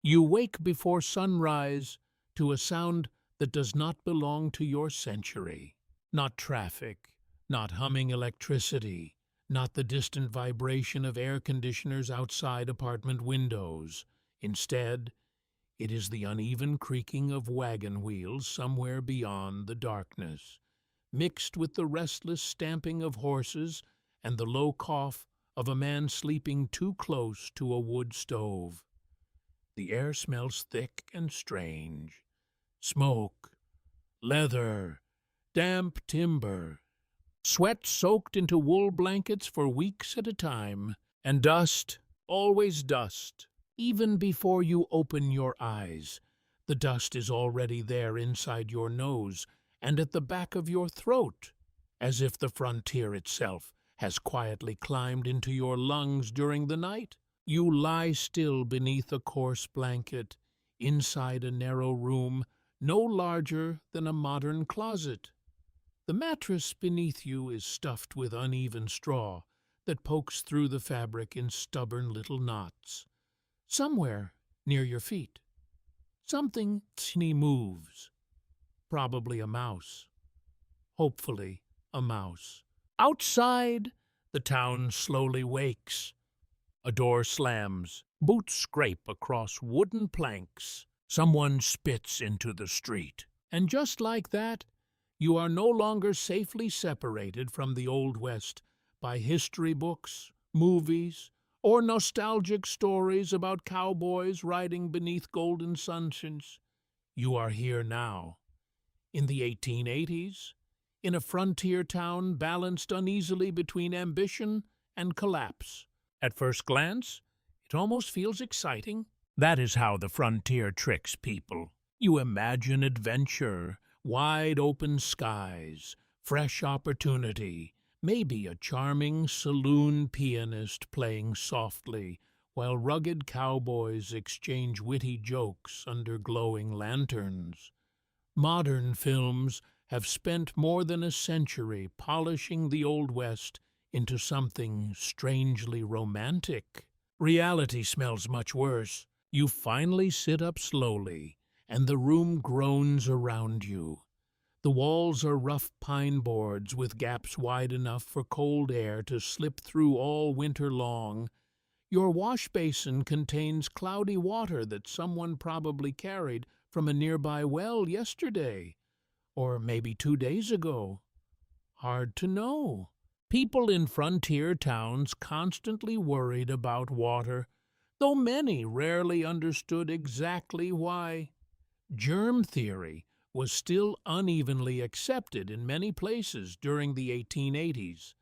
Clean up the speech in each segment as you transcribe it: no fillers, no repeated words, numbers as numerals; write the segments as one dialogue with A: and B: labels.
A: You wake before sunrise to a sound that does not belong to your century. Not traffic, not humming electricity, not the distant vibration of air conditioners outside apartment windows. Instead, it is the uneven creaking of wagon wheels somewhere beyond the darkness, mixed with the restless stamping of horses and the low cough of a man sleeping too close to a wood stove. The air smells thick and strange. Smoke, leather, damp timber, sweat soaked into wool blankets for weeks at a time, and dust, always dust. Even before you open your eyes, the dust is already there inside your nose and at the back of your throat, as if the frontier itself has quietly climbed into your lungs during the night. You lie still beneath a coarse blanket, inside a narrow room no larger than a modern closet. The mattress beneath you is stuffed with uneven straw that pokes through the fabric in stubborn little knots. Somewhere near your feet, something tiny moves. Probably a mouse. Hopefully, a mouse. Outside, the town slowly wakes. A door slams. Boots scrape across wooden planks. Someone spits into the street. And just like that, you are no longer safely separated from the Old West by history books, movies, or nostalgic stories about cowboys riding beneath golden sunshines. You are here now, in the 1880s, in a frontier town balanced uneasily between ambition and collapse. At first glance, it almost feels exciting. That is how the frontier tricks people. You imagine adventure, wide open skies, fresh opportunity, maybe a charming saloon pianist playing softly, while rugged cowboys exchange witty jokes under glowing lanterns. Modern films have spent more than a century polishing the Old West into something strangely romantic. Reality smells much worse. You finally sit up slowly, and the room groans around you. The walls are rough pine boards with gaps wide enough for cold air to slip through all winter long. Your wash basin contains cloudy water that someone probably carried from a nearby well yesterday, or maybe 2 days ago. Hard to know. People in frontier towns constantly worried about water, though many rarely understood exactly why. Germ theory was still unevenly accepted in many places during the 1880s.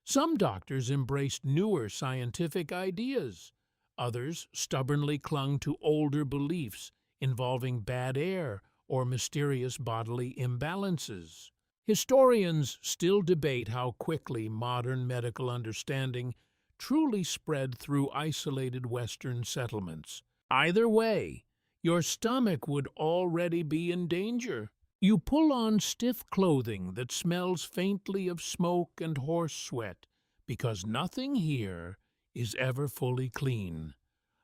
A: Some doctors embraced newer scientific ideas. Others stubbornly clung to older beliefs involving bad air or mysterious bodily imbalances. Historians still debate how quickly modern medical understanding truly spread through isolated Western settlements. Either way, your stomach would already be in danger. You pull on stiff clothing that smells faintly of smoke and horse sweat, because nothing here is ever fully clean.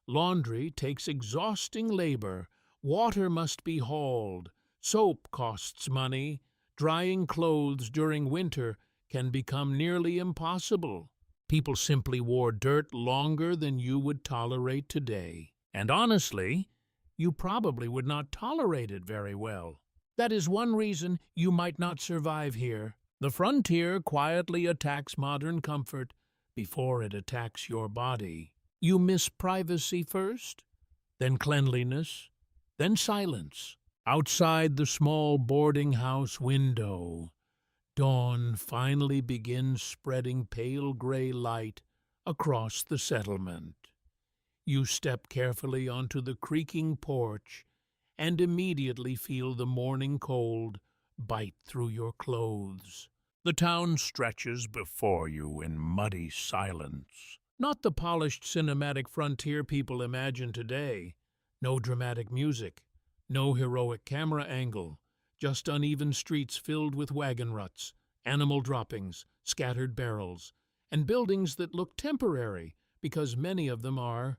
A: Laundry takes exhausting labor, water must be hauled, soap costs money, drying clothes during winter can become nearly impossible. People simply wore dirt longer than you would tolerate today. And honestly, you probably would not tolerate it very well. That is one reason you might not survive here. The frontier quietly attacks modern comfort before it attacks your body. You miss privacy first, then cleanliness, then silence. Outside the small boarding house window, dawn finally begins spreading pale gray light across the settlement. You step carefully onto the creaking porch and immediately feel the morning cold bite through your clothes. The town stretches before you in muddy silence. Not the polished cinematic frontier people imagine today. No dramatic music, no heroic camera angle, just uneven streets filled with wagon ruts, animal droppings, scattered barrels, and buildings that look temporary because many of them are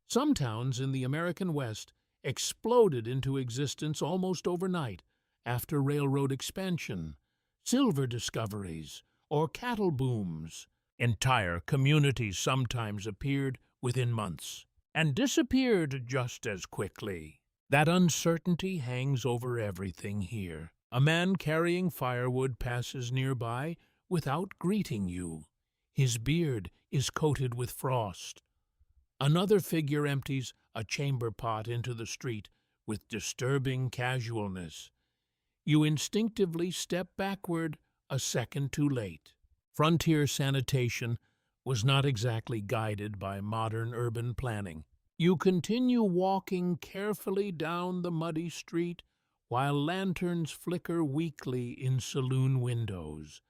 A: Some towns in the American West exploded into existence almost overnight after railroad expansion, silver discoveries, or cattle booms. Entire communities sometimes appeared within months and disappeared just as quickly. That uncertainty hangs over everything here. A man carrying firewood passes nearby without greeting you. His beard is coated with frost. Another figure empties a chamber pot into the street with disturbing casualness. You instinctively step backward a second too late. Frontier sanitation was not exactly guided by modern urban planning. You continue walking carefully down the muddy street while lanterns flicker weakly in saloon windows.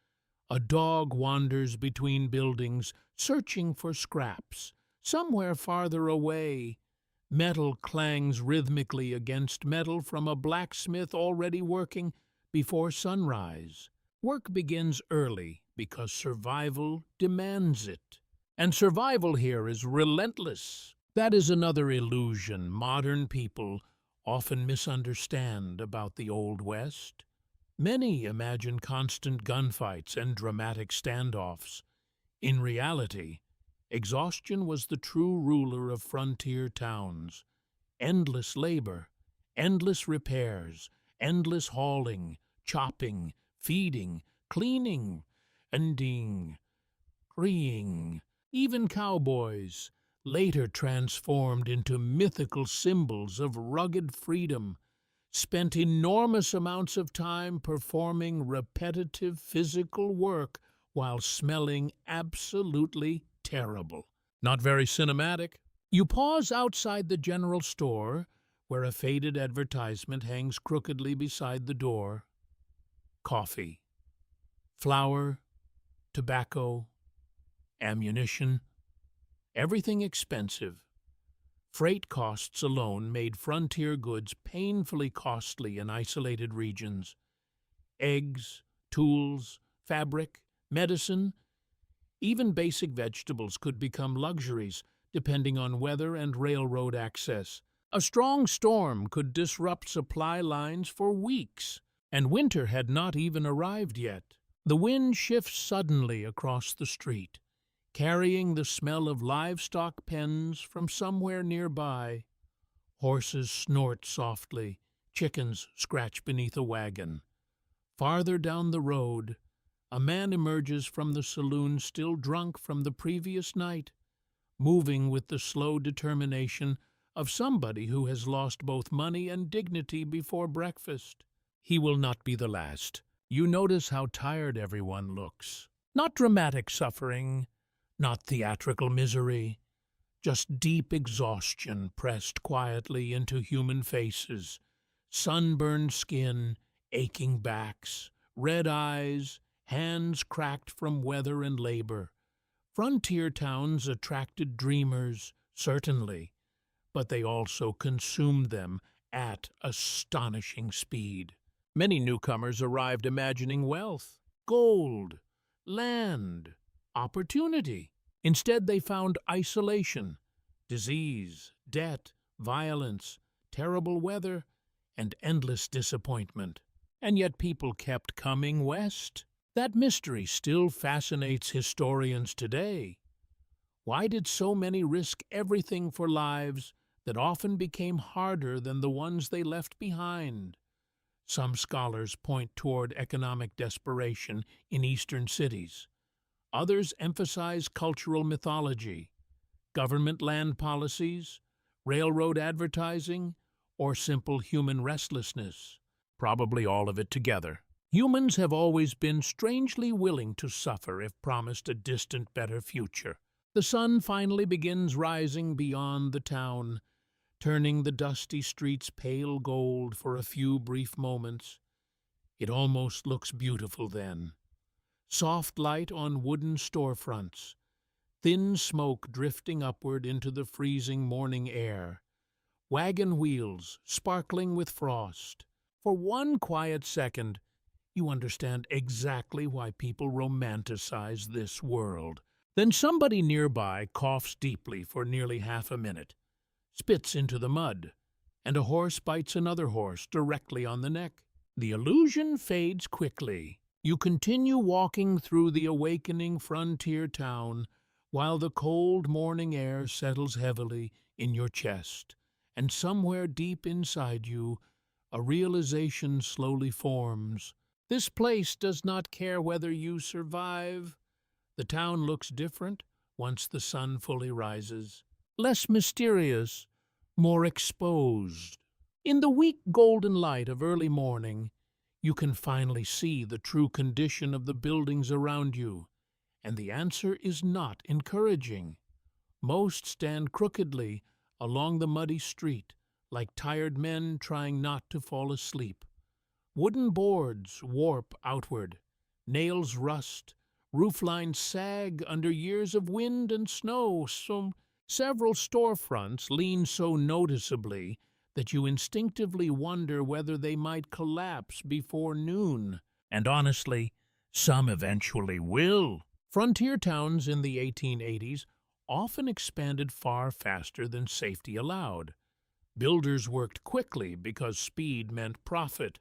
A: A dog wanders between buildings, searching for scraps. Somewhere farther away, metal clangs rhythmically against metal from a blacksmith already working before sunrise. Work begins early because survival demands it. And survival here is relentless. That is another illusion modern people often misunderstand about the Old West. Many imagine constant gunfights and dramatic standoffs. In reality, exhaustion was the true ruler of frontier towns. Endless labor, endless repairs, endless hauling, chopping, feeding, cleaning, ending, freeing. Even cowboys, later transformed into mythical symbols of rugged freedom, spent enormous amounts of time performing repetitive physical work while smelling absolutely terrible. Not very cinematic. You pause outside the general store, where a faded advertisement hangs crookedly beside the door. Coffee, flour, tobacco, ammunition, everything expensive. Freight costs alone made frontier goods painfully costly in isolated regions. Eggs, tools, fabric, medicine, even basic vegetables could become luxuries depending on weather and railroad access. A strong storm could disrupt supply lines for weeks, and winter had not even arrived yet. The wind shifts suddenly across the street, carrying the smell of livestock pens from somewhere nearby. Horses snort softly, chickens scratch beneath a wagon. Farther down the road, a man emerges from the saloon still drunk from the previous night, moving with the slow determination of somebody who has lost both money and dignity before breakfast. He will not be the last. You notice how tired everyone looks. Not dramatic suffering, not theatrical misery, just deep exhaustion pressed quietly into human faces. Sunburned skin, aching backs, red eyes, hands cracked from weather and labor. Frontier towns attracted dreamers, certainly, but they also consumed them at astonishing speed. Many newcomers arrived imagining wealth, gold, land, opportunity. Instead, they found isolation, disease, debt, violence, terrible weather, and endless disappointment. And yet people kept coming west. That mystery still fascinates historians today. Why did so many risk everything for lives that often became harder than the ones they left behind? Some scholars point toward economic desperation in eastern cities. Others emphasize cultural mythology, government land policies, railroad advertising, or simple human restlessness. Probably all of it together. Humans have always been strangely willing to suffer if promised a distant, better future. The sun finally begins rising beyond the town, turning the dusty streets pale gold for a few brief moments. It almost looks beautiful then. Soft light on wooden storefronts, thin smoke drifting upward into the freezing morning air, wagon wheels sparkling with frost. For one quiet second, you understand exactly why people romanticize this world. Then somebody nearby coughs deeply for nearly half a minute. spits into the mud, and a horse bites another horse directly on the neck. The illusion fades quickly. You continue walking through the awakening frontier town while the cold morning air settles heavily in your chest, and somewhere deep inside you, a realization slowly forms. This place does not care whether you survive. The town looks different once the sun fully rises. Less mysterious, more exposed. In the weak golden light of early morning, you can finally see the true condition of the buildings around you, and the answer is not encouraging. Most stand crookedly along the muddy street, like tired men trying not to fall asleep. Wooden boards warp outward, nails rust, rooflines sag under years of wind and snow. Several storefronts lean so noticeably that you instinctively wonder whether they might collapse before noon. And honestly, some eventually will. Frontier towns in the 1880s often expanded far faster than safety allowed. Builders worked quickly because speed meant profit.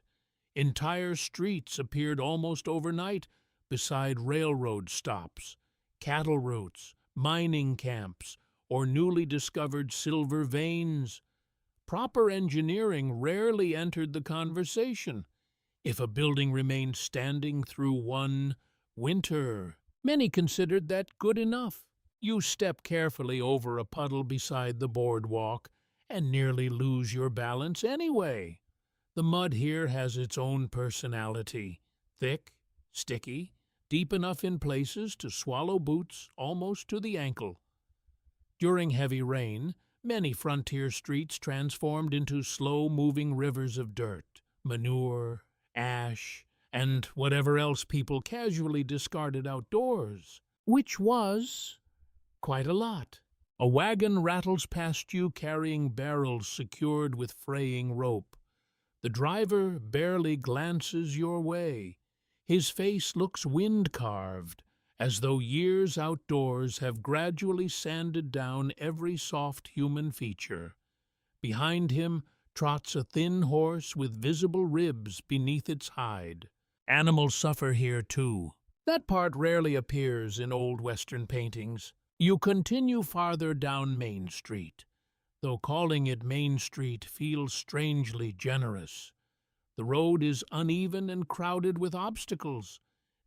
A: Entire streets appeared almost overnight beside railroad stops, cattle routes, mining camps, or newly discovered silver veins. Proper engineering rarely entered the conversation. If a building remained standing through one winter, many considered that good enough. You step carefully over a puddle beside the boardwalk and nearly lose your balance anyway. The mud here has its own personality, thick, sticky, deep enough in places to swallow boots almost to the ankle. During heavy rain, many frontier streets transformed into slow-moving rivers of dirt, manure, ash, and whatever else people casually discarded outdoors, which was quite a lot. A wagon rattles past you carrying barrels secured with fraying rope. The driver barely glances your way. His face looks wind-carved, as though years outdoors have gradually sanded down every soft human feature. Behind him trots a thin horse with visible ribs beneath its hide. Animals suffer here too. That part rarely appears in old Western paintings. You continue farther down Main Street, though calling it Main Street feels strangely generous. The road is uneven and crowded with obstacles.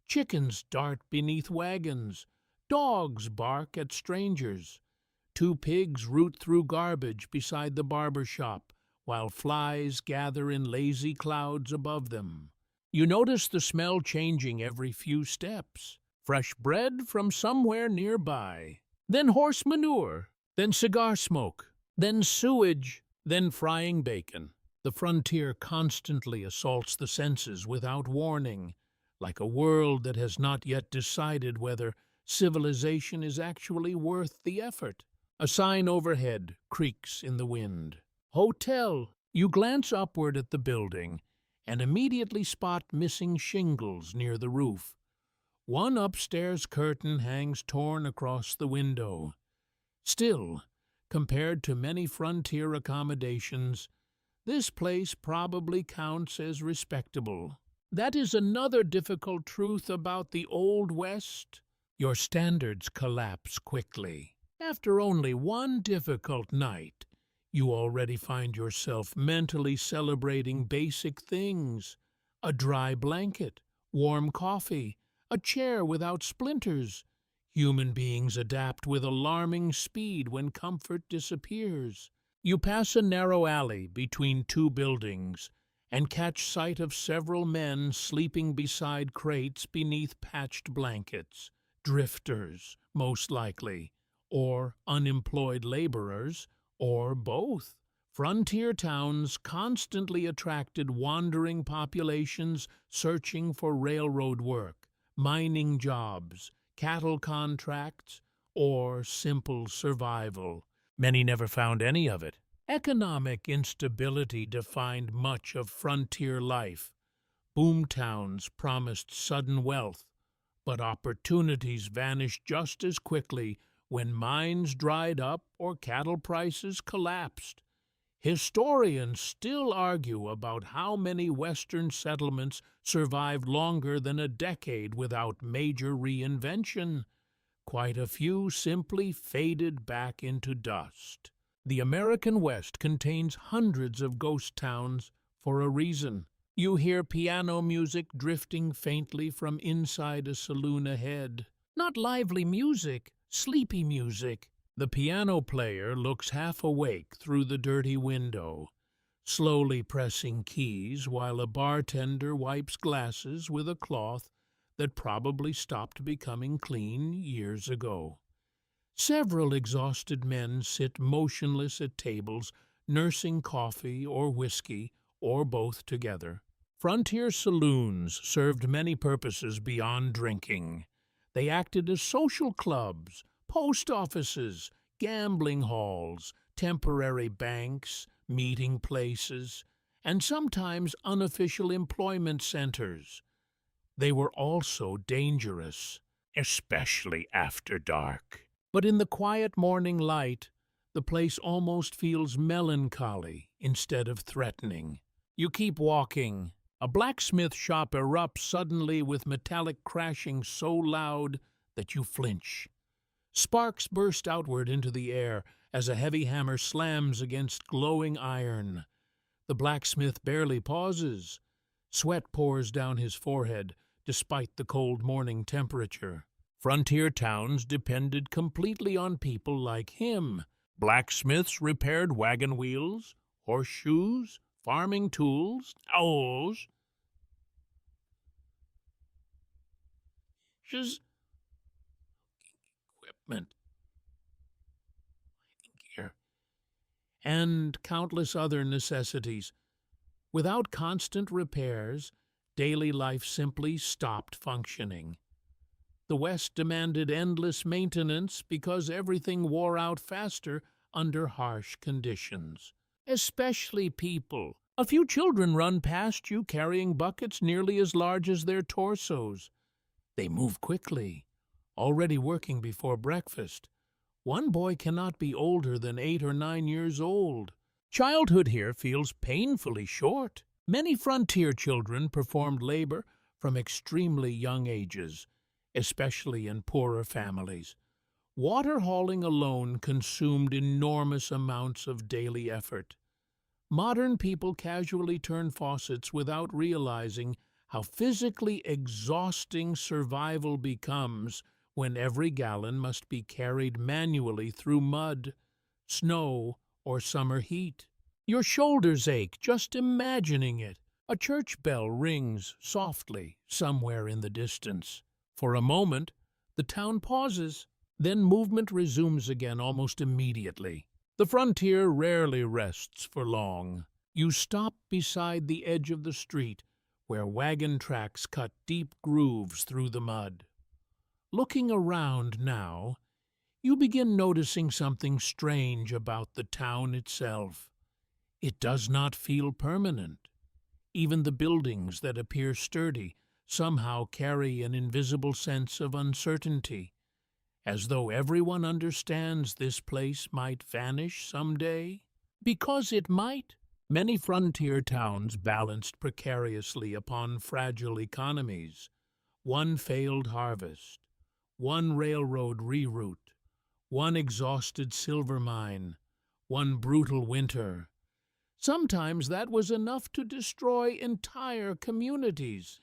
A: Chickens dart beneath wagons. Dogs bark at strangers. Two pigs root through garbage beside the barber shop, while flies gather in lazy clouds above them. You notice the smell changing every few steps. Fresh bread from somewhere nearby. Then horse manure. Then cigar smoke. Then sewage. Then frying bacon. The frontier constantly assaults the senses without warning, like a world that has not yet decided whether civilization is actually worth the effort. A sign overhead creaks in the wind. Hotel. You glance upward at the building and immediately spot missing shingles near the roof. One upstairs curtain hangs torn across the window. Still, compared to many frontier accommodations, this place probably counts as respectable. That is another difficult truth about the Old West. Your standards collapse quickly. After only one difficult night, you already find yourself mentally celebrating basic things: a dry blanket, warm coffee, a chair without splinters. Human beings adapt with alarming speed when comfort disappears. You pass a narrow alley between two buildings and catch sight of several men sleeping beside crates beneath patched blankets. Drifters, most likely, or unemployed laborers, or both. Frontier towns constantly attracted wandering populations searching for railroad work, mining jobs, cattle contracts, or simple survival. Many never found any of it. Economic instability defined much of frontier life. Boomtowns promised sudden wealth, but opportunities vanished just as quickly when mines dried up or cattle prices collapsed. Historians still argue about how many Western settlements survived longer than a decade without major reinvention. Quite a few simply faded back into dust. The American West contains hundreds of ghost towns for a reason. You hear piano music drifting faintly from inside a saloon ahead. Not lively music, sleepy music. The piano player looks half awake through the dirty window, slowly pressing keys while a bartender wipes glasses with a cloth that probably stopped becoming clean years ago. Several exhausted men sit motionless at tables, nursing coffee or whiskey, or both together. Frontier saloons served many purposes beyond drinking. They acted as social clubs, post offices, gambling halls, temporary banks, meeting places, and sometimes unofficial employment centers. They were also dangerous, especially after dark. But in the quiet morning light, the place almost feels melancholy instead of threatening. You keep walking. A blacksmith shop erupts suddenly with metallic crashing so loud that you flinch. Sparks burst outward into the air as a heavy hammer slams against glowing iron. The blacksmith barely pauses. Sweat pours down his forehead despite the cold morning temperature. Frontier towns depended completely on people like him. Blacksmiths repaired wagon wheels, horseshoes, farming tools, owls, just equipment, gear, and countless other necessities. Without constant repairs, daily life simply stopped functioning. The West demanded endless maintenance because everything wore out faster under harsh conditions. Especially people. A few children run past you carrying buckets nearly as large as their torsos. They move quickly, already working before breakfast. One boy cannot be older than 8 or 9 years old. Childhood here feels painfully short. Many frontier children performed labor from extremely young ages, especially in poorer families. Water hauling alone consumed enormous amounts of daily effort. Modern people casually turn faucets without realizing how physically exhausting survival becomes when every gallon must be carried manually through mud, snow, or summer heat. Your shoulders ache just imagining it. A church bell rings softly somewhere in the distance. For a moment, the town pauses. Then movement resumes again almost immediately. The frontier rarely rests for long. You stop beside the edge of the street, where wagon tracks cut deep grooves through the mud. Looking around now, you begin noticing something strange about the town itself. It does not feel permanent. Even the buildings that appear sturdy somehow carry an invisible sense of uncertainty, as though everyone understands this place might vanish someday. Because it might. Many frontier towns balanced precariously upon fragile economies. One failed harvest, one railroad reroute, one exhausted silver mine, one brutal winter. Sometimes that was enough to destroy entire communities.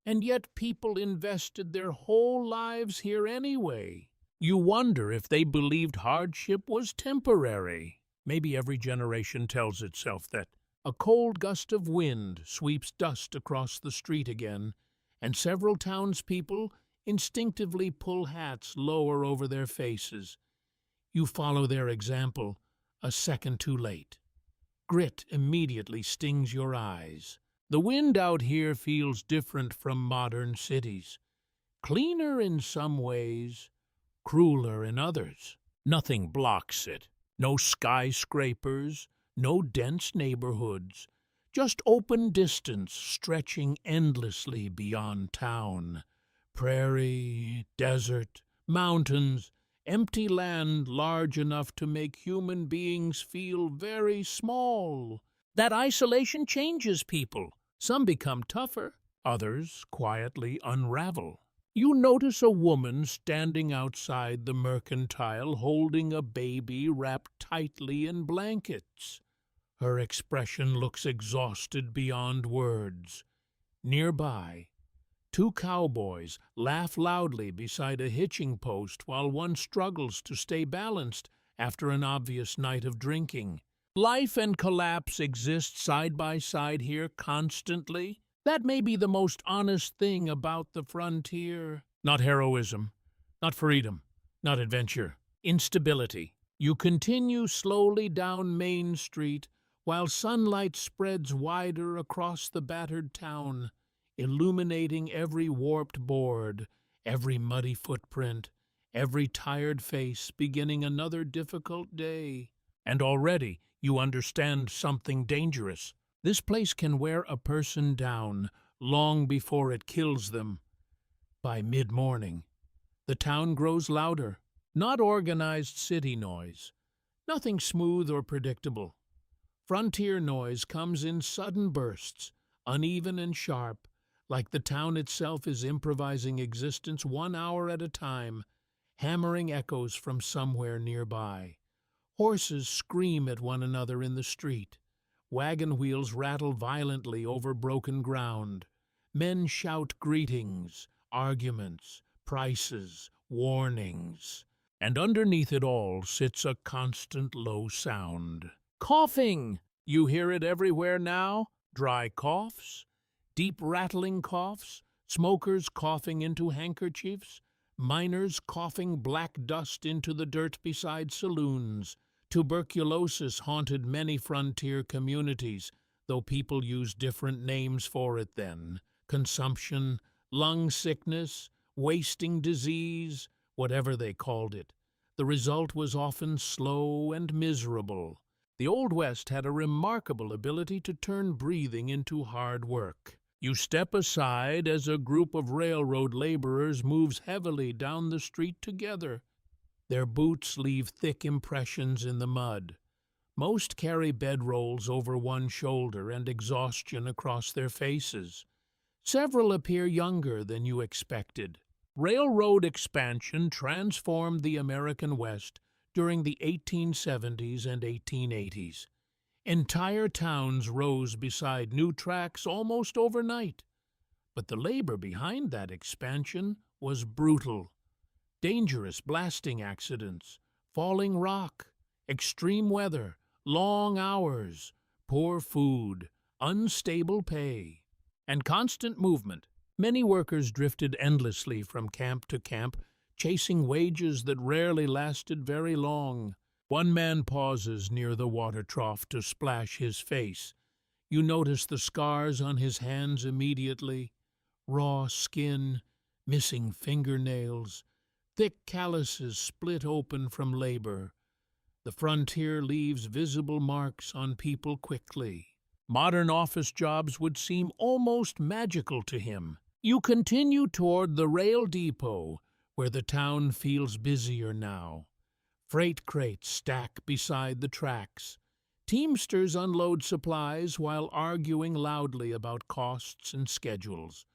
A: And yet people invested their whole lives here anyway. You wonder if they believed hardship was temporary. Maybe every generation tells itself that. A cold gust of wind sweeps dust across the street again, and several townspeople instinctively pull hats lower over their faces. You follow their example a second too late. Grit immediately stings your eyes. The wind out here feels different from modern cities. Cleaner in some ways, crueler in others. Nothing blocks it. No skyscrapers, no dense neighborhoods. Just open distance stretching endlessly beyond town. Prairie, desert, mountains, empty land large enough to make human beings feel very small. That isolation changes people. Some become tougher, others quietly unravel. You notice a woman standing outside the mercantile holding a baby wrapped tightly in blankets. Her expression looks exhausted beyond words. Nearby, two cowboys laugh loudly beside a hitching post while one struggles to stay balanced after an obvious night of drinking. Life and collapse exist side by side here constantly. That may be the most honest thing about the frontier. Not heroism, not freedom, not adventure. Instability. You continue slowly down Main Street while sunlight spreads wider across the battered town, illuminating every warped board, every muddy footprint, every tired face beginning another difficult day. And already you understand something dangerous. This place can wear a person down long before it kills them. By mid-morning, the town grows louder, not organized city noise, nothing smooth or predictable. Frontier noise comes in sudden bursts, uneven and sharp, like the town itself is improvising existence 1 hour at a time, hammering echoes from somewhere nearby. Horses scream at one another in the street. Wagon wheels rattle violently over broken ground. Men shout greetings, arguments, prices, warnings. And underneath it all sits a constant low sound. Coughing! You hear it everywhere now. Dry coughs, deep rattling coughs, smokers coughing into handkerchiefs, miners coughing black dust into the dirt beside saloons. Tuberculosis haunted many frontier communities, though people used different names for it then. Consumption, lung sickness, wasting disease, whatever they called it. The result was often slow and miserable. The Old West had a remarkable ability to turn breathing into hard work. You step aside as a group of railroad laborers moves heavily down the street together. Their boots leave thick impressions in the mud. Most carry bedrolls over one shoulder and exhaustion across their faces. Several appear younger than you expected. Railroad expansion transformed the American West during the 1870s and 1880s. Entire towns rose beside new tracks almost overnight. But the labor behind that expansion was brutal. Dangerous blasting accidents, falling rock, extreme weather, long hours, poor food, unstable pay, and constant movement. Many workers drifted endlessly from camp to camp, chasing wages that rarely lasted very long. One man pauses near the water trough to splash his face. You notice the scars on his hands immediately. Raw skin, missing fingernails, thick calluses split open from labor. The frontier leaves visible marks on people quickly. Modern office jobs would seem almost magical to him. You continue toward the rail depot, where the town feels busier now. Freight crates stack beside the tracks. Teamsters unload supplies while arguing loudly about costs and schedules.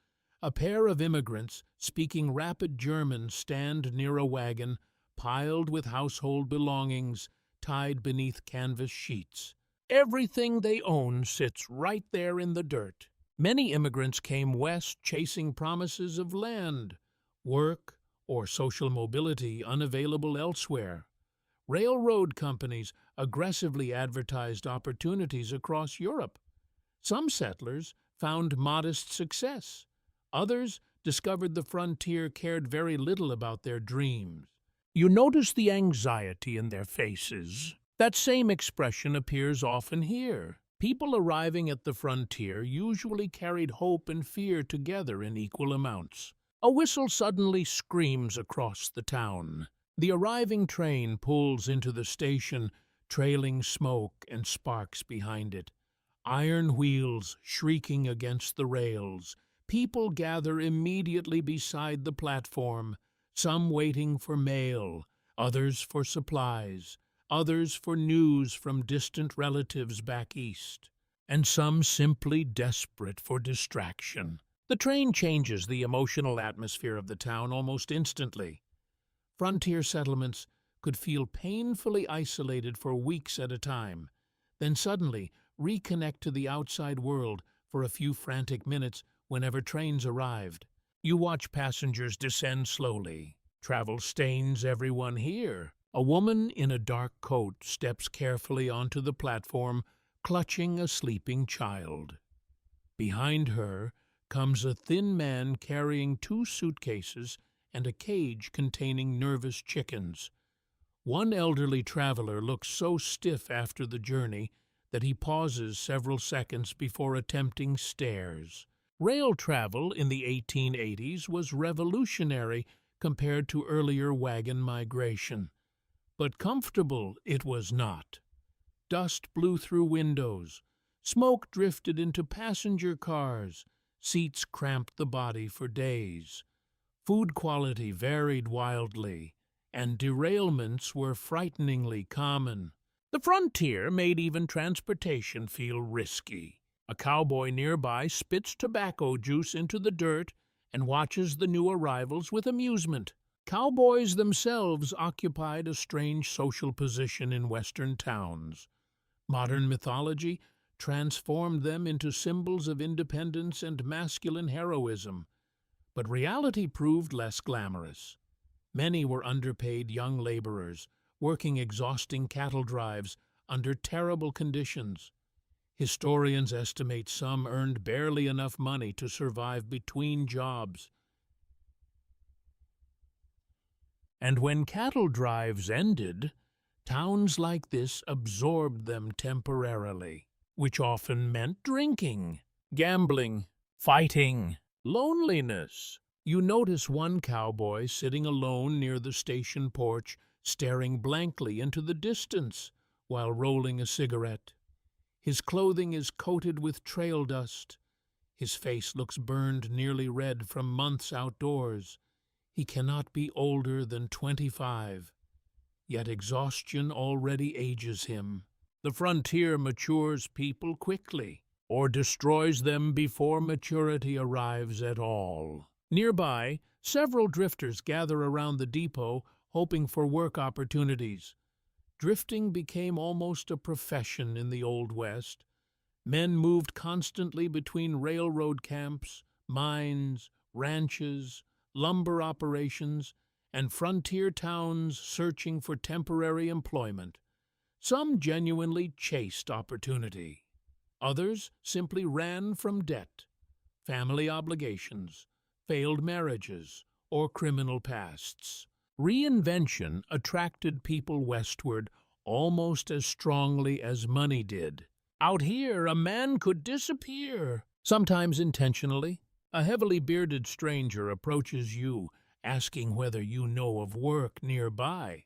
A: A pair of immigrants speaking rapid German stand near a wagon piled with household belongings tied beneath canvas sheets. Everything they own sits right there in the dirt. Many immigrants came west chasing promises of land, work, or social mobility unavailable elsewhere. Railroad companies aggressively advertised opportunities across Europe. Some settlers found modest success. Others discovered the frontier cared very little about their dreams. You notice the anxiety in their faces. That same expression appears often here. People arriving at the frontier usually carried hope and fear together in equal amounts. A whistle suddenly screams across the town. The arriving train pulls into the station, trailing smoke and sparks behind it. Iron wheels shrieking against the rails. People gather immediately beside the platform, some waiting for mail, others for supplies, others for news from distant relatives back east, and some simply desperate for distraction. The train changes the emotional atmosphere of the town almost instantly. Frontier settlements could feel painfully isolated for weeks at a time, then suddenly reconnect to the outside world for a few frantic minutes whenever trains arrived. You watch passengers descend slowly. Travel stains everyone here. A woman in a dark coat steps carefully onto the platform, clutching a sleeping child. Behind her comes a thin man carrying 2 suitcases and a cage containing nervous chickens. One elderly traveler looks so stiff after the journey that he pauses several seconds before attempting stairs. Rail travel in the 1880s was revolutionary compared to earlier wagon migration, but comfortable it was not. Dust blew through windows, smoke drifted into passenger cars, seats cramped the body for days. Food quality varied wildly, and derailments were frighteningly common. The frontier made even transportation feel risky. A cowboy nearby spits tobacco juice into the dirt and watches the new arrivals with amusement. Cowboys themselves occupied a strange social position in Western towns. Modern mythology transformed them into symbols of independence and masculine heroism, but reality proved less glamorous. Many were underpaid young laborers, working exhausting cattle drives under terrible conditions. Historians estimate some earned barely enough money to survive between jobs. And when cattle drives ended, towns like this absorbed them temporarily, which often meant drinking, gambling, fighting, loneliness. You notice one cowboy sitting alone near the station porch, staring blankly into the distance while rolling a cigarette. His clothing is coated with trail dust. His face looks burned nearly red from months outdoors. He cannot be older than 25, yet exhaustion already ages him. The frontier matures people quickly, or destroys them before maturity arrives at all. Nearby, several drifters gather around the depot, hoping for work opportunities. Drifting became almost a profession in the Old West. Men moved constantly between railroad camps, mines, ranches, lumber operations, and frontier towns searching for temporary employment. Some genuinely chased opportunity. Others simply ran from debt, family obligations, failed marriages, or criminal pasts. Reinvention attracted people westward almost as strongly as money did. Out here, a man could disappear, sometimes intentionally. A heavily bearded stranger approaches you, asking whether you know of work nearby.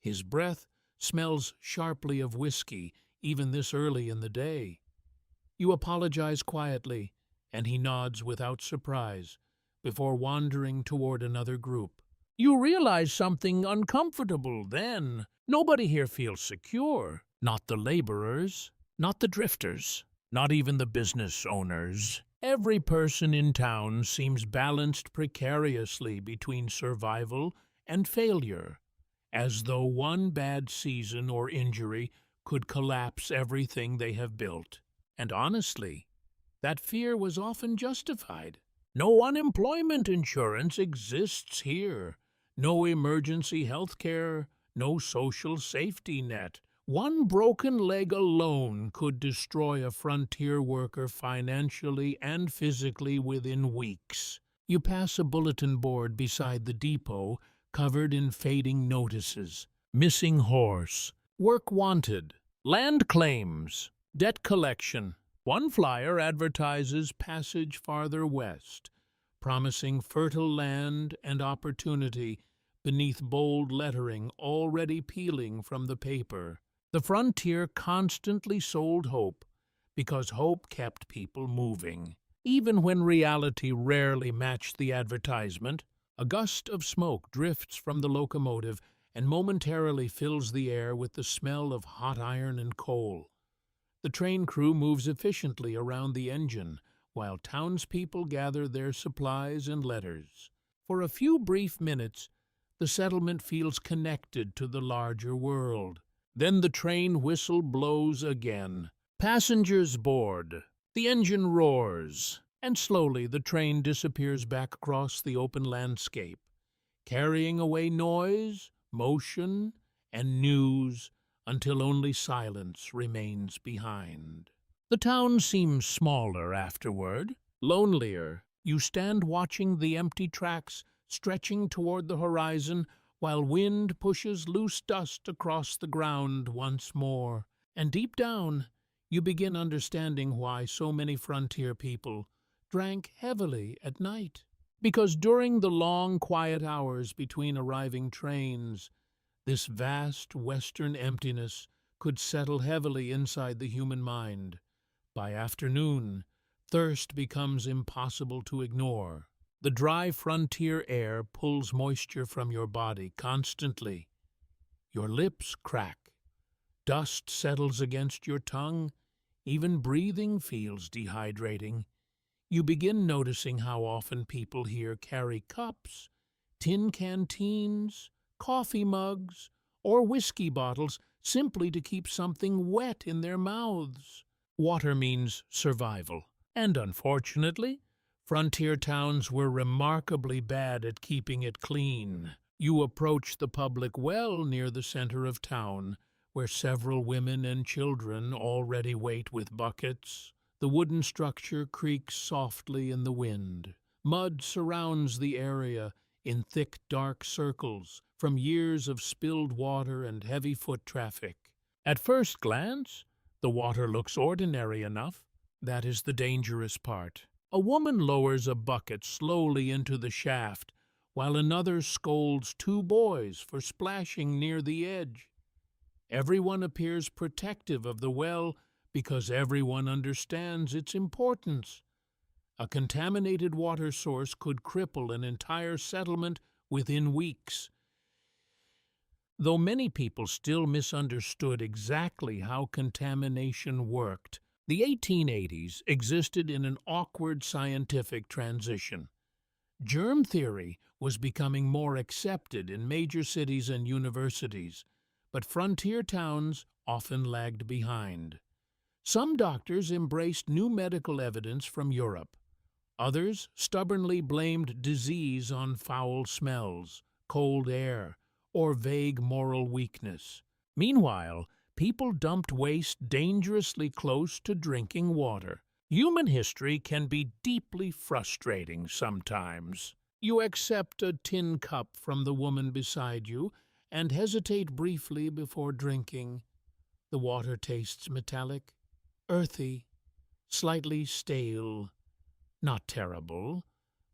A: His breath smells sharply of whiskey, even this early in the day. You apologize quietly, and he nods without surprise, before wandering toward another group. You realize something uncomfortable then. Nobody here feels secure. Not the laborers, not the drifters, not even the business owners. Every person in town seems balanced precariously between survival and failure, as though one bad season or injury could collapse everything they have built. And honestly, that fear was often justified. No unemployment insurance exists here. No emergency health care, no social safety net. One broken leg alone could destroy a frontier worker financially and physically within weeks. You pass a bulletin board beside the depot covered in fading notices. Missing horse, work wanted, land claims, debt collection. One flyer advertises passage farther west, promising fertile land and opportunity beneath bold lettering already peeling from the paper. The frontier constantly sold hope because hope kept people moving. Even when reality rarely matched the advertisement, a gust of smoke drifts from the locomotive and momentarily fills the air with the smell of hot iron and coal. The train crew moves efficiently around the engine, while townspeople gather their supplies and letters. For a few brief minutes, the settlement feels connected to the larger world. Then the train whistle blows again. Passengers board. The engine roars, and slowly the train disappears back across the open landscape, carrying away noise, motion, and news until only silence remains behind. The town seems smaller afterward, lonelier. You stand watching the empty tracks stretching toward the horizon while wind pushes loose dust across the ground once more. And deep down, you begin understanding why so many frontier people drank heavily at night. Because during the long, quiet hours between arriving trains, this vast western emptiness could settle heavily inside the human mind. By afternoon, thirst becomes impossible to ignore. The dry frontier air pulls moisture from your body constantly. Your lips crack. Dust settles against your tongue. Even breathing feels dehydrating. You begin noticing how often people here carry cups, tin canteens, coffee mugs, or whiskey bottles simply to keep something wet in their mouths. Water means survival, and unfortunately, frontier towns were remarkably bad at keeping it clean. You approach the public well near the center of town, where several women and children already wait with buckets. The wooden structure creaks softly in the wind. Mud surrounds the area in thick, dark circles from years of spilled water and heavy foot traffic. At first glance, the water looks ordinary enough. That is the dangerous part. A woman lowers a bucket slowly into the shaft, while another scolds two boys for splashing near the edge. Everyone appears protective of the well because everyone understands its importance. A contaminated water source could cripple an entire settlement within weeks. Though many people still misunderstood exactly how contamination worked, the 1880s existed in an awkward scientific transition. Germ theory was becoming more accepted in major cities and universities, but frontier towns often lagged behind. Some doctors embraced new medical evidence from Europe. Others stubbornly blamed disease on foul smells, cold air, or vague moral weakness. Meanwhile, people dumped waste dangerously close to drinking water. Human history can be deeply frustrating sometimes. You accept a tin cup from the woman beside you and hesitate briefly before drinking. The water tastes metallic, earthy, slightly stale. Not terrible,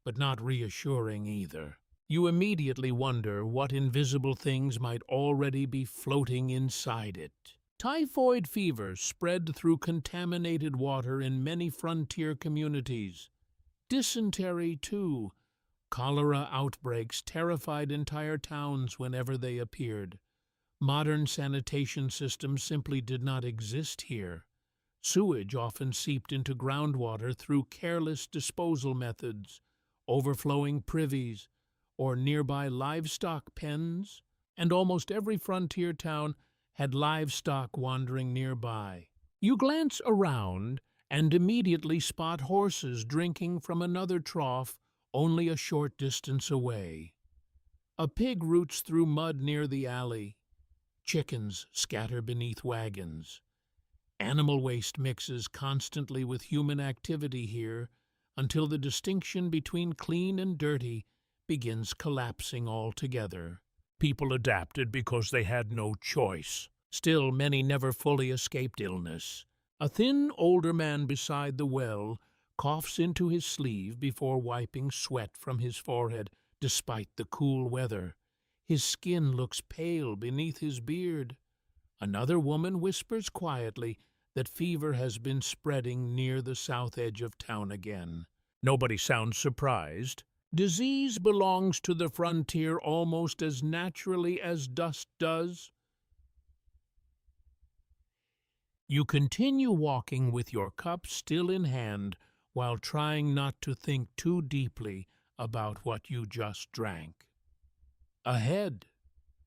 A: but not reassuring either. You immediately wonder what invisible things might already be floating inside it. Typhoid fever spread through contaminated water in many frontier communities. Dysentery, too. Cholera outbreaks terrified entire towns whenever they appeared. Modern sanitation systems simply did not exist here. Sewage often seeped into groundwater through careless disposal methods, overflowing privies, or nearby livestock pens, and almost every frontier town had livestock wandering nearby. You glance around and immediately spot horses drinking from another trough only a short distance away. A pig roots through mud near the alley. Chickens scatter beneath wagons. Animal waste mixes constantly with human activity here until the distinction between clean and dirty begins collapsing altogether. People adapted because they had no choice. Still, many never fully escaped illness. A thin, older man beside the well coughs into his sleeve before wiping sweat from his forehead despite the cool weather. His skin looks pale beneath his beard. Another woman whispers quietly that fever has been spreading near the south edge of town again. Nobody sounds surprised. Disease belongs to the frontier almost as naturally as dust does. You continue walking with your cup still in hand while trying not to think too deeply about what you just drank. Ahead,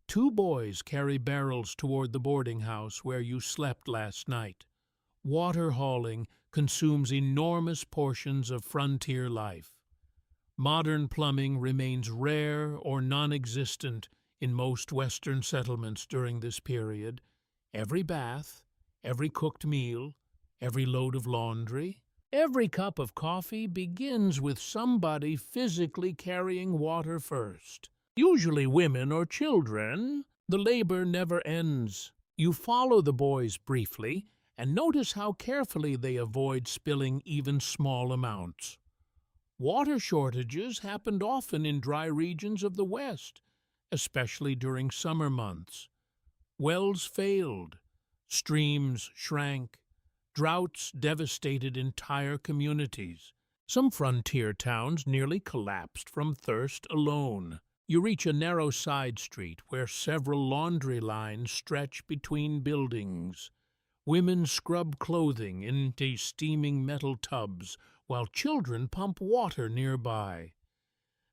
A: two boys carry barrels toward the boarding house where you slept last night. Water hauling consumes enormous portions of frontier life. Modern plumbing remains rare or non-existent in most Western settlements during this period. Every bath, every cooked meal, every load of laundry, every cup of coffee begins with somebody physically carrying water first. Usually women or children. The labor never ends. You follow the boys briefly and notice how carefully they avoid spilling even small amounts. Water shortages happened often in dry regions of the West, especially during summer months. Wells failed, streams shrank, droughts devastated entire communities. Some frontier towns nearly collapsed from thirst alone. You reach a narrow side street where several laundry lines stretch between buildings. Women scrub clothing into steaming metal tubs while children pump water nearby.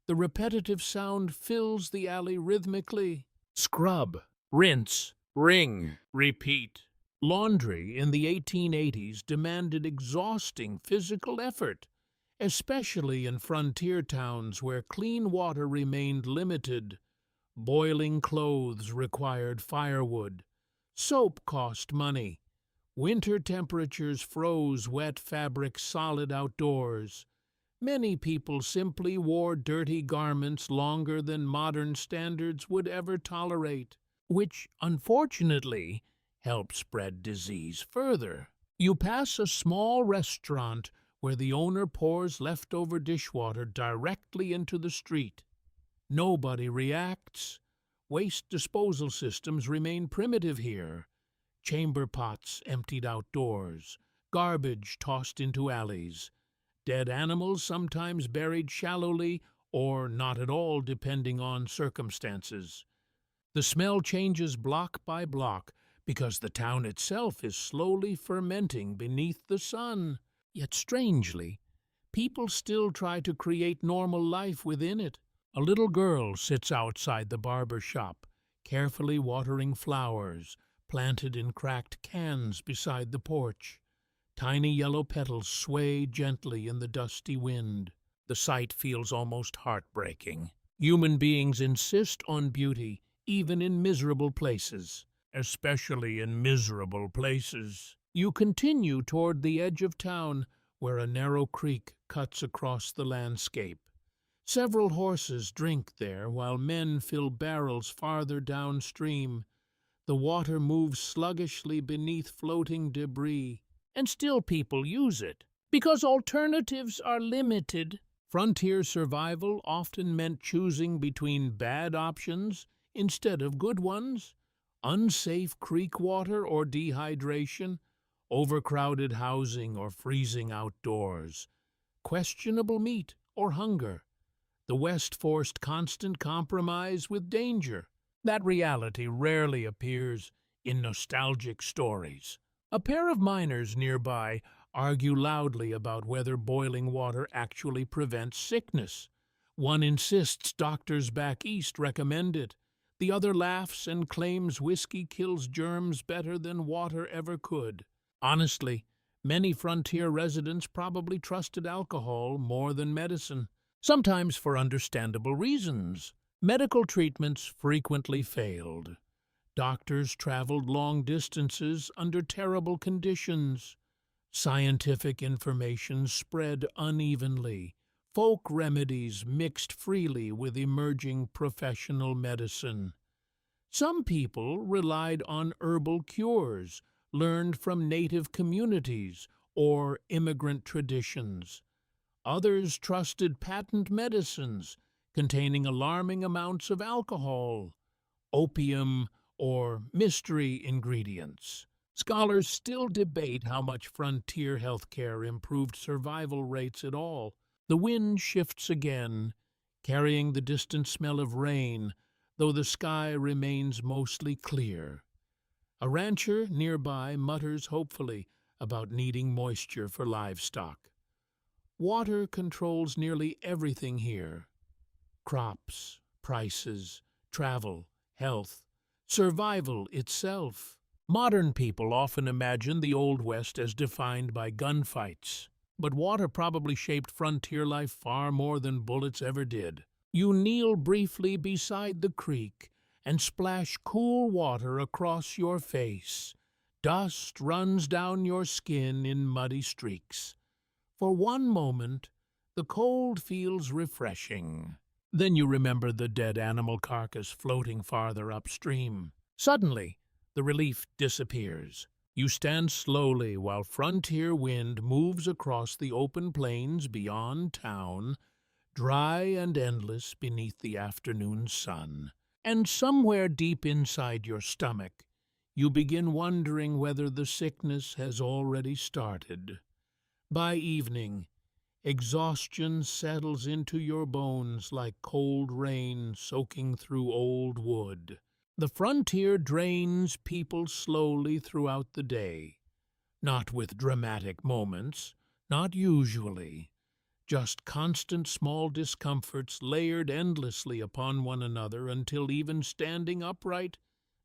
A: The repetitive sound fills the alley rhythmically. Scrub, rinse, wring, repeat. Laundry in the 1880s demanded exhausting physical effort, especially in frontier towns where clean water remained limited. Boiling clothes required firewood. Soap cost money. Winter temperatures froze wet fabric solid outdoors. Many people simply wore dirty garments longer than modern standards would ever tolerate, which, unfortunately, helped spread disease further. You pass a small restaurant where the owner pours leftover dishwater directly into the street. Nobody reacts. Waste disposal systems remain primitive here. Chamber pots emptied outdoors, garbage tossed into alleys, dead animals sometimes buried shallowly or not at all depending on circumstances. The smell changes block by block because the town itself is slowly fermenting beneath the sun. Yet strangely, people still try to create normal life within it. A little girl sits outside the barber shop, carefully watering flowers planted in cracked cans beside the porch. Tiny yellow petals sway gently in the dusty wind. The sight feels almost heartbreaking. Human beings insist on beauty, even in miserable places. Especially in miserable places. You continue toward the edge of town, where a narrow creek cuts across the landscape. Several horses drink there, while men fill barrels farther downstream. The water moves sluggishly beneath floating debris, and still people use it, because alternatives are limited. Frontier survival often meant choosing between bad options instead of good ones. Unsafe creek water or dehydration, overcrowded housing or freezing outdoors, questionable meat or hunger. The West forced constant compromise with danger. That reality rarely appears in nostalgic stories. A pair of miners nearby argue loudly about whether boiling water actually prevents sickness. One insists doctors back east recommend it. The other laughs and claims whiskey kills germs better than water ever could. Honestly, many frontier residents probably trusted alcohol more than medicine, sometimes for understandable reasons. Medical treatments frequently failed. Doctors traveled long distances under terrible conditions. Scientific information spread unevenly. Folk remedies mixed freely with emerging professional medicine. Some people relied on herbal cures learned from native communities or immigrant traditions. Others trusted patent medicines containing alarming amounts of alcohol, opium, or mystery ingredients. Scholars still debate how much frontier healthcare improved survival rates at all. The wind shifts again, carrying the distant smell of rain, though the sky remains mostly clear. A rancher nearby mutters hopefully about needing moisture for livestock. Water controls nearly everything here: crops, prices, travel, health, survival itself. Modern people often imagine the Old West as defined by gunfights, but water probably shaped frontier life far more than bullets ever did. You kneel briefly beside the creek and splash cool water across your face. Dust runs down your skin in muddy streaks. For one moment, the cold feels refreshing. Then you remember the dead animal carcass floating farther upstream. Suddenly, the relief disappears. You stand slowly while frontier wind moves across the open plains beyond town, dry and endless beneath the afternoon sun. And somewhere deep inside your stomach, you begin wondering whether the sickness has already started. By evening, exhaustion settles into your bones like cold rain soaking through old wood. The frontier drains people slowly throughout the day, not with dramatic moments, not usually, just constant small discomforts layered endlessly upon one another until even standing upright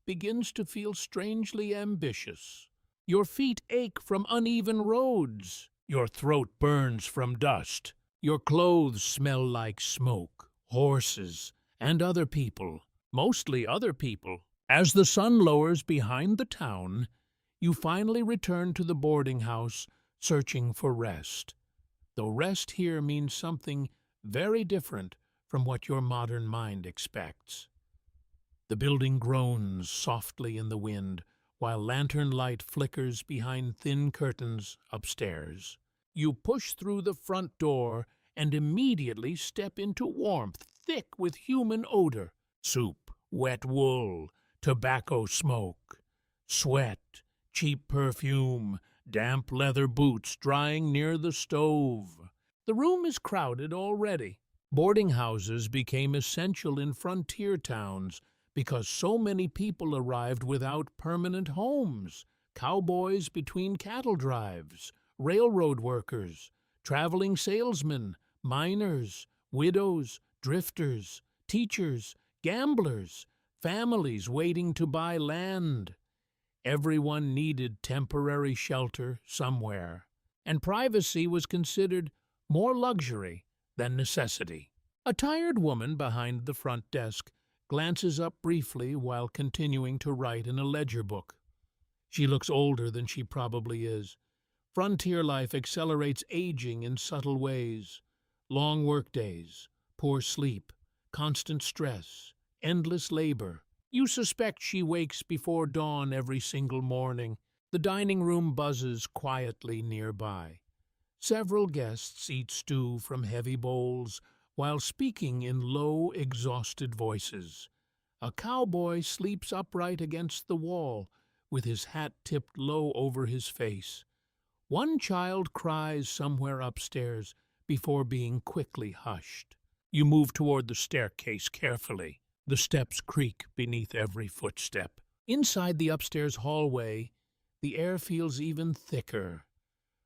A: begins to feel strangely ambitious. Your feet ache from uneven roads. Your throat burns from dust. Your clothes smell like smoke, horses, and other people, mostly other people. As the sun lowers behind the town, you finally return to the boarding house, searching for rest. Though rest here means something very different from what your modern mind expects. The building groans softly in the wind, while lantern light flickers behind thin curtains upstairs. You push through the front door and immediately step into warmth thick with human odor: soup, wet wool, tobacco smoke, sweat, cheap perfume, damp leather boots drying near the stove. The room is crowded already. Boarding houses became essential in frontier towns because so many people arrived without permanent homes: cowboys between cattle drives, railroad workers, traveling salesmen, miners, widows, drifters, teachers, gamblers, families waiting to buy land. Everyone needed temporary shelter somewhere, and privacy was considered more luxury than necessity. A tired woman behind the front desk glances up briefly while continuing to write in a ledger book. She looks older than she probably is. Frontier life accelerates aging in subtle ways: long workdays, poor sleep, constant stress, endless labor. You suspect she wakes before dawn every single morning. The dining room buzzes quietly nearby. Several guests eat stew from heavy bowls while speaking in low, exhausted voices. A cowboy sleeps upright against the wall, with his hat tipped low over his face. One child cries somewhere upstairs before being quickly hushed. You move toward the staircase carefully. The steps creak beneath every footstep. Inside the upstairs hallway, the air feels even thicker.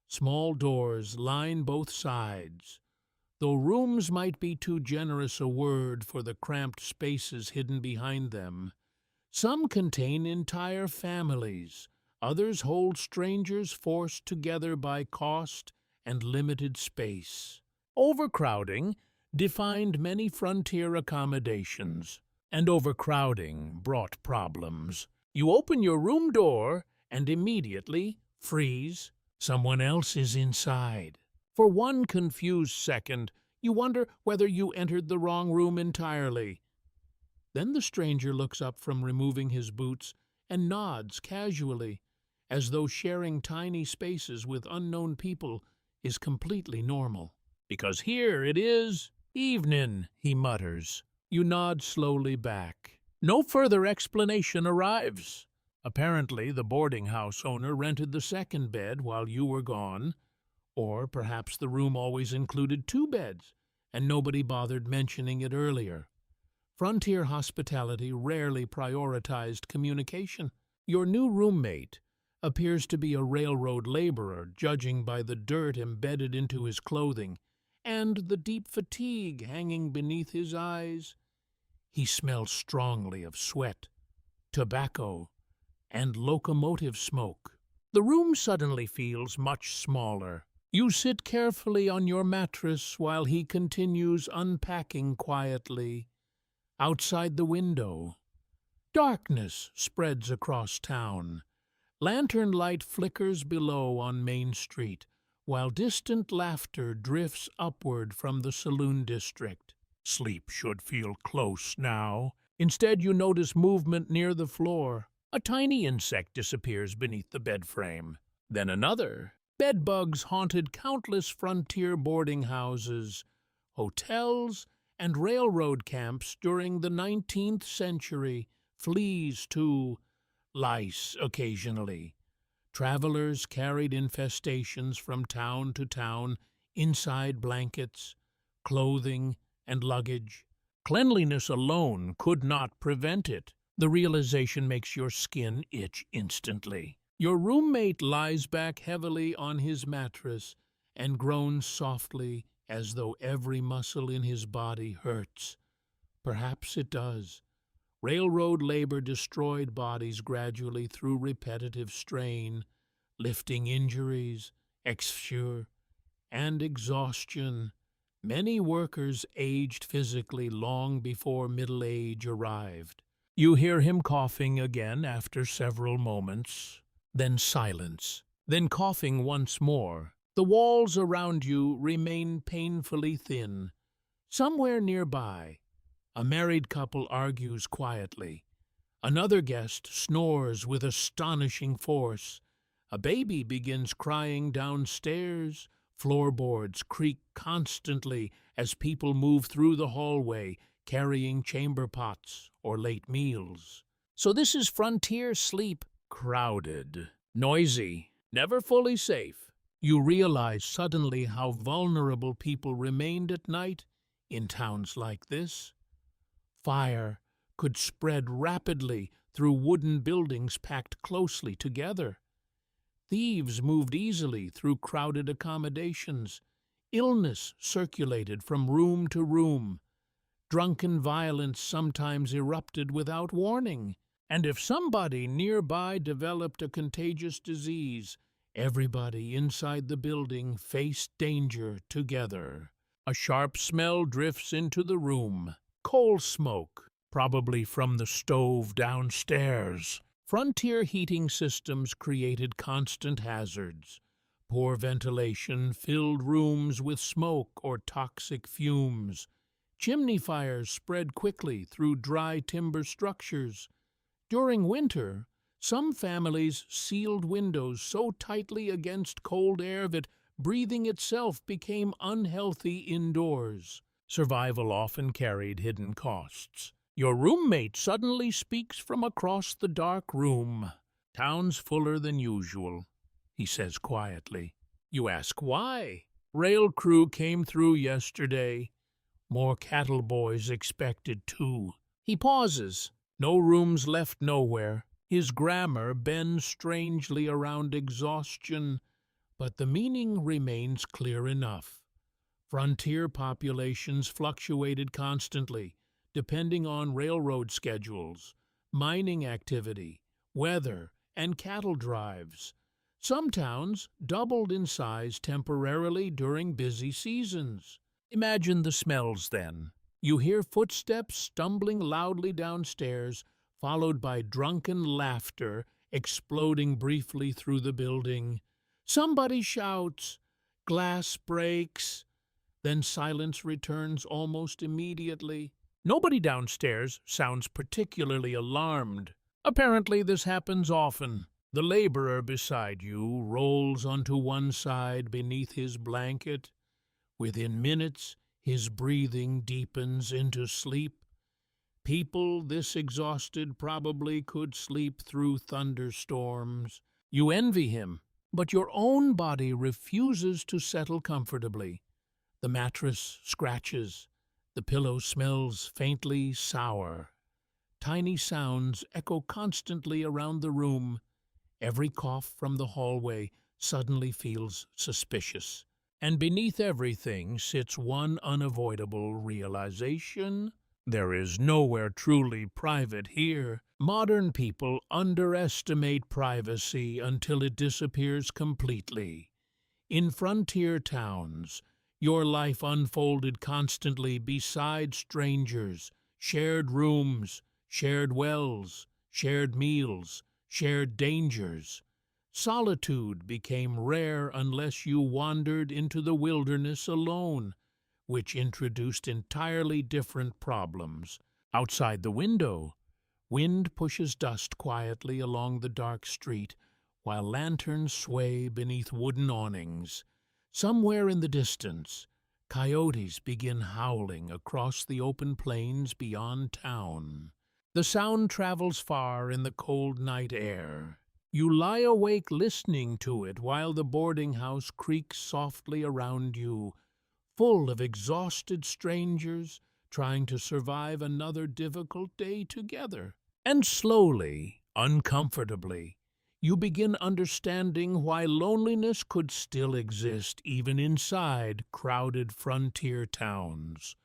A: Small doors line both sides. Though rooms might be too generous a word for the cramped spaces hidden behind them, some contain entire families. Others hold strangers forced together by cost and limited space. Overcrowding defined many frontier accommodations, and overcrowding brought problems. You open your room door and immediately freeze. Someone else is inside. For one confused second, you wonder whether you entered the wrong room entirely. Then the stranger looks up from removing his boots and nods casually, as though sharing tiny spaces with unknown people is completely normal. "Because here it is evening," he mutters. You nod slowly back. No further explanation arrives. Apparently, the boarding house owner rented the second bed while you were gone, or perhaps the room always included two beds, and nobody bothered mentioning it earlier. Frontier hospitality rarely prioritized communication. Your new roommate appears to be a railroad laborer, judging by the dirt embedded into his clothing and the deep fatigue hanging beneath his eyes. He smells strongly of sweat, tobacco, and locomotive smoke. The room suddenly feels much smaller. You sit carefully on your mattress while he continues unpacking quietly. Outside the window, darkness spreads across town. Lantern light flickers below on Main Street, while distant laughter drifts upward from the saloon district. Sleep should feel close now. Instead, you notice movement near the floor. A tiny insect disappears beneath the bed frame. Then another. Bedbugs haunted countless frontier boarding houses, hotels, and railroad camps during the 19th century. Fleas, too. Lice, occasionally. Travelers carried infestations from town to town inside blankets, clothing, and luggage. Cleanliness alone could not prevent it. The realization makes your skin itch instantly. Your roommate lies back heavily on his mattress and groans softly as though every muscle in his body hurts. Perhaps it does. Railroad labor destroyed bodies gradually through repetitive strain, lifting injuries, exhaustion, and exhaustion. Many workers aged physically long before middle age arrived. You hear him coughing again after several moments, then silence, then coughing once more. The walls around you remain painfully thin. Somewhere nearby, a married couple argues quietly. Another guest snores with astonishing force. A baby begins crying downstairs. Floorboards creak constantly as people move through the hallway, carrying chamber pots or late meals. So this is frontier sleep. Crowded, noisy, never fully safe. You realize suddenly how vulnerable people remained at night in towns like this. Fire could spread rapidly through wooden buildings packed closely together. Thieves moved easily through crowded accommodations. Illness circulated from room to room. Drunken violence sometimes erupted without warning. And if somebody nearby developed a contagious disease, everybody inside the building faced danger together. A sharp smell drifts into the room. Coal smoke, probably from the stove downstairs. Frontier heating systems created constant hazards. Poor ventilation filled rooms with smoke or toxic fumes. Chimney fires spread quickly through dry timber structures. During winter, some families sealed windows so tightly against cold air that breathing itself became unhealthy indoors. Survival often carried hidden costs. Your roommate suddenly speaks from across the dark room. "Town's fuller than usual," he says quietly. You ask why. "Rail crew came through yesterday. More cattle boys expected too." He pauses. No rooms left nowhere. His grammar bends strangely around exhaustion, but the meaning remains clear enough. Frontier populations fluctuated constantly, depending on railroad schedules, mining activity, weather, and cattle drives. Some towns doubled in size temporarily during busy seasons. Imagine the smells then. You hear footsteps stumbling loudly downstairs, followed by drunken laughter exploding briefly through the building. Somebody shouts, glass breaks, then silence returns almost immediately. Nobody downstairs sounds particularly alarmed. Apparently this happens often. The laborer beside you rolls onto one side beneath his blanket. Within minutes, his breathing deepens into sleep. People this exhausted probably could sleep through thunderstorms. You envy him, but your own body refuses to settle comfortably. The mattress scratches. The pillow smells faintly sour. Tiny sounds echo constantly around the room. Every cough from the hallway suddenly feels suspicious. And beneath everything sits one unavoidable realization. There is nowhere truly private here. Modern people underestimate privacy until it disappears completely. In frontier towns, your life unfolded constantly beside strangers, shared rooms, shared wells, shared meals, shared dangers. Solitude became rare unless you wandered into the wilderness alone, which introduced entirely different problems. Outside the window, wind pushes dust quietly along the dark street, while lanterns sway beneath wooden awnings. Somewhere in the distance, coyotes begin howling across the open plains beyond town. The sound travels far in the cold night air. You lie awake listening to it while the boarding house creaks softly around you, full of exhausted strangers trying to survive another difficult day together. And slowly, uncomfortably, you begin understanding why loneliness could still exist even inside crowded frontier towns.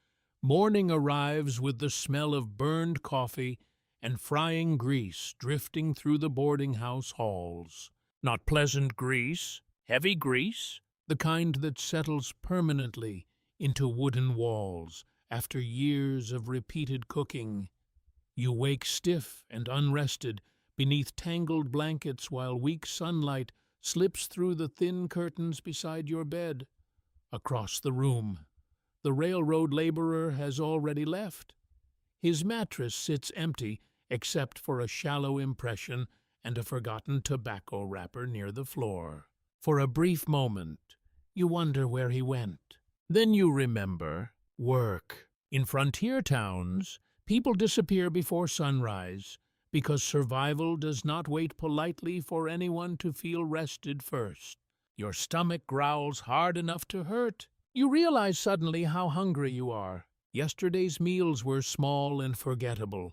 A: Morning arrives with the smell of burned coffee and frying grease drifting through the boarding house halls. Not pleasant grease, heavy grease, the kind that settles permanently into wooden walls after years of repeated cooking. You wake stiff and unrested beneath tangled blankets while weak sunlight slips through the thin curtains beside your bed. Across the room, the railroad laborer has already left. His mattress sits empty except for a shallow impression and a forgotten tobacco wrapper near the floor. For a brief moment, you wonder where he went. Then you remember work. In frontier towns, people disappear before sunrise because survival does not wait politely for anyone to feel rested first. Your stomach growls hard enough to hurt. You realize suddenly how hungry you are. Yesterday's meals were small and forgettable.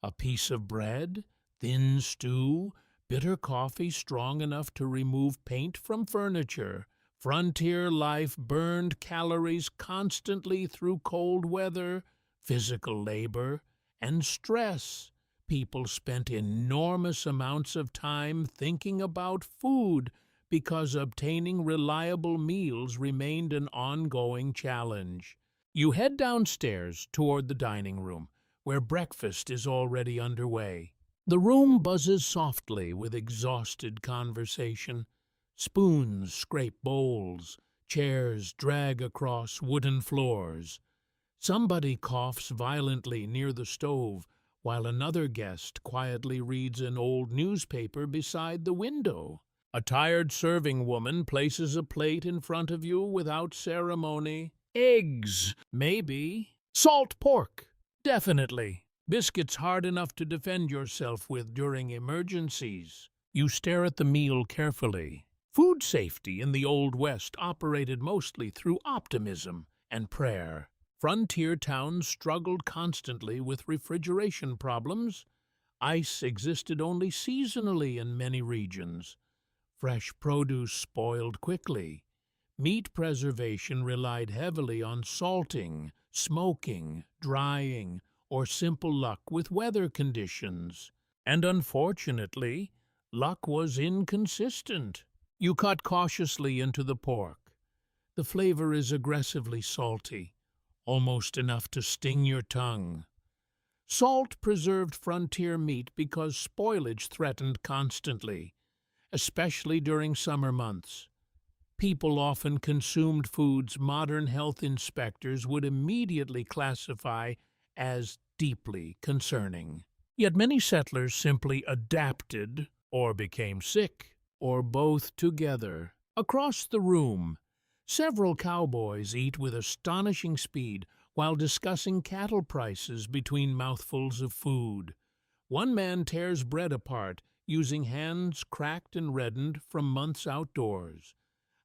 A: A piece of bread, thin stew, bitter coffee strong enough to remove paint from furniture. Frontier life burned calories constantly through cold weather, physical labor, and stress. People spent enormous amounts of time thinking about food because obtaining reliable meals remained an ongoing challenge. You head downstairs toward the dining room, where breakfast is already underway. The room buzzes softly with exhausted conversation. Spoons scrape bowls, chairs drag across wooden floors. Somebody coughs violently near the stove, while another guest quietly reads an old newspaper beside the window. A tired serving woman places a plate in front of you without ceremony. Eggs, maybe. Salt pork, definitely. Biscuits hard enough to defend yourself with during emergencies. You stare at the meal carefully. Food safety in the Old West operated mostly through optimism and prayer. Frontier towns struggled constantly with refrigeration problems. Ice existed only seasonally in many regions. Fresh produce spoiled quickly. Meat preservation relied heavily on salting, smoking, drying, or simple luck with weather conditions. And unfortunately, luck was inconsistent. You cut cautiously into the pork. The flavor is aggressively salty, almost enough to sting your tongue. Salt preserved frontier meat because spoilage threatened constantly, especially during summer months. People often consumed foods modern health inspectors would immediately classify as deeply concerning. Yet many settlers simply adapted or became sick, or both together. Across the room, several cowboys eat with astonishing speed while discussing cattle prices between mouthfuls of food. One man tears bread apart using hands cracked and reddened from months outdoors.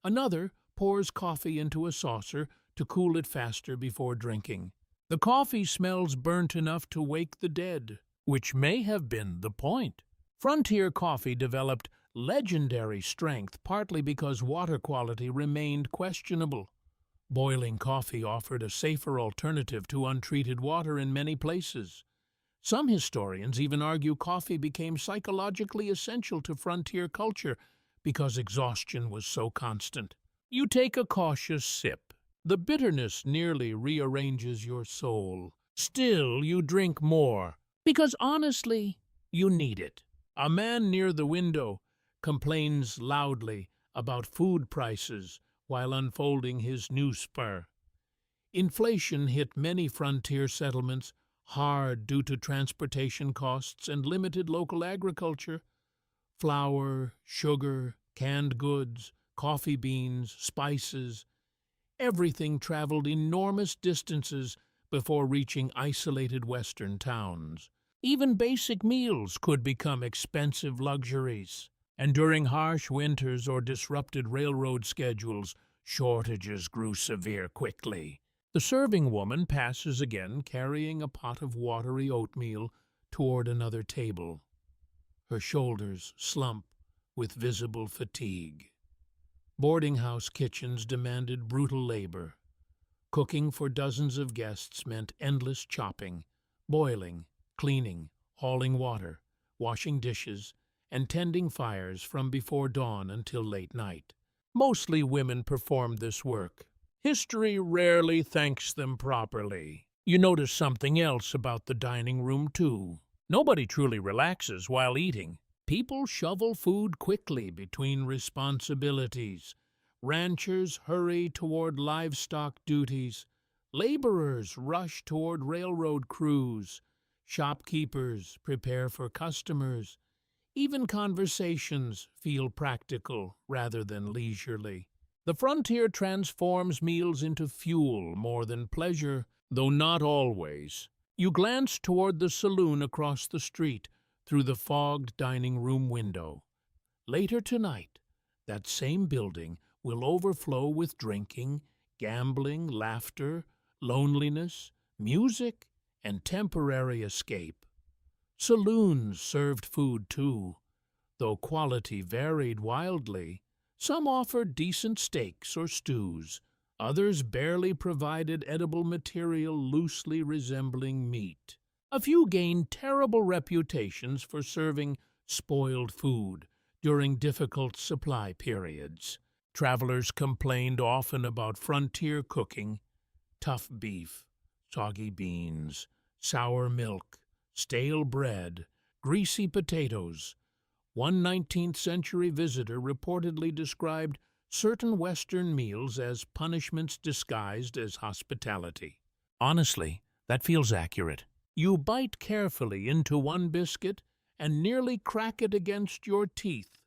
A: Another pours coffee into a saucer to to cool it faster before drinking. The coffee smells burnt enough to wake the dead, which may have been the point. Frontier coffee developed legendary strength partly because water quality remained questionable. Boiling coffee offered a safer alternative to untreated water in many places. Some historians even argue coffee became psychologically essential to frontier culture because exhaustion was so constant. You take a cautious sip. The bitterness nearly rearranges your soul. Still, you drink more, because honestly, you need it. A man near the window complains loudly about food prices while unfolding his newspaper. Inflation hit many frontier settlements hard due to transportation costs and limited local agriculture. Flour, sugar, canned goods, coffee beans, spices, everything traveled enormous distances before reaching isolated western towns. Even basic meals could become expensive luxuries. And during harsh winters or disrupted railroad schedules, shortages grew severe quickly. The serving woman passes again, carrying a pot of watery oatmeal toward another table. Her shoulders slump with visible fatigue. Boarding house kitchens demanded brutal labor. Cooking for dozens of guests meant endless chopping, boiling, cleaning, hauling water, washing dishes, and tending fires from before dawn until late night. Mostly women performed this work. History rarely thanks them properly. You notice something else about the dining room, too. Nobody truly relaxes while eating. People shovel food quickly between responsibilities. Ranchers hurry toward livestock duties. Laborers rush toward railroad crews. Shopkeepers prepare for customers. Even conversations feel practical rather than leisurely. The frontier transforms meals into fuel more than pleasure, though not always. You glance toward the saloon across the street through the fogged dining room window. Later tonight, that same building will overflow with drinking, gambling, laughter, loneliness, music, and temporary escape. Saloons served food too, though quality varied wildly. Some offered decent steaks or stews. Others barely provided edible material loosely resembling meat. A few gained terrible reputations for serving spoiled food during difficult supply periods. Travelers complained often about frontier cooking: tough beef, soggy beans, sour milk, stale bread, greasy potatoes. One 19th-century visitor reportedly described certain Western meals as punishments disguised as hospitality. Honestly, that feels accurate. You bite carefully into one biscuit and nearly crack it against your teeth.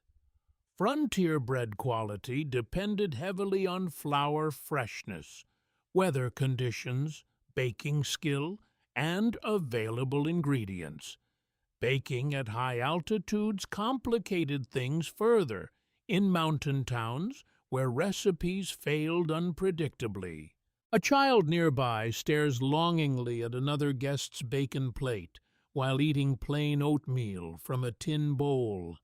A: Frontier bread quality depended heavily on flour freshness, weather conditions, baking skill, and available ingredients. Baking at high altitudes complicated things further in mountain towns where recipes failed unpredictably. A child nearby stares longingly at another guest's bacon plate while eating plain oatmeal from a tin bowl.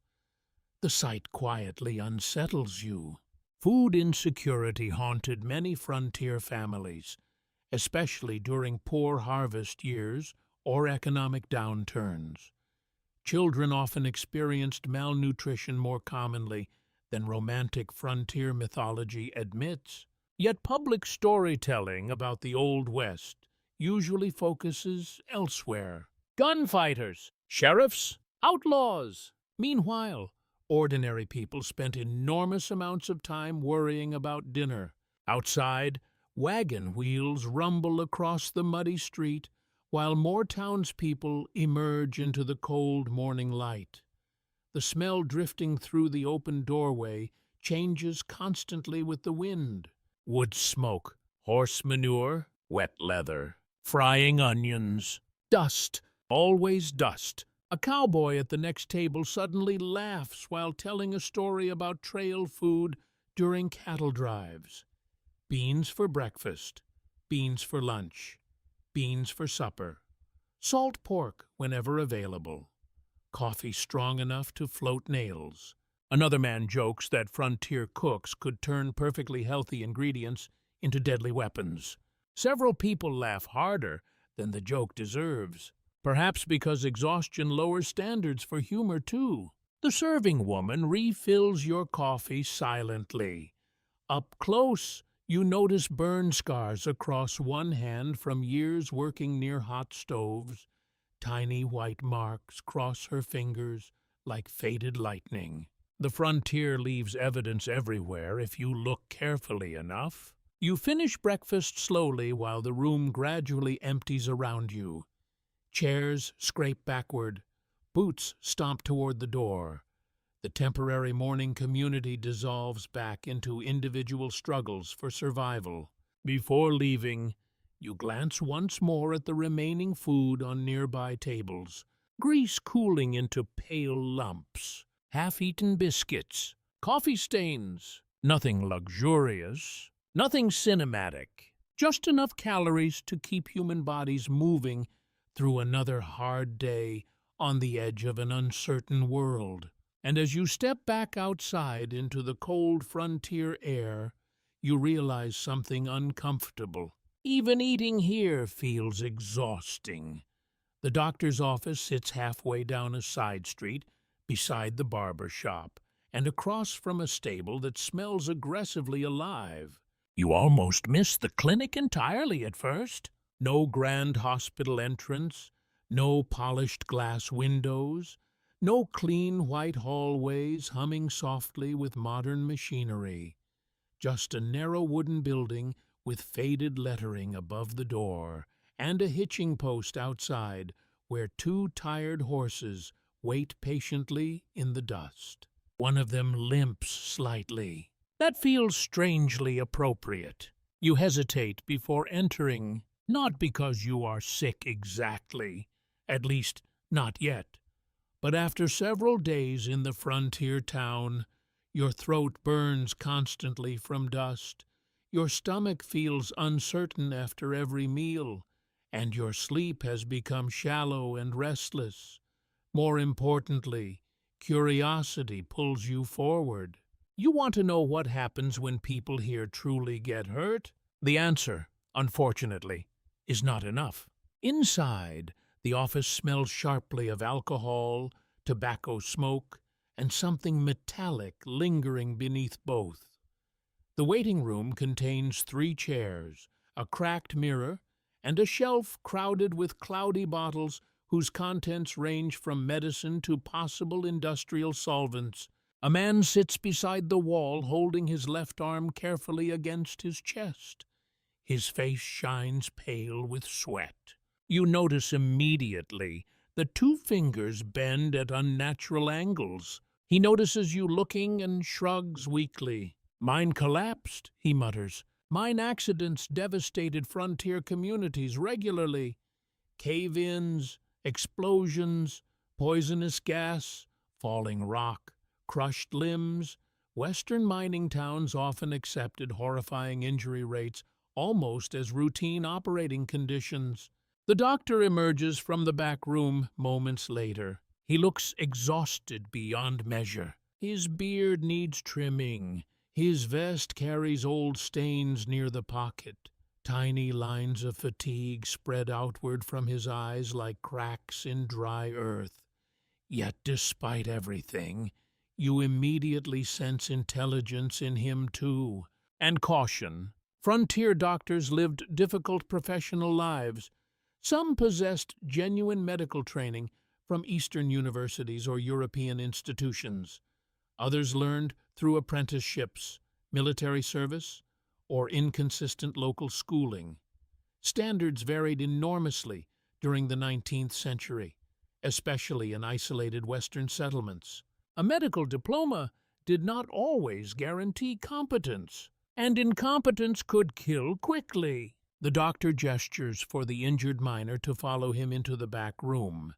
A: The sight quietly unsettles you. Food insecurity haunted many frontier families, especially during poor harvest years or economic downturns. Children often experienced malnutrition more commonly than romantic frontier mythology admits. Yet public storytelling about the Old West usually focuses elsewhere. Gunfighters, sheriffs, outlaws. Meanwhile, ordinary people spent enormous amounts of time worrying about dinner. Outside, wagon wheels rumble across the muddy street, while more townspeople emerge into the cold morning light. The smell drifting through the open doorway changes constantly with the wind. Wood smoke, horse manure, wet leather, frying onions, dust, always dust. A cowboy at the next table suddenly laughs while telling a story about trail food during cattle drives. Beans for breakfast, beans for lunch, beans for supper, salt pork whenever available, coffee strong enough to float nails. Another man jokes that frontier cooks could turn perfectly healthy ingredients into deadly weapons. Several people laugh harder than the joke deserves, perhaps because exhaustion lowers standards for humor too. The serving woman refills your coffee silently. Up close, you notice burn scars across one hand from years working near hot stoves. Tiny white marks cross her fingers like faded lightning. The frontier leaves evidence everywhere if you look carefully enough. You finish breakfast slowly while the room gradually empties around you. Chairs scrape backward, boots stomp toward the door. The temporary morning community dissolves back into individual struggles for survival. Before leaving, you glance once more at the remaining food on nearby tables, grease cooling into pale lumps, half-eaten biscuits, coffee stains, nothing luxurious, nothing cinematic, just enough calories to keep human bodies moving through another hard day on the edge of an uncertain world. And as you step back outside into the cold frontier air, you realize something uncomfortable. Even eating here feels exhausting. The doctor's office sits halfway down a side street beside the barber shop and across from a stable that smells aggressively alive. You almost miss the clinic entirely at first. No grand hospital entrance, no polished glass windows, no clean white hallways humming softly with modern machinery. Just a narrow wooden building with faded lettering above the door and a hitching post outside where two tired horses wait patiently in the dust. One of them limps slightly. That feels strangely appropriate. You hesitate before entering, not because you are sick exactly, at least not yet, but after several days in the frontier town, your throat burns constantly from dust, your stomach feels uncertain after every meal, and your sleep has become shallow and restless. More importantly, curiosity pulls you forward. You want to know what happens when people here truly get hurt? The answer, unfortunately, is not enough. Inside, the office smells sharply of alcohol, tobacco smoke, and something metallic lingering beneath both. The waiting room contains 3 chairs, a cracked mirror, and a shelf crowded with cloudy bottles whose contents range from medicine to possible industrial solvents. A man sits beside the wall holding his left arm carefully against his chest. His face shines pale with sweat. You notice immediately the 2 fingers bend at unnatural angles. He notices you looking and shrugs weakly. "Mine collapsed," he mutters. "Mine accidents devastated frontier communities regularly. Cave-ins, explosions, poisonous gas, falling rock, crushed limbs. Western mining towns often accepted horrifying injury rates almost as routine operating conditions." The doctor emerges from the back room moments later. He looks exhausted beyond measure. His beard needs trimming. His vest carries old stains near the pocket. Tiny lines of fatigue spread outward from his eyes like cracks in dry earth. Yet despite everything, you immediately sense intelligence in him too, and caution. Frontier doctors lived difficult professional lives. Some possessed genuine medical training from Eastern universities or European institutions. Others learned through apprenticeships, military service, or inconsistent local schooling. Standards varied enormously during the 19th century, especially in isolated Western settlements. A medical diploma did not always guarantee competence, and incompetence could kill quickly. The doctor gestures for the injured miner to follow him into the back room.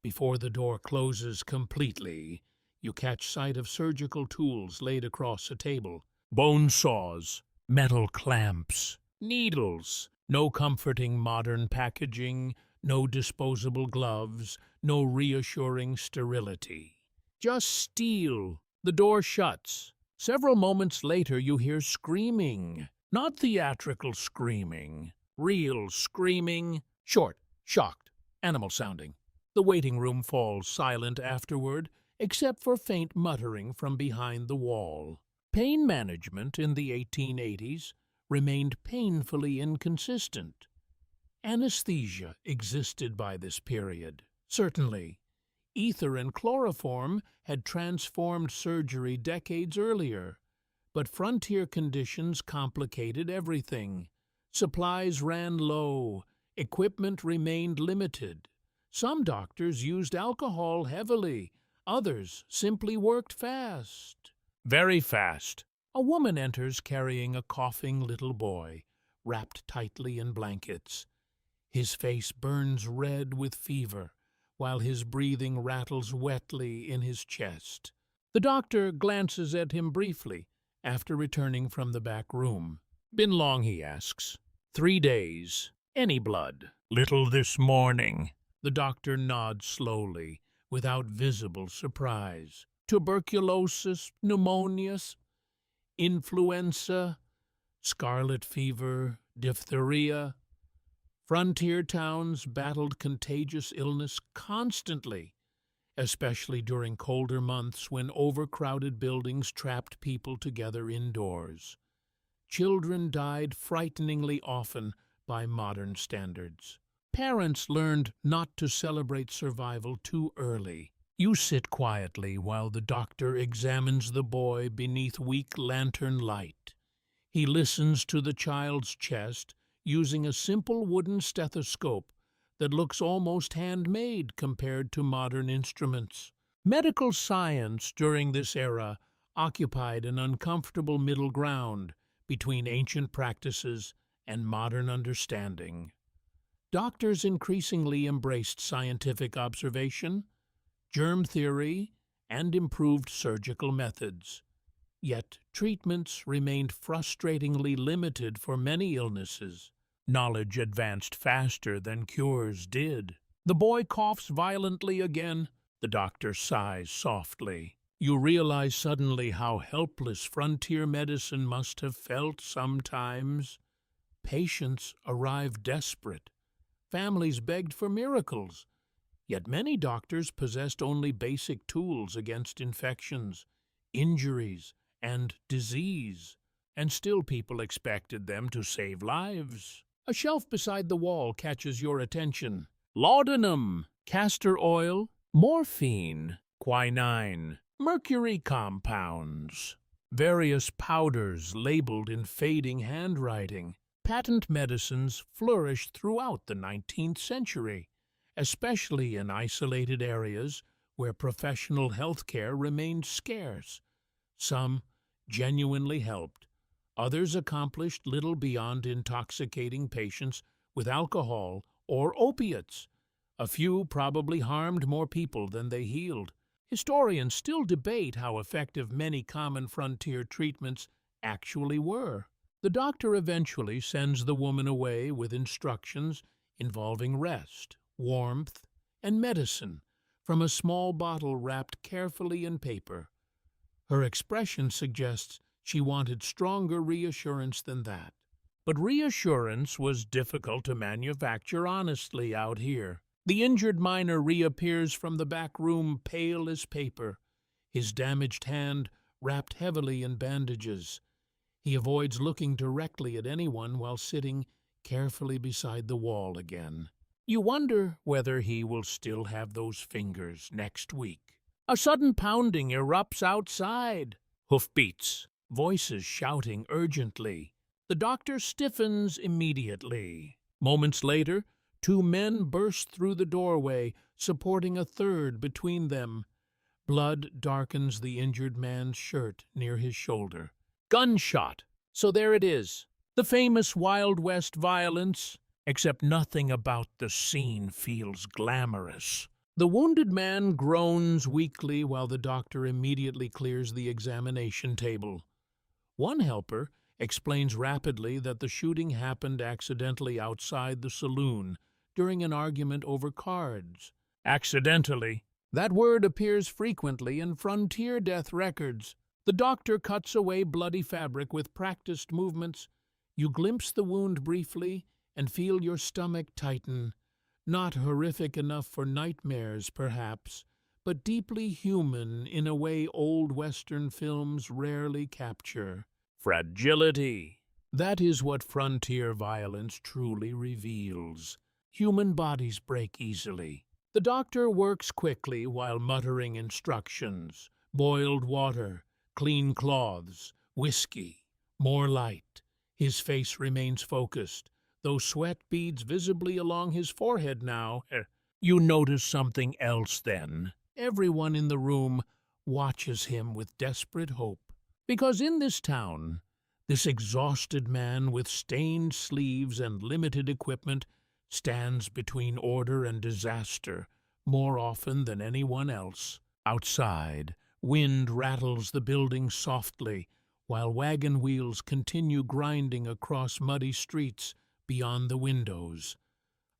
A: Before the door closes completely, you catch sight of surgical tools laid across a table. Bone saws, metal clamps, needles, no comforting modern packaging, no disposable gloves, no reassuring sterility. Just steel. The door shuts. Several moments later you hear screaming. Not theatrical screaming. Real screaming. Short, shocked, animal sounding. The waiting room falls silent afterward, except for faint muttering from behind the wall. Pain management in the 1880s remained painfully inconsistent. Anesthesia existed by this period. Certainly, ether and chloroform had transformed surgery decades earlier, but frontier conditions complicated everything. Supplies ran low, equipment remained limited. Some doctors used alcohol heavily, others simply worked fast. Very fast. A woman enters carrying a coughing little boy, wrapped tightly in blankets. His face burns red with fever, while his breathing rattles wetly in his chest. The doctor glances at him briefly after returning from the back room. "Been long?" he asks. "3 days. Any blood?" "Little this morning." The doctor nods slowly, without visible surprise. "Tuberculosis, pneumonia, influenza, scarlet fever, diphtheria." Frontier towns battled contagious illness constantly, especially during colder months when overcrowded buildings trapped people together indoors. Children died frighteningly often by modern standards. Parents learned not to celebrate survival too early. You sit quietly while the doctor examines the boy beneath weak lantern light. He listens to the child's chest using a simple wooden stethoscope that looks almost handmade compared to modern instruments. Medical science during this era occupied an uncomfortable middle ground between ancient practices and modern understanding. Doctors increasingly embraced scientific observation, germ theory, and improved surgical methods. Yet treatments remained frustratingly limited for many illnesses. Knowledge advanced faster than cures did. The boy coughs violently again. The doctor sighs softly. You realize suddenly how helpless frontier medicine must have felt sometimes. Patients arrived desperate. Families begged for miracles. Yet many doctors possessed only basic tools against infections, injuries, and disease. And still people expected them to save lives. A shelf beside the wall catches your attention. Laudanum, castor oil, morphine, quinine, mercury compounds, various powders labeled in fading handwriting. Patent medicines flourished throughout the 19th century, especially in isolated areas where professional health care remained scarce. Some genuinely helped. Others accomplished little beyond intoxicating patients with alcohol or opiates. A few probably harmed more people than they healed. Historians still debate how effective many common frontier treatments actually were. The doctor eventually sends the woman away with instructions involving rest, warmth, and medicine from a small bottle wrapped carefully in paper. Her expression suggests she wanted stronger reassurance than that. But reassurance was difficult to manufacture honestly out here. The injured miner reappears from the back room pale as paper, his damaged hand wrapped heavily in bandages. He avoids looking directly at anyone while sitting carefully beside the wall again. You wonder whether he will still have those fingers next week. A sudden pounding erupts outside. Hoofbeats, voices shouting urgently. The doctor stiffens immediately. Moments later, 2 men burst through the doorway, supporting a third between them. Blood darkens the injured man's shirt near his shoulder. Gunshot. So there it is. The famous Wild West violence, except nothing about the scene feels glamorous. The wounded man groans weakly while the doctor immediately clears the examination table. One helper explains rapidly that the shooting happened accidentally outside the saloon during an argument over cards. Accidentally. That word appears frequently in frontier death records. The doctor cuts away bloody fabric with practiced movements. You glimpse the wound briefly and feel your stomach tighten. Not horrific enough for nightmares, perhaps, but deeply human in a way old Western films rarely capture. Fragility. That is what frontier violence truly reveals. Human bodies break easily. The doctor works quickly while muttering instructions. Boiled water, clean cloths, whiskey, more light. His face remains focused, though sweat beads visibly along his forehead now. You notice something else then. Everyone in the room watches him with desperate hope. Because in this town, this exhausted man with stained sleeves and limited equipment stands between order and disaster more often than anyone else. Outside, wind rattles the building softly, while wagon wheels continue grinding across muddy streets beyond the windows.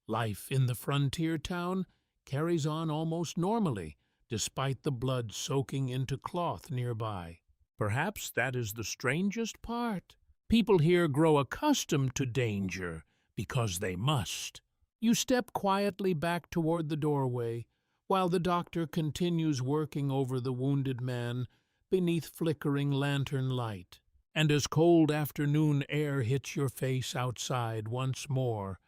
A: Life in the frontier town carries on almost normally, despite the blood soaking into cloth nearby. Perhaps that is the strangest part. People here grow accustomed to danger because they must. You step quietly back toward the doorway, while the doctor continues working over the wounded man beneath flickering lantern light. And as cold afternoon air hits your face outside once more,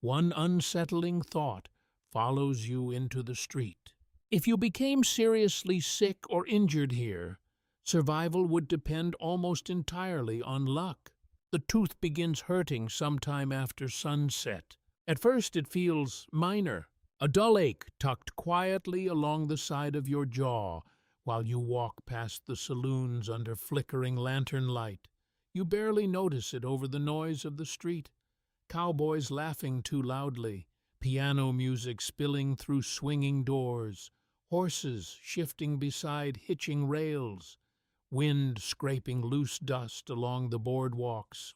A: one unsettling thought follows you into the street. If you became seriously sick or injured here, survival would depend almost entirely on luck. The tooth begins hurting sometime after sunset. At first it feels minor, a dull ache tucked quietly along the side of your jaw while you walk past the saloons under flickering lantern light. You barely notice it over the noise of the street. Cowboys laughing too loudly, piano music spilling through swinging doors, horses shifting beside hitching rails, wind scraping loose dust along the boardwalks.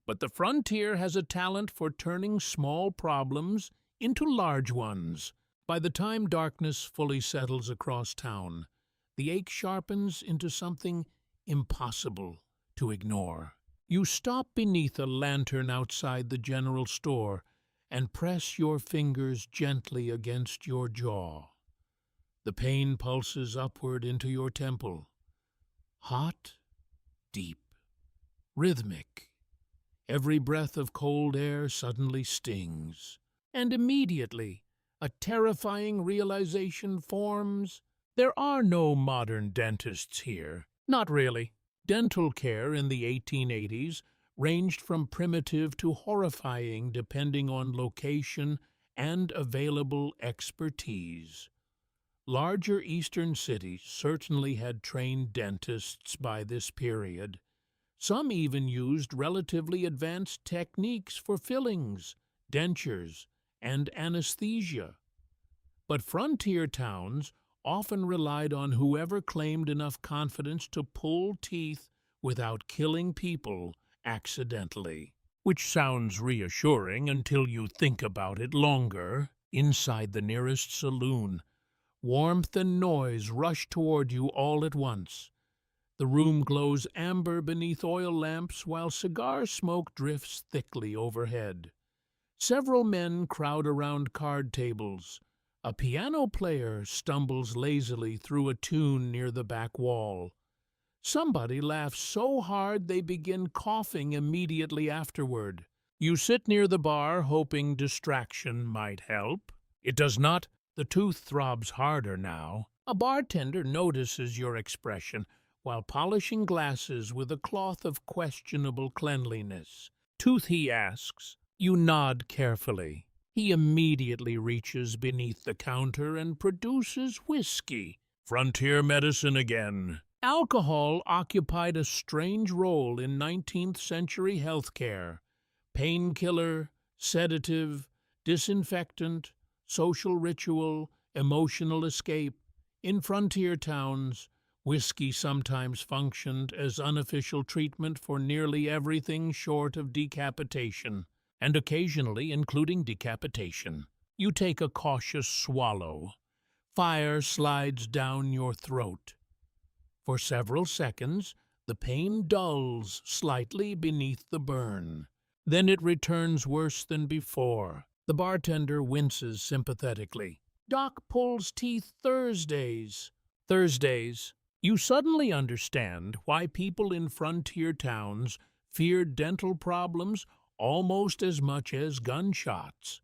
A: But the frontier has a talent for turning small problems into large ones. By the time darkness fully settles across town, the ache sharpens into something impossible to ignore. You stop beneath a lantern outside the general store and press your fingers gently against your jaw. The pain pulses upward into your temple. Hot, deep, rhythmic. Every breath of cold air suddenly stings. And immediately, a terrifying realization forms. There are no modern dentists here. Not really. Dental care in the 1880s ranged from primitive to horrifying depending on location and available expertise. Larger eastern cities certainly had trained dentists by this period. Some even used relatively advanced techniques for fillings, dentures, and anesthesia. But frontier towns often relied on whoever claimed enough confidence to pull teeth without killing people accidentally. Which sounds reassuring until you think about it longer. Inside the nearest saloon, warmth and noise rush toward you all at once. The room glows amber beneath oil lamps while cigar smoke drifts thickly overhead. Several men crowd around card tables. A piano player stumbles lazily through a tune near the back wall. Somebody laughs so hard they begin coughing immediately afterward. You sit near the bar hoping distraction might help. It does not. The tooth throbs harder now. A bartender notices your expression while polishing glasses with a cloth of questionable cleanliness. "Tooth," he asks. You nod carefully. He immediately reaches beneath the counter and produces whiskey. Frontier medicine again. Alcohol occupied a strange role in 19th century healthcare. Painkiller, sedative, disinfectant, social ritual, emotional escape. In frontier towns, Whiskey sometimes functioned as unofficial treatment for nearly everything short of decapitation, and occasionally including decapitation. You take a cautious swallow. Fire slides down your throat. For several seconds, the pain dulls slightly beneath the burn. Then it returns worse than before. The bartender winces sympathetically. Doc pulls teeth Thursdays. Thursdays. You suddenly understand why people in frontier towns feared dental problems almost as much as gunshots.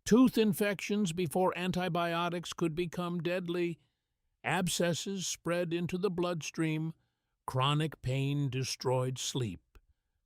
A: Tooth infections before antibiotics could become deadly. Abscesses spread into the bloodstream. Chronic pain destroyed sleep,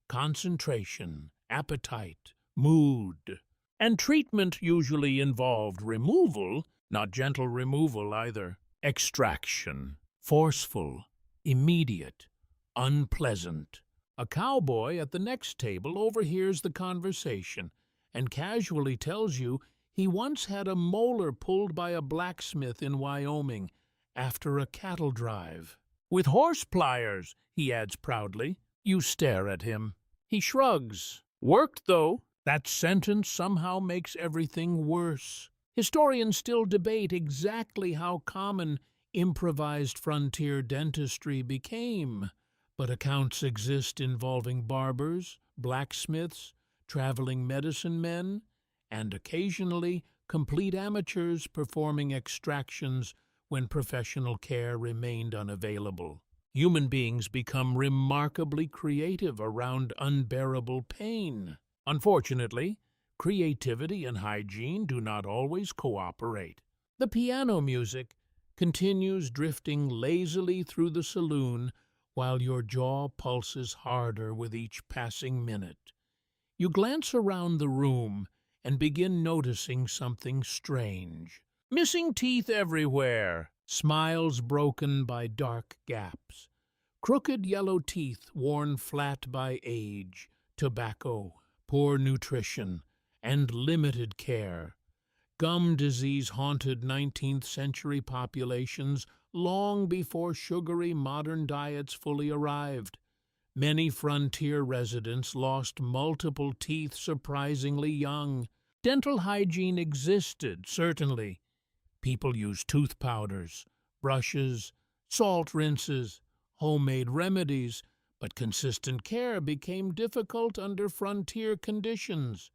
A: concentration, appetite, mood. And treatment usually involved removal, not gentle removal either. Extraction. Forceful, immediate, unpleasant. A cowboy at the next table overhears the conversation and casually tells you he once had a molar pulled by a blacksmith in Wyoming after a cattle drive. With horse pliers, he adds proudly. You stare at him. He shrugs. Worked, though. That sentence somehow makes everything worse. Historians still debate exactly how common improvised frontier dentistry became, but accounts exist involving barbers, blacksmiths, traveling medicine men, and occasionally complete amateurs performing extractions when professional care remained unavailable. Human beings become remarkably creative around unbearable pain. Unfortunately, creativity and hygiene do not always cooperate. The piano music continues drifting lazily through the saloon while your jaw pulses harder with each passing minute. You glance around the room and begin noticing something strange. Missing teeth everywhere, smiles broken by dark gaps, crooked yellow teeth worn flat by age, tobacco, poor nutrition, and limited care. Gum disease haunted 19th century populations long before sugary modern diets fully arrived. Many frontier residents lost multiple teeth surprisingly young. Dental hygiene existed, certainly. People used tooth powders, brushes, salt rinses, homemade remedies, but consistent care became difficult under frontier conditions.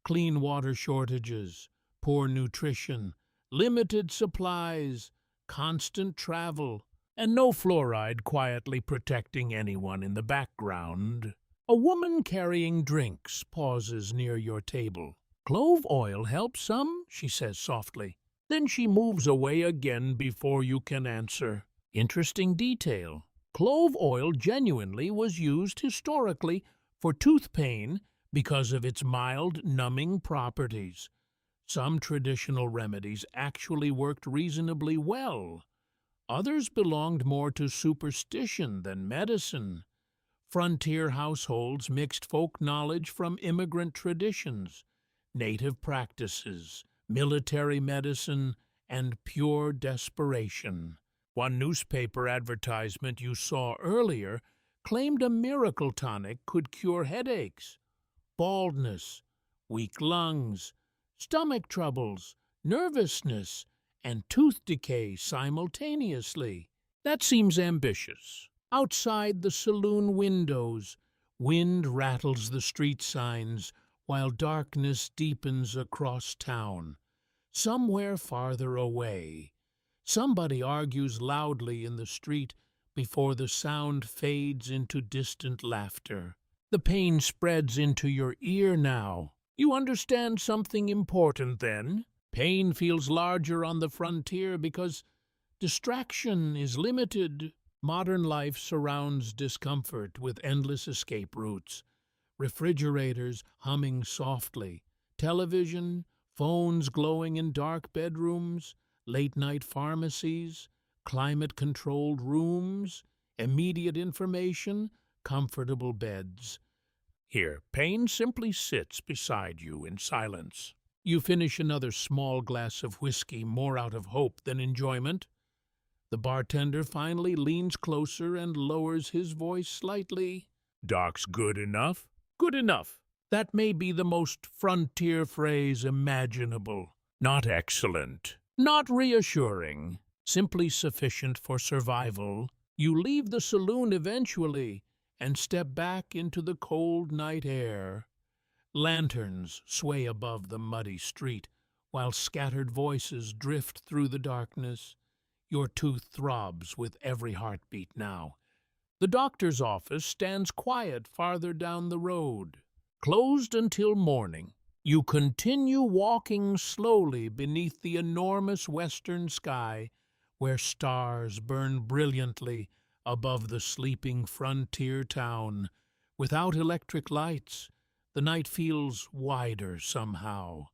A: Clean water shortages, poor nutrition, limited supplies, constant travel, and no fluoride quietly protecting anyone in the background. A woman carrying drinks pauses near your table. Clove oil helps some, she says softly. Then she moves away again before you can answer. Interesting detail. Clove oil genuinely was used historically for tooth pain because of its mild, numbing properties. Some traditional remedies actually worked reasonably well. Others belonged more to superstition than medicine. Frontier households mixed folk knowledge from immigrant traditions, native practices, military medicine, and pure desperation. One newspaper advertisement you saw earlier claimed a miracle tonic could cure headaches, baldness, weak lungs, stomach troubles, nervousness, and tooth decay simultaneously. That seems ambitious. Outside the saloon windows, wind rattles the street signs while darkness deepens across town. Somewhere farther away, somebody argues loudly in the street before the sound fades into distant laughter. The pain spreads into your ear now. You understand something important then. Pain feels larger on the frontier because distraction is limited. Modern life surrounds discomfort with endless escape routes. Refrigerators humming softly, television, phones glowing in dark bedrooms, late-night pharmacies, climate-controlled rooms, immediate information, comfortable beds. Here, pain simply sits beside you in silence. You finish another small glass of whiskey more out of hope than enjoyment. The bartender finally leans closer and lowers his voice slightly. "Dark's good enough? Good enough. That may be the most frontier phrase imaginable. Not excellent. Not reassuring. Simply sufficient for survival. You leave the saloon eventually and step back into the cold night air. Lanterns sway above the muddy street, while scattered voices drift through the darkness. Your tooth throbs with every heartbeat now. The doctor's office stands quiet farther down the road. Closed until morning, you continue walking slowly beneath the enormous western sky, where stars burn brilliantly above the sleeping frontier town. Without electric lights, the night feels wider somehow,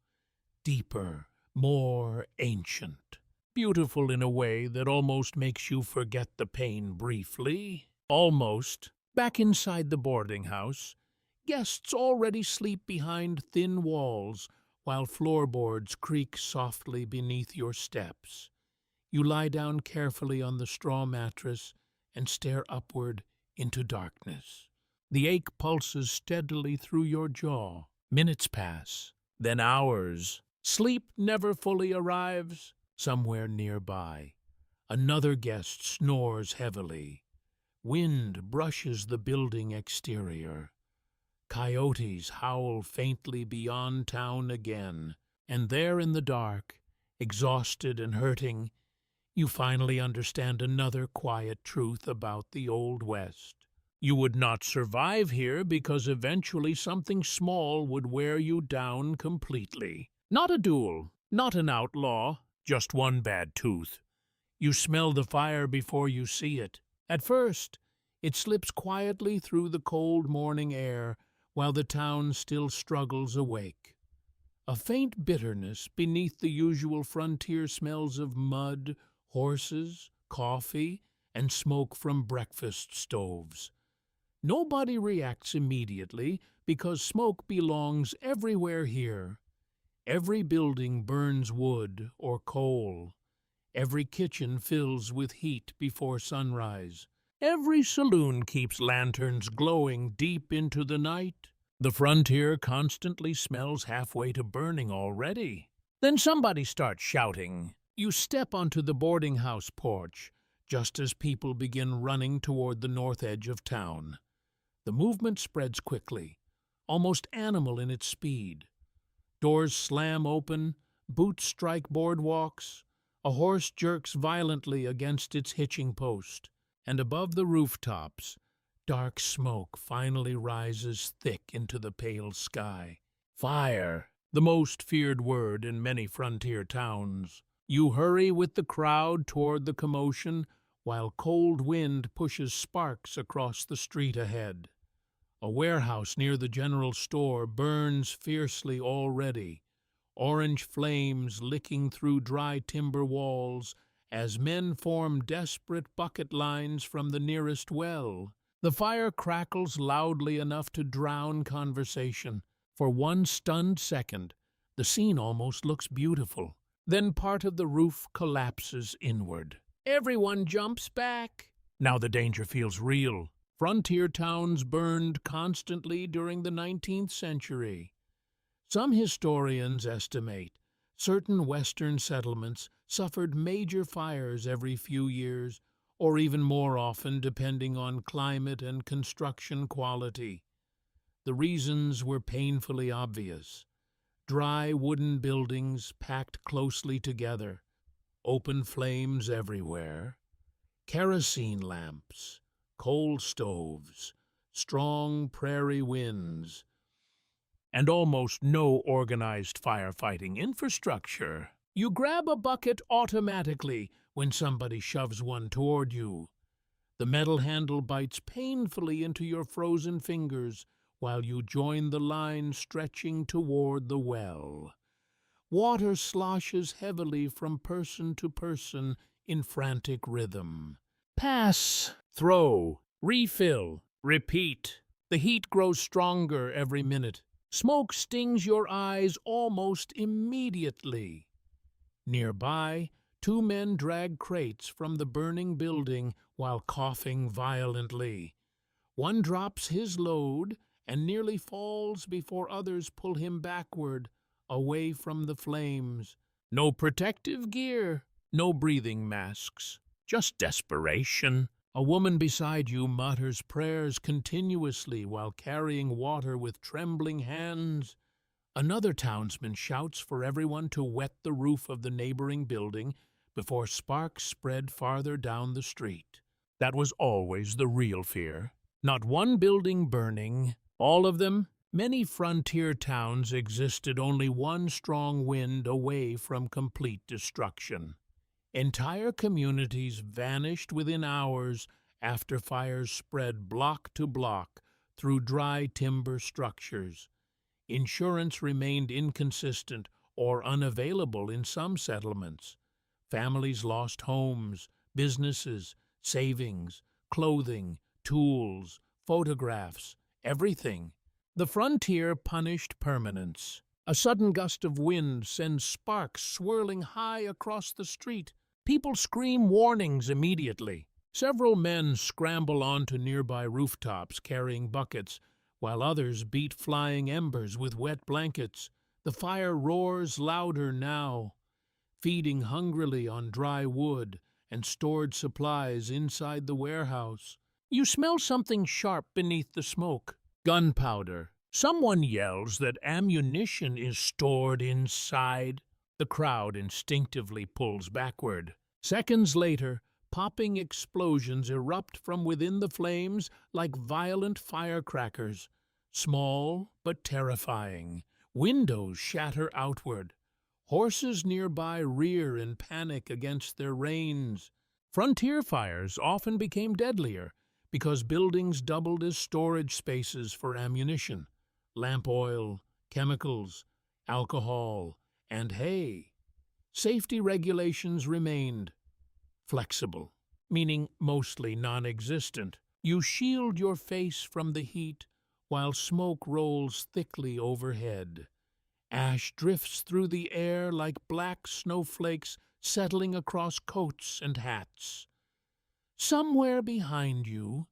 A: deeper, more ancient, beautiful in a way that almost makes you forget the pain briefly. Almost. Back inside the boarding house, guests already sleep behind thin walls, while floorboards creak softly beneath your steps. You lie down carefully on the straw mattress and stare upward into darkness. The ache pulses steadily through your jaw. Minutes pass, then hours. Sleep never fully arrives. Somewhere nearby, another guest snores heavily. Wind brushes the building exterior. Coyotes howl faintly beyond town again. And there in the dark, exhausted and hurting, you finally understand another quiet truth about the Old West. You would not survive here because eventually something small would wear you down completely. Not a duel, not an outlaw, just one bad tooth. You smell the fire before you see it. At first, it slips quietly through the cold morning air while the town still struggles awake. A faint bitterness beneath the usual frontier smells of mud, horses, coffee, and smoke from breakfast stoves. Nobody reacts immediately because smoke belongs everywhere here. Every building burns wood or coal. Every kitchen fills with heat before sunrise. Every saloon keeps lanterns glowing deep into the night. The frontier constantly smells halfway to burning already. Then somebody starts shouting. You step onto the boarding house porch, just as people begin running toward the north edge of town. The movement spreads quickly, almost animal in its speed. Doors slam open, boots strike boardwalks, a horse jerks violently against its hitching post, and above the rooftops, dark smoke finally rises thick into the pale sky. Fire, the most feared word in many frontier towns. You hurry with the crowd toward the commotion, while cold wind pushes sparks across the street ahead. A warehouse near the general store burns fiercely already, orange flames licking through dry timber walls as men form desperate bucket lines from the nearest well. The fire crackles loudly enough to drown conversation. For one stunned second, the scene almost looks beautiful. Then part of the roof collapses inward. Everyone jumps back. Now the danger feels real. Frontier towns burned constantly during the 19th century. Some historians estimate certain Western settlements suffered major fires every few years, or even more often depending on climate and construction quality. The reasons were painfully obvious. Dry wooden buildings packed closely together, open flames everywhere, kerosene lamps, coal stoves, strong prairie winds, and almost no organized firefighting infrastructure. You grab a bucket automatically when somebody shoves one toward you. The metal handle bites painfully into your frozen fingers while you join the line stretching toward the well. Water sloshes heavily from person to person in frantic rhythm. Pass, throw, refill, repeat. The heat grows stronger every minute. Smoke stings your eyes almost immediately. Nearby, Two men drag crates from the burning building while coughing violently. One drops his load and nearly falls before others pull him backward, away from the flames. No protective gear, no breathing masks, just desperation. A woman beside you mutters prayers continuously while carrying water with trembling hands. Another townsman shouts for everyone to wet the roof of the neighboring building before sparks spread farther down the street. That was always the real fear. Not one building burning, all of them. Many frontier towns existed only one strong wind away from complete destruction. Entire communities vanished within hours after fires spread block to block through dry timber structures. Insurance remained inconsistent or unavailable in some settlements. Families lost homes, businesses, savings, clothing, tools, photographs, everything. The frontier punished permanence. A sudden gust of wind sends sparks swirling high across the street. People scream warnings immediately. Several men scramble onto nearby rooftops carrying buckets, while others beat flying embers with wet blankets. The fire roars louder now, feeding hungrily on dry wood and stored supplies inside the warehouse. You smell something sharp beneath the smoke. Gunpowder. Someone yells that ammunition is stored inside. The crowd instinctively pulls backward. Seconds later, popping explosions erupt from within the flames like violent firecrackers. Small but terrifying. Windows shatter outward. Horses nearby rear in panic against their reins. Frontier fires often became deadlier because buildings doubled as storage spaces for ammunition, lamp oil, chemicals, alcohol, and hay. Safety regulations remained flexible, meaning mostly non-existent. You shield your face from the heat while smoke rolls thickly overhead. Ash drifts through the air like black snowflakes settling across coats and hats. Somewhere behind you,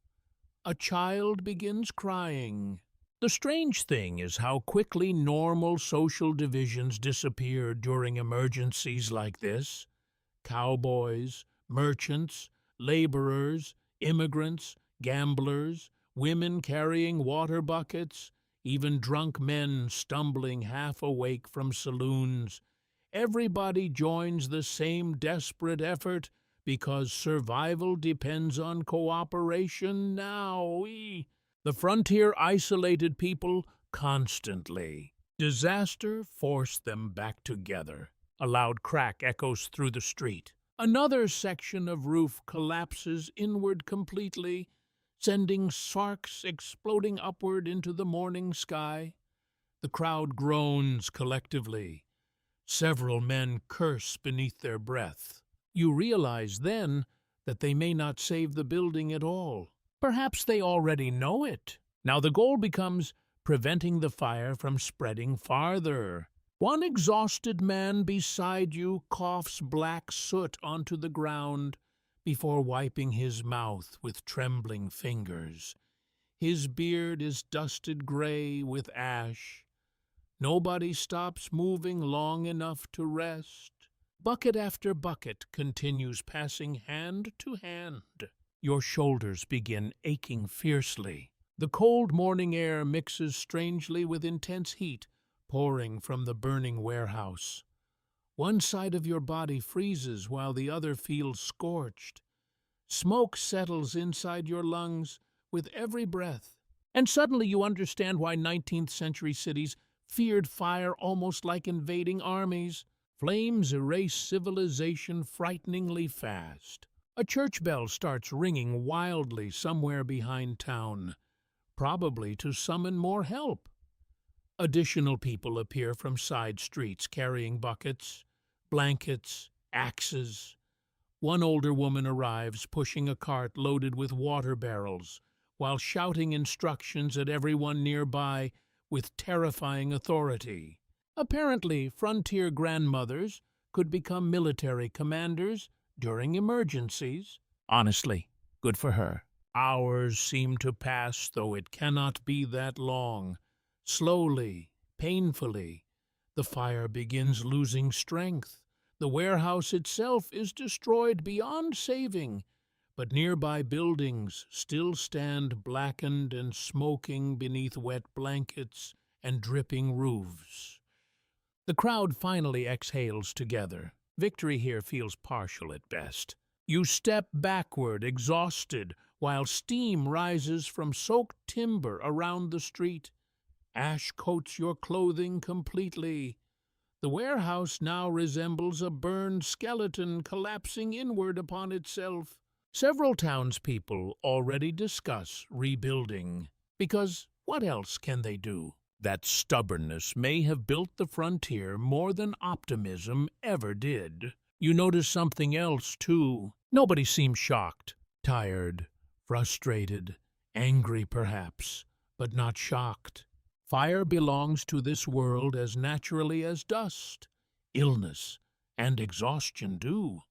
A: a child begins crying. The strange thing is how quickly normal social divisions disappear during emergencies like this. Cowboys, merchants, laborers, immigrants, gamblers, women carrying water buckets, even drunk men stumbling half awake from saloons. Everybody joins the same desperate effort because survival depends on cooperation now. The frontier isolated people constantly. Disaster forced them back together. A loud crack echoes through the street. Another section of roof collapses inward completely, sending sparks exploding upward into the morning sky. The crowd groans collectively. Several men curse beneath their breath. You realize then that they may not save the building at all. Perhaps they already know it. Now the goal becomes preventing the fire from spreading farther. One exhausted man beside you coughs black soot onto the ground before wiping his mouth with trembling fingers. His beard is dusted gray with ash. Nobody stops moving long enough to rest. Bucket after bucket continues passing hand to hand. Your shoulders begin aching fiercely. The cold morning air mixes strangely with intense heat pouring from the burning warehouse. One side of your body freezes while the other feels scorched. Smoke settles inside your lungs with every breath. And suddenly you understand why 19th century cities feared fire almost like invading armies. Flames erase civilization frighteningly fast. A church bell starts ringing wildly somewhere behind town, probably to summon more help. Additional people appear from side streets carrying buckets, blankets, axes. One older woman arrives pushing a cart loaded with water barrels, while shouting instructions at everyone nearby with terrifying authority. Apparently, frontier grandmothers could become military commanders during emergencies. Honestly, good for her. Hours seem to pass, though it cannot be that long. Slowly, painfully, the fire begins losing strength. The warehouse itself is destroyed beyond saving, but nearby buildings still stand blackened and smoking beneath wet blankets and dripping roofs. The crowd finally exhales together. Victory here feels partial at best. You step backward, exhausted, while steam rises from soaked timber around the street. Ash coats your clothing completely. The warehouse now resembles a burned skeleton collapsing inward upon itself. Several townspeople already discuss rebuilding, because what else can they do? That stubbornness may have built the frontier more than optimism ever did. You notice something else, too. Nobody seems shocked. Tired, frustrated, angry perhaps, but not shocked. Fire belongs to this world as naturally as dust. Illness and exhaustion do.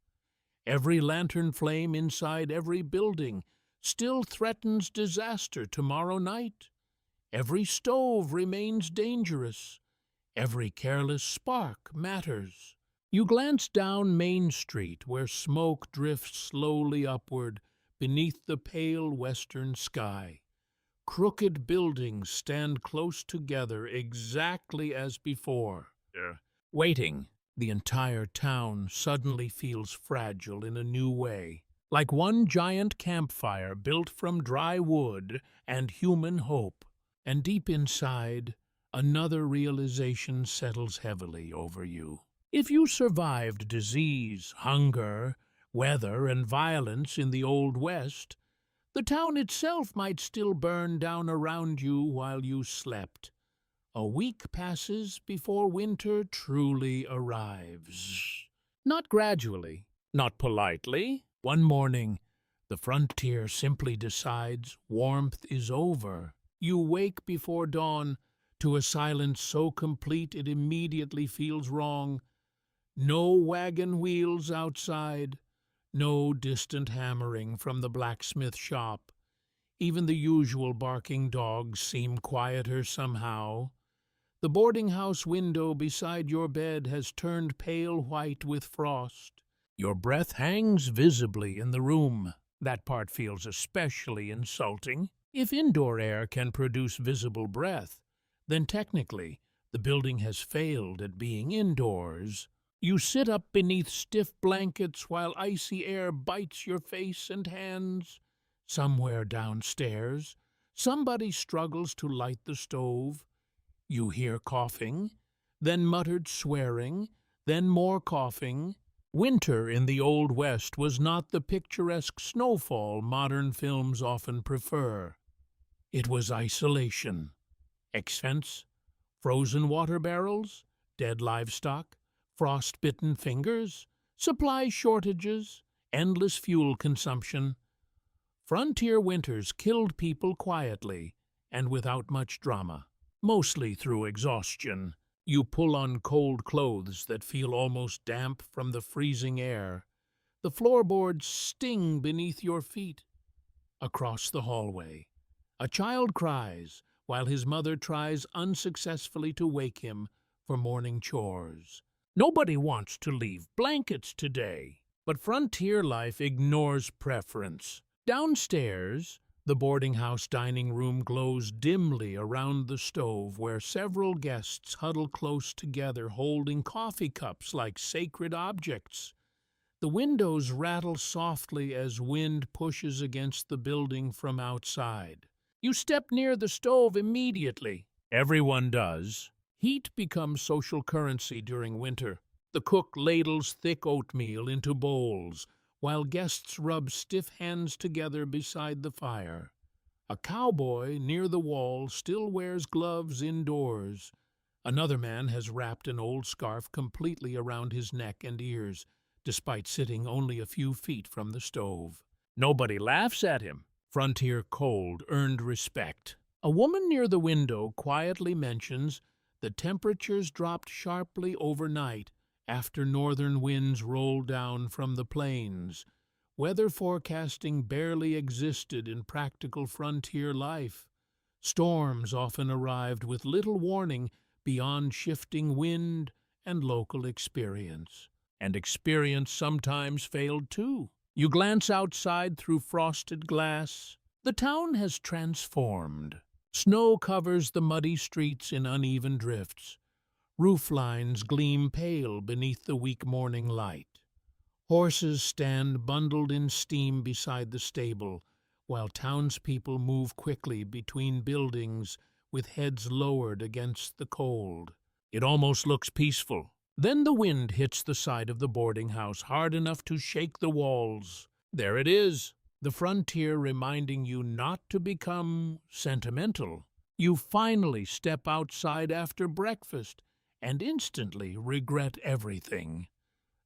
A: Every lantern flame inside every building still threatens disaster tomorrow night. Every stove remains dangerous. Every careless spark matters. You glance down Main Street, where smoke drifts slowly upward beneath the pale western sky. Crooked buildings stand close together exactly as before. Waiting. The entire town suddenly feels fragile in a new way, like one giant campfire built from dry wood and human hope. And deep inside, another realization settles heavily over you. If you survived disease, hunger, weather, and violence in the Old West, the town itself might still burn down around you while you slept. A week passes before winter truly arrives. Not gradually, not politely. One morning, the frontier simply decides warmth is over. You wake before dawn to a silence so complete it immediately feels wrong. No wagon wheels outside, no distant hammering from the blacksmith shop. Even the usual barking dogs seem quieter somehow. The boarding house window beside your bed has turned pale white with frost. Your breath hangs visibly in the room. That part feels especially insulting. If indoor air can produce visible breath, then technically the building has failed at being indoors. You sit up beneath stiff blankets while icy air bites your face and hands. Somewhere downstairs, somebody struggles to light the stove. You hear coughing, then muttered swearing, then more coughing. Winter in the Old West was not the picturesque snowfall modern films often prefer. It was isolation. Expense, frozen water barrels, dead livestock, frost-bitten fingers, supply shortages, endless fuel consumption. Frontier winters killed people quietly and without much drama. Mostly through exhaustion. You pull on cold clothes that feel almost damp from the freezing air. The floorboards sting beneath your feet. Across the hallway, a child cries while his mother tries unsuccessfully to wake him for morning chores. Nobody wants to leave blankets today, but frontier life ignores preference. Downstairs, the boarding house dining room glows dimly around the stove where several guests huddle close together holding coffee cups like sacred objects. The windows rattle softly as wind pushes against the building from outside. You step near the stove immediately. Everyone does. Heat becomes social currency during winter. The cook ladles thick oatmeal into bowls, while guests rub stiff hands together beside the fire. A cowboy near the wall still wears gloves indoors. Another man has wrapped an old scarf completely around his neck and ears, despite sitting only a few feet from the stove. Nobody laughs at him. Frontier cold earned respect. A woman near the window quietly mentions the temperatures dropped sharply overnight after northern winds rolled down from the plains. Weather forecasting barely existed in practical frontier life. Storms often arrived with little warning beyond shifting wind and local experience. And experience sometimes failed too. You glance outside through frosted glass. The town has transformed. Snow covers the muddy streets in uneven drifts. Roof lines gleam pale beneath the weak morning light. Horses stand bundled in steam beside the stable, while townspeople move quickly between buildings with heads lowered against the cold. It almost looks peaceful. Then the wind hits the side of the boarding house hard enough to shake the walls. There it is, the frontier reminding you not to become sentimental. You finally step outside after breakfast and instantly regret everything.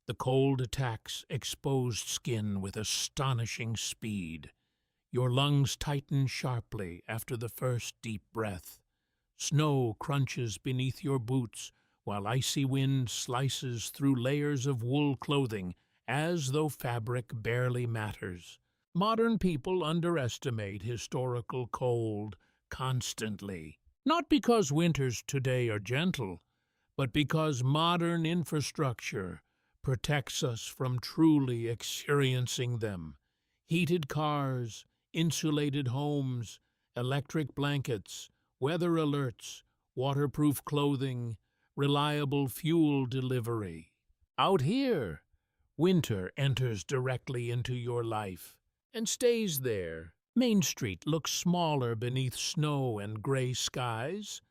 A: The cold attacks exposed skin with astonishing speed. Your lungs tighten sharply after the first deep breath. Snow crunches beneath your boots, while icy wind slices through layers of wool clothing as though fabric barely matters. Modern people underestimate historical cold constantly, not because winters today are gentle, but because modern infrastructure protects us from truly experiencing them. Heated cars, insulated homes, electric blankets, weather alerts, waterproof clothing, reliable fuel delivery. Out here, winter enters directly into your life and stays there. Main Street looks smaller beneath snow and gray skies.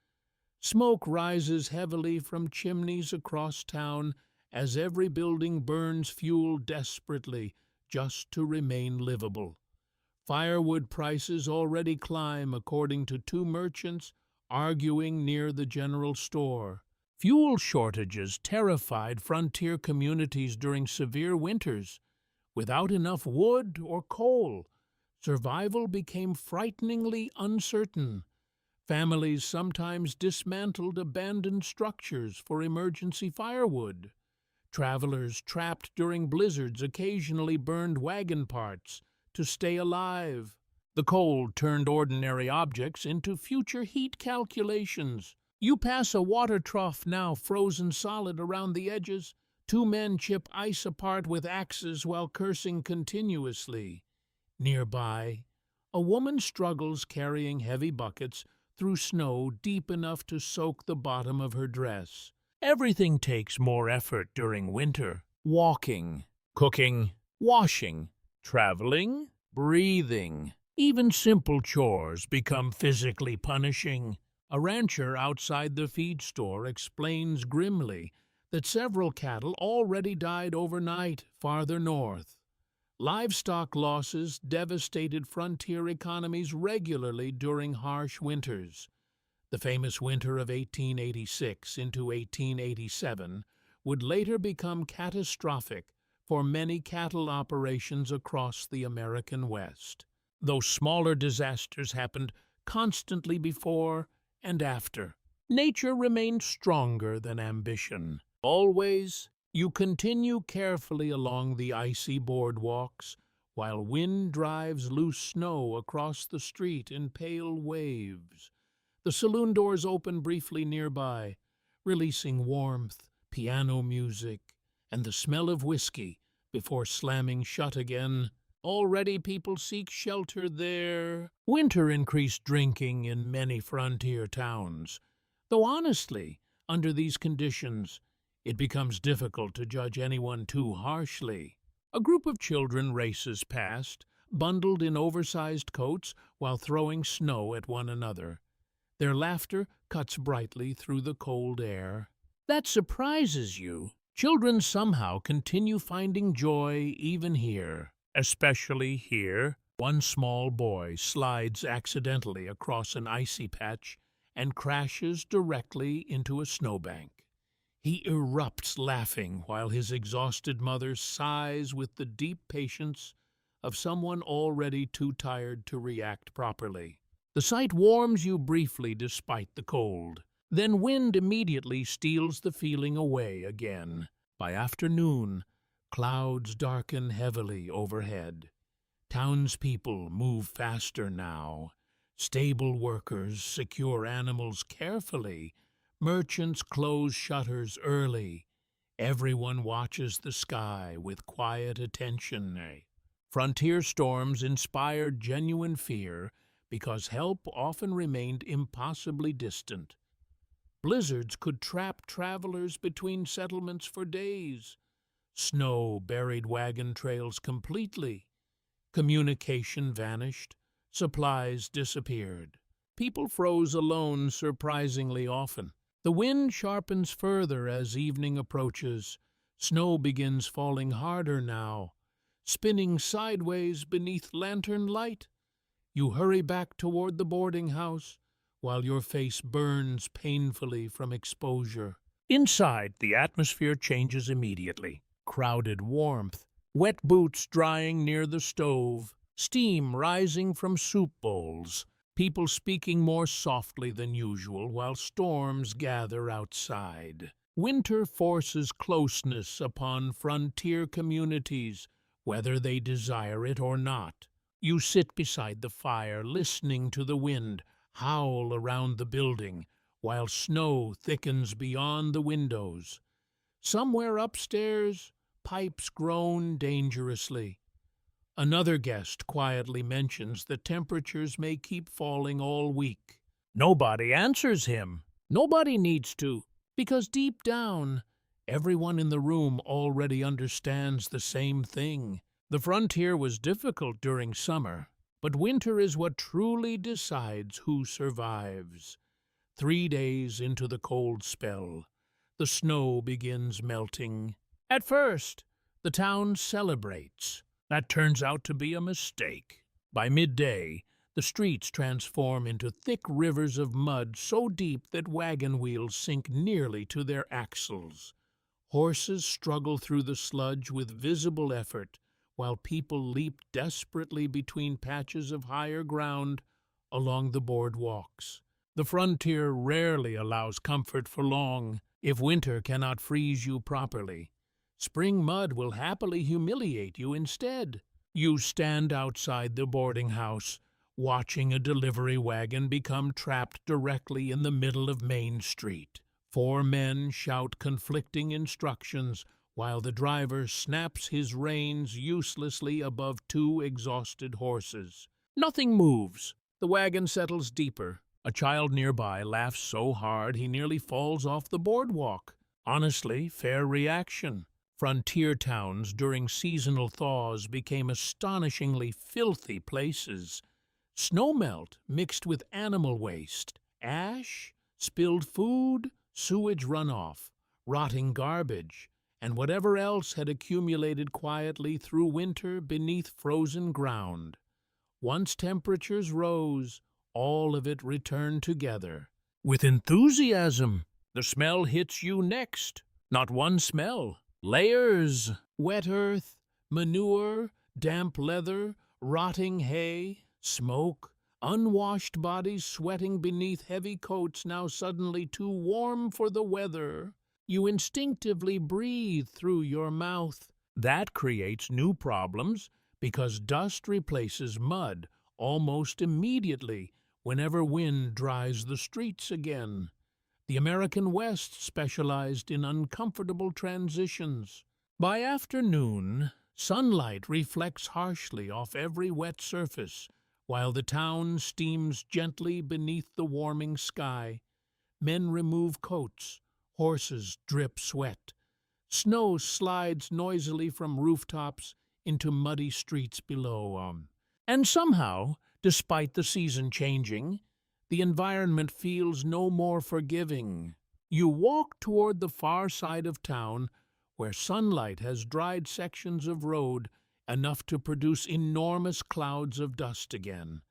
A: Smoke rises heavily from chimneys across town as every building burns fuel desperately just to remain livable. Firewood prices already climb according to two merchants arguing near the general store. Fuel shortages terrified frontier communities during severe winters. Without enough wood or coal, survival became frighteningly uncertain. Families sometimes dismantled abandoned structures for emergency firewood. Travelers trapped during blizzards occasionally burned wagon parts to stay alive. The cold turned ordinary objects into future heat calculations. You pass a water trough now frozen solid around the edges. Two men chip ice apart with axes while cursing continuously. Nearby, a woman struggles carrying heavy buckets through snow deep enough to soak the bottom of her dress. Everything takes more effort during winter. Walking, cooking, washing, traveling, breathing. Even simple chores become physically punishing. A rancher outside the feed store explains grimly that several cattle already died overnight farther north. Livestock losses devastated frontier economies regularly during harsh winters. The famous winter of 1886 into 1887 would later become catastrophic for many cattle operations across the American West. Though smaller disasters happened constantly before and after, nature remained stronger than ambition. Always, you continue carefully along the icy boardwalks, while wind drives loose snow across the street in pale waves. The saloon doors open briefly nearby, releasing warmth, piano music, and the smell of whiskey before slamming shut again. Already people seek shelter there. Winter increased drinking in many frontier towns, though honestly, under these conditions, it becomes difficult to judge anyone too harshly. A group of children races past, bundled in oversized coats while throwing snow at one another. Their laughter cuts brightly through the cold air. That surprises you. Children somehow continue finding joy even here. Especially here, one small boy slides accidentally across an icy patch and crashes directly into a snowbank. He erupts laughing while his exhausted mother sighs with the deep patience of someone already too tired to react properly. The sight warms you briefly despite the cold. Then wind immediately steals the feeling away again. By afternoon, clouds darken heavily overhead. Townspeople move faster now. Stable workers secure animals carefully. Merchants close shutters early. Everyone watches the sky with quiet attention. Frontier storms inspired genuine fear because help often remained impossibly distant. Blizzards could trap travelers between settlements for days. Snow buried wagon trails completely. Communication vanished. Supplies disappeared. People froze alone surprisingly often. The wind sharpens further as evening approaches. Snow begins falling harder now, spinning sideways beneath lantern light. You hurry back toward the boarding house, while your face burns painfully from exposure. Inside, the atmosphere changes immediately. Crowded warmth, wet boots drying near the stove, steam rising from soup bowls, people speaking more softly than usual while storms gather outside. Winter forces closeness upon frontier communities, whether they desire it or not. You sit beside the fire, listening to the wind howl around the building, while snow thickens beyond the windows. Somewhere upstairs, pipes groan dangerously. Another guest quietly mentions that temperatures may keep falling all week. Nobody answers him. Nobody needs to, because deep down, everyone in the room already understands the same thing. The frontier was difficult during summer, but winter is what truly decides who survives. 3 days into the cold spell, the snow begins melting. At first, the town celebrates. That turns out to be a mistake. By midday, the streets transform into thick rivers of mud so deep that wagon wheels sink nearly to their axles. Horses struggle through the sludge with visible effort, while people leap desperately between patches of higher ground along the boardwalks. The frontier rarely allows comfort for long. If winter cannot freeze you properly, spring mud will happily humiliate you instead. You stand outside the boarding house, watching a delivery wagon become trapped directly in the middle of Main Street. 4 men shout conflicting instructions, while the driver snaps his reins uselessly above 2 exhausted horses. Nothing moves. The wagon settles deeper. A child nearby laughs so hard he nearly falls off the boardwalk. Honestly, fair reaction. Frontier towns during seasonal thaws became astonishingly filthy places. Snowmelt mixed with animal waste, ash, spilled food, sewage runoff, rotting garbage, and whatever else had accumulated quietly through winter beneath frozen ground. Once temperatures rose, all of it returned together. With enthusiasm, the smell hits you next. Not one smell. Layers. Wet earth, manure, damp leather, rotting hay, smoke, unwashed bodies sweating beneath heavy coats now suddenly too warm for the weather. You instinctively breathe through your mouth. That creates new problems because dust replaces mud almost immediately whenever wind dries the streets again. The American West specialized in uncomfortable transitions. By afternoon, sunlight reflects harshly off every wet surface, while the town steams gently beneath the warming sky. Men remove coats. Horses drip sweat. Snow slides noisily from rooftops into muddy streets below. And somehow, despite the season changing, the environment feels no more forgiving. You walk toward the far side of town, where sunlight has dried sections of road enough to produce enormous clouds of dust again.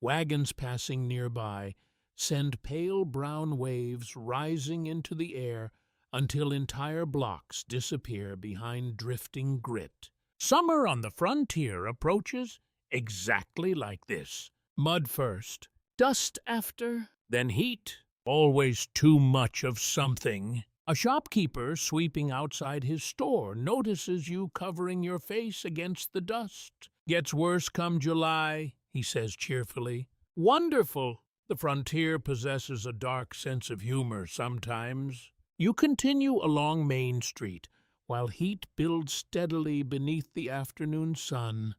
A: Wagons passing nearby send pale brown waves rising into the air until entire blocks disappear behind drifting grit. Summer on the frontier approaches exactly like this. Mud first, dust after, then heat. Always too much of something. A shopkeeper sweeping outside his store notices you covering your face against the dust. Gets worse come July, he says cheerfully. Wonderful! The frontier possesses a dark sense of humor sometimes. You continue along Main Street, while heat builds steadily beneath the afternoon sun.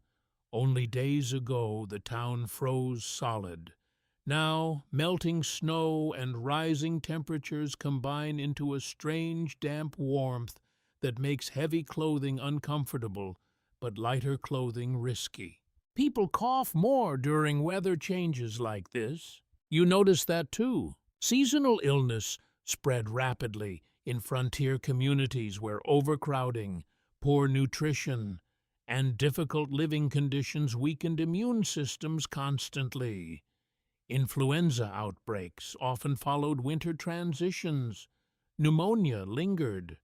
A: Only days ago the town froze solid. Now, melting snow and rising temperatures combine into a strange, damp warmth that makes heavy clothing uncomfortable, but lighter clothing risky. People cough more during weather changes like this. You notice that too. Seasonal illness spread rapidly in frontier communities where overcrowding, poor nutrition, and difficult living conditions weakened immune systems constantly. Influenza outbreaks often followed winter transitions. Pneumonia lingered.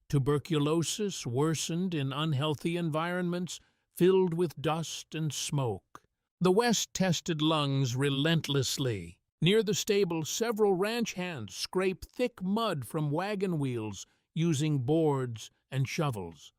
A: Tuberculosis worsened in unhealthy environments filled with dust and smoke. The West tested lungs relentlessly. Near the stable, several ranch hands scrape thick mud from wagon wheels using boards and shovels.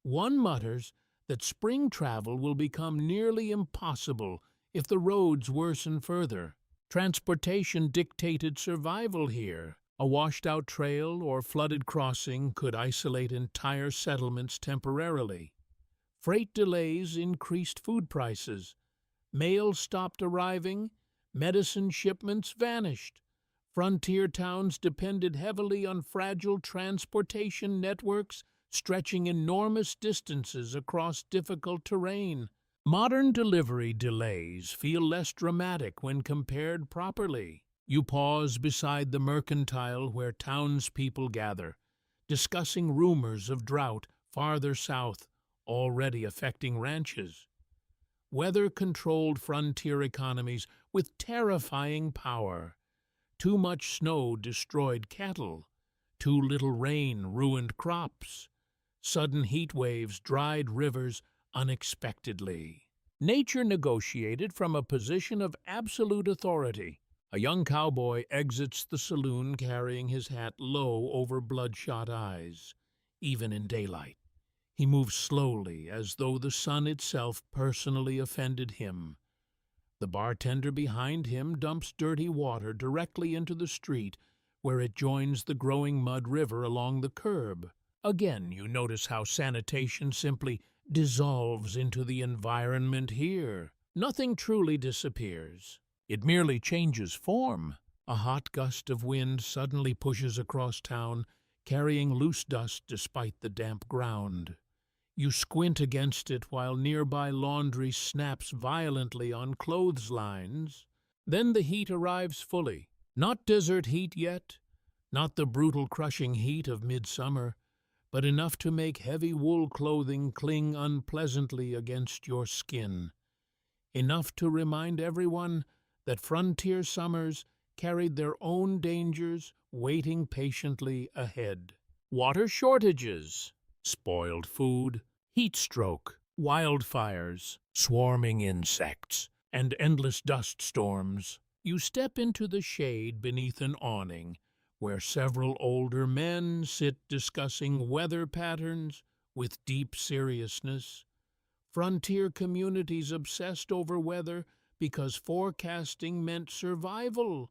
A: One mutters that spring travel will become nearly impossible if the roads worsen further. Transportation dictated survival here. A washed-out trail or flooded crossing could isolate entire settlements temporarily. Freight delays increased food prices. Mail stopped arriving. Medicine shipments vanished. Frontier towns depended heavily on fragile transportation networks stretching enormous distances across difficult terrain. Modern delivery delays feel less dramatic when compared properly. You pause beside the mercantile where townspeople gather, discussing rumors of drought farther south already affecting ranches. Weather-controlled frontier economies with terrifying power. Too much snow destroyed cattle. Too little rain ruined crops. Sudden heat waves dried rivers unexpectedly. Nature negotiated from a position of absolute authority. A young cowboy exits the saloon carrying his hat low over bloodshot eyes, even in daylight. He moves slowly, as though the sun itself personally offended him. The bartender behind him dumps dirty water directly into the street, where it joins the growing mud river along the curb. Again, you notice how sanitation simply dissolves into the environment here. Nothing truly disappears. It merely changes form. A hot gust of wind suddenly pushes across town, carrying loose dust despite the damp ground. You squint against it while nearby laundry snaps violently on clotheslines. Then the heat arrives fully. Not desert heat yet, not the brutal crushing heat of midsummer, but enough to make heavy wool clothing cling unpleasantly against your skin. Enough to remind everyone that frontier summers carried their own dangers waiting patiently ahead. Water shortages, spoiled food, heat stroke, wildfires, swarming insects, and endless dust storms. You step into the shade beneath an awning, where several older men sit discussing weather patterns with deep seriousness. Frontier communities obsessed over weather because forecasting meant survival.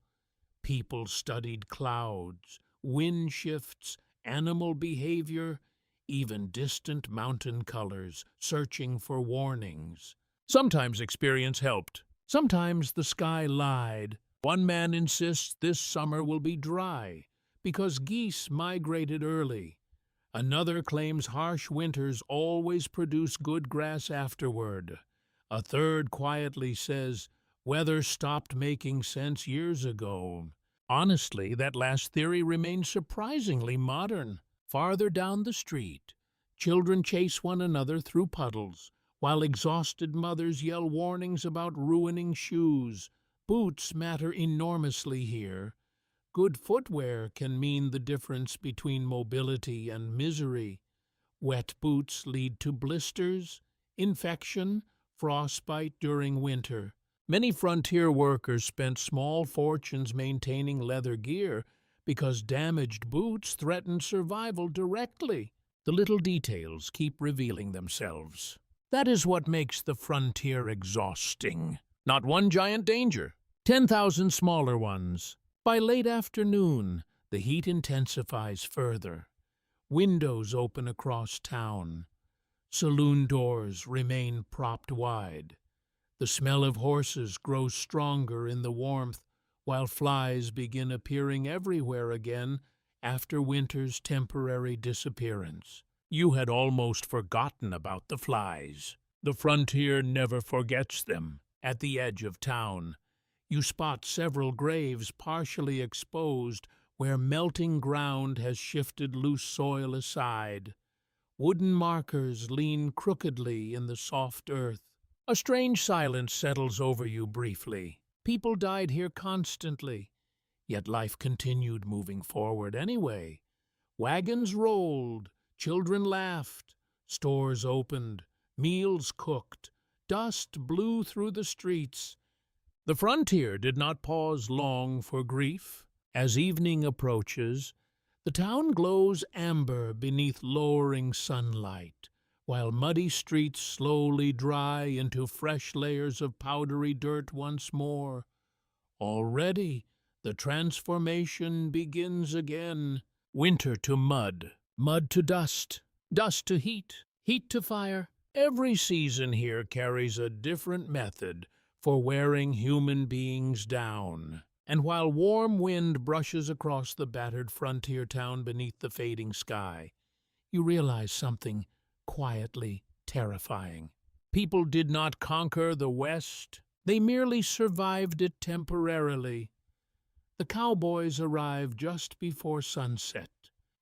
A: People studied clouds, wind shifts, animal behavior, even distant mountain colors, searching for warnings. Sometimes experience helped. Sometimes the sky lied. One man insists this summer will be dry because geese migrated early. Another claims harsh winters always produce good grass afterward. A third quietly says weather stopped making sense years ago. Honestly, that last theory remains surprisingly modern. Farther down the street, children chase one another through puddles, while exhausted mothers yell warnings about ruining shoes. Boots matter enormously here. Good footwear can mean the difference between mobility and misery. Wet boots lead to blisters, infection, frostbite during winter. Many frontier workers spent small fortunes maintaining leather gear because damaged boots threatened survival directly. The little details keep revealing themselves. That is what makes the frontier exhausting. Not one giant danger, 10,000 smaller ones. By late afternoon, the heat intensifies further. Windows open across town. Saloon doors remain propped wide. The smell of horses grows stronger in the warmth, while flies begin appearing everywhere again after winter's temporary disappearance. You had almost forgotten about the flies. The frontier never forgets them. At the edge of town, you spot several graves partially exposed where melting ground has shifted loose soil aside. Wooden markers lean crookedly in the soft earth. A strange silence settles over you briefly. People died here constantly, yet life continued moving forward anyway. Wagons rolled, children laughed, stores opened, meals cooked, dust blew through the streets. The frontier did not pause long for grief. As evening approaches, the town glows amber beneath lowering sunlight, while muddy streets slowly dry into fresh layers of powdery dirt once more. Already, the transformation begins again. Winter to mud, mud to dust, dust to heat, heat to fire. Every season here carries a different method for wearing human beings down. And while warm wind brushes across the battered frontier town beneath the fading sky, you realize something quietly terrifying. People did not conquer the West. They merely survived it temporarily. The cowboys arrive just before sunset.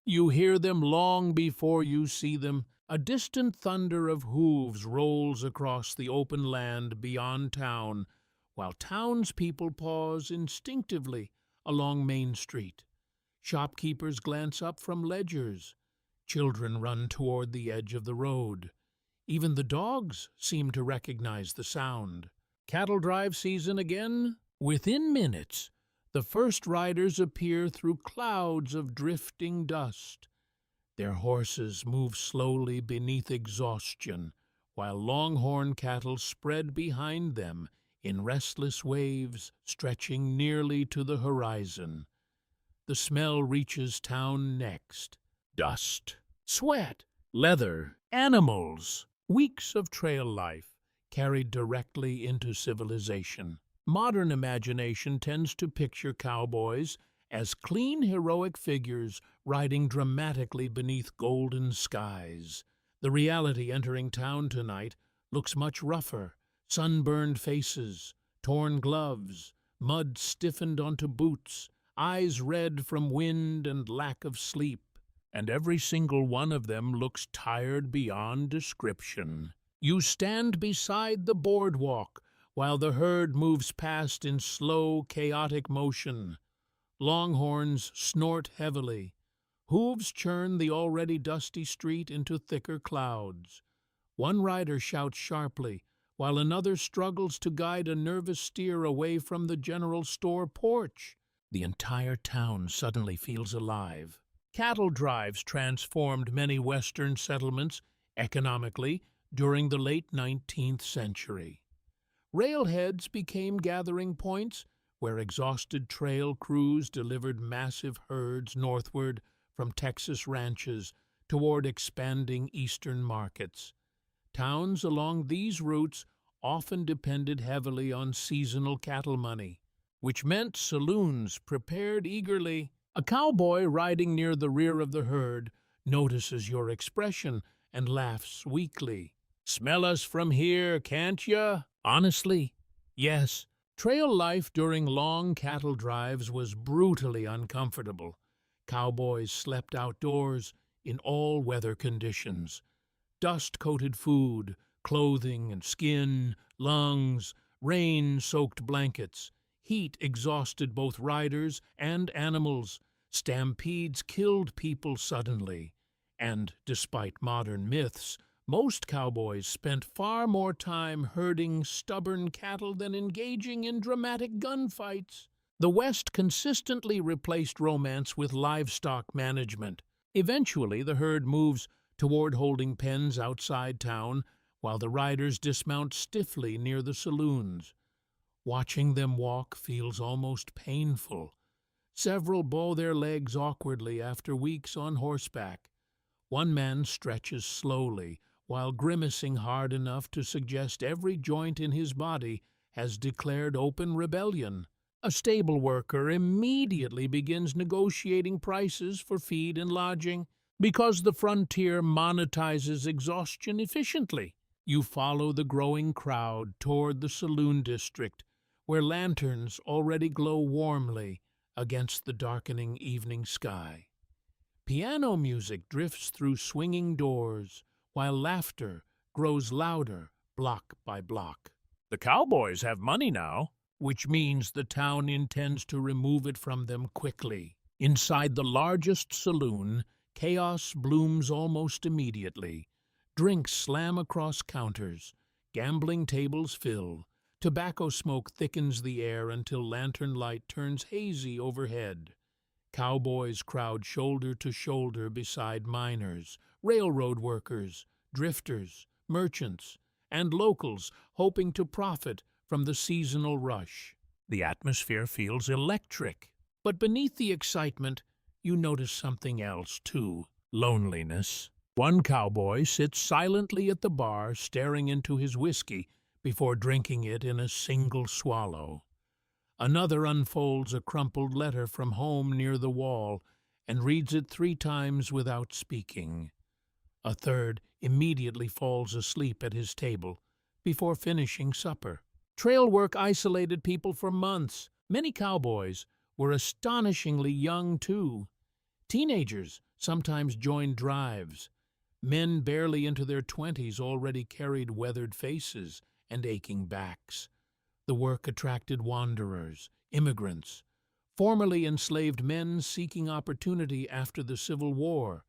A: You hear them long before you see them. A distant thunder of hooves rolls across the open land beyond town, while townspeople pause instinctively along Main Street. Shopkeepers glance up from ledgers. Children run toward the edge of the road. Even the dogs seem to recognize the sound. Cattle drive season again? Within minutes, the first riders appear through clouds of drifting dust. Their horses move slowly beneath exhaustion, while longhorn cattle spread behind them in restless waves stretching nearly to the horizon. The smell reaches town next. Dust, sweat, leather, animals. Weeks of trail life carried directly into civilization. Modern imagination tends to picture cowboys as clean, heroic figures riding dramatically beneath golden skies. The reality entering town tonight looks much rougher. Sunburned faces, torn gloves, mud stiffened onto boots, eyes red from wind and lack of sleep. And every single one of them looks tired beyond description. You stand beside the boardwalk while the herd moves past in slow, chaotic motion. Longhorns snort heavily. Hooves churn the already dusty street into thicker clouds. One rider shouts sharply, while another struggles to guide a nervous steer away from the general store porch. The entire town suddenly feels alive. Cattle drives transformed many Western settlements economically during the late 19th century. Railheads became gathering points where exhausted trail crews delivered massive herds northward from Texas ranches toward expanding eastern markets. Towns along these routes often depended heavily on seasonal cattle money, which meant saloons prepared eagerly. A cowboy riding near the rear of the herd notices your expression and laughs weakly. "Smell us from here, can't ya?" Honestly, yes. Trail life during long cattle drives was brutally uncomfortable. Cowboys slept outdoors in all weather conditions. Dust-coated food, clothing and skin, lungs, rain-soaked blankets. Heat exhausted both riders and animals. Stampedes killed people suddenly. And, despite modern myths, most cowboys spent far more time herding stubborn cattle than engaging in dramatic gunfights. The West consistently replaced romance with livestock management. Eventually, the herd moves toward holding pens outside town, while the riders dismount stiffly near the saloons. Watching them walk feels almost painful. Several bow their legs awkwardly after weeks on horseback. One man stretches slowly, while grimacing hard enough to suggest every joint in his body has declared open rebellion. A stable worker immediately begins negotiating prices for feed and lodging. Because the frontier monetizes exhaustion efficiently, you follow the growing crowd toward the saloon district, where lanterns already glow warmly against the darkening evening sky. Piano music drifts through swinging doors, while laughter grows louder block by block. The cowboys have money now, which means the town intends to remove it from them quickly. Inside the largest saloon, chaos blooms almost immediately. Drinks slam across counters, gambling tables fill, tobacco smoke thickens the air until lantern light turns hazy overhead. Cowboys crowd shoulder to shoulder beside miners, railroad workers, drifters, merchants, and locals hoping to profit from the seasonal rush. The atmosphere feels electric, but beneath the excitement, you notice something else too: loneliness. One cowboy sits silently at the bar, staring into his whiskey before drinking it in a single swallow. Another unfolds a crumpled letter from home near the wall and reads it 3 times without speaking. A third immediately falls asleep at his table before finishing supper. Trail work isolated people for months. Many cowboys were astonishingly young, too. Teenagers sometimes joined drives. Men barely into their 20s already carried weathered faces and aching backs. The work attracted wanderers, immigrants, formerly enslaved men seeking opportunity after the Civil War,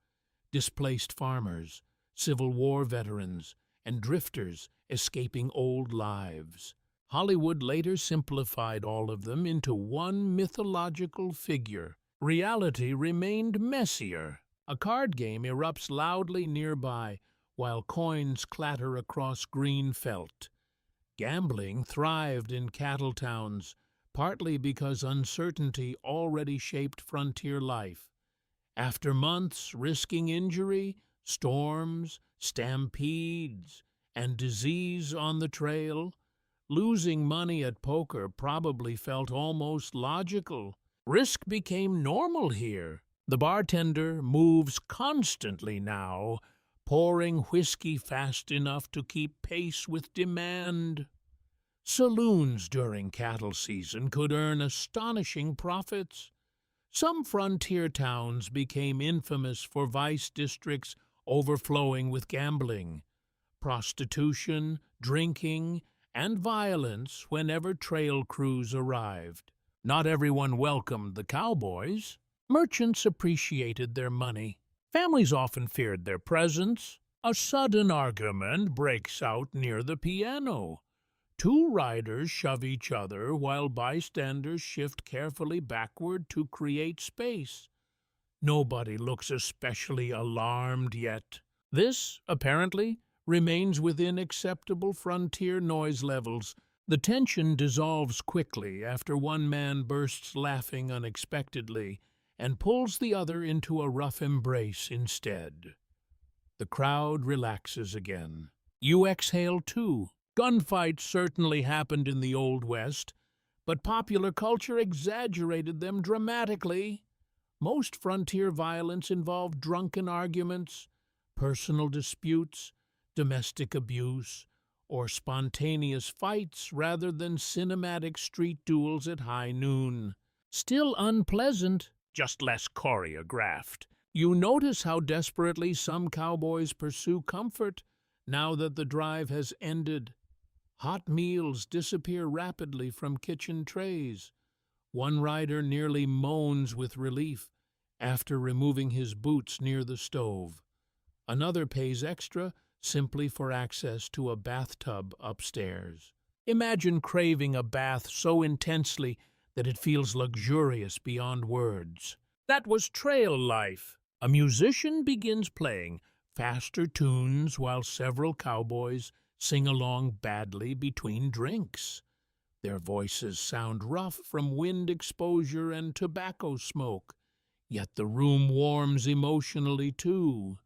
A: displaced farmers, Civil War veterans, and drifters escaping old lives. Hollywood later simplified all of them into one mythological figure. Reality remained messier. A card game erupts loudly nearby, while coins clatter across green felt. Gambling thrived in cattle towns, partly because uncertainty already shaped frontier life. After months risking injury, storms, stampedes, and disease on the trail, losing money at poker probably felt almost logical. Risk became normal here. The bartender moves constantly now, pouring whiskey fast enough to keep pace with demand. Saloons during cattle season could earn astonishing profits. Some frontier towns became infamous for vice districts overflowing with gambling, prostitution, drinking, and violence whenever trail crews arrived. Not everyone welcomed the cowboys. Merchants appreciated their money. Families often feared their presence. A sudden argument breaks out near the piano. 2 riders shove each other while bystanders shift carefully backward to create space. Nobody looks especially alarmed yet. This, apparently, remains within acceptable frontier noise levels. The tension dissolves quickly after one man bursts laughing unexpectedly and pulls the other into a rough embrace instead. The crowd relaxes again. You exhale too. Gunfights certainly happened in the Old West, but popular culture exaggerated them dramatically. Most frontier violence involved drunken arguments, personal disputes, domestic abuse, or spontaneous fights rather than cinematic street duels at high noon. Still unpleasant, just less choreographed. You notice how desperately some cowboys pursue comfort now that the drive has ended. Hot meals disappear rapidly from kitchen trays. One rider nearly moans with relief after removing his boots near the stove. Another pays extra simply for access to a bathtub upstairs. Imagine craving a bath so intensely that it feels luxurious beyond words. That was trail life. A musician begins playing faster tunes while several cowboys sing along badly between drinks. Their voices sound rough from wind exposure and tobacco smoke, yet the room warms emotionally too.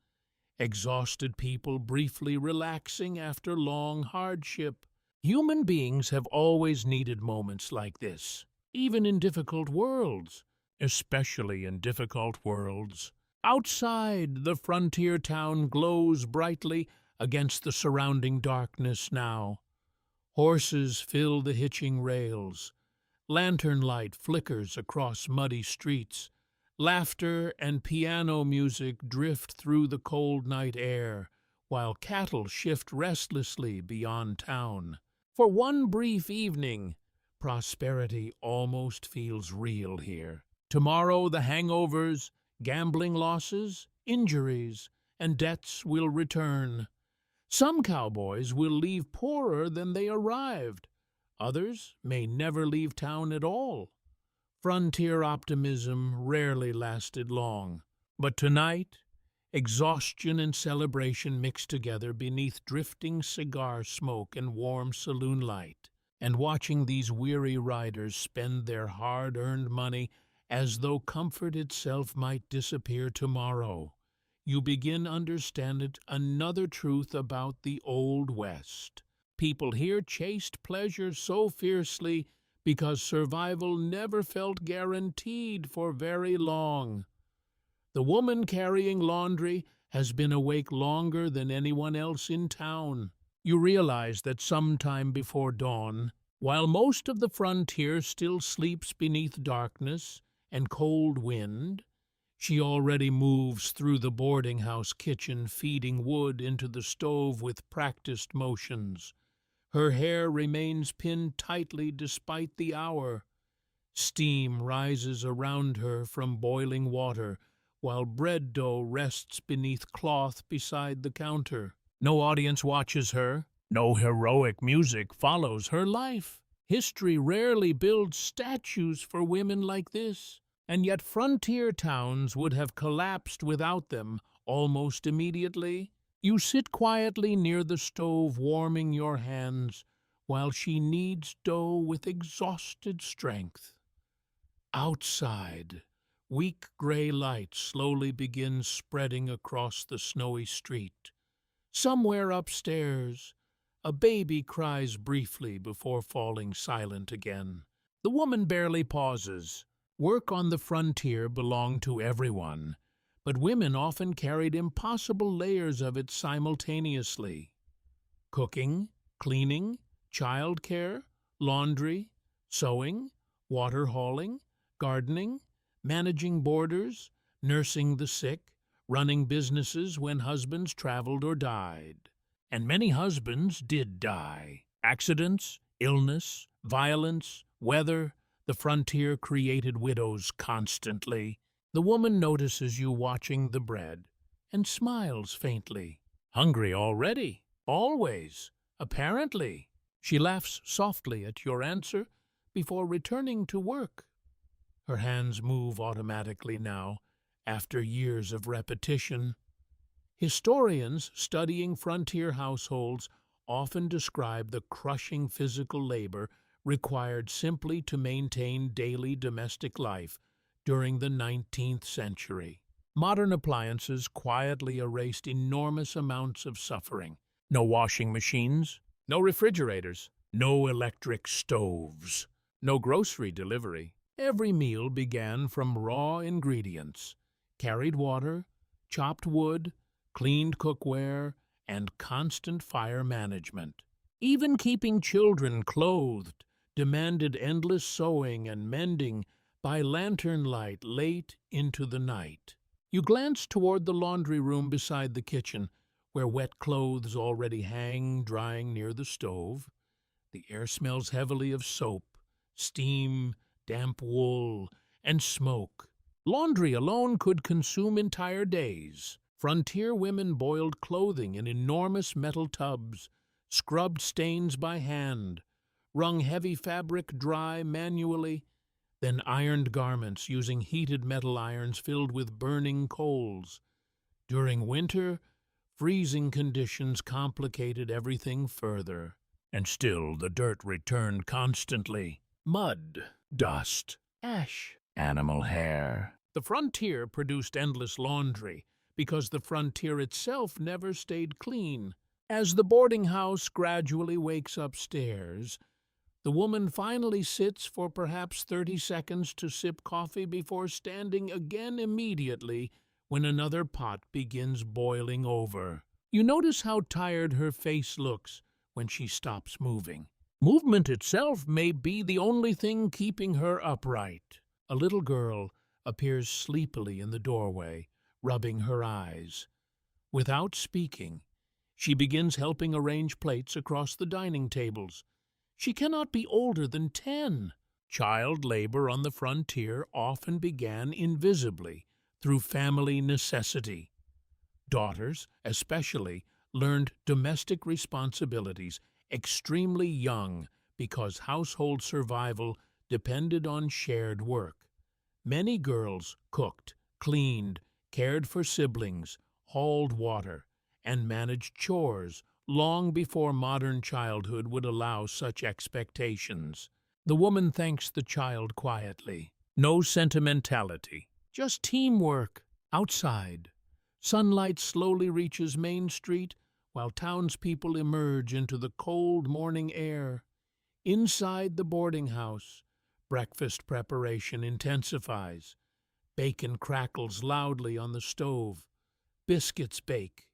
A: Exhausted people briefly relaxing after long hardship. Human beings have always needed moments like this, even in difficult worlds, especially in difficult worlds. Outside, the frontier town glows brightly against the surrounding darkness now. Horses fill the hitching rails. Lantern light flickers across muddy streets. Laughter and piano music drift through the cold night air, while cattle shift restlessly beyond town. For one brief evening, prosperity almost feels real here. Tomorrow the hangovers, gambling losses, injuries, and debts will return. Some cowboys will leave poorer than they arrived. Others may never leave town at all. Frontier optimism rarely lasted long. But tonight, exhaustion and celebration mix together beneath drifting cigar smoke and warm saloon light. And watching these weary riders spend their hard-earned money as though comfort itself might disappear tomorrow, you begin understanding another truth about the Old West. People here chased pleasure so fiercely because survival never felt guaranteed for very long. The woman carrying laundry has been awake longer than anyone else in town. You realize that sometime before dawn, while most of the frontier still sleeps beneath darkness and cold wind, she already moves through the boarding house kitchen, feeding wood into the stove with practiced motions. Her hair remains pinned tightly despite the hour. Steam rises around her from boiling water, while bread dough rests beneath cloth beside the counter. No audience watches her. No heroic music follows her life. History rarely builds statues for women like this. And yet frontier towns would have collapsed without them almost immediately. You sit quietly near the stove, warming your hands, while she kneads dough with exhausted strength. Outside, weak gray light slowly begins spreading across the snowy street. Somewhere upstairs, a baby cries briefly before falling silent again. The woman barely pauses. Work on the frontier belonged to everyone, but women often carried impossible layers of it simultaneously. Cooking, cleaning, childcare, laundry, sewing, water hauling, gardening, managing boarders, nursing the sick, running businesses when husbands traveled or died. And many husbands did die. Accidents, illness, violence, weather. The frontier created widows constantly. The woman notices you watching the bread and smiles faintly. Hungry already? Always. Apparently. She laughs softly at your answer before returning to work. Her hands move automatically now, after years of repetition. Historians studying frontier households often describe the crushing physical labor required simply to maintain daily domestic life during the 19th century. Modern appliances quietly erased enormous amounts of suffering. No washing machines, no refrigerators, no electric stoves, no grocery delivery. Every meal began from raw ingredients, carried water, chopped wood, cleaned cookware, and constant fire management. Even keeping children clothed demanded endless sewing and mending by lantern light late into the night. You glance toward the laundry room beside the kitchen, where wet clothes already hang drying near the stove. The air smells heavily of soap, steam, damp wool, and smoke. Laundry alone could consume entire days. Frontier women boiled clothing in enormous metal tubs, scrubbed stains by hand, wrung heavy fabric dry manually, then ironed garments using heated metal irons filled with burning coals. During winter, freezing conditions complicated everything further. And still the dirt returned constantly. Mud, dust, ash, animal hair. The frontier produced endless laundry because the frontier itself never stayed clean. As the boarding house gradually wakes upstairs, the woman finally sits for perhaps 30 seconds to sip coffee before standing again immediately when another pot begins boiling over. You notice how tired her face looks when she stops moving. Movement itself may be the only thing keeping her upright. A little girl appears sleepily in the doorway, rubbing her eyes. Without speaking, she begins helping arrange plates across the dining tables. She cannot be older than 10. Child labor on the frontier often began invisibly through family necessity. Daughters, especially, learned domestic responsibilities extremely young because household survival depended on shared work. Many girls cooked, cleaned, cared for siblings, hauled water, and managed chores long before modern childhood would allow such expectations. The woman thanks the child quietly. No sentimentality, just teamwork. Outside, sunlight slowly reaches Main Street while townspeople emerge into the cold morning air. Inside the boarding house, breakfast preparation intensifies. Bacon crackles loudly on the stove. Biscuits bake.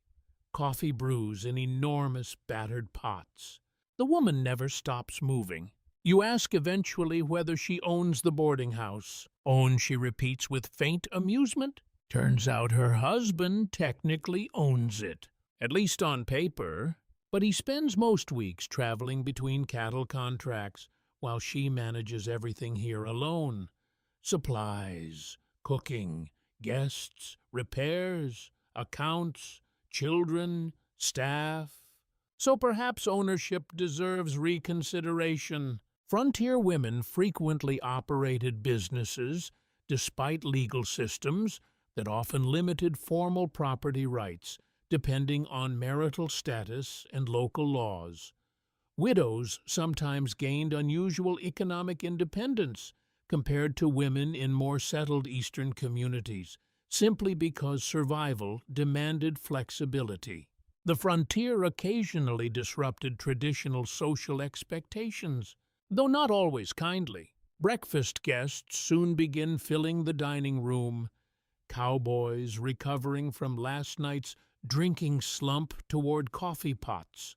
A: Coffee brews in enormous battered pots. The woman never stops moving. You ask eventually whether she owns the boarding house. Own, she repeats with faint amusement. Turns out her husband technically owns it, at least on paper, but he spends most weeks traveling between cattle contracts while she manages everything here alone. Supplies, cooking, guests, repairs, accounts, children, staff. So perhaps ownership deserves reconsideration. Frontier women frequently operated businesses despite legal systems that often limited formal property rights depending on marital status and local laws. Widows sometimes gained unusual economic independence compared to women in more settled Eastern communities, simply because survival demanded flexibility. The frontier occasionally disrupted traditional social expectations, though not always kindly. Breakfast guests soon begin filling the dining room. Cowboys recovering from last night's drinking slump toward coffee pots.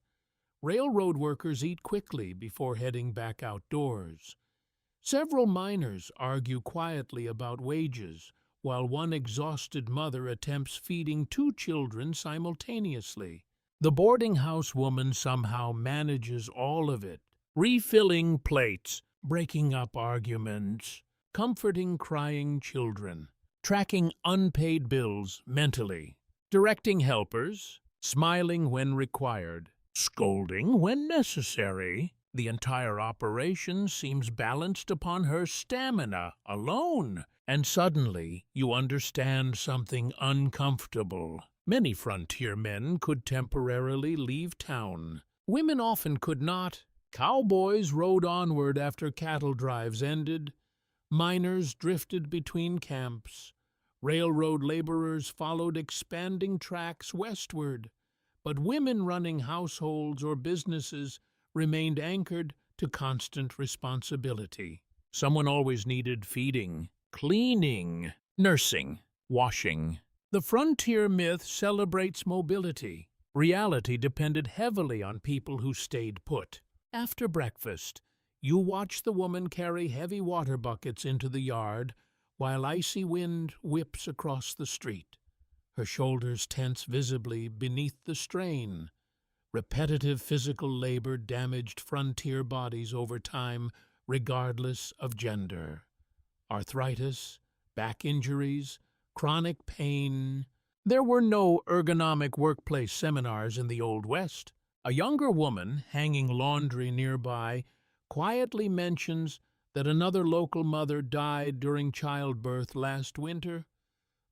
A: Railroad workers eat quickly before heading back outdoors. Several miners argue quietly about wages, while one exhausted mother attempts feeding 2 children simultaneously. The boarding house woman somehow manages all of it, refilling plates, breaking up arguments, comforting crying children, tracking unpaid bills mentally, directing helpers, smiling when required, scolding when necessary. The entire operation seems balanced upon her stamina alone, and suddenly you understand something uncomfortable. Many frontier men could temporarily leave town. Women often could not. Cowboys rode onward after cattle drives ended. Miners drifted between camps. Railroad laborers followed expanding tracks westward. But women running households or businesses remained anchored to constant responsibility. Someone always needed feeding, cleaning, nursing, washing. The frontier myth celebrates mobility. Reality depended heavily on people who stayed put. After breakfast, you watch the woman carry heavy water buckets into the yard while icy wind whips across the street. Her shoulders tense visibly beneath the strain. Repetitive physical labor damaged frontier bodies over time, regardless of gender. Arthritis, back injuries, chronic pain. There were no ergonomic workplace seminars in the Old West. A younger woman, hanging laundry nearby, quietly mentions that another local mother died during childbirth last winter,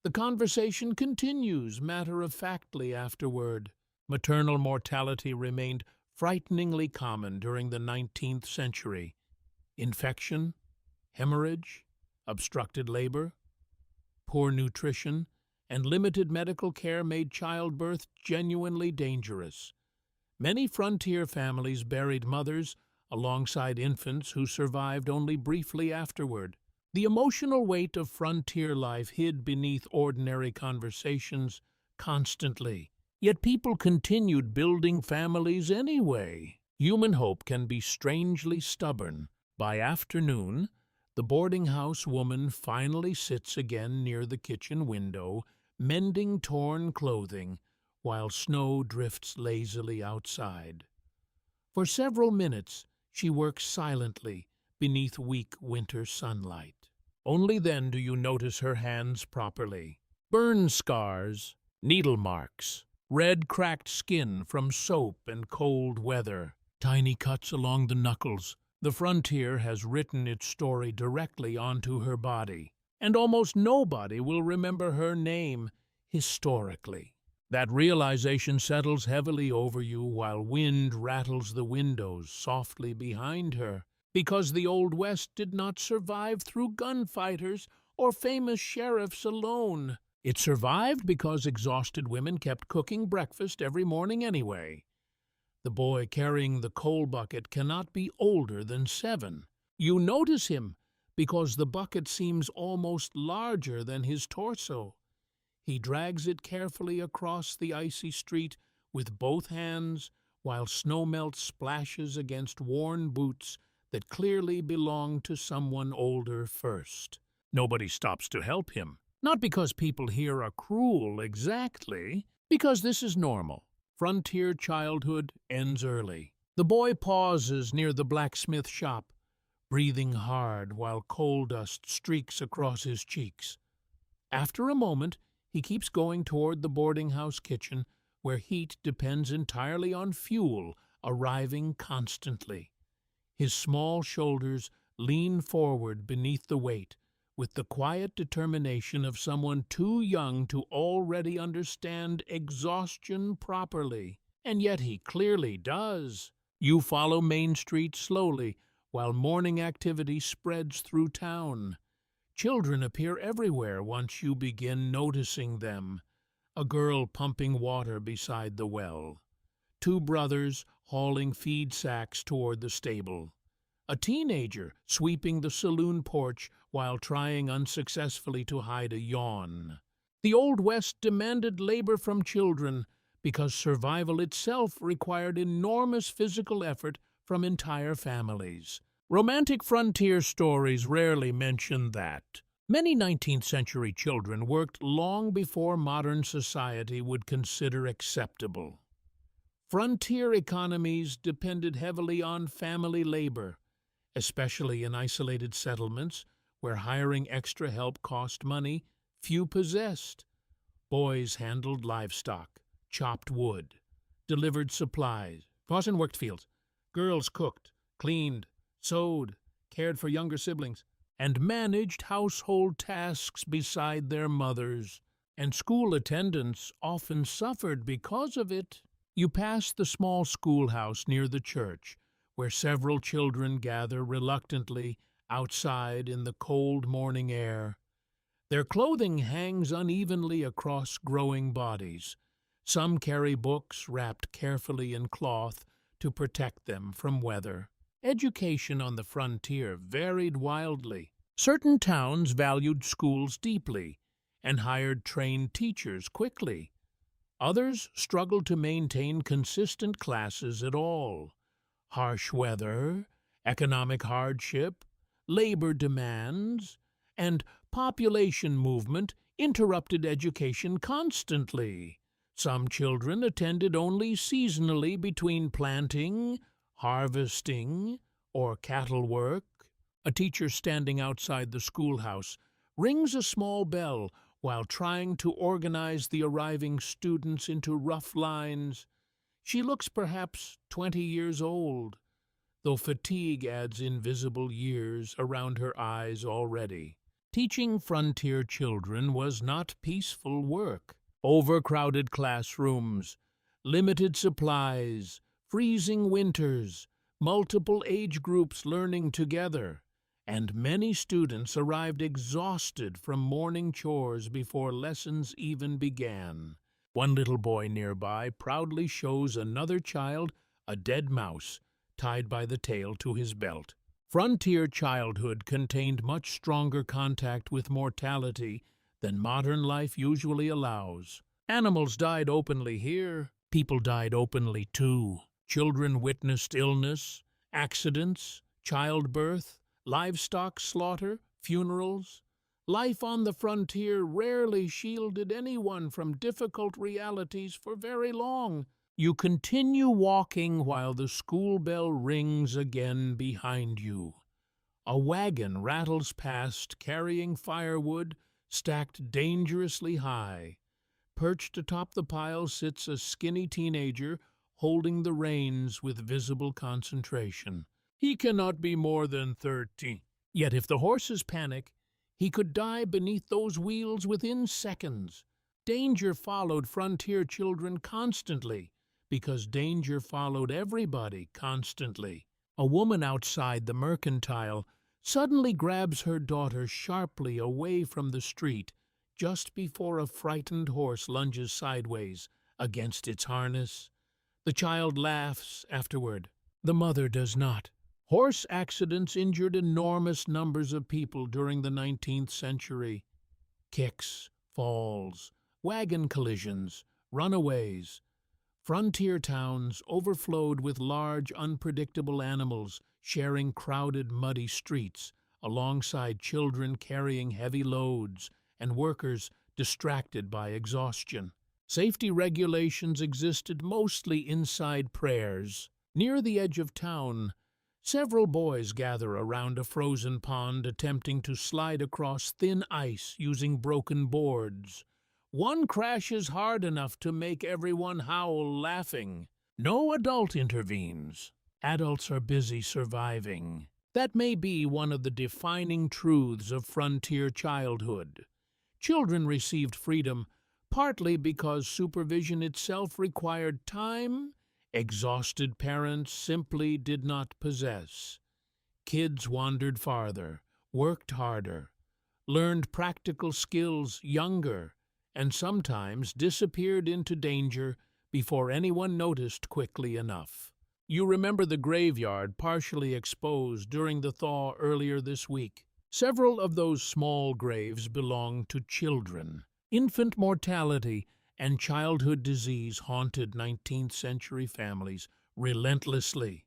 A: the conversation continues matter-of-factly afterward. Maternal mortality remained frighteningly common during the 19th century. Infection, hemorrhage, obstructed labor, poor nutrition, and limited medical care made childbirth genuinely dangerous. Many frontier families buried mothers alongside infants who survived only briefly afterward. The emotional weight of frontier life hid beneath ordinary conversations constantly. Yet people continued building families anyway. Human hope can be strangely stubborn. By afternoon, the boarding house woman finally sits again near the kitchen window, mending torn clothing, while snow drifts lazily outside. For several minutes, she works silently beneath weak winter sunlight. Only then do you notice her hands properly. Burn scars, needle marks, red cracked skin from soap and cold weather, tiny cuts along the knuckles. The frontier has written its story directly onto her body, and almost nobody will remember her name historically. That realization settles heavily over you while wind rattles the windows softly behind her, because the Old West did not survive through gunfighters or famous sheriffs alone. It survived because exhausted women kept cooking breakfast every morning anyway. The boy carrying the coal bucket cannot be older than 7. You notice him because the bucket seems almost larger than his torso. He drags it carefully across the icy street with both hands while snowmelt splashes against worn boots that clearly belong to someone older first. Nobody stops to help him. Not because people here are cruel exactly, because this is normal. Frontier childhood ends early. The boy pauses near the blacksmith shop, breathing hard while coal dust streaks across his cheeks. After a moment, he keeps going toward the boarding house kitchen, where heat depends entirely on fuel arriving constantly. His small shoulders lean forward beneath the weight, with the quiet determination of someone too young to already understand exhaustion properly. And yet he clearly does. You follow Main Street slowly, while morning activity spreads through town. Children appear everywhere once you begin noticing them. A girl pumping water beside the well. 2 brothers hauling feed sacks toward the stable. A teenager sweeping the saloon porch while trying unsuccessfully to hide a yawn. The Old West demanded labor from children because survival itself required enormous physical effort from entire families. Romantic frontier stories rarely mention that. Many 19th century children worked long before modern society would consider acceptable. Frontier economies depended heavily on family labor, especially in isolated settlements where hiring extra help cost money few possessed. Boys handled livestock, chopped wood, delivered supplies, fought and worked fields. Girls cooked, cleaned, sewed, cared for younger siblings, and managed household tasks beside their mothers. And school attendance often suffered because of it. You pass the small schoolhouse near the church, where several children gather reluctantly outside in the cold morning air. Their clothing hangs unevenly across growing bodies. Some carry books wrapped carefully in cloth to protect them from weather. Education on the frontier varied wildly. Certain towns valued schools deeply and hired trained teachers quickly. Others struggled to maintain consistent classes at all. Harsh weather, economic hardship, labor demands, and population movement interrupted education constantly. Some children attended only seasonally between planting, harvesting, or cattle work. A teacher standing outside the schoolhouse rings a small bell while trying to organize the arriving students into rough lines. She looks perhaps 20 years old. though fatigue adds invisible years around her eyes already. Teaching frontier children was not peaceful work. Overcrowded classrooms, limited supplies, freezing winters, multiple age groups learning together, and many students arrived exhausted from morning chores before lessons even began. One little boy nearby proudly shows another child a dead mouse tied by the tail to his belt. Frontier childhood contained much stronger contact with mortality than modern life usually allows. Animals died openly here. People died openly too. Children witnessed illness, accidents, childbirth, livestock slaughter, funerals. Life on the frontier rarely shielded anyone from difficult realities for very long. You continue walking while the school bell rings again behind you. A wagon rattles past carrying firewood stacked dangerously high. Perched atop the pile sits a skinny teenager holding the reins with visible concentration. He cannot be more than 13. Yet if the horses panic, he could die beneath those wheels within seconds. Danger followed frontier children constantly, because danger followed everybody constantly. A woman outside the mercantile suddenly grabs her daughter sharply away from the street just before a frightened horse lunges sideways against its harness. The child laughs afterward. The mother does not. Horse accidents injured enormous numbers of people during the 19th century. Kicks, falls, wagon collisions, runaways. Frontier towns overflowed with large, unpredictable animals sharing crowded, muddy streets, alongside children carrying heavy loads and workers distracted by exhaustion. Safety regulations existed mostly inside prayers. Near the edge of town, several boys gather around a frozen pond attempting to slide across thin ice using broken boards. One crashes hard enough to make everyone howl laughing. No adult intervenes. Adults are busy surviving. That may be one of the defining truths of frontier childhood. Children received freedom partly because supervision itself required time exhausted parents simply did not possess. Kids wandered farther, worked harder, learned practical skills younger, and sometimes disappeared into danger before anyone noticed quickly enough. You remember the graveyard partially exposed during the thaw earlier this week. Several of those small graves belonged to children. Infant mortality and childhood disease haunted 19th century families relentlessly.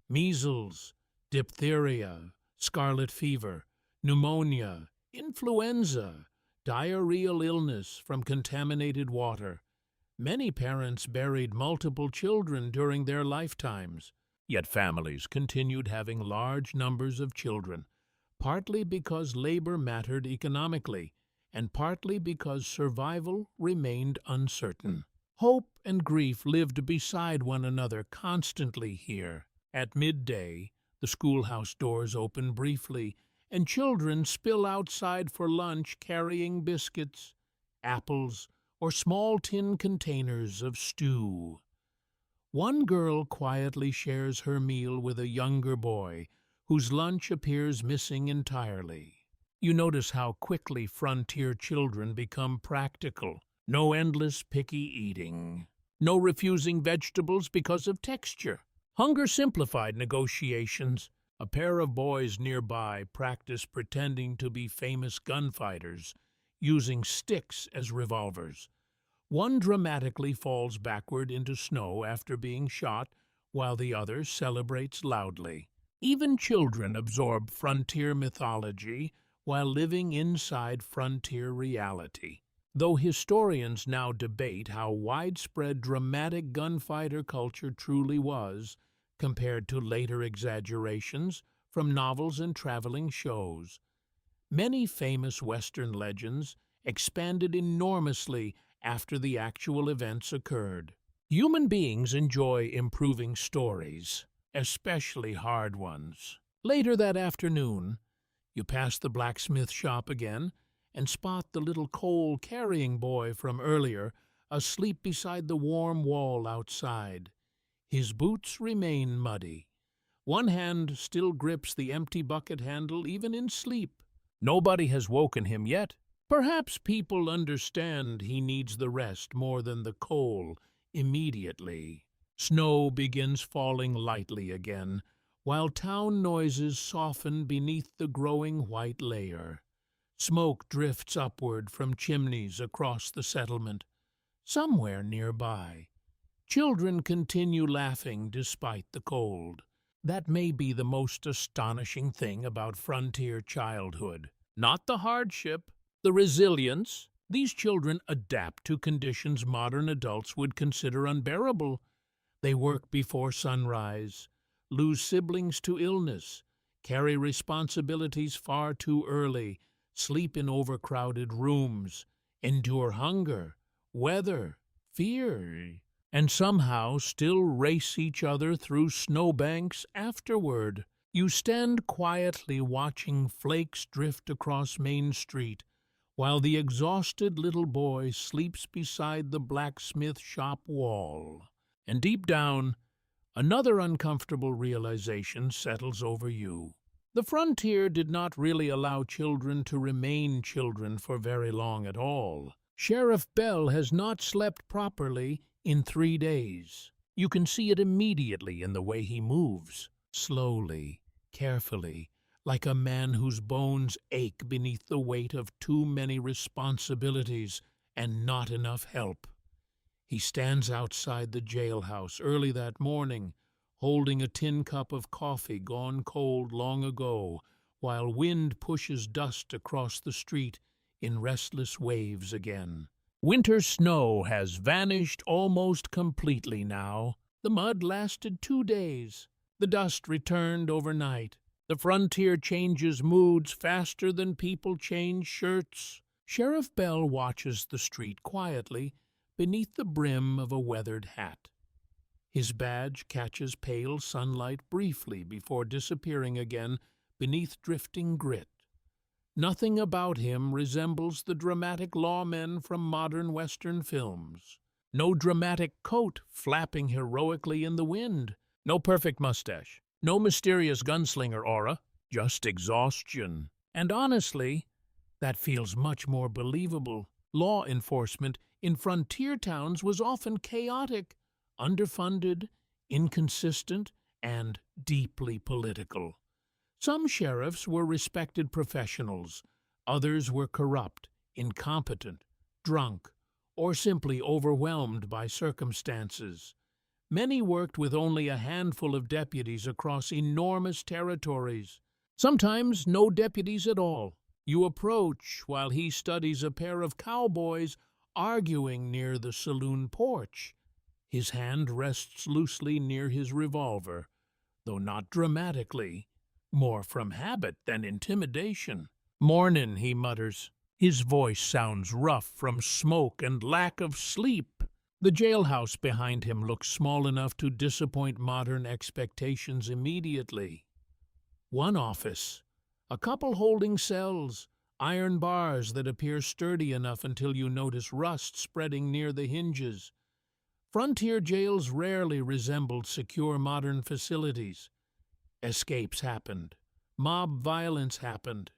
A: Measles, diphtheria, scarlet fever, pneumonia, influenza, diarrheal illness from contaminated water. Many parents buried multiple children during their lifetimes, yet families continued having large numbers of children, partly because labor mattered economically, and partly because survival remained uncertain. Hope and grief lived beside one another constantly here. At midday, the schoolhouse doors open briefly, and children spill outside for lunch carrying biscuits, apples, or small tin containers of stew. One girl quietly shares her meal with a younger boy, whose lunch appears missing entirely. You notice how quickly frontier children become practical. No endless picky eating. No refusing vegetables because of texture. Hunger simplified negotiations. A pair of boys nearby practice pretending to be famous gunfighters, using sticks as revolvers. One dramatically falls backward into snow after being shot, while the other celebrates loudly. Even children absorb frontier mythology while living inside frontier reality. Though historians now debate how widespread dramatic gunfighter culture truly was, compared to later exaggerations from novels and traveling shows, many famous Western legends expanded enormously after the actual events occurred. Human beings enjoy improving stories. especially hard ones. Later that afternoon, you pass the blacksmith shop again and spot the little coal-carrying boy from earlier asleep beside the warm wall outside. His boots remain muddy. One hand still grips the empty bucket handle even in sleep. Nobody has woken him yet. Perhaps people understand he needs the rest more than the coal immediately. Snow begins falling lightly again, while town noises soften beneath the growing white layer. Smoke drifts upward from chimneys across the settlement. Somewhere nearby, children continue laughing despite the cold. That may be the most astonishing thing about frontier childhood. Not the hardship, the resilience. These children adapt to conditions modern adults would consider unbearable. They work before sunrise, lose siblings to illness, carry responsibilities far too early, sleep in overcrowded rooms, endure hunger, weather, fear, and somehow still race each other through snowbanks afterward. You stand quietly watching flakes drift across Main Street, while the exhausted little boy sleeps beside the blacksmith shop wall. And deep down, another uncomfortable realization settles over you. The frontier did not really allow children to remain children for very long at all. Sheriff Bell has not slept properly in 3 days. You can see it immediately in the way he moves, slowly, carefully, like a man whose bones ache beneath the weight of too many responsibilities and not enough help. He stands outside the jailhouse early that morning, holding a tin cup of coffee gone cold long ago, while wind pushes dust across the street in restless waves again. Winter snow has vanished almost completely now. The mud lasted 2 days. The dust returned overnight. The frontier changes moods faster than people change shirts. Sheriff Bell watches the street quietly beneath the brim of a weathered hat. His badge catches pale sunlight briefly before disappearing again beneath drifting grit. Nothing about him resembles the dramatic lawmen from modern Western films. No dramatic coat flapping heroically in the wind. No perfect mustache. No mysterious gunslinger aura. Just exhaustion. And honestly, that feels much more believable. Law enforcement in frontier towns was often chaotic, underfunded, inconsistent, and deeply political. Some sheriffs were respected professionals, others were corrupt, incompetent, drunk, or simply overwhelmed by circumstances. Many worked with only a handful of deputies across enormous territories. Sometimes no deputies at all. You approach while he studies a pair of cowboys arguing near the saloon porch. His hand rests loosely near his revolver, though not dramatically, more from habit than intimidation. "Mornin'," he mutters. His voice sounds rough from smoke and lack of sleep. The jailhouse behind him looks small enough to disappoint modern expectations immediately. One office, a couple holding cells, iron bars that appear sturdy enough until you notice rust spreading near the hinges. Frontier jails rarely resembled secure modern facilities. Escapes happened. Mob violence happened.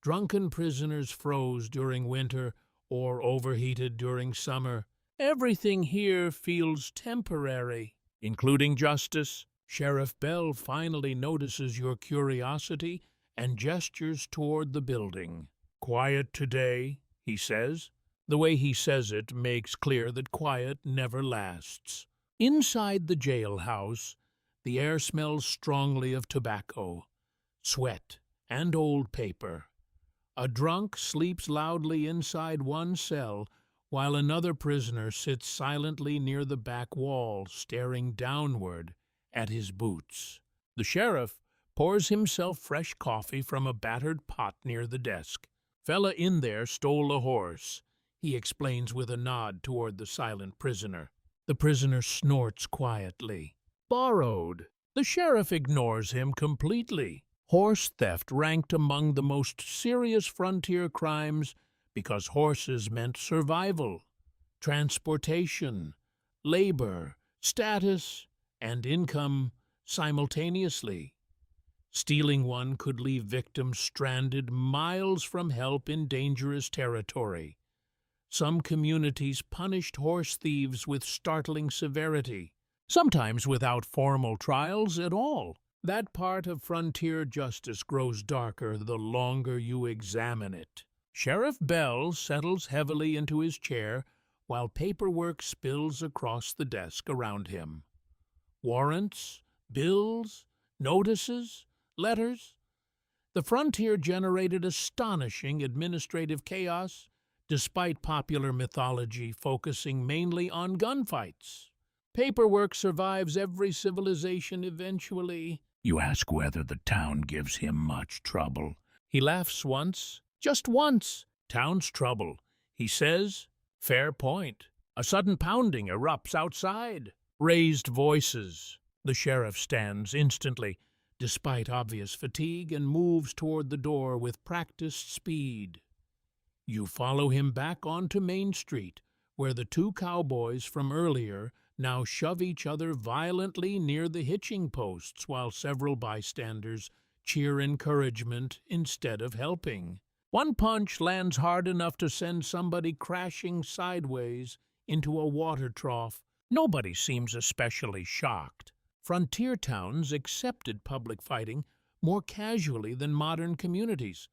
A: Drunken prisoners froze during winter or overheated during summer. Everything here feels temporary, including justice. Sheriff Bell finally notices your curiosity and gestures toward the building. "Quiet today," he says. The way he says it makes clear that quiet never lasts. Inside the jailhouse, the air smells strongly of tobacco, sweat, and old paper. A drunk sleeps loudly inside one cell, while another prisoner sits silently near the back wall, staring downward at his boots. The sheriff pours himself fresh coffee from a battered pot near the desk. "Fella in there stole a horse," he explains with a nod toward the silent prisoner. The prisoner snorts quietly. "Borrowed," The sheriff ignores him completely. Horse theft ranked among the most serious frontier crimes because horses meant survival, transportation, labor, status, and income simultaneously. Stealing one could leave victims stranded miles from help in dangerous territory. Some communities punished horse thieves with startling severity, sometimes without formal trials at all. That part of frontier justice grows darker the longer you examine it. Sheriff Bell settles heavily into his chair while paperwork spills across the desk around him. Warrants, bills, notices, letters. The frontier generated astonishing administrative chaos, despite popular mythology focusing mainly on gunfights. Paperwork survives every civilization eventually. You ask whether the town gives him much trouble. He laughs once, just once. Town's trouble, he says. Fair point. A sudden pounding erupts outside. Raised voices. The sheriff stands instantly, despite obvious fatigue, and moves toward the door with practiced speed. You follow him back onto Main Street, where the two cowboys from earlier now shove each other violently near the hitching posts while several bystanders cheer encouragement instead of helping. One punch lands hard enough to send somebody crashing sideways into a water trough. Nobody seems especially shocked. Frontier towns accepted public fighting more casually than modern communities,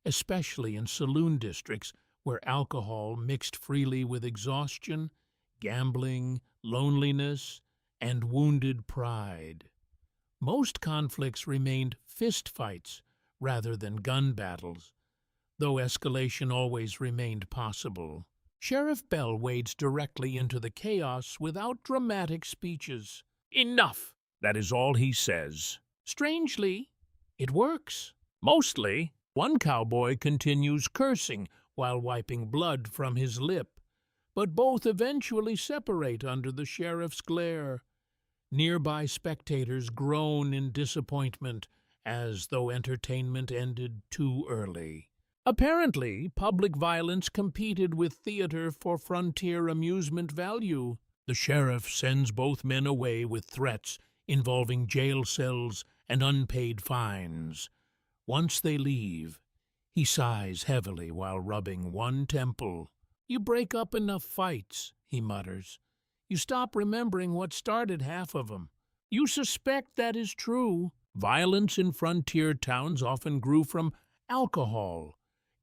A: especially in saloon districts where alcohol mixed freely with exhaustion, gambling, loneliness, and wounded pride. Most conflicts remained fistfights rather than gun battles, though escalation always remained possible. Sheriff Bell wades directly into the chaos without dramatic speeches. Enough! That is all he says. Strangely, it works. Mostly. One cowboy continues cursing while wiping blood from his lip, but both eventually separate under the sheriff's glare. Nearby spectators groan in disappointment, as though entertainment ended too early. Apparently, public violence competed with theater for frontier amusement value. The sheriff sends both men away with threats involving jail cells and unpaid fines. Once they leave, he sighs heavily while rubbing one temple. You break up enough fights, he mutters. You stop remembering what started half of them. You suspect that is true. Violence in frontier towns often grew from alcohol,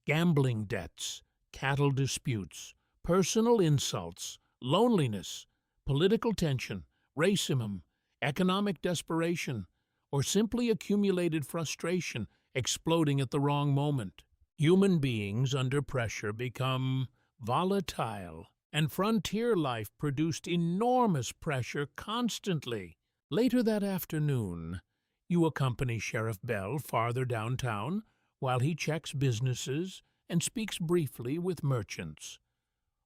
A: gambling debts, cattle disputes, personal insults, loneliness, political tension, racism, economic desperation, or simply accumulated frustration exploding at the wrong moment. Human beings under pressure become volatile, and frontier life produced enormous pressure constantly. Later that afternoon, you accompany Sheriff Bell farther downtown while he checks businesses and speaks briefly with merchants.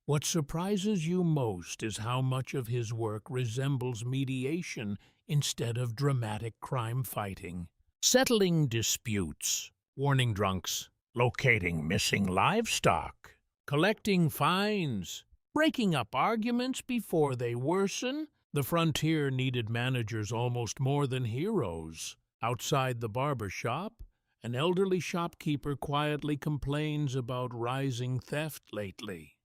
A: What surprises you most is how much of his work resembles mediation instead of dramatic crime fighting. Settling disputes, warning drunks, locating missing livestock, collecting fines, breaking up arguments before they worsen. The frontier needed managers almost more than heroes. Outside the barber shop, an elderly shopkeeper quietly complains about rising theft lately.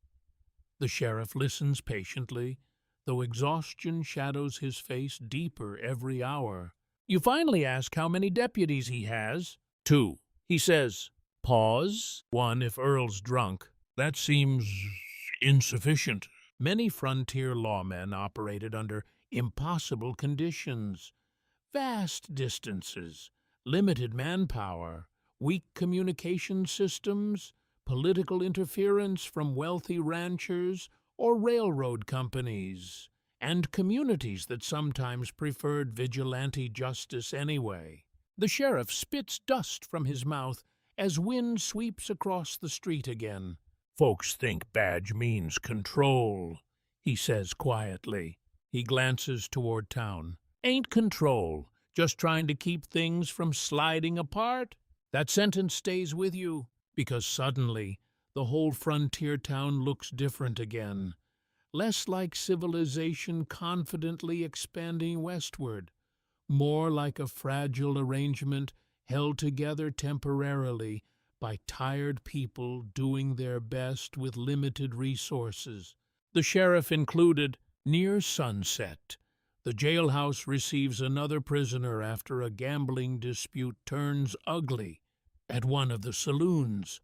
A: The sheriff listens patiently, though exhaustion shadows his face deeper every hour. You finally ask how many deputies he has. 2. He says, pause. 1 if Earl's drunk. That seems insufficient. Many frontier lawmen operated under impossible conditions. Vast distances, limited manpower, weak communication systems, political interference from wealthy ranchers or railroad companies, and communities that sometimes preferred vigilante justice anyway. The sheriff spits dust from his mouth as wind sweeps across the street again. Folks think badge means control, he says quietly. He glances toward town. Ain't control, just trying to keep things from sliding apart? That sentence stays with you, because suddenly the whole frontier town looks different again, less like civilization confidently expanding westward, more like a fragile arrangement held together temporarily by tired people doing their best with limited resources. The sheriff included. Near sunset, the jailhouse receives another prisoner after a gambling dispute turns ugly at one of the saloons.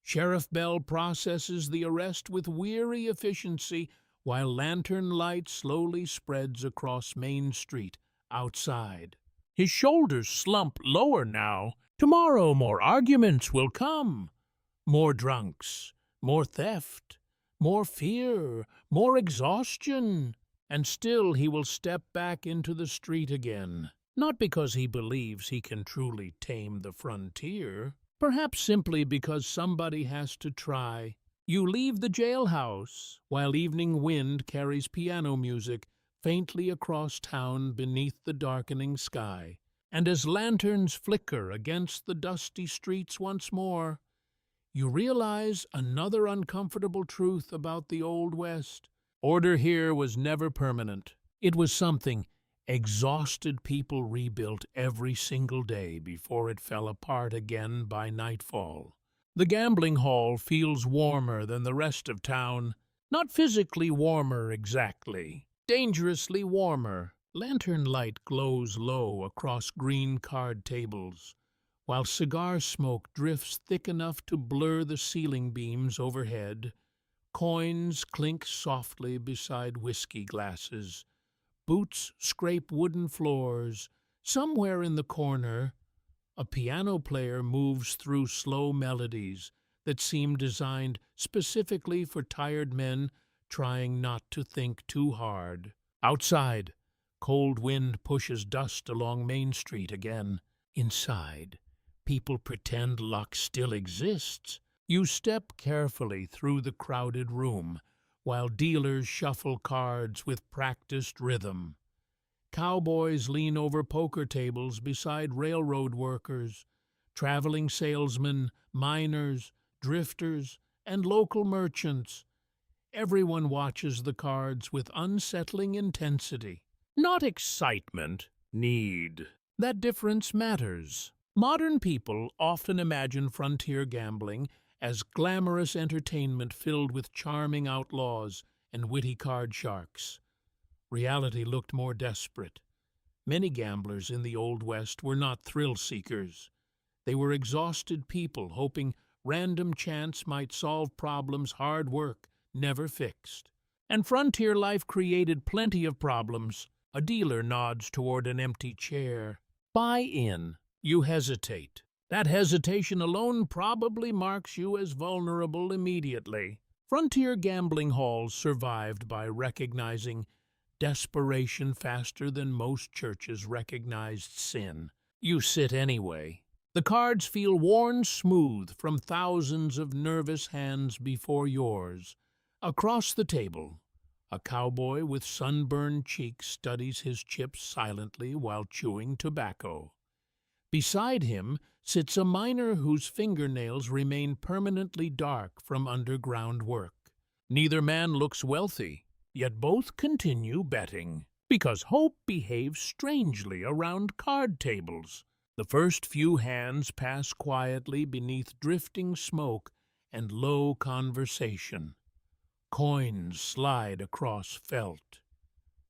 A: Sheriff Bell processes the arrest with weary efficiency while lantern light slowly spreads across Main Street outside. His shoulders slump lower now. Tomorrow more arguments will come. More drunks, more theft, more fear, more exhaustion. And still he will step back into the street again. Not because he believes he can truly tame the frontier, perhaps simply because somebody has to try. You leave the jailhouse while evening wind carries piano music faintly across town beneath the darkening sky. And as lanterns flicker against the dusty streets once more, you realize another uncomfortable truth about the Old West. Order here was never permanent. It was something exhausted people rebuilt every single day before it fell apart again by nightfall. The gambling hall feels warmer than the rest of town. Not physically warmer exactly, dangerously warmer. Lantern light glows low across green card tables, while cigar smoke drifts thick enough to blur the ceiling beams overhead. Coins clink softly beside whiskey glasses. Boots scrape wooden floors. Somewhere in the corner, a piano player moves through slow melodies that seem designed specifically for tired men trying not to think too hard. Outside, cold wind pushes dust along Main Street again. Inside, people pretend luck still exists. You step carefully through the crowded room, while dealers shuffle cards with practiced rhythm. Cowboys lean over poker tables beside railroad workers, traveling salesmen, miners, drifters, and local merchants. Everyone watches the cards with unsettling intensity. Not excitement, need. That difference matters. Modern people often imagine frontier gambling as glamorous entertainment filled with charming outlaws and witty card sharks. Reality looked more desperate. Many gamblers in the Old West were not thrill-seekers. They were exhausted people hoping random chance might solve problems hard work never fixed. And frontier life created plenty of problems. A dealer nods toward an empty chair. Buy in. You hesitate. That hesitation alone probably marks you as vulnerable immediately. Frontier gambling halls survived by recognizing desperation faster than most churches recognized sin. You sit anyway. The cards feel worn smooth from thousands of nervous hands before yours. Across the table, a cowboy with sunburned cheeks studies his chips silently while chewing tobacco. Beside him sits a miner whose fingernails remain permanently dark from underground work. Neither man looks wealthy, yet both continue betting, because hope behaves strangely around card tables. The first few hands pass quietly beneath drifting smoke and low conversation. Coins slide across felt.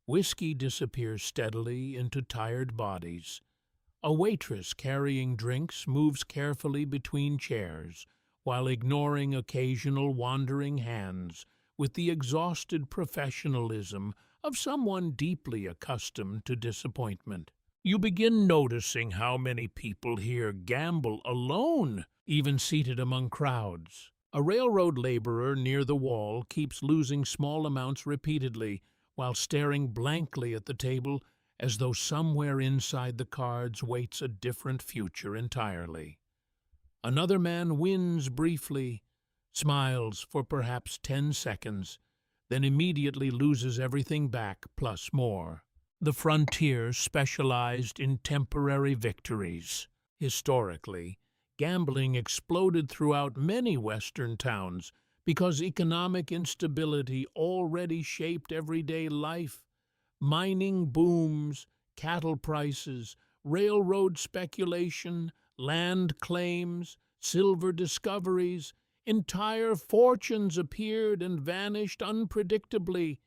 A: Whiskey disappears steadily into tired bodies. A waitress carrying drinks moves carefully between chairs, while ignoring occasional wandering hands with the exhausted professionalism of someone deeply accustomed to disappointment. You begin noticing how many people here gamble alone, even seated among crowds. A railroad laborer near the wall keeps losing small amounts repeatedly while staring blankly at the table as though somewhere inside the cards waits a different future entirely. Another man wins briefly, smiles for perhaps 10 seconds, then immediately loses everything back plus more. The frontier specialized in temporary victories. Historically, gambling exploded throughout many Western towns because economic instability already shaped everyday life. Mining booms, cattle prices, railroad speculation, land claims, silver discoveries, entire fortunes appeared and vanished unpredictably.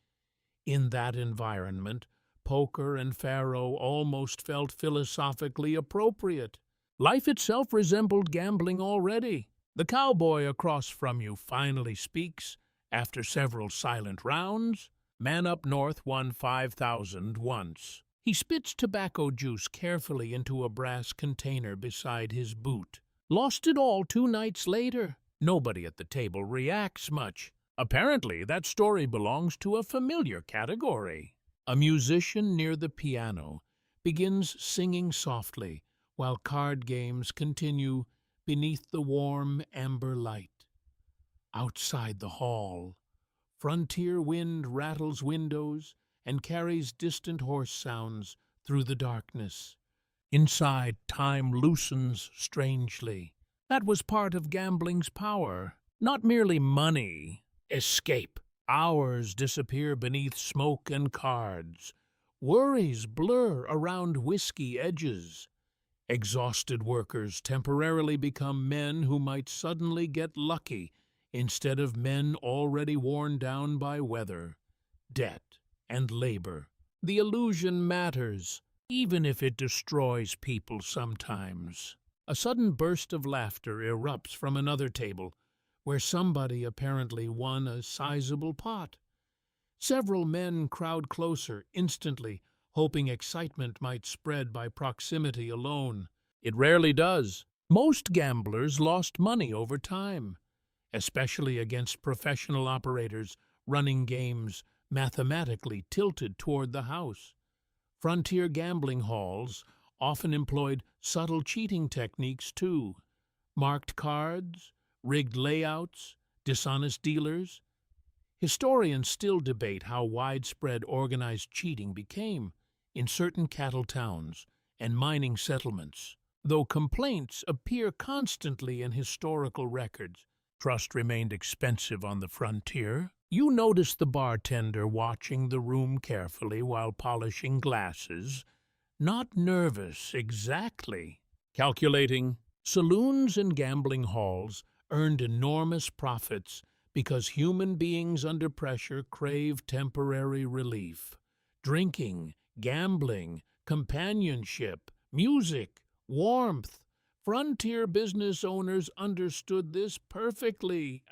A: In that environment, poker and faro almost felt philosophically appropriate. Life itself resembled gambling already. The cowboy across from you finally speaks, after several silent rounds. Man up north won 5,000 once. He spits tobacco juice carefully into a brass container beside his boot. Lost it all 2 nights later. Nobody at the table reacts much. Apparently, that story belongs to a familiar category. A musician near the piano begins singing softly while card games continue beneath the warm amber light. Outside the hall, frontier wind rattles windows and carries distant horse sounds through the darkness. Inside, time loosens strangely. That was part of gambling's power. Not merely money. Escape. Hours disappear beneath smoke and cards. Worries blur around whiskey edges. Exhausted workers temporarily become men who might suddenly get lucky instead of men already worn down by weather, debt, and labor. The illusion matters, even if it destroys people sometimes. A sudden burst of laughter erupts from another table, where somebody apparently won a sizable pot. Several men crowd closer instantly, hoping excitement might spread by proximity alone. It rarely does. Most gamblers lost money over time, especially against professional operators running games mathematically tilted toward the house. Frontier gambling halls often employed subtle cheating techniques too. Marked cards, rigged layouts, dishonest dealers. Historians still debate how widespread organized cheating became in certain cattle towns and mining settlements. Though complaints appear constantly in historical records, trust remained expensive on the frontier. You notice the bartender watching the room carefully while polishing glasses. Not nervous, exactly. Calculating. Saloons and gambling halls earned enormous profits because human beings under pressure crave temporary relief. Drinking, gambling, companionship, music, warmth. Frontier business owners understood this perfectly,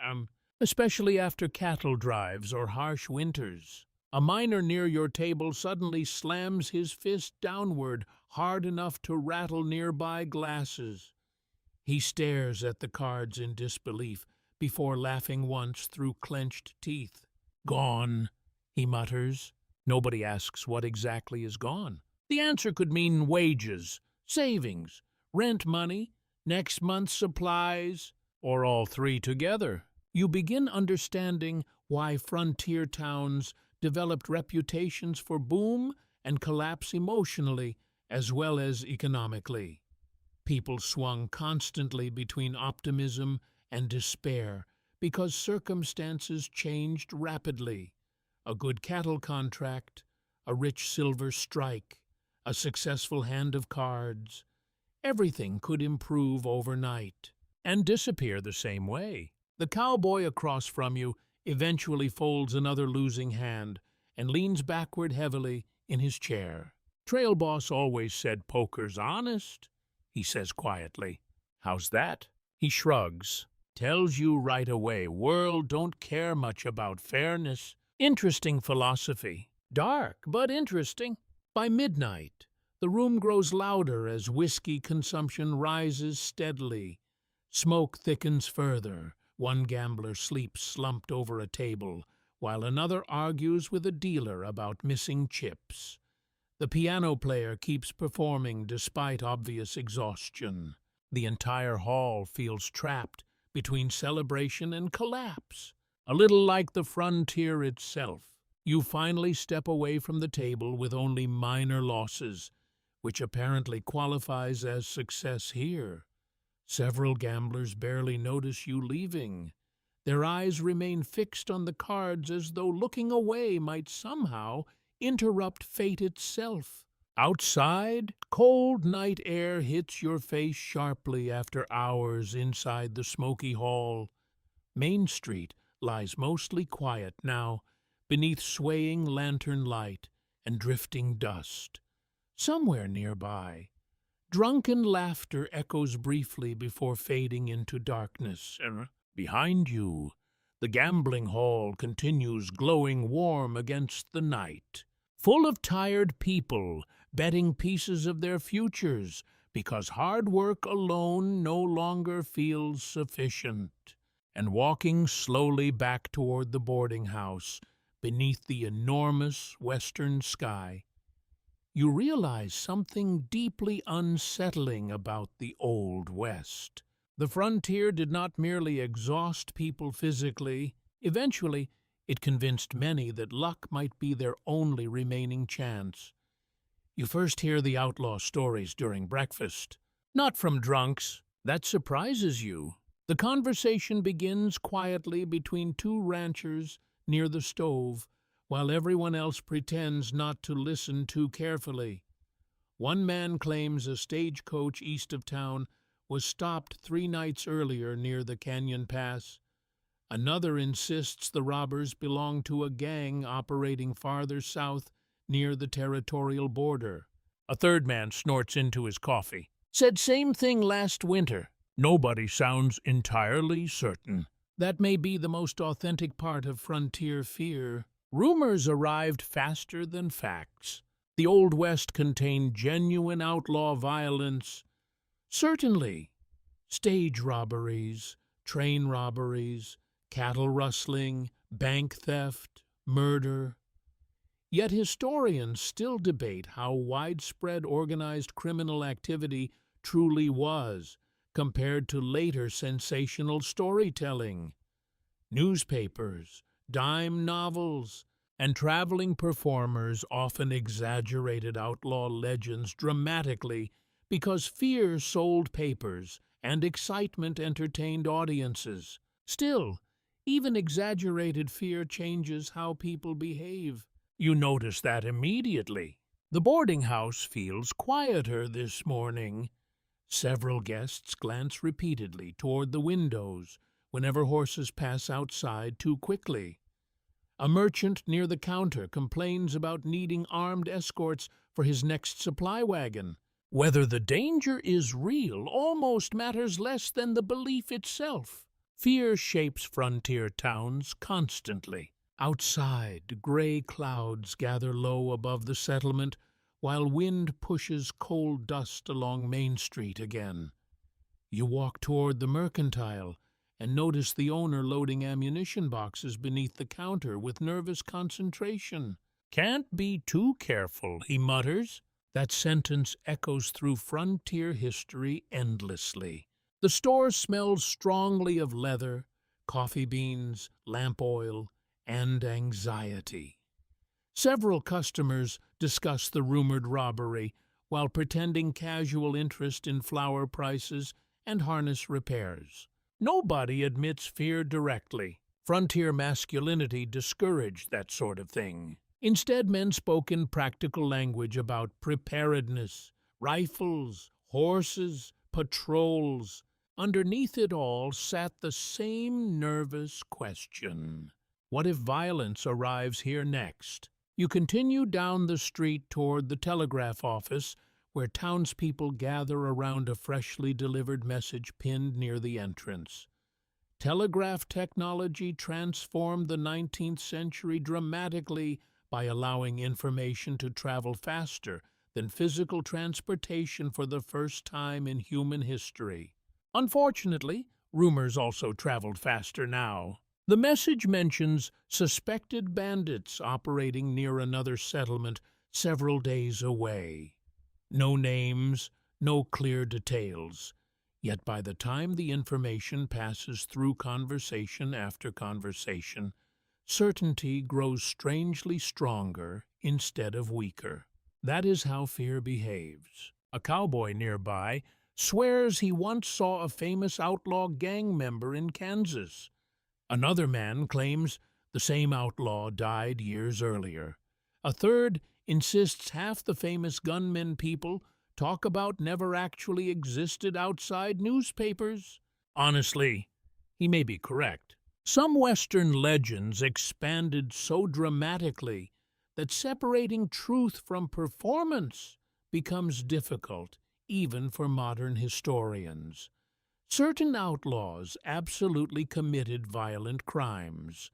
A: especially after cattle drives or harsh winters. A miner near your table suddenly slams his fist downward hard enough to rattle nearby glasses. He stares at the cards in disbelief before laughing once through clenched teeth. Gone, he mutters. Nobody asks what exactly is gone. The answer could mean wages, savings, rent money, next month's supplies, or all three together. You begin understanding why frontier towns developed reputations for boom and collapse emotionally as well as economically. People swung constantly between optimism and despair because circumstances changed rapidly. A good cattle contract, a rich silver strike, a successful hand of cards. Everything could improve overnight and disappear the same way. The cowboy across from you eventually folds another losing hand and leans backward heavily in his chair. Trail boss always said poker's honest, he says quietly. How's that? He shrugs. Tells you right away, world don't care much about fairness. Interesting philosophy. Dark, but interesting. By midnight, the room grows louder as whiskey consumption rises steadily. Smoke thickens further. One gambler sleeps slumped over a table, while another argues with a dealer about missing chips. The piano player keeps performing despite obvious exhaustion. The entire hall feels trapped between celebration and collapse, a little like the frontier itself. You finally step away from the table with only minor losses, which apparently qualifies as success here. Several gamblers barely notice you leaving. Their eyes remain fixed on the cards as though looking away might somehow interrupt fate itself. Outside, cold night air hits your face sharply after hours inside the smoky hall. Main Street lies mostly quiet now, beneath swaying lantern light and drifting dust. Somewhere nearby, drunken laughter echoes briefly before fading into darkness. Behind you, the gambling hall continues glowing warm against the night, full of tired people betting pieces of their futures because hard work alone no longer feels sufficient. And walking slowly back toward the boarding house beneath the enormous western sky, you realize something deeply unsettling about the Old West. The frontier did not merely exhaust people physically. Eventually, it convinced many that luck might be their only remaining chance. You first hear the outlaw stories during breakfast. Not from drunks. That surprises you. The conversation begins quietly between two ranchers near the stove, while everyone else pretends not to listen too carefully. One man claims a stagecoach east of town was stopped 3 nights earlier near the Canyon Pass. Another insists the robbers belong to a gang operating farther south near the territorial border. A third man snorts into his coffee. Said same thing last winter. Nobody sounds entirely certain. That may be the most authentic part of frontier fear. Rumors arrived faster than facts. The Old West contained genuine outlaw violence. Certainly, stage robberies, train robberies, cattle rustling, bank theft, murder. Yet historians still debate how widespread organized criminal activity truly was, compared to later sensational storytelling. Newspapers, dime novels, and traveling performers often exaggerated outlaw legends dramatically because fear sold papers and excitement entertained audiences. Still, even exaggerated fear changes how people behave. You notice that immediately. The boarding house feels quieter this morning. Several guests glance repeatedly toward the windows whenever horses pass outside too quickly. A merchant near the counter complains about needing armed escorts for his next supply wagon. Whether the danger is real almost matters less than the belief itself. Fear shapes frontier towns constantly. Outside, gray clouds gather low above the settlement, while wind pushes cold dust along Main Street again. You walk toward the mercantile and notice the owner loading ammunition boxes beneath the counter with nervous concentration. "Can't be too careful," he mutters. That sentence echoes through frontier history endlessly. The store smells strongly of leather, coffee beans, lamp oil, and anxiety. Several customers discuss the rumored robbery while pretending casual interest in flour prices and harness repairs. Nobody admits fear directly. Frontier masculinity discouraged that sort of thing. Instead, men spoke in practical language about preparedness, rifles, horses, patrols. Underneath it all sat the same nervous question. What if violence arrives here next? You continue down the street toward the telegraph office, where townspeople gather around a freshly delivered message pinned near the entrance. Telegraph technology transformed the 19th century dramatically by allowing information to travel faster than physical transportation for the first time in human history. Unfortunately, rumors also traveled faster now. The message mentions suspected bandits operating near another settlement several days away. No names, no clear details. Yet by the time the information passes through conversation after conversation, certainty grows strangely stronger instead of weaker. That is how fear behaves. A cowboy nearby swears he once saw a famous outlaw gang member in Kansas. Another man claims the same outlaw died years earlier. A third insists half the famous gunmen people talk about never actually existed outside newspapers. Honestly, he may be correct. Some Western legends expanded so dramatically that separating truth from performance becomes difficult, even for modern historians. Certain outlaws absolutely committed violent crimes.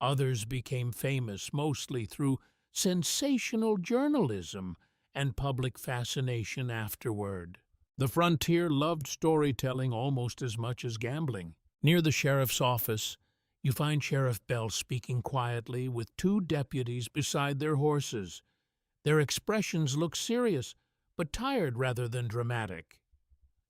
A: Others became famous mostly through sensational journalism and public fascination afterward. The frontier loved storytelling almost as much as gambling. Near the sheriff's office, you find Sheriff Bell speaking quietly with two deputies beside their horses. Their expressions look serious, but tired rather than dramatic.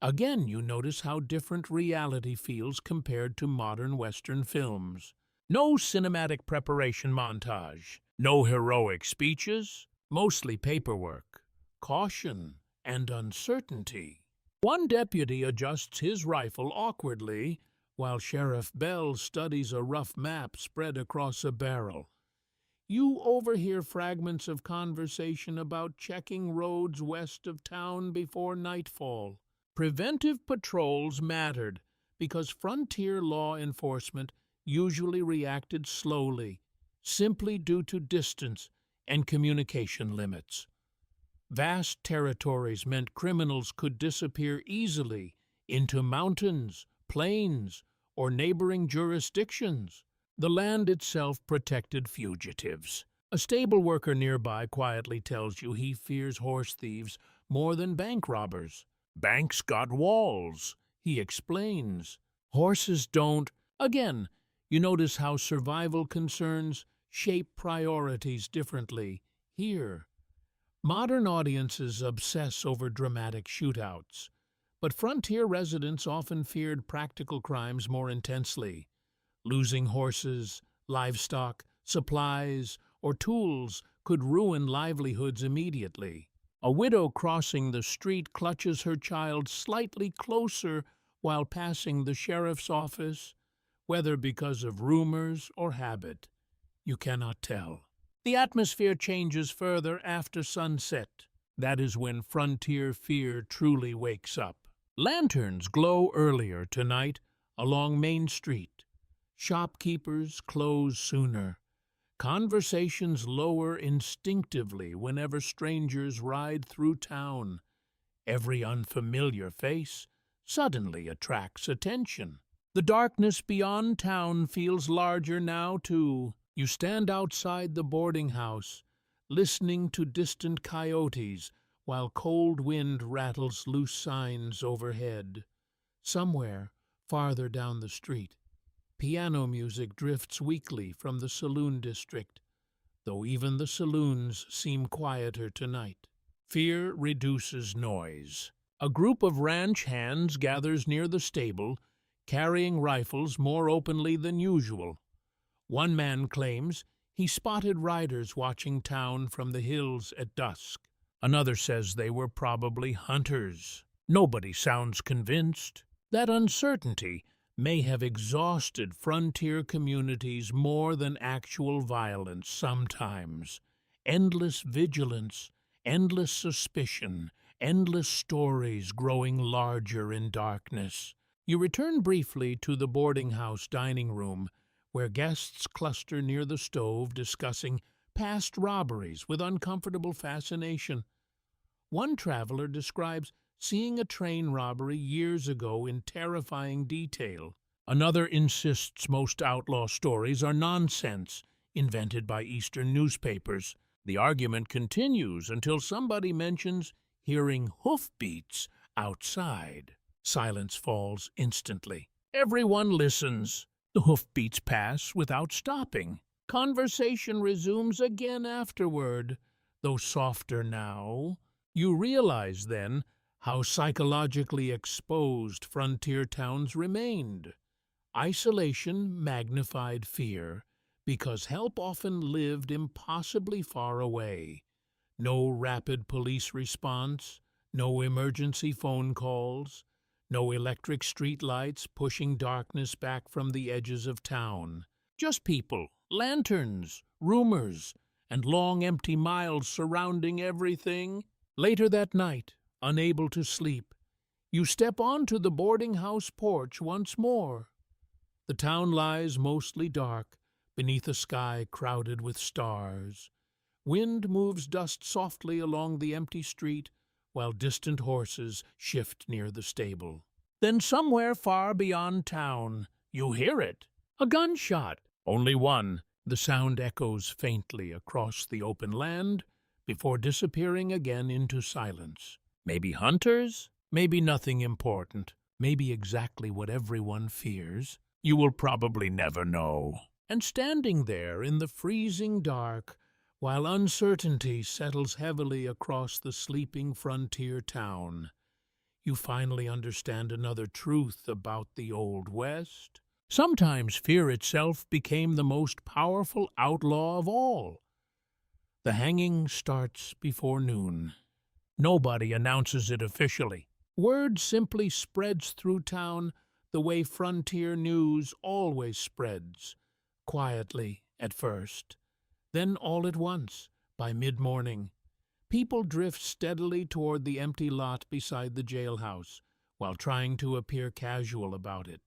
A: Again, you notice how different reality feels compared to modern Western films. No cinematic preparation montage, no heroic speeches, mostly paperwork, caution, and uncertainty. One deputy adjusts his rifle awkwardly, while Sheriff Bell studies a rough map spread across a barrel. You overhear fragments of conversation about checking roads west of town before nightfall. Preventive patrols mattered because frontier law enforcement usually reacted slowly, simply due to distance and communication limits. Vast territories meant criminals could disappear easily into mountains, plains, or neighboring jurisdictions. The land itself protected fugitives. A stable worker nearby quietly tells you he fears horse thieves more than bank robbers. Banks got walls, he explains. Horses don't. Again, you notice how survival concerns shape priorities differently here. Modern audiences obsess over dramatic shootouts, but frontier residents often feared practical crimes more intensely. Losing horses, livestock, supplies, or tools could ruin livelihoods immediately. A widow crossing the street clutches her child slightly closer while passing the sheriff's office, whether because of rumors or habit. You cannot tell. The atmosphere changes further after sunset. That is when frontier fear truly wakes up. Lanterns glow earlier tonight along Main Street. Shopkeepers close sooner. Conversations lower instinctively whenever strangers ride through town. Every unfamiliar face suddenly attracts attention. The darkness beyond town feels larger now, too. You stand outside the boarding house, listening to distant coyotes while cold wind rattles loose signs overhead. Somewhere, farther down the street, piano music drifts weakly from the saloon district, though even the saloons seem quieter tonight. Fear reduces noise. A group of ranch hands gathers near the stable, carrying rifles more openly than usual. One man claims he spotted riders watching town from the hills at dusk. Another says they were probably hunters. Nobody sounds convinced. That uncertainty may have exhausted frontier communities more than actual violence sometimes. Endless vigilance, endless suspicion, endless stories growing larger in darkness. You return briefly to the boarding house dining room, where guests cluster near the stove discussing past robberies with uncomfortable fascination. One traveler describes seeing a train robbery years ago in terrifying detail. Another insists most outlaw stories are nonsense, invented by Eastern newspapers. The argument continues until somebody mentions hearing hoofbeats outside. Silence falls instantly. Everyone listens. The hoofbeats pass without stopping. Conversation resumes again afterward, though softer now. You realize then how psychologically exposed frontier towns remained. Isolation magnified fear, because help often lived impossibly far away. No rapid police response, no emergency phone calls, no electric street lights pushing darkness back from the edges of town. Just people, lanterns, rumors, and long empty miles surrounding everything. Later that night, unable to sleep, you step onto the boarding house porch once more. The town lies mostly dark, beneath a sky crowded with stars. Wind moves dust softly along the empty street, while distant horses shift near the stable. Then somewhere far beyond town, you hear it. A gunshot. Only one. The sound echoes faintly across the open land before disappearing again into silence. Maybe hunters? Maybe nothing important. Maybe exactly what everyone fears. You will probably never know. And standing there in the freezing dark, while uncertainty settles heavily across the sleeping frontier town, you finally understand another truth about the Old West. Sometimes fear itself became the most powerful outlaw of all. The hanging starts before noon. Nobody announces it officially. Word simply spreads through town the way frontier news always spreads, quietly at first. Then all at once, by mid-morning, people drift steadily toward the empty lot beside the jailhouse, while trying to appear casual about it.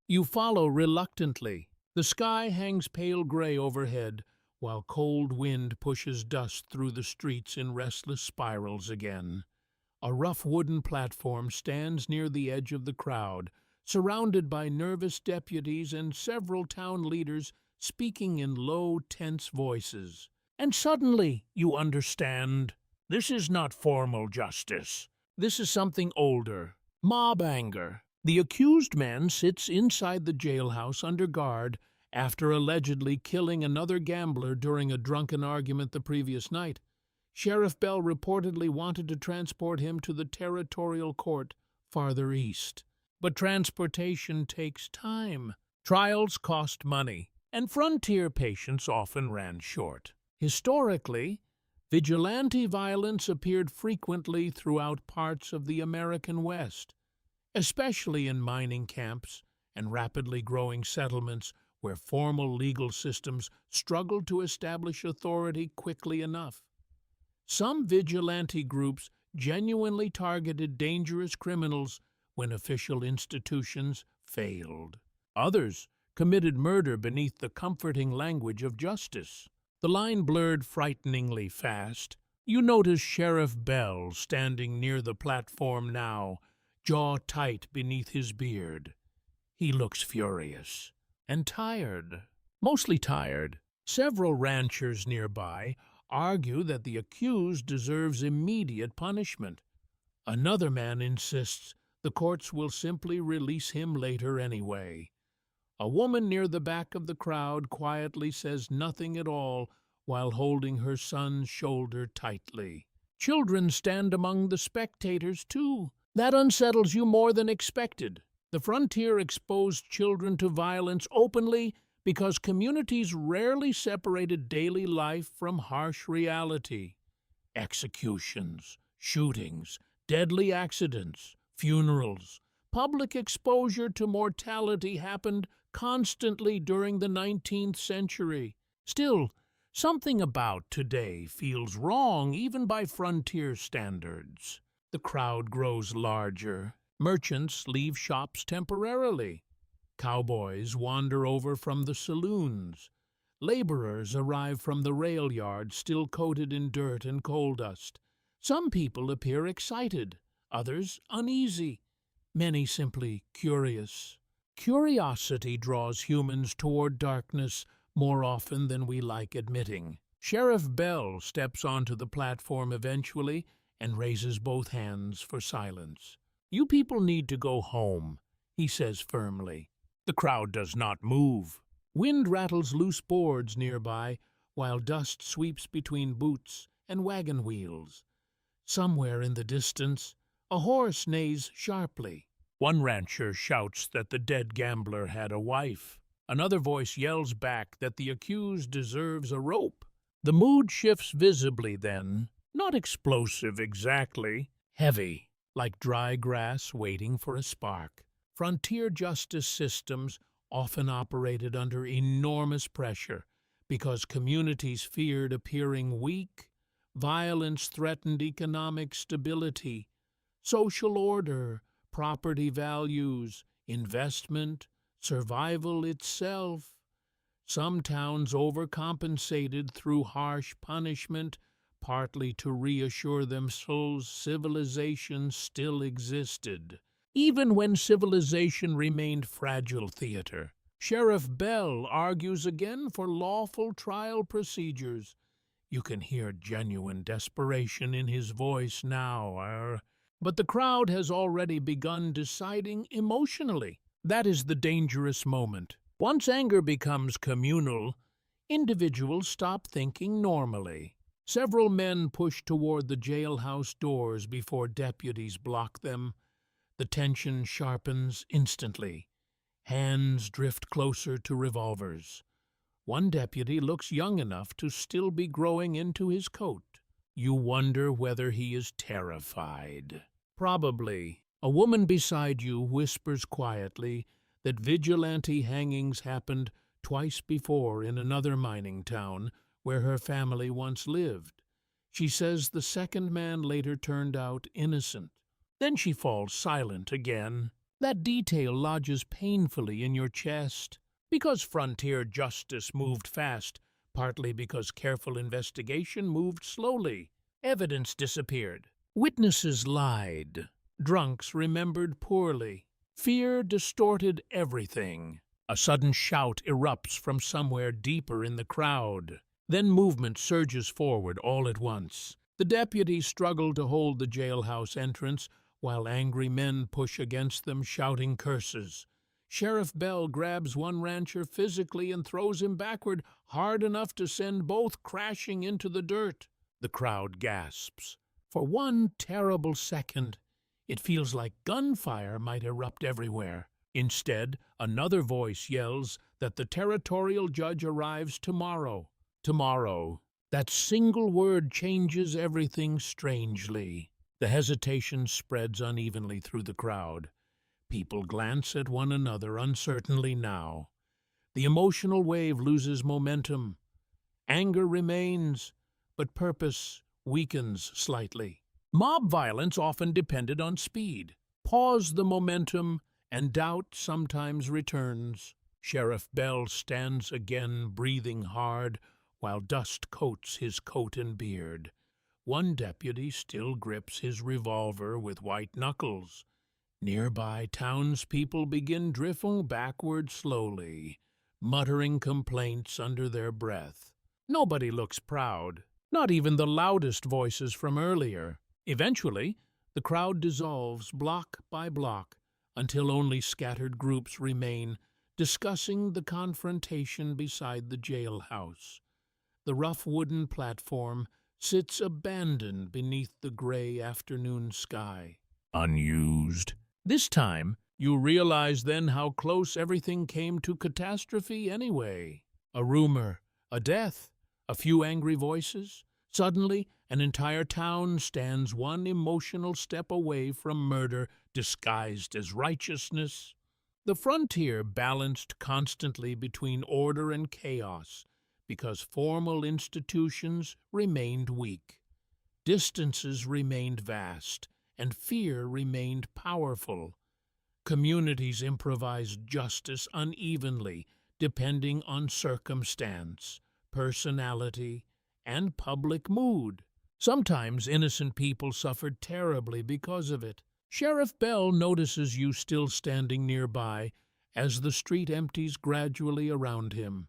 A: You follow reluctantly. The sky hangs pale gray overhead, while cold wind pushes dust through the streets in restless spirals again. A rough wooden platform stands near the edge of the crowd, surrounded by nervous deputies and several town leaders speaking in low, tense voices. And suddenly you understand. This is not formal justice. This is something older. Mob anger. The accused man sits inside the jailhouse under guard after allegedly killing another gambler during a drunken argument the previous night. Sheriff Bell reportedly wanted to transport him to the territorial court farther east. But transportation takes time. Trials cost money, and frontier patience often ran short. Historically, vigilante violence appeared frequently throughout parts of the American West, especially in mining camps and rapidly growing settlements where formal legal systems struggled to establish authority quickly enough. Some vigilante groups genuinely targeted dangerous criminals when official institutions failed. Others committed murder beneath the comforting language of justice. The line blurred frighteningly fast. You notice Sheriff Bell standing near the platform now, jaw tight beneath his beard. He looks furious and tired, mostly tired. Several ranchers nearby argue that the accused deserves immediate punishment. Another man insists the courts will simply release him later anyway. A woman near the back of the crowd quietly says nothing at all while holding her son's shoulder tightly. Children stand among the spectators, too. That unsettles you more than expected. The frontier exposed children to violence openly because communities rarely separated daily life from harsh reality. Executions, shootings, deadly accidents, funerals, public exposure to mortality happened constantly during the 19th century. Still, something about today feels wrong even by frontier standards. The crowd grows larger. Merchants leave shops temporarily. Cowboys wander over from the saloons. Laborers arrive from the rail yard still coated in dirt and coal dust. Some people appear excited, others uneasy, many simply curious. Curiosity draws humans toward darkness more often than we like admitting. Sheriff Bell steps onto the platform eventually and raises both hands for silence. "You people need to go home," he says firmly. The crowd does not move. Wind rattles loose boards nearby, while dust sweeps between boots and wagon wheels. Somewhere in the distance, a horse neighs sharply. One rancher shouts that the dead gambler had a wife. Another voice yells back that the accused deserves a rope. The mood shifts visibly then, not explosive exactly, heavy, like dry grass waiting for a spark. Frontier justice systems often operated under enormous pressure because communities feared appearing weak, violence threatened economic stability, social order, property values, investment, survival itself. Some towns overcompensated through harsh punishment, partly to reassure themselves civilization still existed. Even when civilization remained fragile theater, Sheriff Bell argues again for lawful trial procedures. You can hear genuine desperation in his voice now, but the crowd has already begun deciding emotionally. That is the dangerous moment. Once anger becomes communal, individuals stop thinking normally. Several men push toward the jailhouse doors before deputies block them. The tension sharpens instantly. Hands drift closer to revolvers. One deputy looks young enough to still be growing into his coat. You wonder whether he is terrified. Probably. A woman beside you whispers quietly that vigilante hangings happened twice before in another mining town where her family once lived. She says the second man later turned out innocent. Then she falls silent again. That detail lodges painfully in your chest. Because frontier justice moved fast, partly because careful investigation moved slowly. Evidence disappeared. Witnesses lied. Drunks remembered poorly. Fear distorted everything. A sudden shout erupts from somewhere deeper in the crowd. Then movement surges forward all at once. The deputies struggle to hold the jailhouse entrance, while angry men push against them, shouting curses. Sheriff Bell grabs one rancher physically and throws him backward, hard enough to send both crashing into the dirt. The crowd gasps. For one terrible second, it feels like gunfire might erupt everywhere. Instead, another voice yells that the territorial judge arrives tomorrow. Tomorrow. That single word changes everything strangely. The hesitation spreads unevenly through the crowd. People glance at one another uncertainly now. The emotional wave loses momentum. Anger remains, but purpose weakens slightly. Mob violence often depended on speed. Pause the momentum, and doubt sometimes returns. Sheriff Bell stands again, breathing hard, while dust coats his coat and beard. One deputy still grips his revolver with white knuckles. Nearby townspeople begin drifting backward slowly, muttering complaints under their breath. Nobody looks proud, not even the loudest voices from earlier. Eventually, the crowd dissolves block by block until only scattered groups remain, discussing the confrontation beside the jailhouse. The rough wooden platform sits abandoned beneath the gray afternoon sky. Unused. This time, you realize then how close everything came to catastrophe anyway. A rumor, a death, a few angry voices. Suddenly, an entire town stands one emotional step away from murder disguised as righteousness. The frontier balanced constantly between order and chaos because formal institutions remained weak. Distances remained vast, and fear remained powerful. Communities improvised justice unevenly, depending on circumstance, personality, and public mood. Sometimes innocent people suffered terribly because of it. Sheriff Bell notices you still standing nearby as the street empties gradually around him.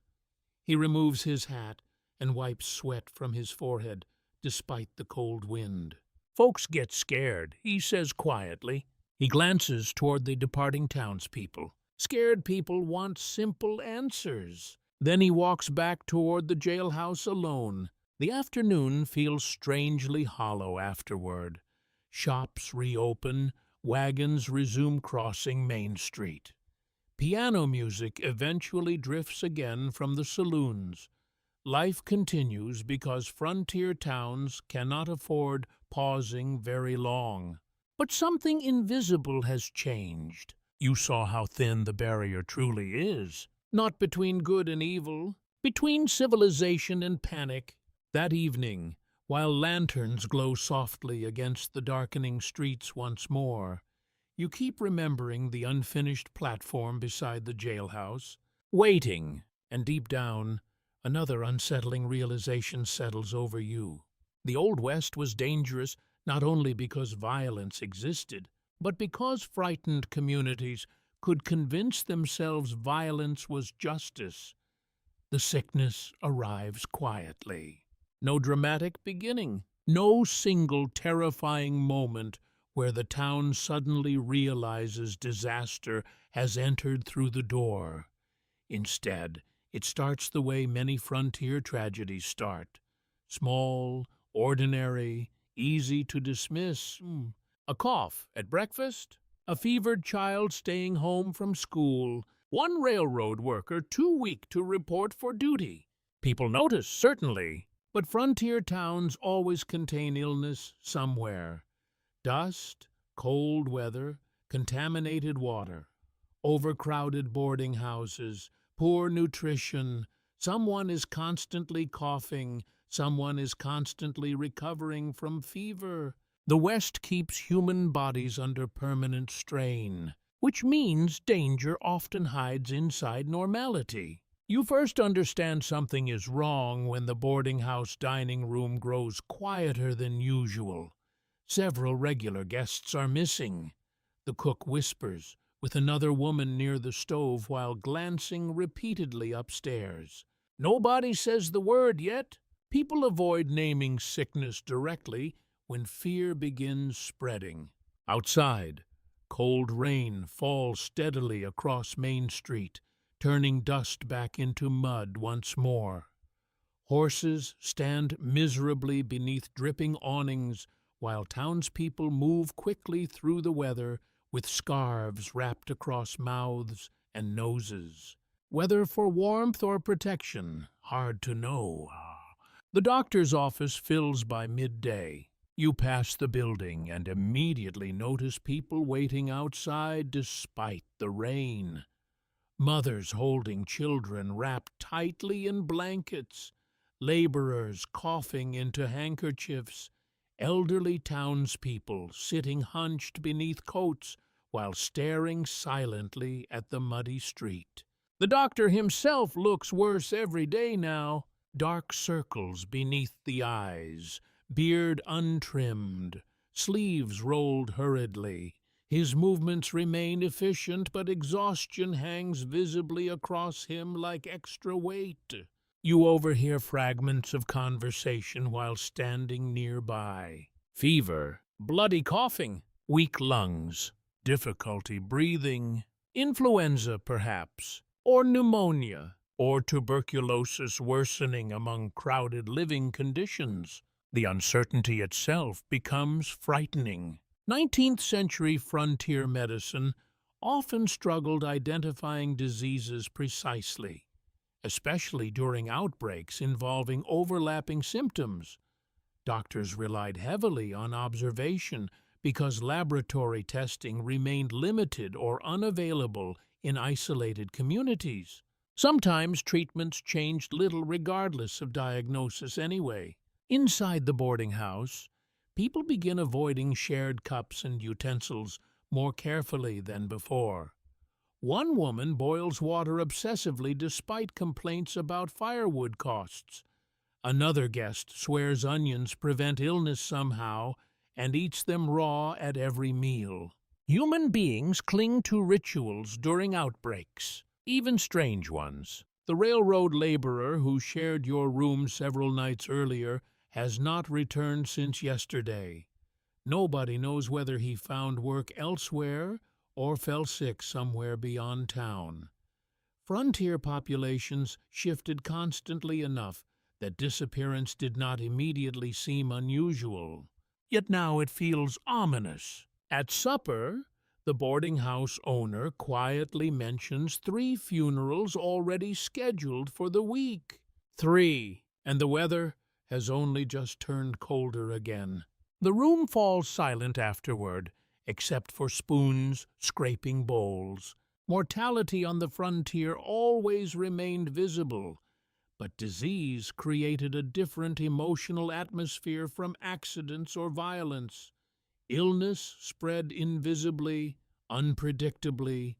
A: He removes his hat and wipes sweat from his forehead, despite the cold wind. Folks get scared, he says quietly. He glances toward the departing townspeople. Scared people want simple answers. Then he walks back toward the jailhouse alone. The afternoon feels strangely hollow afterward. Shops reopen, wagons resume crossing Main Street. Piano music eventually drifts again from the saloons. Life continues because frontier towns cannot afford pausing very long. But something invisible has changed. You saw how thin the barrier truly is. Not between good and evil, between civilization and panic. That evening, while lanterns glow softly against the darkening streets once more, you keep remembering the unfinished platform beside the jailhouse, waiting, and deep down, another unsettling realization settles over you. The Old West was dangerous not only because violence existed, but because frightened communities could convince themselves violence was justice. The sickness arrives quietly. No dramatic beginning, no single terrifying moment where the town suddenly realizes disaster has entered through the door. Instead, it starts the way many frontier tragedies start. Small, ordinary, easy to dismiss. A cough at breakfast, a fevered child staying home from school, one railroad worker too weak to report for duty. People notice, certainly, but frontier towns always contain illness somewhere. Dust, cold weather, contaminated water, overcrowded boarding houses, poor nutrition. Someone is constantly coughing, someone is constantly recovering from fever. The West keeps human bodies under permanent strain, which means danger often hides inside normality. You first understand something is wrong when the boarding house dining room grows quieter than usual. Several regular guests are missing. The cook whispers with another woman near the stove while glancing repeatedly upstairs. Nobody says the word yet. People avoid naming sickness directly when fear begins spreading. Outside, cold rain falls steadily across Main Street, turning dust back into mud once more. Horses stand miserably beneath dripping awnings while townspeople move quickly through the weather with scarves wrapped across mouths and noses. Whether for warmth or protection, hard to know. The doctor's office fills by midday. You pass the building and immediately notice people waiting outside despite the rain. Mothers holding children wrapped tightly in blankets, laborers coughing into handkerchiefs, elderly townspeople sitting hunched beneath coats while staring silently at the muddy street. The doctor himself looks worse every day now. Dark circles beneath the eyes, beard untrimmed, sleeves rolled hurriedly. His movements remain efficient, but exhaustion hangs visibly across him like extra weight. You overhear fragments of conversation while standing nearby. Fever, bloody coughing, weak lungs, difficulty breathing, influenza perhaps, or pneumonia, or tuberculosis worsening among crowded living conditions. The uncertainty itself becomes frightening. 19th century frontier medicine often struggled identifying diseases precisely, especially during outbreaks involving overlapping symptoms. Doctors relied heavily on observation because laboratory testing remained limited or unavailable in isolated communities. Sometimes treatments changed little regardless of diagnosis anyway. Inside the boarding house, people begin avoiding shared cups and utensils more carefully than before. One woman boils water obsessively despite complaints about firewood costs. Another guest swears onions prevent illness somehow and eats them raw at every meal. Human beings cling to rituals during outbreaks, even strange ones. The railroad laborer who shared your room several nights earlier has not returned since yesterday. Nobody knows whether he found work elsewhere or fell sick somewhere beyond town. Frontier populations shifted constantly enough that disappearance did not immediately seem unusual. Yet now it feels ominous. At supper, The boarding house owner quietly mentions 3 funerals already scheduled for the week. 3, and the weather has only just turned colder again. The room falls silent afterward, except for spoons scraping bowls. Mortality on the frontier always remained visible, but disease created a different emotional atmosphere from accidents or violence. Illness spread invisibly, unpredictably.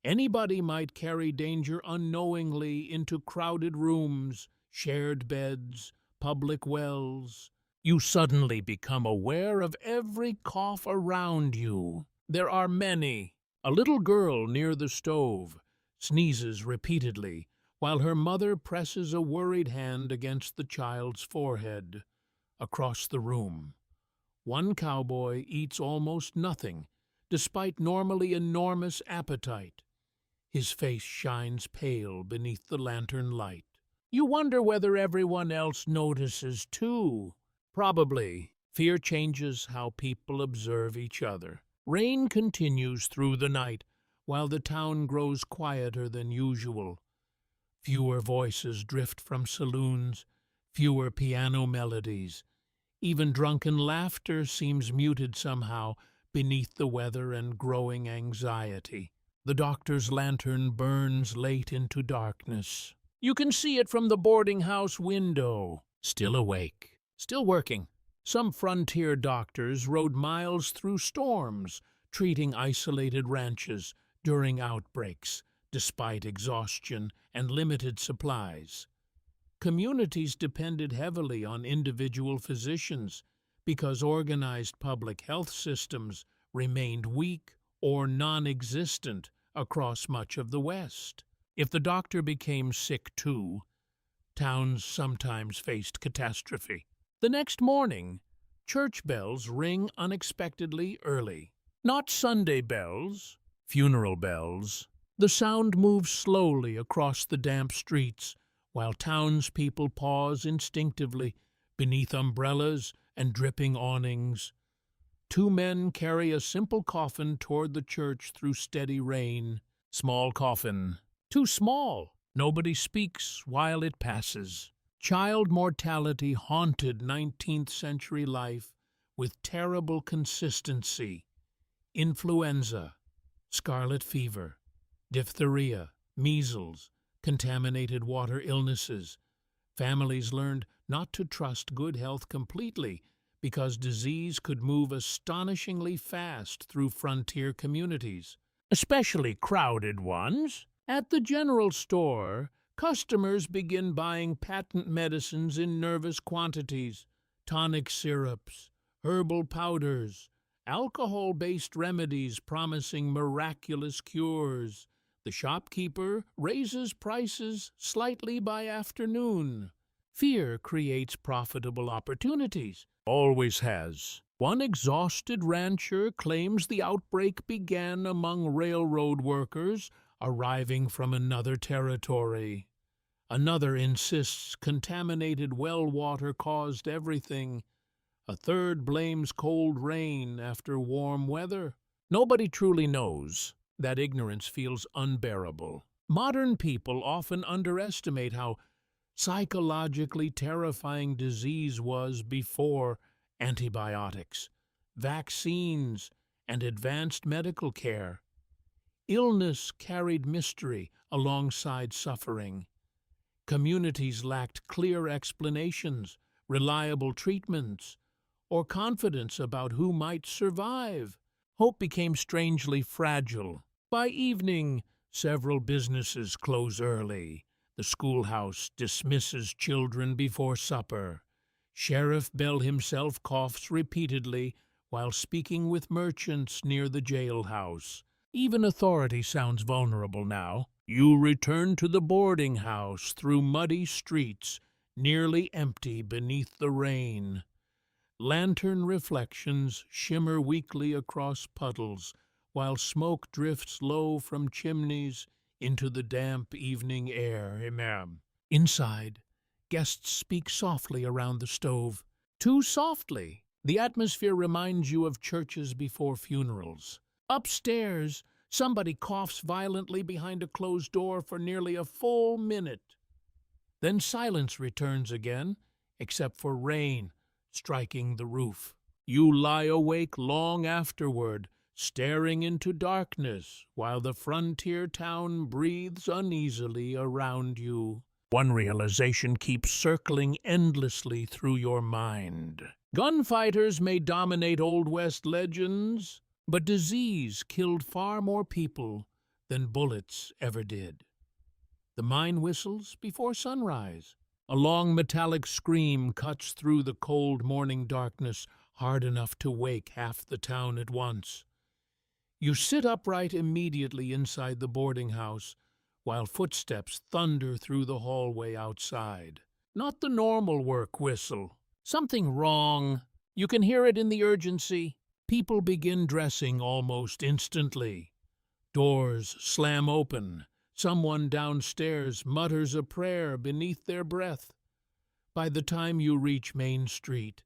A: Anybody might carry danger unknowingly into crowded rooms, shared beds, public wells. You suddenly become aware of every cough around you. There are many. A little girl near the stove sneezes repeatedly, while her mother presses a worried hand against the child's forehead. Across the room, one cowboy eats almost nothing, despite normally enormous appetite. His face shines pale beneath the lantern light. You wonder whether everyone else notices too. Probably. Fear changes how people observe each other. Rain continues through the night, while the town grows quieter than usual. Fewer voices drift from saloons, fewer piano melodies. Even drunken laughter seems muted somehow beneath the weather and growing anxiety. The doctor's lantern burns late into darkness. You can see it from the boarding house window. Still awake, still working. Some frontier doctors rode miles through storms, treating isolated ranches during outbreaks, despite exhaustion and limited supplies. Communities depended heavily on individual physicians because organized public health systems remained weak or non-existent across much of the West. If the doctor became sick too, towns sometimes faced catastrophe. The next morning, church bells ring unexpectedly early. Not Sunday bells, funeral bells. The sound moves slowly across the damp streets, while townspeople pause instinctively beneath umbrellas and dripping awnings. 2 men carry a simple coffin toward the church through steady rain. Small coffin. Too small. Nobody speaks while it passes. Child mortality haunted 19th century life with terrible consistency. Influenza, scarlet fever, diphtheria, measles, contaminated water illnesses. Families learned not to trust good health completely because disease could move astonishingly fast through frontier communities, especially crowded ones. At the general store, customers begin buying patent medicines in nervous quantities, tonic syrups, herbal powders, alcohol-based remedies promising miraculous cures. The shopkeeper raises prices slightly by afternoon. Fear creates profitable opportunities. Always has. One exhausted rancher claims the outbreak began among railroad workers arriving from another territory. Another insists contaminated well water caused everything. A third blames cold rain after warm weather. Nobody truly knows. That ignorance feels unbearable. Modern people often underestimate how psychologically terrifying disease was before antibiotics, vaccines, and advanced medical care. Illness carried mystery alongside suffering. Communities lacked clear explanations, reliable treatments, or confidence about who might survive. Hope became strangely fragile. By evening, several businesses close early. The schoolhouse dismisses children before supper. Sheriff Bell himself coughs repeatedly while speaking with merchants near the jailhouse. Even authority sounds vulnerable now. You return to the boarding house through muddy streets, nearly empty beneath the rain. Lantern reflections shimmer weakly across puddles, while smoke drifts low from chimneys into the damp evening air. Inside, guests speak softly around the stove. Too softly. The atmosphere reminds you of churches before funerals. Upstairs, somebody coughs violently behind a closed door for nearly a full minute. Then silence returns again, except for rain striking the roof. You lie awake long afterward, staring into darkness, while the frontier town breathes uneasily around you. One realization keeps circling endlessly through your mind. Gunfighters may dominate Old West legends, but disease killed far more people than bullets ever did. The mine whistles before sunrise. A long metallic scream cuts through the cold morning darkness, hard enough to wake half the town at once. You sit upright immediately inside the boarding house, while footsteps thunder through the hallway outside. Not the normal work whistle. Something wrong. You can hear it in the urgency. People begin dressing almost instantly. Doors slam open. Someone downstairs mutters a prayer beneath their breath. By the time you reach Main Street,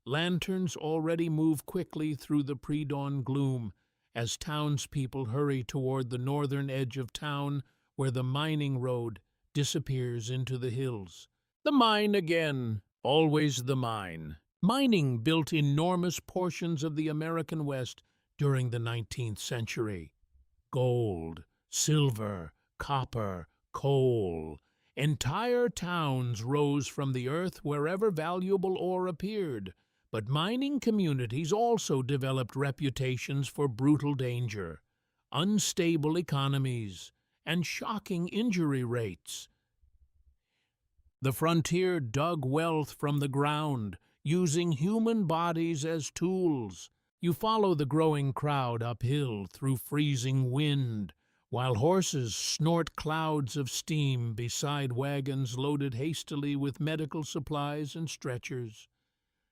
A: lanterns already move quickly through the pre-dawn gloom as townspeople hurry toward the northern edge of town where the mining road disappears into the hills. The mine again, always the mine. Mining built enormous portions of the American West during the 19th century. Gold, silver, copper, coal. Entire towns rose from the earth wherever valuable ore appeared, but mining communities also developed reputations for brutal danger, unstable economies, and shocking injury rates. The frontier dug wealth from the ground, using human bodies as tools. You follow the growing crowd uphill through freezing wind, while horses snort clouds of steam beside wagons loaded hastily with medical supplies and stretchers.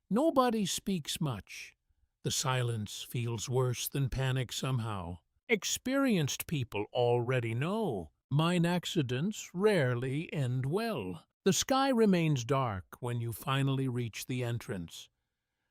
A: Nobody speaks much. The silence feels worse than panic somehow. Experienced people already know mine accidents rarely end well. The sky remains dark when you finally reach the entrance.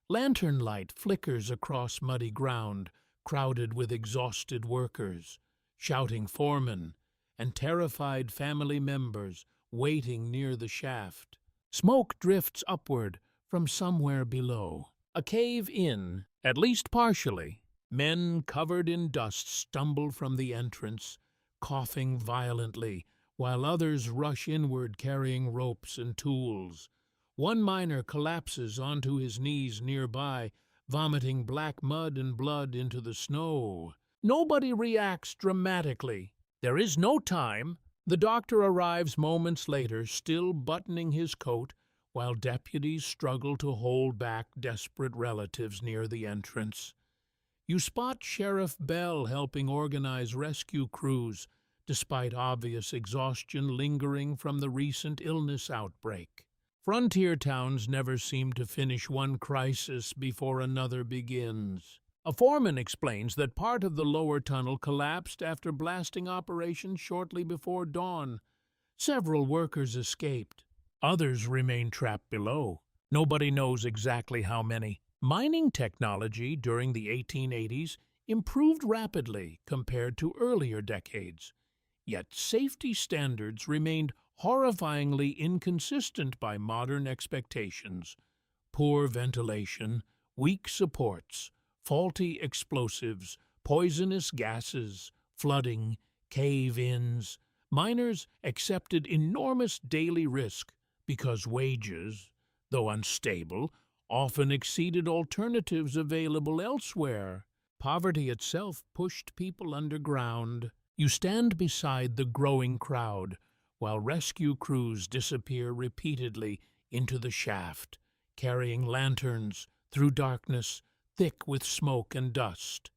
A: Lantern light flickers across muddy ground, crowded with exhausted workers, shouting foremen, and terrified family members waiting near the shaft. Smoke drifts upward from somewhere below. A cave-in, at least partially. Men covered in dust stumble from the entrance, coughing violently, while others rush inward carrying ropes and tools. One miner collapses onto his knees nearby, vomiting black mud and blood into the snow. Nobody reacts dramatically. There is no time. The doctor arrives moments later, still buttoning his coat, while deputies struggle to hold back desperate relatives near the entrance. You spot Sheriff Bell helping organize rescue crews, despite obvious exhaustion lingering from the recent illness outbreak. Frontier towns never seem to finish one crisis before another begins. A foreman explains that part of the lower tunnel collapsed after blasting operations shortly before dawn. Several workers escaped. Others remain trapped below. Nobody knows exactly how many. Mining technology during the 1880s improved rapidly compared to earlier decades. Yet safety standards remained horrifyingly inconsistent by modern expectations. Poor ventilation, weak supports, faulty explosives, poisonous gases, flooding, cave-ins. Miners accepted enormous daily risk because wages, though unstable, often exceeded alternatives available elsewhere. Poverty itself pushed people underground. You stand beside the growing crowd while rescue crews disappear repeatedly into the shaft, carrying lanterns through darkness thick with smoke and dust.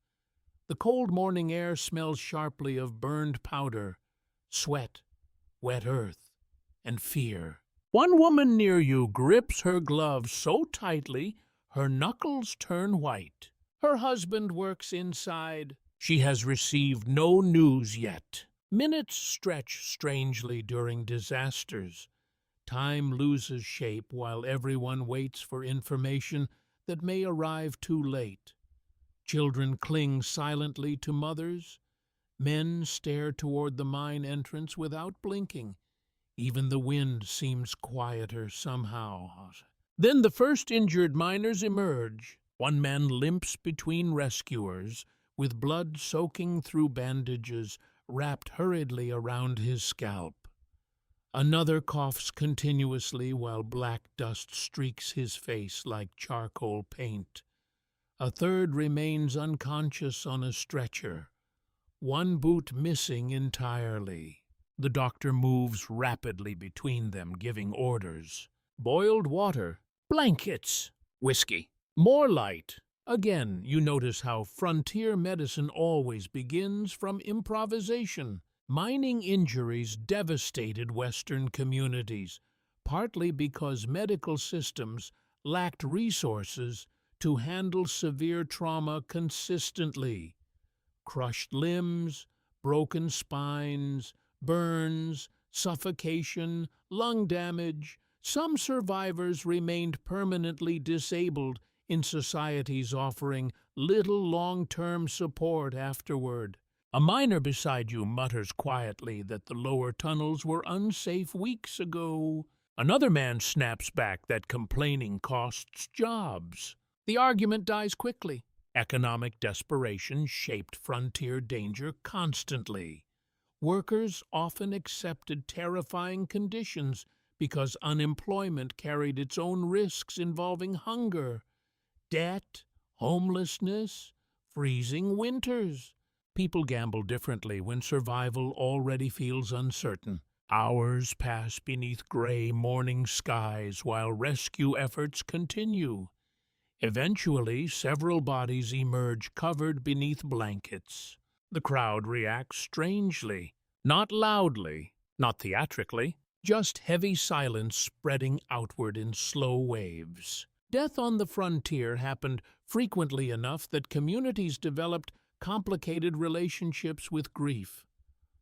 A: The cold morning air smells sharply of burned powder, sweat, wet earth, and fear. One woman near you grips her gloves so tightly her knuckles turn white. Her husband works inside. She has received no news yet. Minutes stretch strangely during disasters. Time loses shape while everyone waits for information that may arrive too late. Children cling silently to mothers. Men stare toward the mine entrance without blinking. Even the wind seems quieter somehow. Then the first injured miners emerge. One man limps between rescuers, with blood soaking through bandages wrapped hurriedly around his scalp. Another coughs continuously while black dust streaks his face like charcoal paint. A third remains unconscious on a stretcher, one boot missing entirely. The doctor moves rapidly between them, giving orders. Boiled water, blankets, whiskey, more light. Again, you notice how frontier medicine always begins from improvisation. Mining injuries devastated Western communities, partly because medical systems lacked resources to handle severe trauma consistently. Crushed limbs, broken spines, burns, suffocation, lung damage. Some survivors remained permanently disabled in societies offering little long-term support afterward. A miner beside you mutters quietly that the lower tunnels were unsafe weeks ago. Another man snaps back that complaining costs jobs. The argument dies quickly. Economic desperation shaped frontier danger constantly. Workers often accepted terrifying conditions because unemployment carried its own risks involving hunger, debt, homelessness, freezing winters. People gamble differently when survival already feels uncertain. Hours pass beneath gray morning skies while rescue efforts continue. Eventually, several bodies emerge covered beneath blankets. The crowd reacts strangely, not loudly, not theatrically, just heavy silence spreading outward in slow waves. Death on the frontier happened frequently enough that communities developed complicated relationships with grief.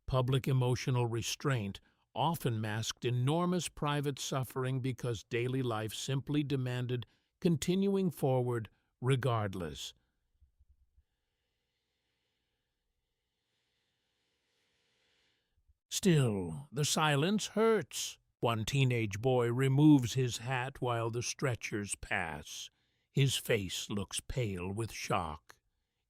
A: Public emotional restraint often masked enormous private suffering because daily life simply demanded continuing forward regardless. Still, the silence hurts. One teenage boy removes his hat while the stretchers pass. His face looks pale with shock.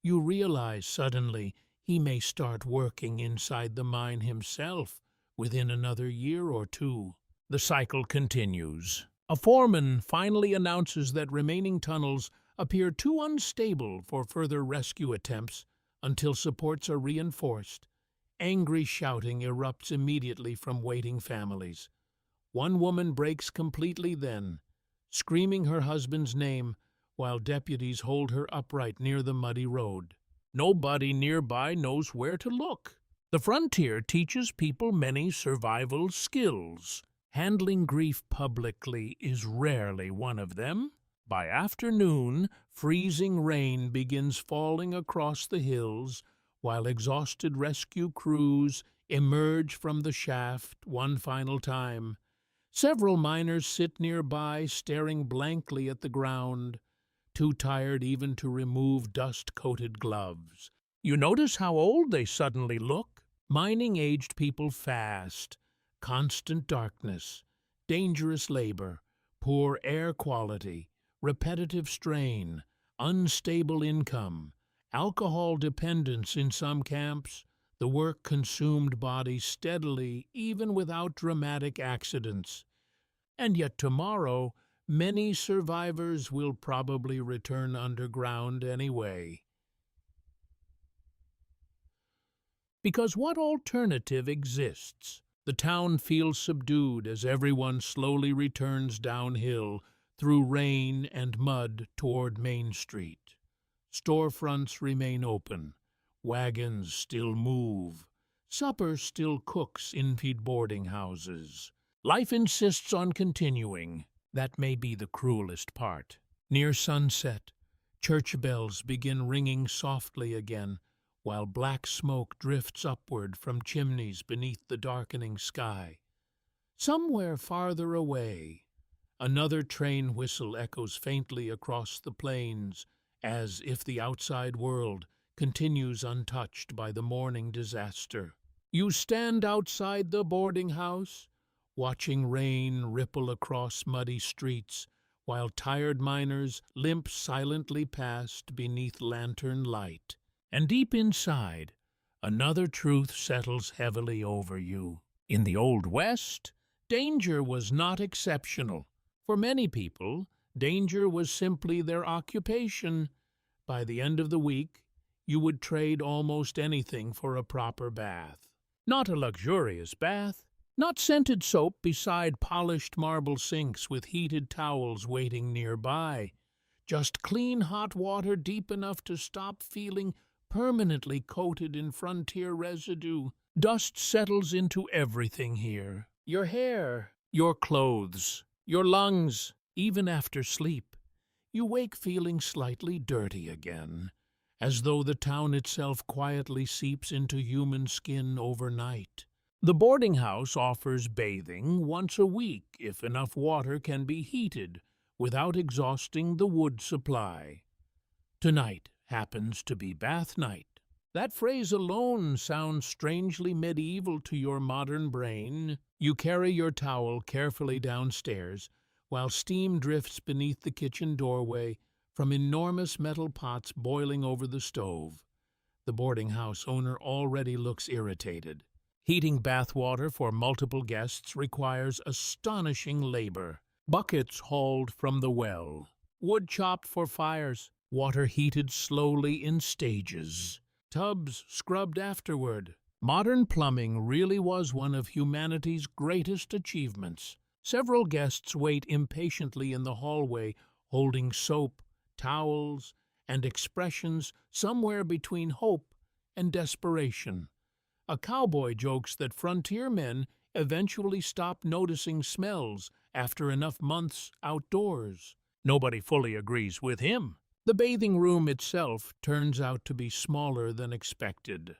A: You realize suddenly he may start working inside the mine himself within another year or two. The cycle continues. A foreman finally announces that remaining tunnels appear too unstable for further rescue attempts until supports are reinforced. Angry shouting erupts immediately from waiting families. One woman breaks completely then, screaming her husband's name while deputies hold her upright near the muddy road. Nobody nearby knows where to look. The frontier teaches people many survival skills. Handling grief publicly is rarely one of them. By afternoon, freezing rain begins falling across the hills, while exhausted rescue crews emerge from the shaft one final time. Several miners sit nearby, staring blankly at the ground, too tired even to remove dust-coated gloves. You notice how old they suddenly look? Mining-aged people fast. Constant darkness, dangerous labor, poor air quality, repetitive strain, unstable income, alcohol dependence in some camps. The work consumed bodies steadily, even without dramatic accidents. And yet tomorrow, many survivors will probably return underground anyway. Because what alternative exists? The town feels subdued as everyone slowly returns downhill through rain and mud toward Main Street. Storefronts remain open. Wagons still move. Supper still cooks in feed boarding houses. Life insists on continuing. That may be the cruelest part. Near sunset, church bells begin ringing softly again, while black smoke drifts upward from chimneys beneath the darkening sky. Somewhere farther away, another train whistle echoes faintly across the plains as if the outside world continues untouched by the morning disaster. You stand outside the boarding house, watching rain ripple across muddy streets, while tired miners limp silently past beneath lantern light. And deep inside, another truth settles heavily over you. In the Old West, danger was not exceptional. For many people, danger was simply their occupation. By the end of the week, you would trade almost anything for a proper bath. Not a luxurious bath, not scented soap beside polished marble sinks with heated towels waiting nearby. Just clean hot water deep enough to stop feeling permanently coated in frontier residue. Dust settles into everything here. Your hair, your clothes, your lungs. Even after sleep, you wake feeling slightly dirty again, as though the town itself quietly seeps into human skin overnight. The boarding house offers bathing once a week if enough water can be heated without exhausting the wood supply. Tonight happens to be bath night. That phrase alone sounds strangely medieval to your modern brain. You carry your towel carefully downstairs, while steam drifts beneath the kitchen doorway from enormous metal pots boiling over the stove. The boarding house owner already looks irritated. Heating bath water for multiple guests requires astonishing labor. Buckets hauled from the well, wood chopped for fires, water heated slowly in stages, tubs scrubbed afterward. Modern plumbing really was one of humanity's greatest achievements. Several guests wait impatiently in the hallway, holding soap, towels, and expressions somewhere between hope and desperation. A cowboy jokes that frontier men eventually stop noticing smells after enough months outdoors. Nobody fully agrees with him. The bathing room itself turns out to be smaller than expected.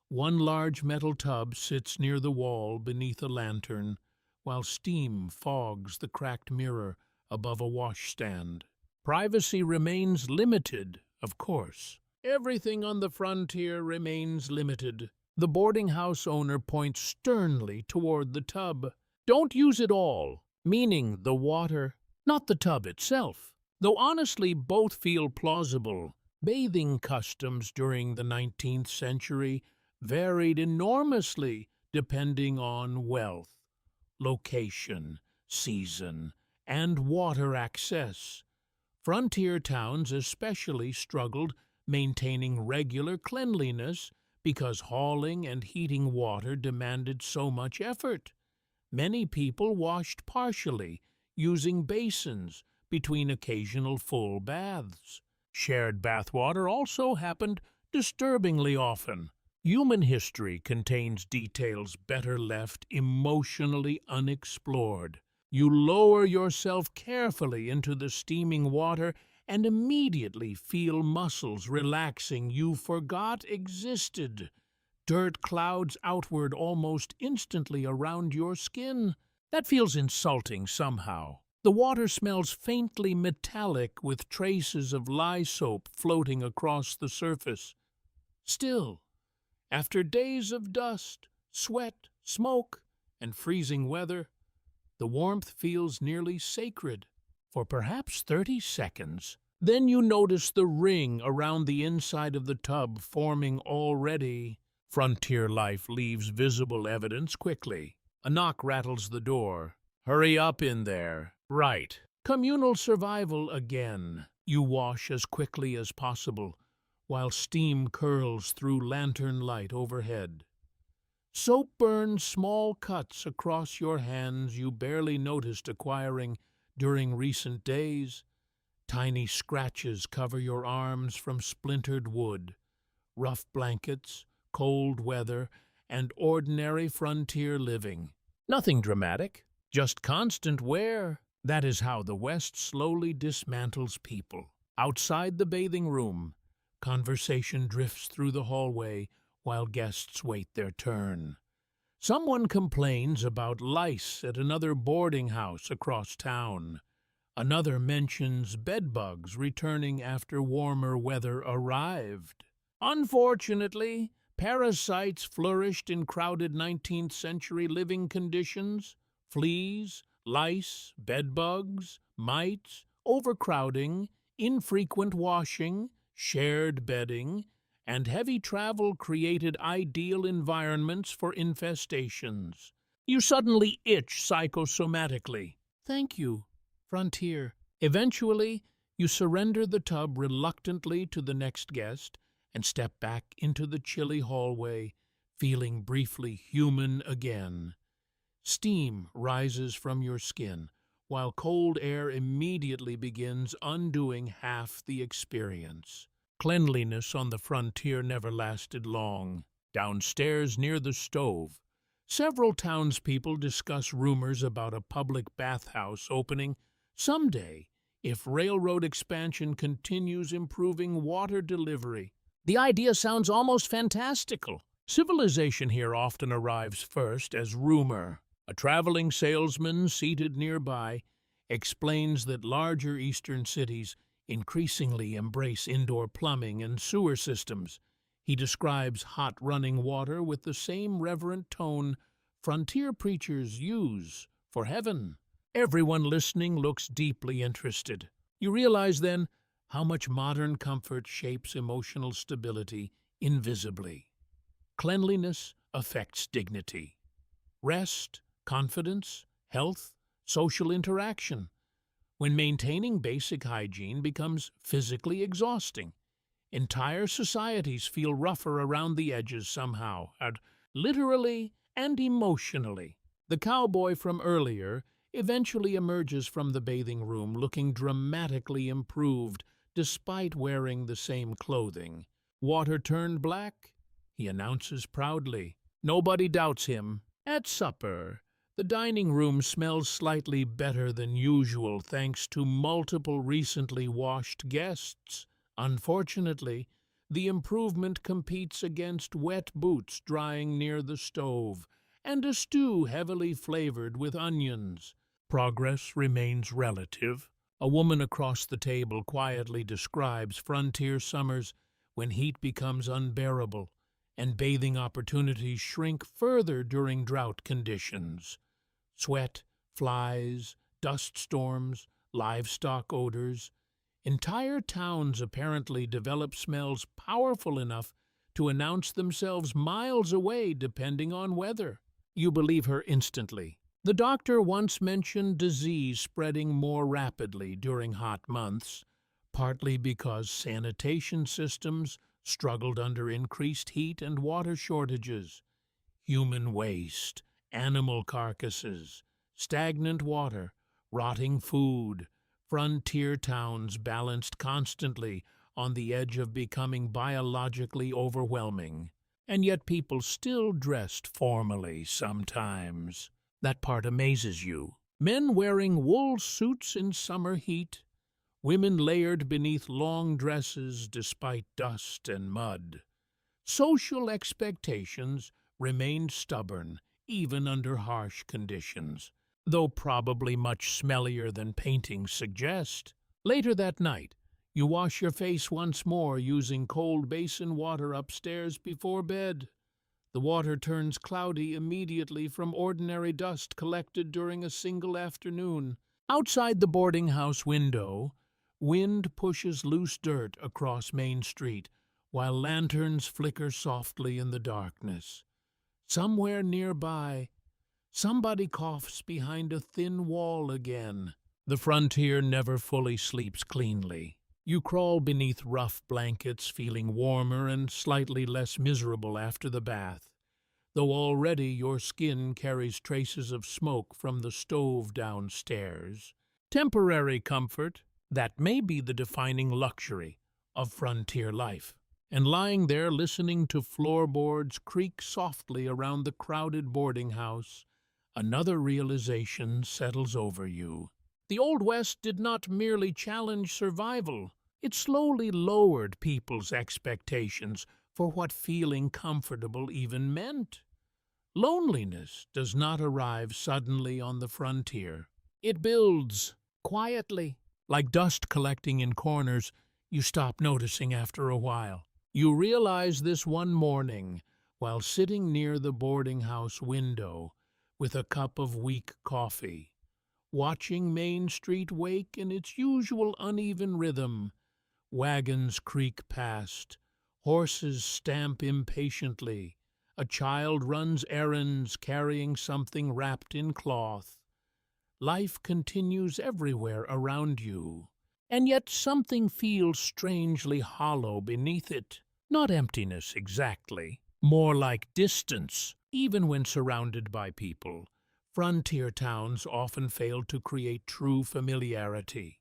A: One large metal tub sits near the wall beneath a lantern, while steam fogs the cracked mirror above a washstand. Privacy remains limited, of course. Everything on the frontier remains limited. The boarding house owner points sternly toward the tub. Don't use it all, meaning the water, not the tub itself. Though honestly both feel plausible, bathing customs during the 19th century varied enormously depending on wealth, location, season, and water access. Frontier towns especially struggled maintaining regular cleanliness because hauling and heating water demanded so much effort. Many people washed partially, using basins between occasional full baths. Shared bathwater also happened disturbingly often. Human history contains details better left emotionally unexplored. You lower yourself carefully into the steaming water and immediately feel muscles relaxing you forgot existed. Dirt clouds outward almost instantly around your skin. That feels insulting somehow. The water smells faintly metallic with traces of lye soap floating across the surface. Still, after days of dust, sweat, smoke, and freezing weather, the warmth feels nearly sacred. For perhaps 30 seconds, then you notice the ring around the inside of the tub forming already. Frontier life leaves visible evidence quickly. A knock rattles the door. Hurry up in there. Right. Communal survival again. You wash as quickly as possible, while steam curls through lantern light overhead. Soap burns small cuts across your hands you barely noticed acquiring during recent days. Tiny scratches cover your arms from splintered wood. Rough blankets, cold weather, and ordinary frontier living. Nothing dramatic, just constant wear. That is how the West slowly dismantles people. Outside the bathing room, conversation drifts through the hallway while guests wait their turn. Someone complains about lice at another boarding house across town. Another mentions bedbugs returning after warmer weather arrived. Unfortunately, parasites flourished in crowded 19th century living conditions. Fleas, lice, bedbugs, mites, overcrowding, infrequent washing, shared bedding, and heavy travel created ideal environments for infestations. You suddenly itch psychosomatically. Thank you, Frontier. Eventually, you surrender the tub reluctantly to the next guest and step back into the chilly hallway, feeling briefly human again. Steam rises from your skin, while cold air immediately begins undoing half the experience. Cleanliness on the frontier never lasted long. Downstairs near the stove, several townspeople discuss rumors about a public bathhouse opening someday if railroad expansion continues improving water delivery. The idea sounds almost fantastical. Civilization here often arrives first as rumor. A traveling salesman seated nearby explains that larger eastern cities increasingly embrace indoor plumbing and sewer systems. He describes hot running water with the same reverent tone frontier preachers use for heaven. Everyone listening looks deeply interested. You realize then how much modern comfort shapes emotional stability invisibly. Cleanliness affects dignity. Rest, confidence, health, social interaction. When maintaining basic hygiene becomes physically exhausting, entire societies feel rougher around the edges somehow, and literally and emotionally. The cowboy from earlier eventually emerges from the bathing room looking dramatically improved despite wearing the same clothing. Water turned black, he announces proudly. Nobody doubts him. At supper, the dining room smells slightly better than usual thanks to multiple recently washed guests. Unfortunately, the improvement competes against wet boots drying near the stove and a stew heavily flavored with onions. Progress remains relative. A woman across the table quietly describes frontier summers when heat becomes unbearable and bathing opportunities shrink further during drought conditions. Sweat, flies, dust storms, livestock odors. Entire towns apparently develop smells powerful enough to announce themselves miles away depending on weather. You believe her instantly. The doctor once mentioned disease spreading more rapidly during hot months, partly because sanitation systems struggled under increased heat and water shortages. Human waste, animal carcasses, stagnant water, rotting food, frontier towns balanced constantly on the edge of becoming biologically overwhelming. And yet people still dressed formally sometimes. That part amazes you. Men wearing wool suits in summer heat, women layered beneath long dresses despite dust and mud. Social expectations remained stubborn even under harsh conditions, though probably much smellier than paintings suggest. Later that night, you wash your face once more using cold basin water upstairs before bed. The water turns cloudy immediately from ordinary dust collected during a single afternoon. Outside the boarding house window, wind pushes loose dirt across Main Street, while lanterns flicker softly in the darkness. Somewhere nearby, somebody coughs behind a thin wall again. The frontier never fully sleeps cleanly. You crawl beneath rough blankets, feeling warmer and slightly less miserable after the bath, though already your skin carries traces of smoke from the stove downstairs. Temporary comfort, that may be the defining luxury of frontier life. And lying there listening to floorboards creak softly around the crowded boarding house, another realization settles over you. The Old West did not merely challenge survival, it slowly lowered people's expectations for what feeling comfortable even meant. Loneliness does not arrive suddenly on the frontier. It builds quietly. Like dust collecting in corners, you stop noticing after a while. You realize this one morning while sitting near the boarding house window with a cup of weak coffee, watching Main Street wake in its usual uneven rhythm. Wagons creak past, horses stamp impatiently, a child runs errands carrying something wrapped in cloth. Life continues everywhere around you, and yet something feels strangely hollow beneath it. Not emptiness exactly, more like distance. Even when surrounded by people, frontier towns often fail to create true familiarity.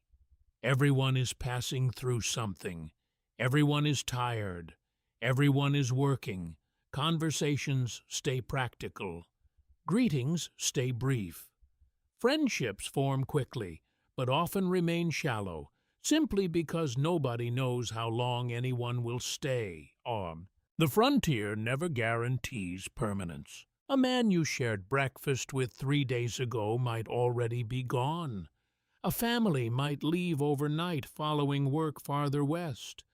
A: Everyone is passing through something. Everyone is tired. Everyone is working. Conversations stay practical. Greetings stay brief. Friendships form quickly, but often remain shallow, simply because nobody knows how long anyone will stay on. The frontier never guarantees permanence. A man you shared breakfast with 3 days ago might already be gone. A family might leave overnight following work farther west.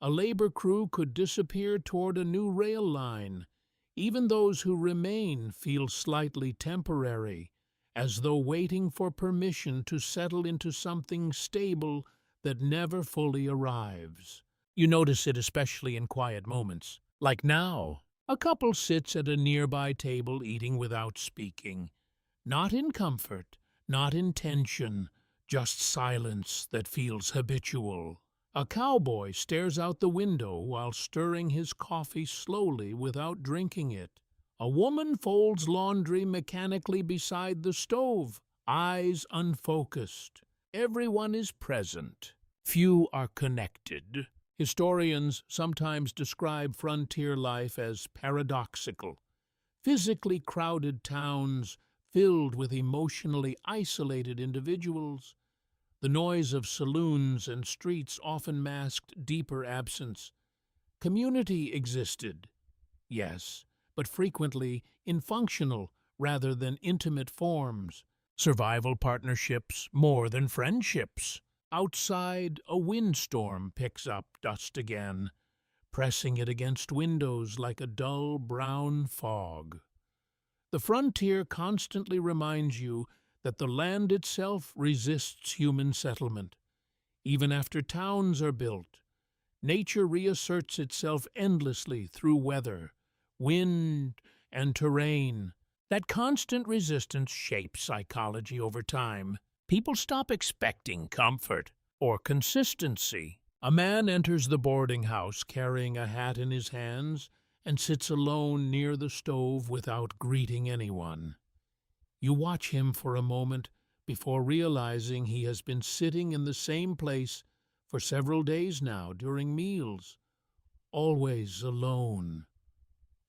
A: A labor crew could disappear toward a new rail line. Even those who remain feel slightly temporary, as though waiting for permission to settle into something stable that never fully arrives. You notice it especially in quiet moments. Like now, a couple sits at a nearby table eating without speaking. Not in comfort, not in tension, just silence that feels habitual. A cowboy stares out the window while stirring his coffee slowly without drinking it. A woman folds laundry mechanically beside the stove, eyes unfocused. Everyone is present. Few are connected. Historians sometimes describe frontier life as paradoxical. Physically crowded towns filled with emotionally isolated individuals. The noise of saloons and streets often masked deeper absence. Community existed, yes, but frequently in functional rather than intimate forms. Survival partnerships more than friendships. Outside, a windstorm picks up dust again, pressing it against windows like a dull brown fog. The frontier constantly reminds you that the land itself resists human settlement. Even after towns are built, nature reasserts itself endlessly through weather, wind, and terrain. That constant resistance shapes psychology over time. People stop expecting comfort or consistency. A man enters the boarding house carrying a hat in his hands and sits alone near the stove without greeting anyone. You watch him for a moment before realizing he has been sitting in the same place for several days now during meals, always alone,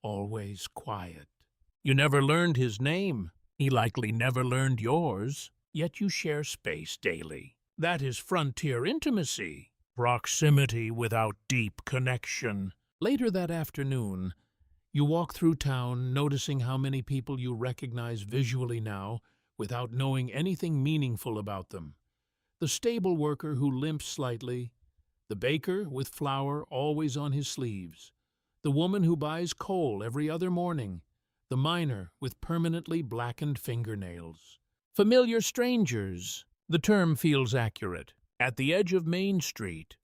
A: always quiet. You never learned his name. He likely never learned yours, yet you share space daily. That is frontier intimacy, proximity without deep connection. Later that afternoon, you walk through town, noticing how many people you recognize visually now without knowing anything meaningful about them. The stable worker who limps slightly, the baker with flour always on his sleeves, the woman who buys coal every other morning, the miner with permanently blackened fingernails. Familiar strangers. The term feels accurate. At the edge of Main Street,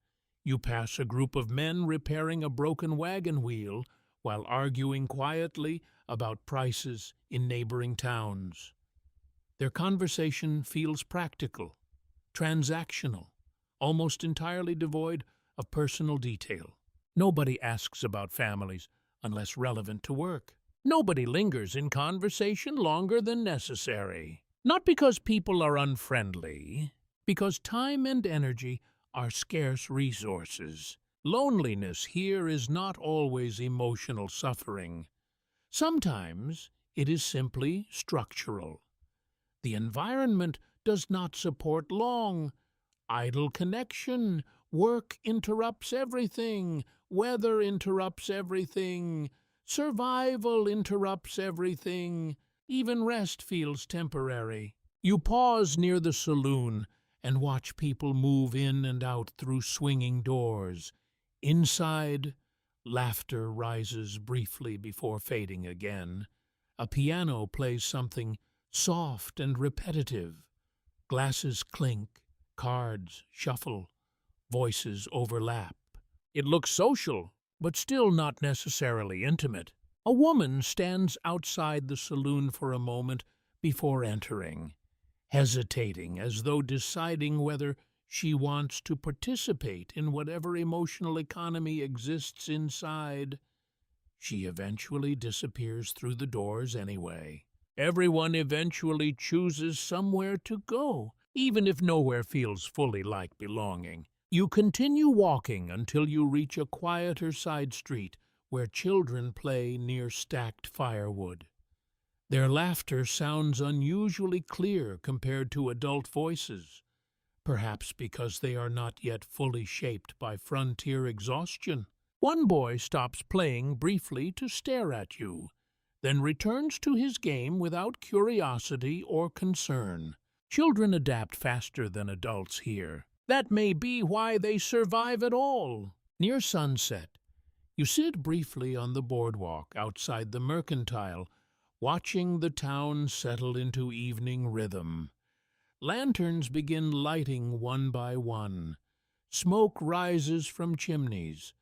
A: you pass a group of men repairing a broken wagon wheel while arguing quietly about prices in neighboring towns. Their conversation feels practical, transactional, almost entirely devoid of personal detail. Nobody asks about families unless relevant to work. Nobody lingers in conversation longer than necessary. Not because people are unfriendly, because time and energy are scarce resources. Loneliness here is not always emotional suffering. Sometimes it is simply structural. The environment does not support long, idle connection. Work interrupts everything. Weather interrupts everything. Survival interrupts everything. Even rest feels temporary. You pause near the saloon and watch people move in and out through swinging doors. Inside, laughter rises briefly before fading again. A piano plays something soft and repetitive. Glasses clink, cards shuffle, voices overlap. It looks social, but still not necessarily intimate. A woman stands outside the saloon for a moment before entering, hesitating as though deciding whether she wants to participate in whatever emotional economy exists inside. She eventually disappears through the doors anyway. Everyone eventually chooses somewhere to go, even if nowhere feels fully like belonging. You continue walking until you reach a quieter side street where children play near stacked firewood. Their laughter sounds unusually clear compared to adult voices, perhaps because they are not yet fully shaped by frontier exhaustion. One boy stops playing briefly to stare at you, then returns to his game without curiosity or concern. Children adapt faster than adults here. That may be why they survive at all. Near sunset, you sit briefly on the boardwalk outside the Mercantile, watching the town settle into evening rhythm. Lanterns begin lighting one by one. Smoke rises from chimneys.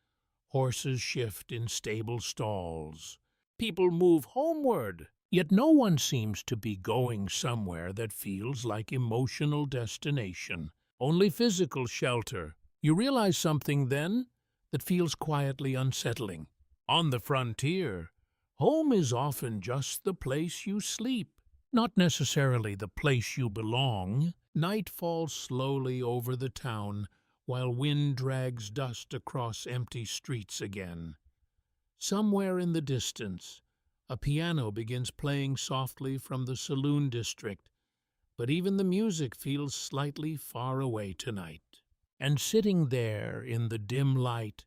A: Horses shift in stable stalls. People move homeward, yet no one seems to be going somewhere that feels like emotional destination, only physical shelter. You realize something then that feels quietly unsettling. On the frontier, home is often just the place you sleep, not necessarily the place you belong. Night falls slowly over the town, while wind drags dust across empty streets again. Somewhere in the distance, a piano begins playing softly from the saloon district, but even the music feels slightly far away tonight. And sitting there in the dim light,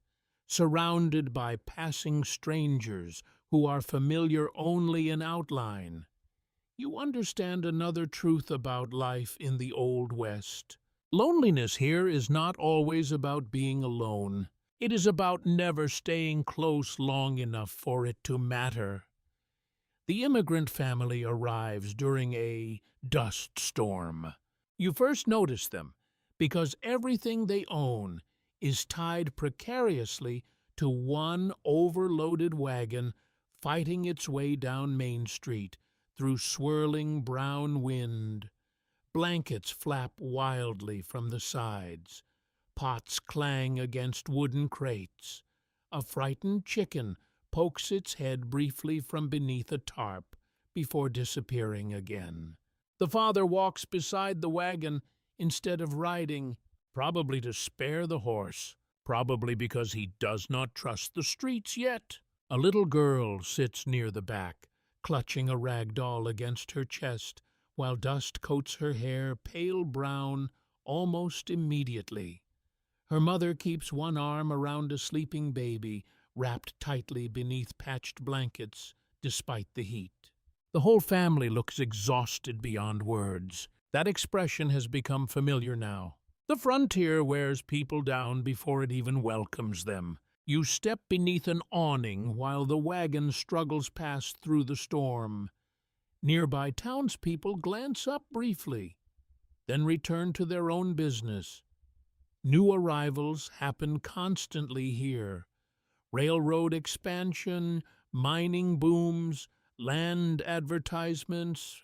A: surrounded by passing strangers who are familiar only in outline, you understand another truth about life in the Old West. Loneliness here is not always about being alone. It is about never staying close long enough for it to matter. The immigrant family arrives during a dust storm. You first notice them because everything they own is tied precariously to one overloaded wagon fighting its way down Main Street through swirling brown wind. Blankets flap wildly from the sides. Pots clang against wooden crates. A frightened chicken pokes its head briefly from beneath a tarp before disappearing again. The father walks beside the wagon instead of riding, probably to spare the horse, probably because he does not trust the streets yet. A little girl sits near the back, clutching a rag doll against her chest, while dust coats her hair pale brown almost immediately. Her mother keeps one arm around a sleeping baby, wrapped tightly beneath patched blankets, despite the heat. The whole family looks exhausted beyond words. That expression has become familiar now. The frontier wears people down before it even welcomes them. You step beneath an awning while the wagon struggles past through the storm. Nearby townspeople glance up briefly, then return to their own business. New arrivals happen constantly here. Railroad expansion, mining booms, land advertisements,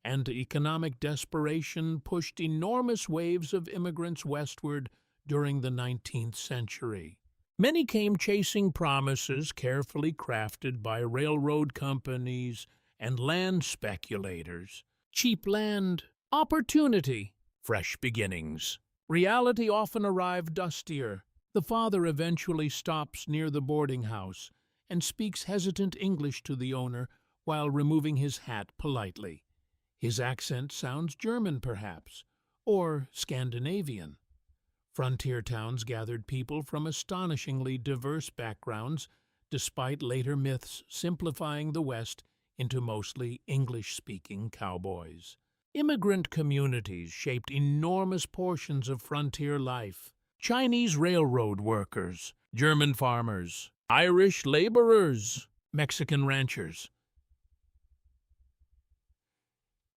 A: and economic desperation pushed enormous waves of immigrants westward during the 19th century. Many came chasing promises carefully crafted by railroad companies and land speculators. Cheap land, opportunity, fresh beginnings. Reality often arrived dustier. The father eventually stops near the boarding house and speaks hesitant English to the owner while removing his hat politely. His accent sounds German, perhaps, or Scandinavian. Frontier towns gathered people from astonishingly diverse backgrounds, despite later myths simplifying the West into mostly English-speaking cowboys. Immigrant communities shaped enormous portions of frontier life. Chinese railroad workers, German farmers, Irish laborers, Mexican ranchers,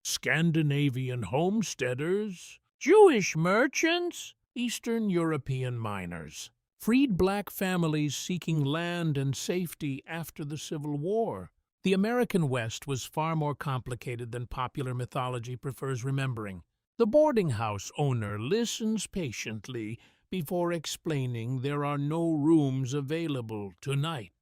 A: Scandinavian homesteaders, Jewish merchants, Eastern European miners, freed black families seeking land and safety after the Civil War. The American West was far more complicated than popular mythology prefers remembering. The boarding house owner listens patiently before explaining there are no rooms available tonight.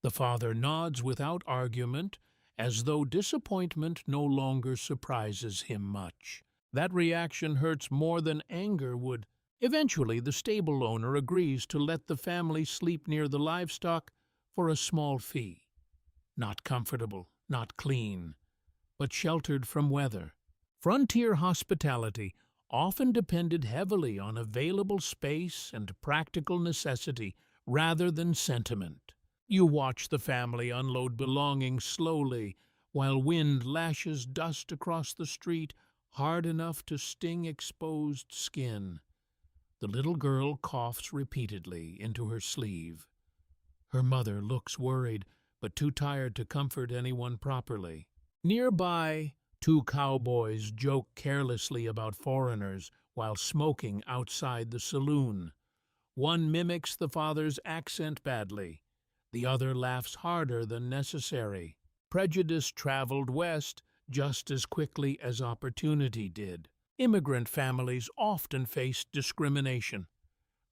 A: The father nods without argument, as though disappointment no longer surprises him much. That reaction hurts more than anger would. Eventually, the stable owner agrees to let the family sleep near the livestock for a small fee. Not comfortable, not clean, but sheltered from weather. Frontier hospitality often depended heavily on available space and practical necessity rather than sentiment. You watch the family unload belongings slowly while wind lashes dust across the street hard enough to sting exposed skin. The little girl coughs repeatedly into her sleeve. Her mother looks worried, but too tired to comfort anyone properly. Nearby, two cowboys joke carelessly about foreigners while smoking outside the saloon. One mimics the father's accent badly. The other laughs harder than necessary. Prejudice traveled west just as quickly as opportunity did. Immigrant families often faced discrimination,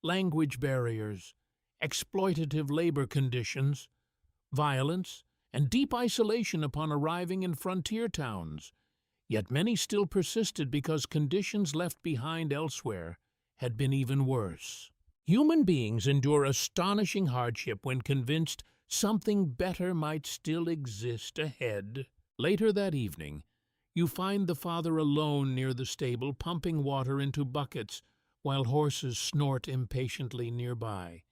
A: language barriers, exploitative labor conditions, violence, and deep isolation upon arriving in frontier towns. Yet many still persisted because conditions left behind elsewhere had been even worse. Human beings endure astonishing hardship when convinced something better might still exist ahead. Later that evening, you find the father alone near the stable pumping water into buckets while horses snort impatiently nearby.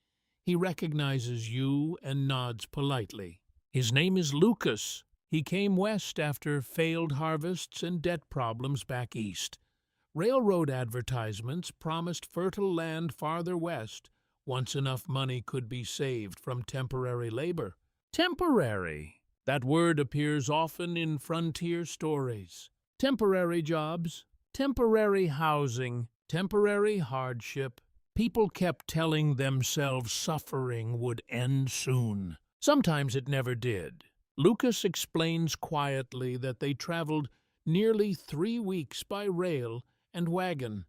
A: He recognizes you and nods politely. His name is Lucas. He came west after failed harvests and debt problems back east. Railroad advertisements promised fertile land farther west once enough money could be saved from temporary labor. Temporary. That word appears often in frontier stories. Temporary jobs, temporary housing, temporary hardship. People kept telling themselves suffering would end soon. Sometimes it never did. Lucas explains quietly that they traveled nearly 3 weeks by rail and wagon.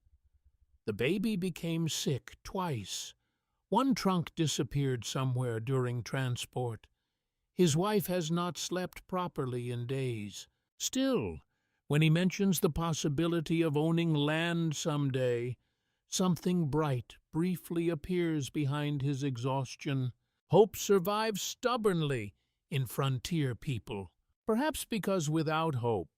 A: The baby became sick twice. One trunk disappeared somewhere during transport. His wife has not slept properly in days. Still, when he mentions the possibility of owning land someday, something bright briefly appears behind his exhaustion. Hope survives stubbornly in frontier people, perhaps because without hope,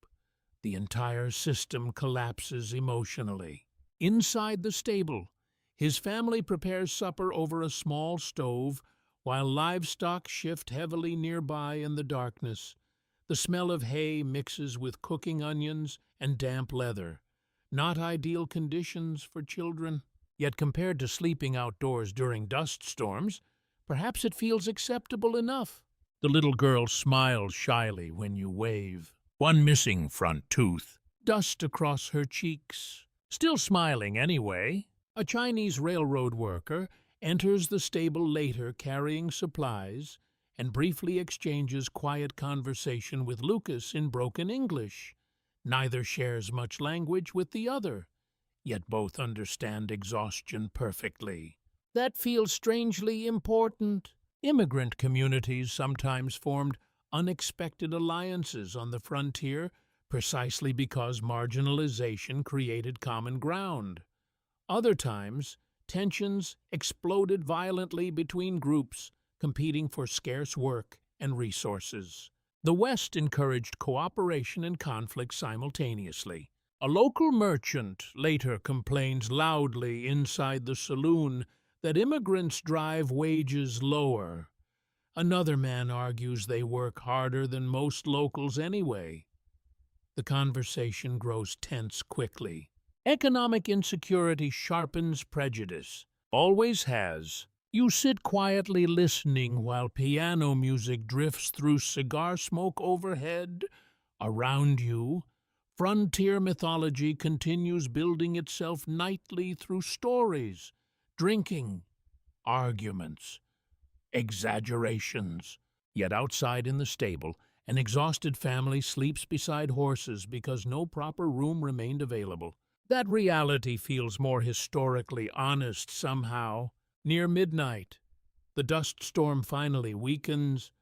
A: the entire system collapses emotionally. Inside the stable, his family prepares supper over a small stove while livestock shift heavily nearby in the darkness. The smell of hay mixes with cooking onions and damp leather. Not ideal conditions for children. Yet compared to sleeping outdoors during dust storms, perhaps it feels acceptable enough. The little girl smiles shyly when you wave. One missing front tooth. Dust across her cheeks. Still smiling anyway. A Chinese railroad worker enters the stable later carrying supplies and briefly exchanges quiet conversation with Lucas in broken English. Neither shares much language with the other, yet both understand exhaustion perfectly. That feels strangely important. Immigrant communities sometimes formed unexpected alliances on the frontier precisely because marginalization created common ground. Other times, tensions exploded violently between groups competing for scarce work and resources. The West encouraged cooperation and conflict simultaneously. A local merchant later complains loudly inside the saloon that immigrants drive wages lower. Another man argues they work harder than most locals anyway. The conversation grows tense quickly. Economic insecurity sharpens prejudice. Always has. You sit quietly listening while piano music drifts through cigar smoke overhead. Around you, frontier mythology continues building itself nightly through stories, drinking, arguments, exaggerations. Yet outside in the stable, an exhausted family sleeps beside horses because no proper room remained available. That reality feels more historically honest somehow. Near midnight, the dust storm finally weakens.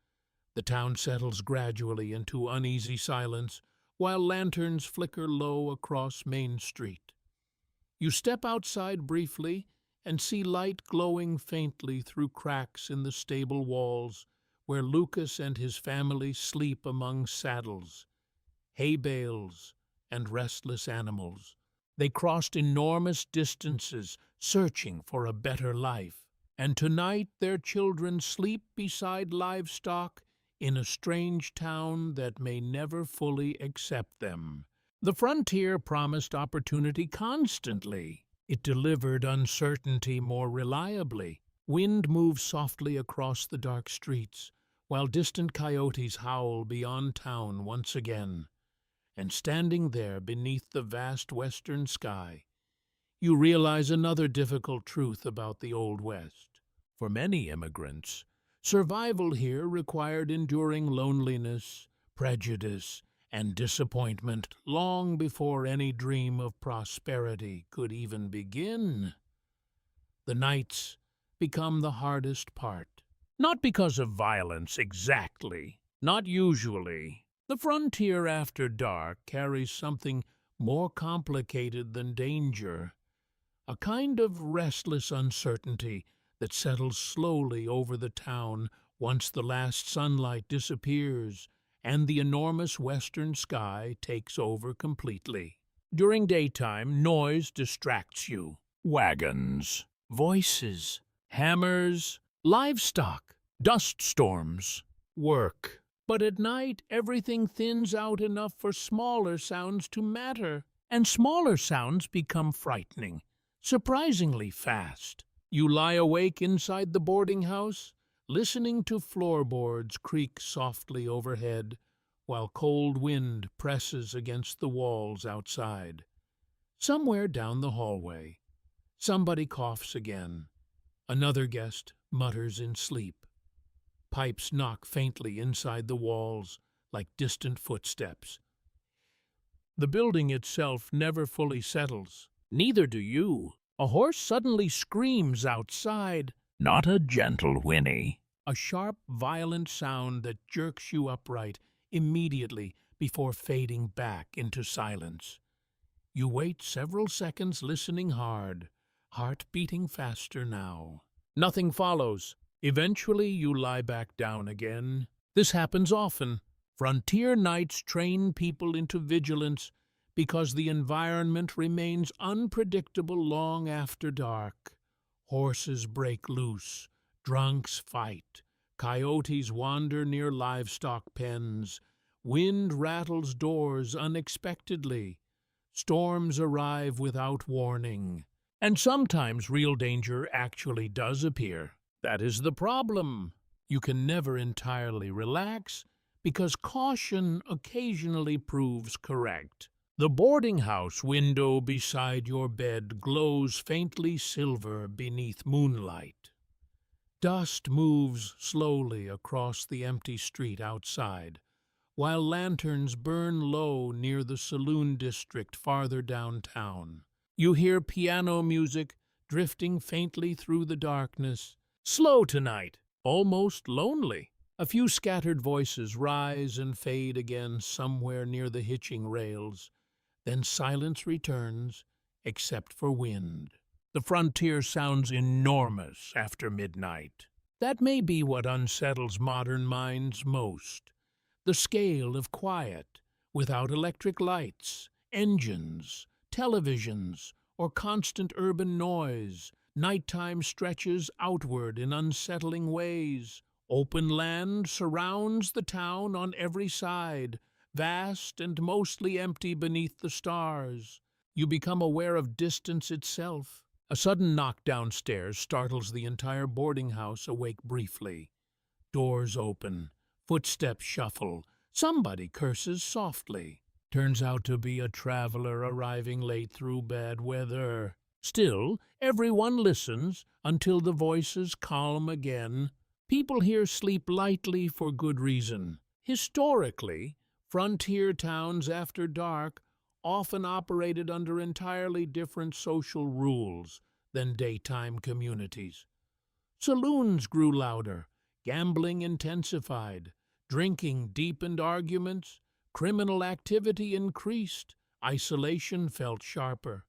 A: The town settles gradually into uneasy silence, while lanterns flicker low across Main Street. You step outside briefly and see light glowing faintly through cracks in the stable walls, where Lucas and his family sleep among saddles, hay bales, and restless animals. They crossed enormous distances, searching for a better life, and tonight their children sleep beside livestock in a strange town that may never fully accept them. The frontier promised opportunity constantly. It delivered uncertainty more reliably. Wind moves softly across the dark streets, while distant coyotes howl beyond town once again. And standing there beneath the vast western sky, you realize another difficult truth about the Old West. For many immigrants, survival here required enduring loneliness, prejudice, and disappointment long before any dream of prosperity could even begin. The nights become the hardest part. Not because of violence exactly, not usually. The frontier after dark carries something more complicated than danger, a kind of restless uncertainty that settles slowly over the town once the last sunlight disappears and the enormous western sky takes over completely. During daytime, noise distracts you. Wagons, voices, hammers, livestock, dust storms, work. But at night, everything thins out enough for smaller sounds to matter, and smaller sounds become frightening, surprisingly fast. You lie awake inside the boarding house, listening to floorboards creak softly overhead, while cold wind presses against the walls outside. Somewhere down the hallway, somebody coughs again. Another guest mutters in sleep. Pipes knock faintly inside the walls, like distant footsteps. The building itself never fully settles. Neither do you. A horse suddenly screams outside. Not a gentle whinny. A sharp, violent sound that jerks you upright immediately before fading back into silence. You wait several seconds listening hard, heart beating faster now. Nothing follows. Eventually, you lie back down again. This happens often. Frontier nights train people into vigilance because the environment remains unpredictable long after dark. Horses break loose, drunks fight, coyotes wander near livestock pens, wind rattles doors unexpectedly, storms arrive without warning, and sometimes real danger actually does appear. That is the problem. You can never entirely relax because caution occasionally proves correct. The boarding house window beside your bed glows faintly silver beneath moonlight. Dust moves slowly across the empty street outside, while lanterns burn low near the saloon district farther downtown. You hear piano music drifting faintly through the darkness. Slow tonight, almost lonely. A few scattered voices rise and fade again somewhere near the hitching rails. Then silence returns, except for wind. The frontier sounds enormous after midnight. That may be what unsettles modern minds most. The scale of quiet, without electric lights, engines, televisions, or constant urban noise. Nighttime stretches outward in unsettling ways. Open land surrounds the town on every side, vast and mostly empty beneath the stars. You become aware of distance itself. A sudden knock downstairs startles the entire boarding house awake briefly. Doors open, footsteps shuffle, somebody curses softly. Turns out to be a traveler arriving late through bad weather. Still, everyone listens until the voices calm again. People here sleep lightly for good reason. Historically, frontier towns after dark often operated under entirely different social rules than daytime communities. Saloons grew louder, gambling intensified, drinking deepened arguments, criminal activity increased, isolation felt sharper.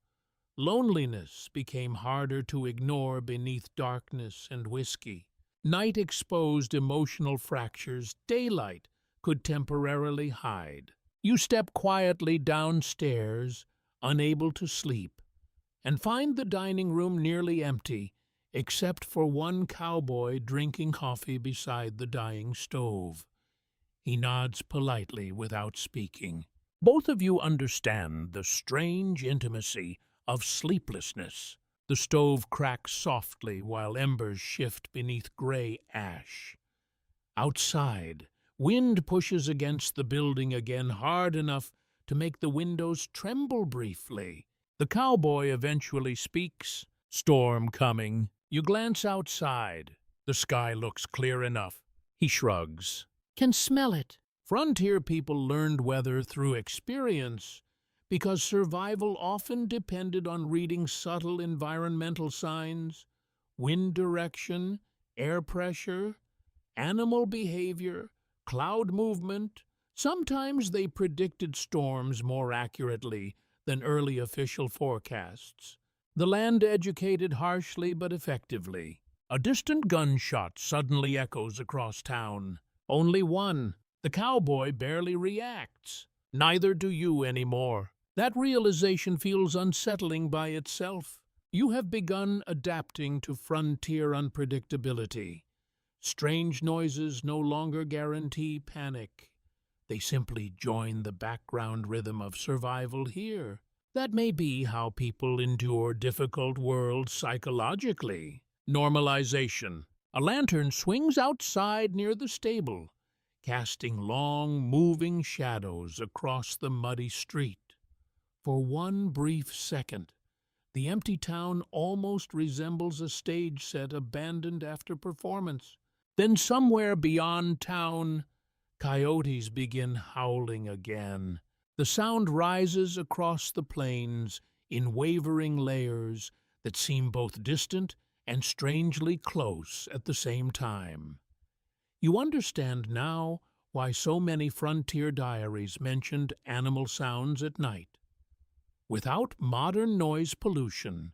A: Loneliness became harder to ignore beneath darkness and whiskey. Night exposed emotional fractures daylight could temporarily hide. You step quietly downstairs, unable to sleep, and find the dining room nearly empty, except for one cowboy drinking coffee beside the dying stove. He nods politely without speaking. Both of you understand the strange intimacy of sleeplessness. The stove cracks softly while embers shift beneath gray ash. Outside, wind pushes against the building again hard enough to make the windows tremble briefly. The cowboy eventually speaks. Storm coming. You glance outside. The sky looks clear enough. He shrugs. Can smell it. Frontier people learned weather through experience because survival often depended on reading subtle environmental signs, wind direction, air pressure, animal behavior, cloud movement. Sometimes they predicted storms more accurately than early official forecasts. The land educated harshly but effectively. A distant gunshot suddenly echoes across town. Only one. The cowboy barely reacts. Neither do you anymore. That realization feels unsettling by itself. You have begun adapting to frontier unpredictability. Strange noises no longer guarantee panic. They simply join the background rhythm of survival here. That may be how people endure difficult worlds psychologically. Normalization. A lantern swings outside near the stable, casting long, moving shadows across the muddy street. For one brief second, the empty town almost resembles a stage set abandoned after performance. Then somewhere beyond town, coyotes begin howling again. The sound rises across the plains in wavering layers that seem both distant and strangely close at the same time. You understand now why so many frontier diaries mentioned animal sounds at night. Without modern noise pollution,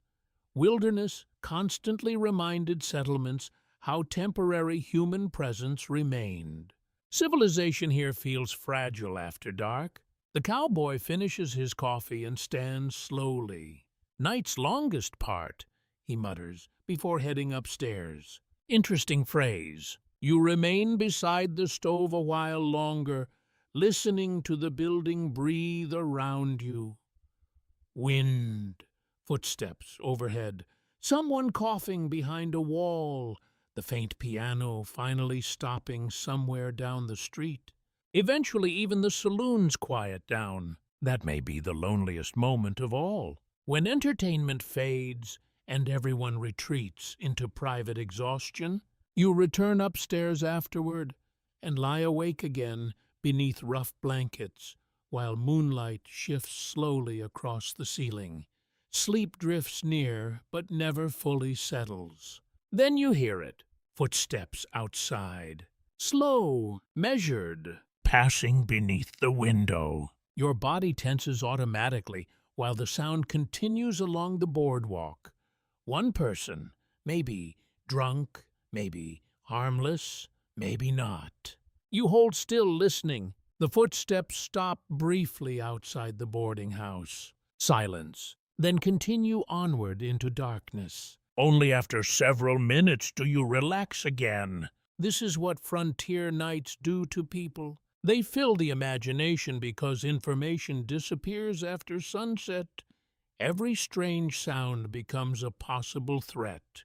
A: wilderness constantly reminded settlements how temporary human presence remained. Civilization here feels fragile after dark. The cowboy finishes his coffee and stands slowly. Night's longest part, he mutters, before heading upstairs. Interesting phrase. You remain beside the stove a while longer, listening to the building breathe around you. Wind, footsteps overhead, someone coughing behind a wall, the faint piano finally stopping somewhere down the street. Eventually even the saloons quiet down. That may be the loneliest moment of all. When entertainment fades and everyone retreats into private exhaustion, you return upstairs afterward and lie awake again beneath rough blankets, while moonlight shifts slowly across the ceiling. Sleep drifts near, but never fully settles. Then you hear it. Footsteps outside. Slow, measured, passing beneath the window. Your body tenses automatically while the sound continues along the boardwalk. One person, maybe drunk, maybe harmless, maybe not. You hold still listening. The footsteps stop briefly outside the boarding house. Silence, then continue onward into darkness. Only after several minutes do you relax again. This is what frontier nights do to people. They fill the imagination because information disappears after sunset. Every strange sound becomes a possible threat.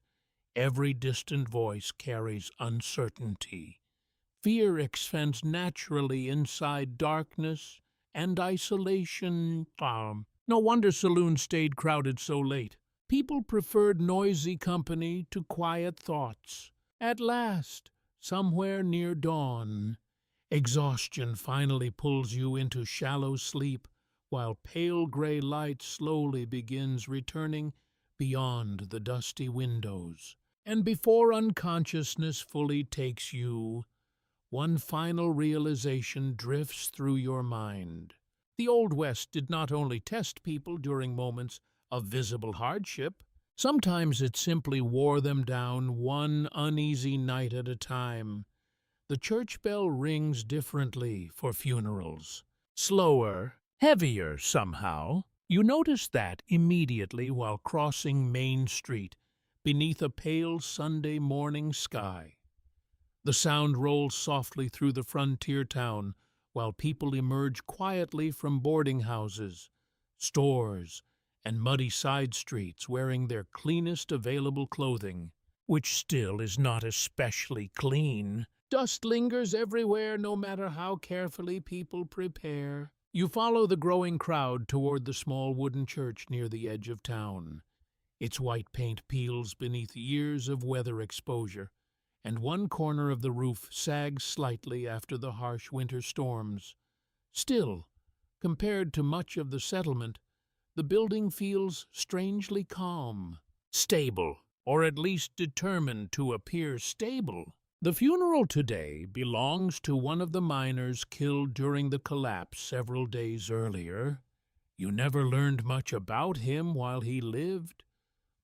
A: Every distant voice carries uncertainty. Fear expands naturally inside darkness and isolation. No wonder saloons stayed crowded so late. People preferred noisy company to quiet thoughts. At last, somewhere near dawn, exhaustion finally pulls you into shallow sleep, while pale gray light slowly begins returning beyond the dusty windows. And before unconsciousness fully takes you, one final realization drifts through your mind. The Old West did not only test people during moments of visible hardship, sometimes it simply wore them down one uneasy night at a time. The church bell rings differently for funerals. Slower, heavier somehow. You notice that immediately while crossing Main Street beneath a pale Sunday morning sky. The sound rolls softly through the frontier town while people emerge quietly from boarding houses, stores, and muddy side streets wearing their cleanest available clothing, which still is not especially clean. Dust lingers everywhere no matter how carefully people prepare. You follow the growing crowd toward the small wooden church near the edge of town. Its white paint peels beneath years of weather exposure, and one corner of the roof sags slightly after the harsh winter storms. Still, compared to much of the settlement, the building feels strangely calm, stable, or at least determined to appear stable. The funeral today belongs to one of the miners killed during the collapse several days earlier. You never learned much about him while he lived.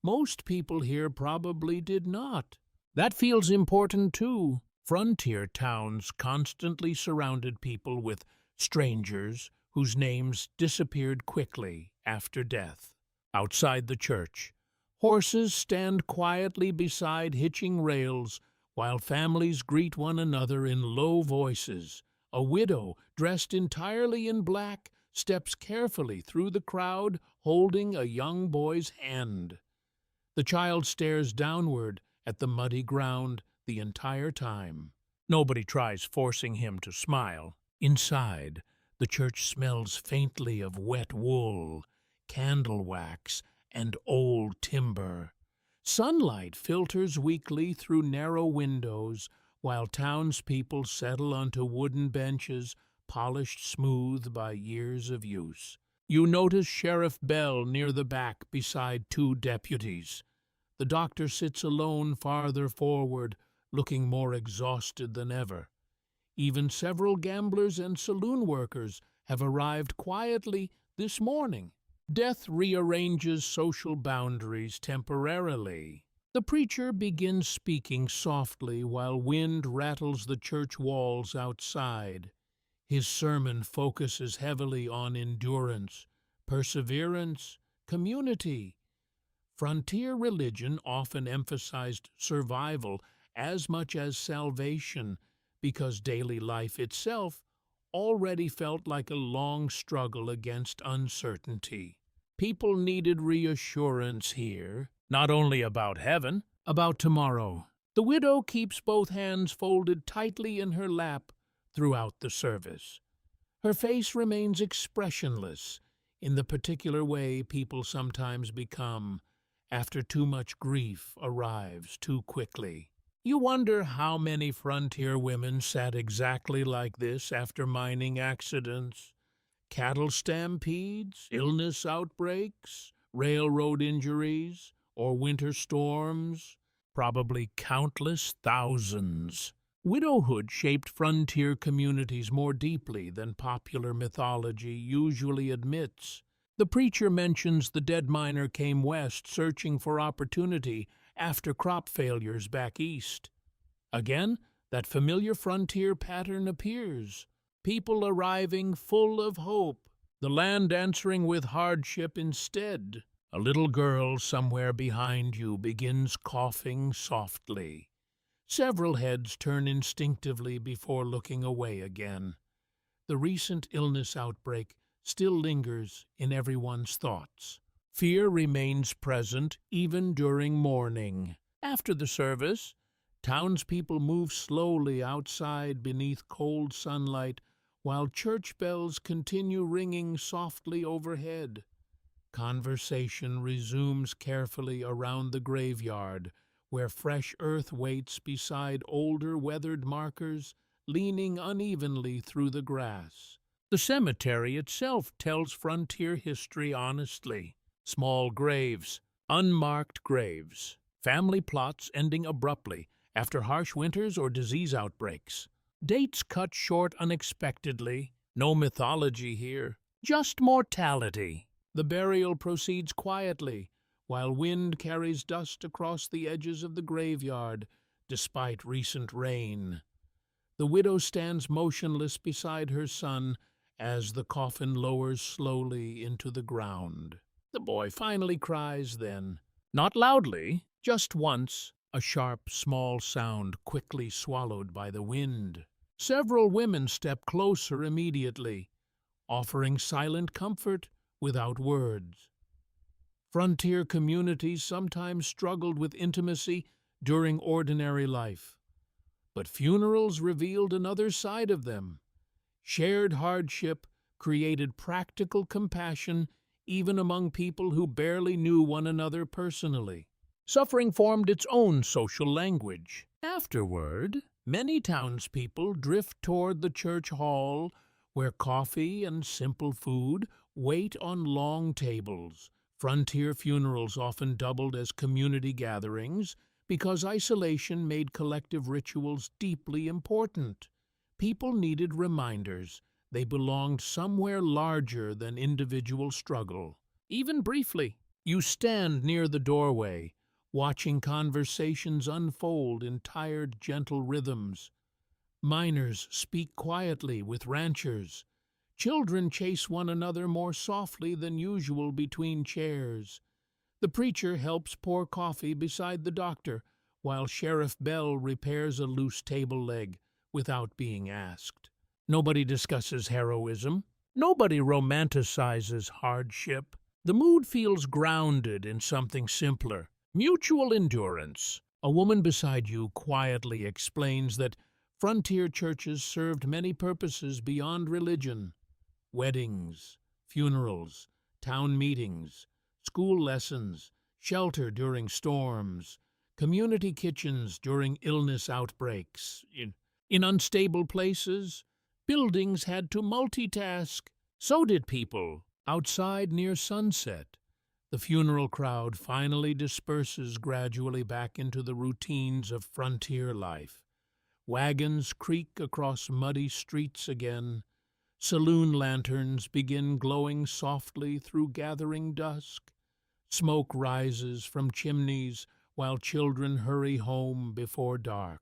A: Most people here probably did not. That feels important too. Frontier towns constantly surrounded people with strangers whose names disappeared quickly after death. Outside the church, horses stand quietly beside hitching rails while families greet one another in low voices. A widow, dressed entirely in black, steps carefully through the crowd holding a young boy's hand. The child stares downward at the muddy ground the entire time. Nobody tries forcing him to smile. Inside, the church smells faintly of wet wool, candle wax, and old timber. Sunlight filters weakly through narrow windows, while townspeople settle onto wooden benches polished smooth by years of use. You notice Sheriff Bell near the back beside two deputies. The doctor sits alone farther forward, looking more exhausted than ever. Even several gamblers and saloon workers have arrived quietly this morning. Death rearranges social boundaries temporarily. The preacher begins speaking softly while wind rattles the church walls outside. His sermon focuses heavily on endurance, perseverance, community. Frontier religion often emphasized survival as much as salvation because daily life itself already felt like a long struggle against uncertainty. People needed reassurance here, not only about heaven, about tomorrow. The widow keeps both hands folded tightly in her lap throughout the service. Her face remains expressionless in the particular way people sometimes become after too much grief arrives too quickly. You wonder how many frontier women sat exactly like this after mining accidents, cattle stampedes, illness outbreaks, railroad injuries, or winter storms. Probably countless thousands. Widowhood shaped frontier communities more deeply than popular mythology usually admits. The preacher mentions the dead miner came west searching for opportunity after crop failures back east. Again, that familiar frontier pattern appears. People arriving full of hope, the land answering with hardship instead. A little girl somewhere behind you begins coughing softly. Several heads turn instinctively before looking away again. the recent illness outbreak still lingers in everyone's thoughts. Fear remains present even during mourning. After the service, townspeople move slowly outside beneath cold sunlight while church bells continue ringing softly overhead. Conversation resumes carefully around the graveyard, where fresh earth waits beside older weathered markers leaning unevenly through the grass. The cemetery itself tells frontier history honestly. Small graves, unmarked graves, family plots ending abruptly after harsh winters or disease outbreaks. Dates cut short unexpectedly. No mythology here, just mortality. The burial proceeds quietly, while wind carries dust across the edges of the graveyard, despite recent rain. The widow stands motionless beside her son as the coffin lowers slowly into the ground. The boy finally cries then, not loudly, just once, a sharp, small sound quickly swallowed by the wind. Several women step closer immediately, offering silent comfort without words. Frontier communities sometimes struggled with intimacy during ordinary life, but funerals revealed another side of them. Shared hardship created practical compassion even among people who barely knew one another personally. Suffering formed its own social language. Afterward, many townspeople drift toward the church hall, where coffee and simple food wait on long tables. Frontier funerals often doubled as community gatherings because isolation made collective rituals deeply important. People needed reminders they belonged somewhere larger than individual struggle. Even briefly, you stand near the doorway, watching conversations unfold in tired, gentle rhythms. Miners speak quietly with ranchers. Children chase one another more softly than usual between chairs. The preacher helps pour coffee beside the doctor, while Sheriff Bell repairs a loose table leg without being asked. Nobody discusses heroism. Nobody romanticizes hardship. The mood feels grounded in something simpler. Mutual endurance. A woman beside you quietly explains that frontier churches served many purposes beyond religion. Weddings, funerals, town meetings, school lessons, shelter during storms, community kitchens during illness outbreaks. In unstable places, buildings had to multitask. So did people. Outside near sunset, the funeral crowd finally disperses gradually back into the routines of frontier life. Wagons creak across muddy streets again. Saloon lanterns begin glowing softly through gathering dusk. Smoke rises from chimneys while children hurry home before dark.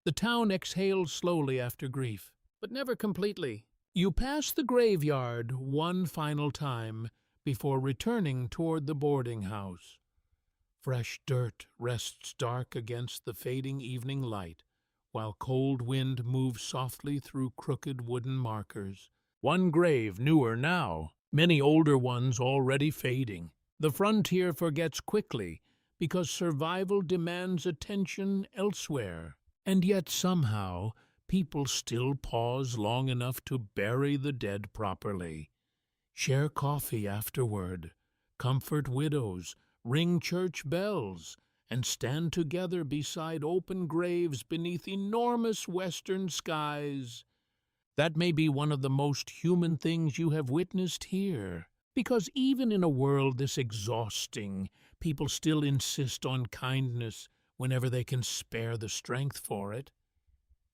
A: The town exhales slowly after grief, but never completely. You pass the graveyard one final time before returning toward the boarding house. Fresh dirt rests dark against the fading evening light, while cold wind moves softly through crooked wooden markers. One grave newer now, many older ones already fading. The frontier forgets quickly because survival demands attention elsewhere. And yet somehow, people still pause long enough to bury the dead properly. Share coffee afterward, comfort widows, ring church bells, and stand together beside open graves beneath enormous western skies. That may be one of the most human things you have witnessed here, because even in a world this exhausting, people still insist on kindness whenever they can spare the strength for it.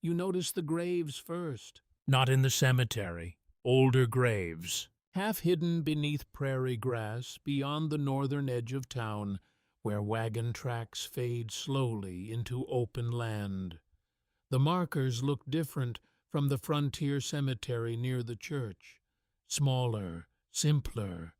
A: You notice the graves first. Not in the cemetery. Older graves, half hidden beneath prairie grass beyond the northern edge of town, where wagon tracks fade slowly into open land. The markers look different from the frontier cemetery near the church. Smaller, simpler.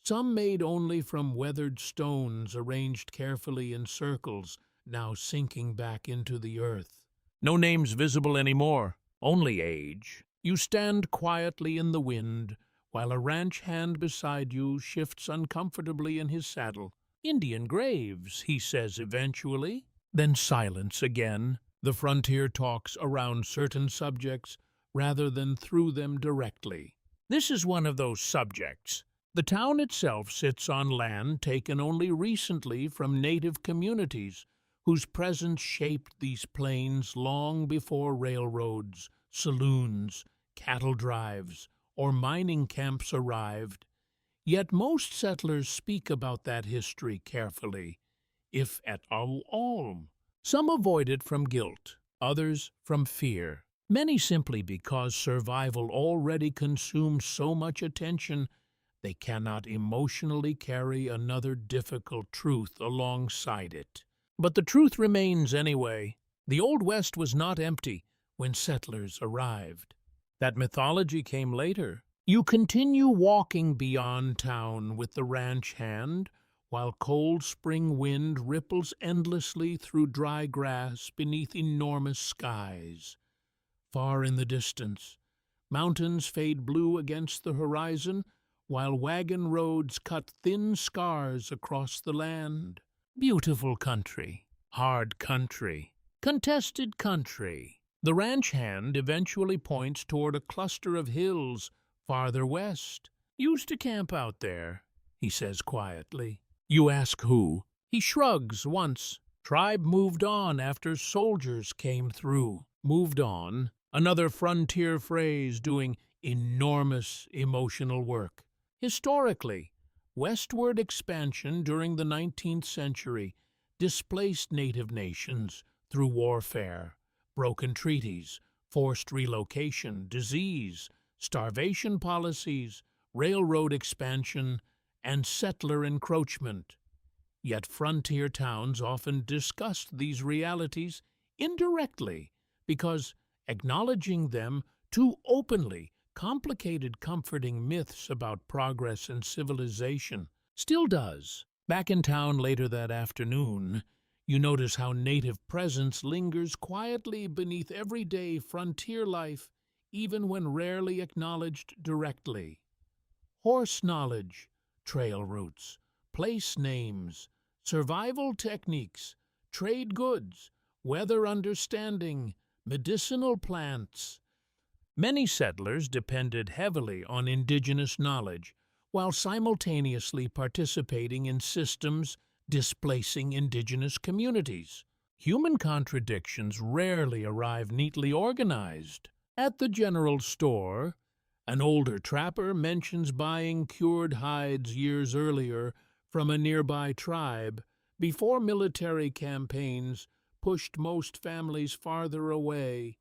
A: Some made only from weathered stones arranged carefully in circles, now sinking back into the earth. No names visible anymore, only age. You stand quietly in the wind, while a ranch hand beside you shifts uncomfortably in his saddle. "Indian graves," he says eventually. Then silence again. The frontier talks around certain subjects rather than through them directly. This is one of those subjects. The town itself sits on land taken only recently from native communities whose presence shaped these plains long before railroads, saloons, cattle drives, or mining camps arrived. Yet most settlers speak about that history carefully, if at all. Some avoid it from guilt, others from fear. Many simply because survival already consumes so much attention they cannot emotionally carry another difficult truth alongside it. But the truth remains anyway. The Old West was not empty when settlers arrived. That mythology came later. You continue walking beyond town with the ranch hand, while cold spring wind ripples endlessly through dry grass beneath enormous skies. Far in the distance, mountains fade blue against the horizon, while wagon roads cut thin scars across the land. Beautiful country, hard country, contested country. The ranch hand eventually points toward a cluster of hills farther west. "Used to camp out there," he says quietly. You ask who? He shrugs once. "Tribe moved on after soldiers came through." Moved on, another frontier phrase doing enormous emotional work. Historically, westward expansion during the 19th century displaced native nations through warfare, broken treaties, forced relocation, disease, starvation policies, railroad expansion, and settler encroachment. Yet frontier towns often discussed these realities indirectly because acknowledging them too openly complicated comforting myths about progress and civilization. Still does. Back in town later that afternoon, you notice how native presence lingers quietly beneath everyday frontier life, even when rarely acknowledged directly. Horse knowledge, trail routes, place names, survival techniques, trade goods, weather understanding, medicinal plants. Many settlers depended heavily on indigenous knowledge while simultaneously participating in systems displacing indigenous communities. Human contradictions rarely arrive neatly organized. At the general store, an older trapper mentions buying cured hides years earlier from a nearby tribe before military campaigns pushed most families farther away.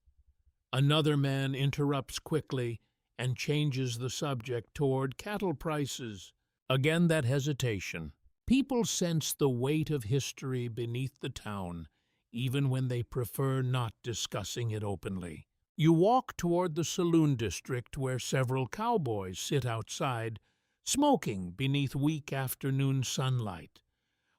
A: Another man interrupts quickly and changes the subject toward cattle prices. Again that hesitation. People sense the weight of history beneath the town, even when they prefer not discussing it openly. You walk toward the saloon district where several cowboys sit outside, smoking beneath weak afternoon sunlight.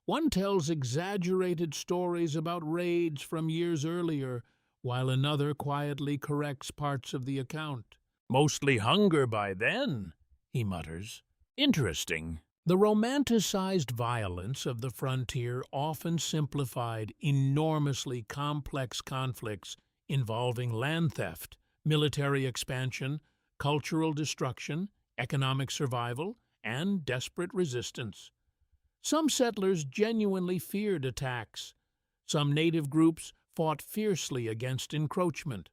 A: One tells exaggerated stories about raids from years earlier, while another quietly corrects parts of the account. "Mostly hunger by then," he mutters. Interesting. The romanticized violence of the frontier often simplified enormously complex conflicts involving land theft, military expansion, cultural destruction, economic survival, and desperate resistance. Some settlers genuinely feared attacks. Some native groups fought fiercely against encroachment.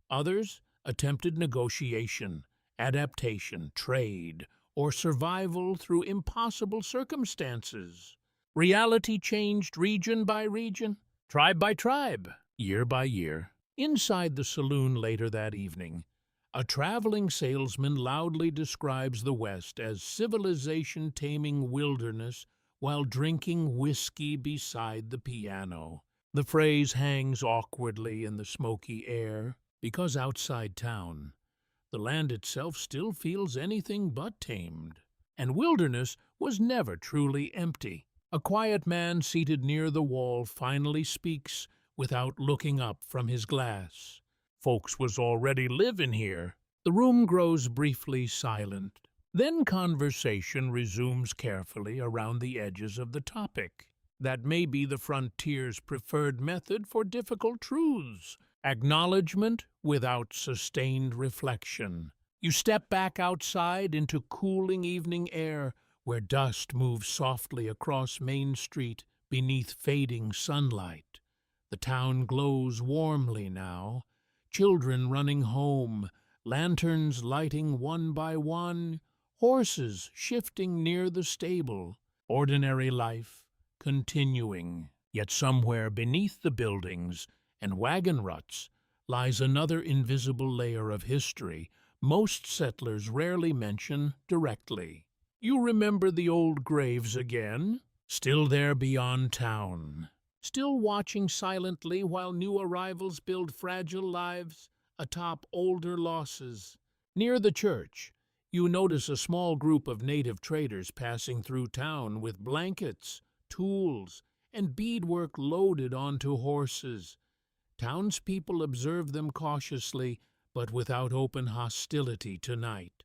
A: Others attempted negotiation, adaptation, trade, or survival through impossible circumstances. Reality changed region by region, tribe by tribe, year by year. Inside the saloon later that evening, a traveling salesman loudly describes the West as civilization-taming wilderness while drinking whiskey beside the piano. The phrase hangs awkwardly in the smoky air because outside town, the land itself still feels anything but tamed. And wilderness was never truly empty. A quiet man seated near the wall finally speaks without looking up from his glass. "Folks was already living here," The room grows briefly silent. Then conversation resumes carefully around the edges of the topic. That may be the frontier's preferred method for difficult truths. Acknowledgement without sustained reflection. You step back outside into cooling evening air, where dust moves softly across Main Street beneath fading sunlight. The town glows warmly now, children running home, lanterns lighting one by one, horses shifting near the stable, ordinary life continuing. Yet somewhere beneath the buildings and wagon ruts lies another invisible layer of history most settlers rarely mention directly. You remember the old graves again? Still there beyond town. Still watching silently while new arrivals build fragile lives atop older losses. Near the church, you notice a small group of native traders passing through town with blankets, tools, and beadwork loaded onto horses. Townspeople observe them cautiously, but without open hostility tonight.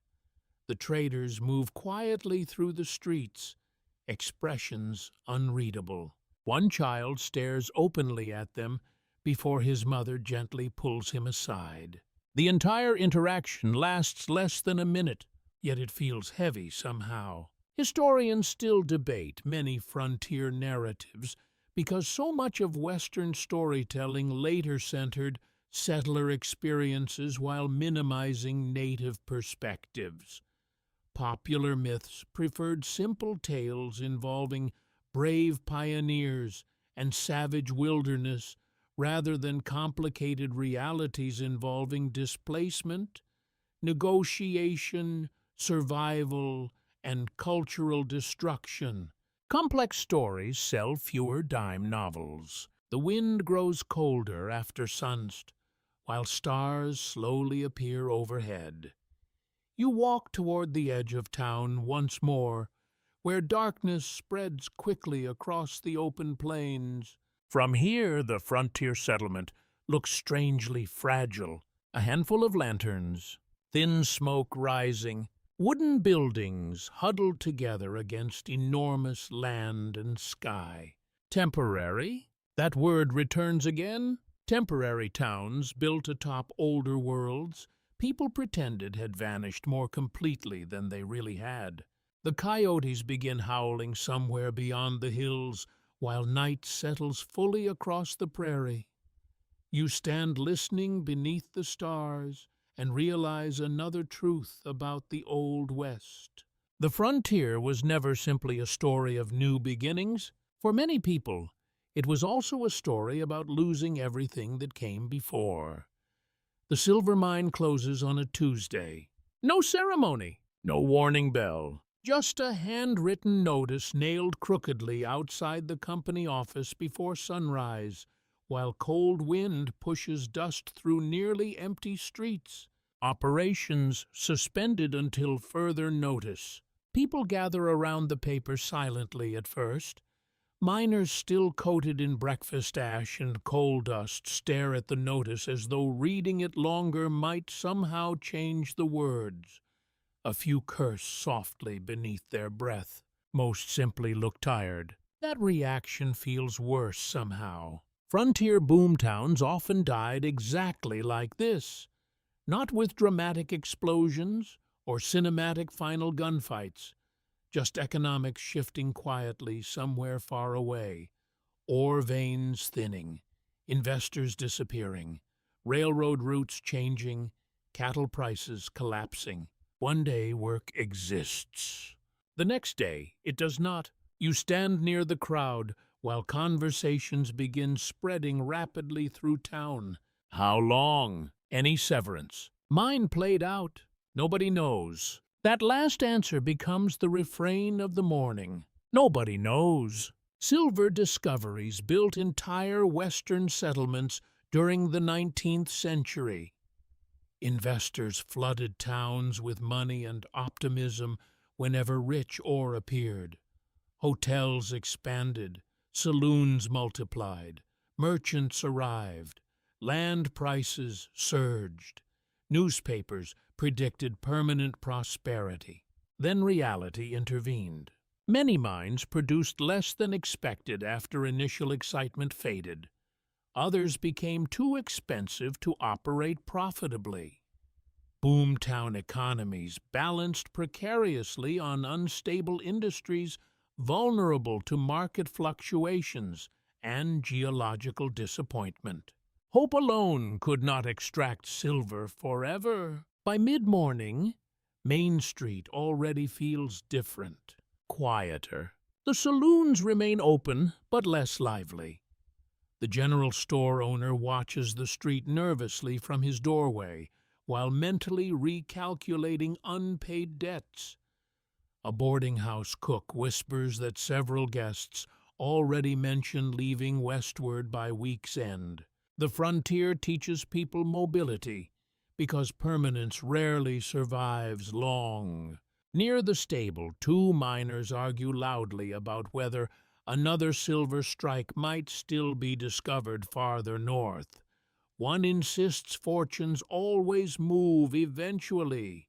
A: The traders move quietly through the streets, expressions unreadable. One child stares openly at them before his mother gently pulls him aside. The entire interaction lasts less than a minute, yet it feels heavy somehow. Historians still debate many frontier narratives because so much of Western storytelling later centered settler experiences while minimizing native perspectives. Popular myths preferred simple tales involving brave pioneers and savage wilderness rather than complicated realities involving displacement, negotiation, survival, and cultural destruction. Complex stories sell fewer dime novels. The wind grows colder after sunset, while stars slowly appear overhead. You walk toward the edge of town once more, where darkness spreads quickly across the open plains. From here, the frontier settlement looks strangely fragile. A handful of lanterns, thin smoke rising, wooden buildings huddled together against enormous land and sky. Temporary? That word returns again. Temporary towns built atop older worlds people pretended had vanished more completely than they really had. The coyotes begin howling somewhere beyond the hills, while night settles fully across the prairie. You stand listening beneath the stars and realize another truth about the Old West. The frontier was never simply a story of new beginnings. For many people, it was also a story about losing everything that came before. The silver mine closes on a Tuesday. No ceremony, no warning bell. Just a handwritten notice nailed crookedly outside the company office before sunrise, while cold wind pushes dust through nearly empty streets. Operations suspended until further notice. People gather around the paper silently at first. Miners still coated in breakfast ash and coal dust stare at the notice as though reading it longer might somehow change the words. A few curse softly beneath their breath. Most simply look tired. That reaction feels worse somehow. Frontier boomtowns often died exactly like this. Not with dramatic explosions or cinematic final gunfights, just economics shifting quietly somewhere far away, ore veins thinning, investors disappearing, railroad routes changing, cattle prices collapsing. One day work exists. The next day it does not. You stand near the crowd while conversations begin spreading rapidly through town. How long? Any severance? Mine played out. Nobody knows. That last answer becomes the refrain of the morning. Nobody knows. Silver discoveries built entire Western settlements during the 19th century. Investors flooded towns with money and optimism whenever rich ore appeared. Hotels expanded, saloons multiplied, merchants arrived, land prices surged. Newspapers predicted permanent prosperity. Then reality intervened. Many mines produced less than expected after initial excitement faded. Others became too expensive to operate profitably. Boomtown economies balanced precariously on unstable industries vulnerable to market fluctuations and geological disappointment. Hope alone could not extract silver forever. By mid-morning, Main Street already feels different, quieter. The saloons remain open, but less lively. The general store owner watches the street nervously from his doorway, while mentally recalculating unpaid debts. A boarding house cook whispers that several guests already mentioned leaving westward by week's end. The frontier teaches people mobility, because permanence rarely survives long. Near the stable, two miners argue loudly about whether another silver strike might still be discovered farther north. One insists fortunes always move eventually.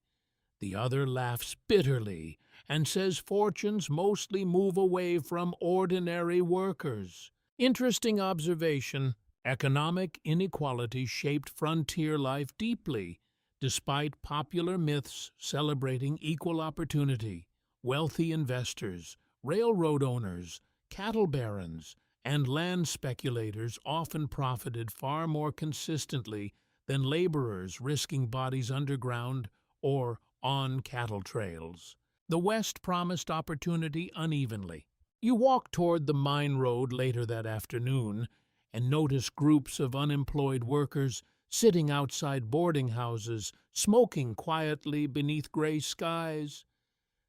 A: The other laughs bitterly and says fortunes mostly move away from ordinary workers. Interesting observation. Economic inequality shaped frontier life deeply, despite popular myths celebrating equal opportunity. Wealthy investors, railroad owners, cattle barons, and land speculators often profited far more consistently than laborers risking bodies underground or on cattle trails. The West promised opportunity unevenly. You walk toward the mine road later that afternoon and notice groups of unemployed workers sitting outside boarding houses, smoking quietly beneath gray skies.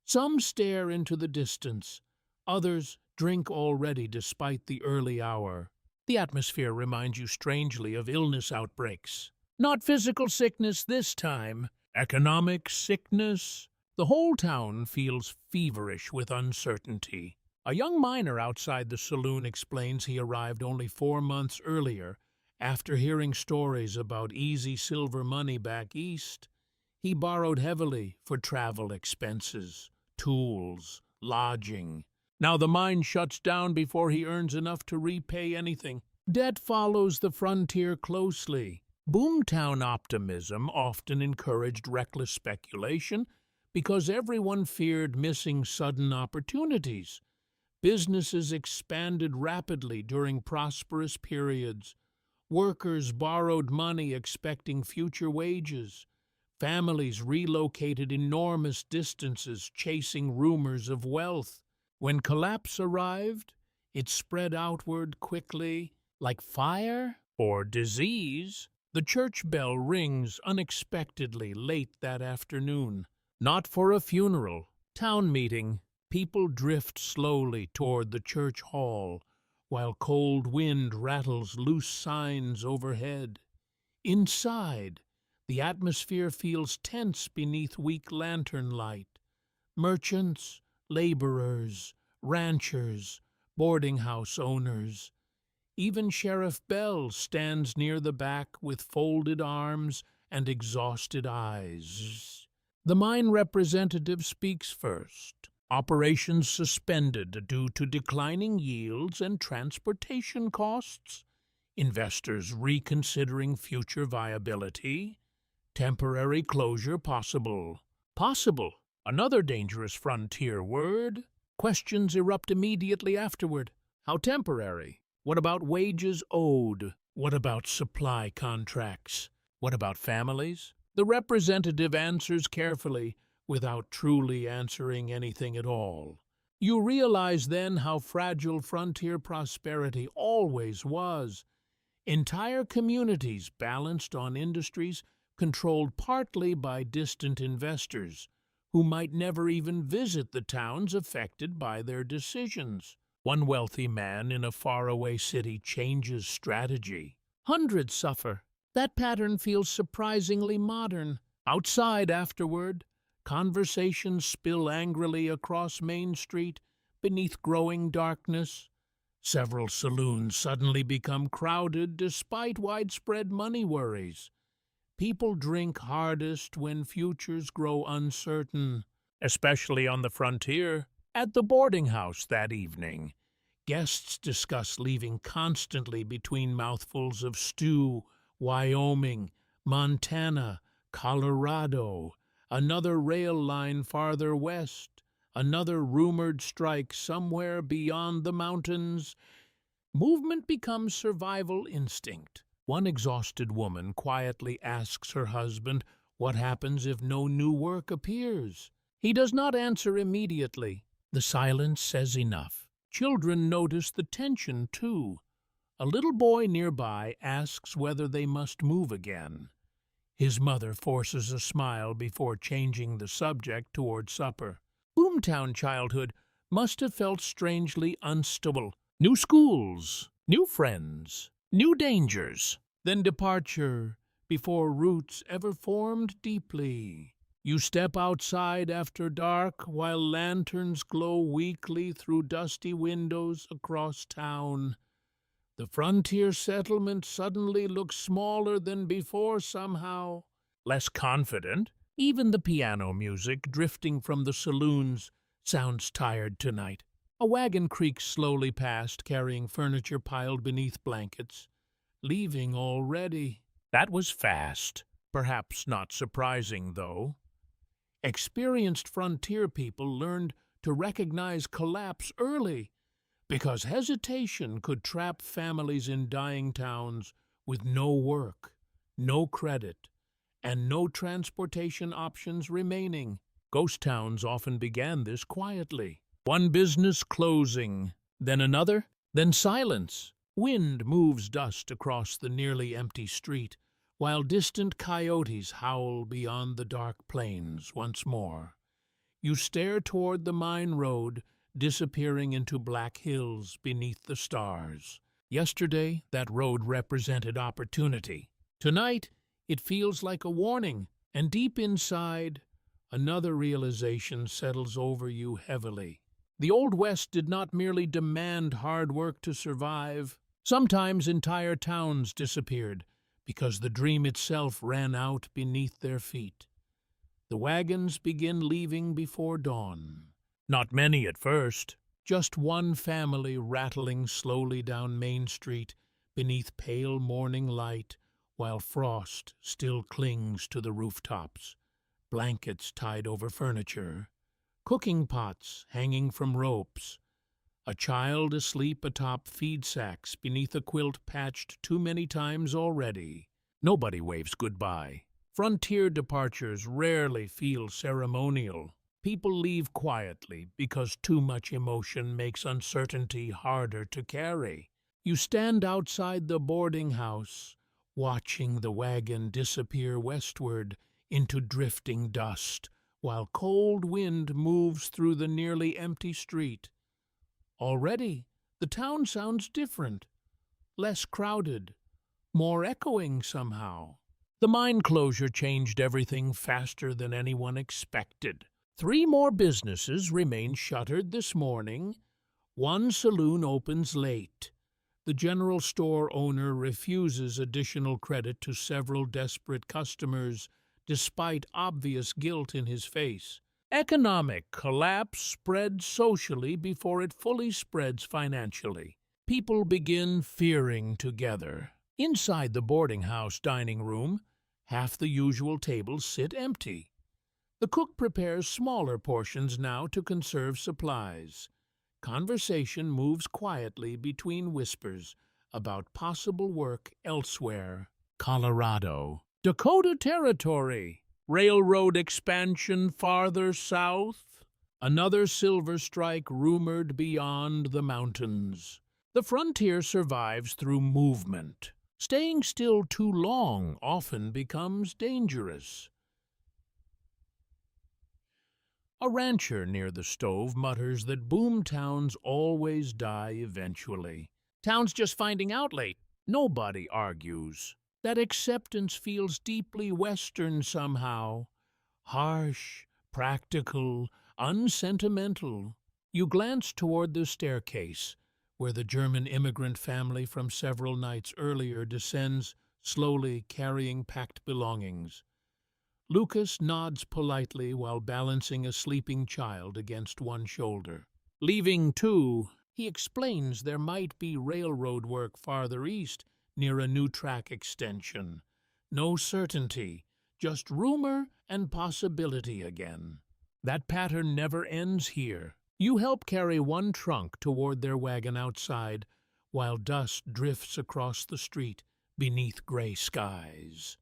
A: Some stare into the distance, others drink already despite the early hour. The atmosphere reminds you strangely of illness outbreaks. Not physical sickness this time, economic sickness. The whole town feels feverish with uncertainty. A young miner outside the saloon explains he arrived only 4 months earlier after hearing stories about easy silver money back east. He borrowed heavily for travel expenses, tools, lodging. Now the mine shuts down before he earns enough to repay anything. Debt follows the frontier closely. Boomtown optimism often encouraged reckless speculation because everyone feared missing sudden opportunities. Businesses expanded rapidly during prosperous periods. Workers borrowed money expecting future wages. Families relocated enormous distances chasing rumors of wealth. When collapse arrived, it spread outward quickly, like fire or disease. The church bell rings unexpectedly late that afternoon. Not for a funeral, town meeting. People drift slowly toward the church hall, while cold wind rattles loose signs overhead. Inside, the atmosphere feels tense beneath weak lantern light. Merchants, laborers, ranchers, boarding house owners. Even Sheriff Bell stands near the back with folded arms and exhausted eyes. The mine representative speaks first. Operations suspended due to declining yields and transportation costs. Investors reconsidering future viability. Temporary closure possible. Possible, another dangerous frontier word. Questions erupt immediately afterward. How temporary? What about wages owed? What about supply contracts? What about families? The representative answers carefully, without truly answering anything at all. You realize then how fragile frontier prosperity always was. Entire communities balanced on industries controlled partly by distant investors, who might never even visit the towns affected by their decisions. One wealthy man in a faraway city changes strategy. Hundreds suffer. That pattern feels surprisingly modern. Outside afterward, conversations spill angrily across Main Street beneath growing darkness. Several saloons suddenly become crowded despite widespread money worries. People drink hardest when futures grow uncertain, especially on the frontier. At the boarding house that evening, guests discuss leaving constantly between mouthfuls of stew, Wyoming, Montana, Colorado, another rail line farther west, another rumored strike somewhere beyond the mountains. Movement becomes survival instinct. One exhausted woman quietly asks her husband what happens if no new work appears. He does not answer immediately. The silence says enough. Children notice the tension, too. A little boy nearby asks whether they must move again. His mother forces a smile before changing the subject toward supper. Boomtown childhood must have felt strangely unstable. New schools, new friends, new dangers, then departure before roots ever formed deeply. You step outside after dark while lanterns glow weakly through dusty windows across town. The frontier settlement suddenly looks smaller than before somehow, less confident. Even the piano music drifting from the saloons sounds tired tonight. A wagon creaks slowly past, carrying furniture piled beneath blankets. Leaving already. That was fast. Perhaps not surprising, though. Experienced frontier people learned to recognize collapse early, because hesitation could trap families in dying towns with no work, no credit, and no transportation options remaining. Ghost towns often began this quietly. One business closing, then another, then silence. Wind moves dust across the nearly empty street, while distant coyotes howl beyond the dark plains once more. You stare toward the mine road, disappearing into black hills beneath the stars. Yesterday, that road represented opportunity. Tonight, it feels like a warning, and deep inside, another realization settles over you heavily. The Old West did not merely demand hard work to survive. Sometimes entire towns disappeared because the dream itself ran out beneath their feet. The wagons begin leaving before dawn. Not many at first, just one family rattling slowly down Main Street beneath pale morning light while frost still clings to the rooftops, blankets tied over furniture, cooking pots hanging from ropes, a child asleep atop feed sacks beneath a quilt patched too many times already. Nobody waves goodbye. Frontier departures rarely feel ceremonial. People leave quietly because too much emotion makes uncertainty harder to carry. You stand outside the boarding house, watching the wagon disappear westward into drifting dust, while cold wind moves through the nearly empty street. Already, the town sounds different, less crowded, more echoing somehow. The mine closure changed everything faster than anyone expected. 3 more businesses remain shuttered this morning. One saloon opens late. The general store owner refuses additional credit to several desperate customers, despite obvious guilt in his face. Economic collapse spreads socially before it fully spreads financially. People begin fearing together. Inside the boarding house dining room, half the usual tables sit empty. The cook prepares smaller portions now to conserve supplies. Conversation moves quietly between whispers about possible work elsewhere. Colorado, Dakota Territory, railroad expansion farther south, another silver strike rumored beyond the mountains. The frontier survives through movement. Staying still too long often becomes dangerous. A rancher near the stove mutters that boom towns always die eventually. Towns just finding out late. Nobody argues. That acceptance feels deeply Western somehow. Harsh, practical, unsentimental. You glance toward the staircase, where the German immigrant family from several nights earlier descends slowly carrying packed belongings. Lucas nods politely while balancing a sleeping child against one shoulder. Leaving too, he explains there might be railroad work farther east near a new track extension. No certainty, just rumor and possibility again. That pattern never ends here. You help carry one trunk toward their wagon outside, while dust drifts across the street beneath gray skies.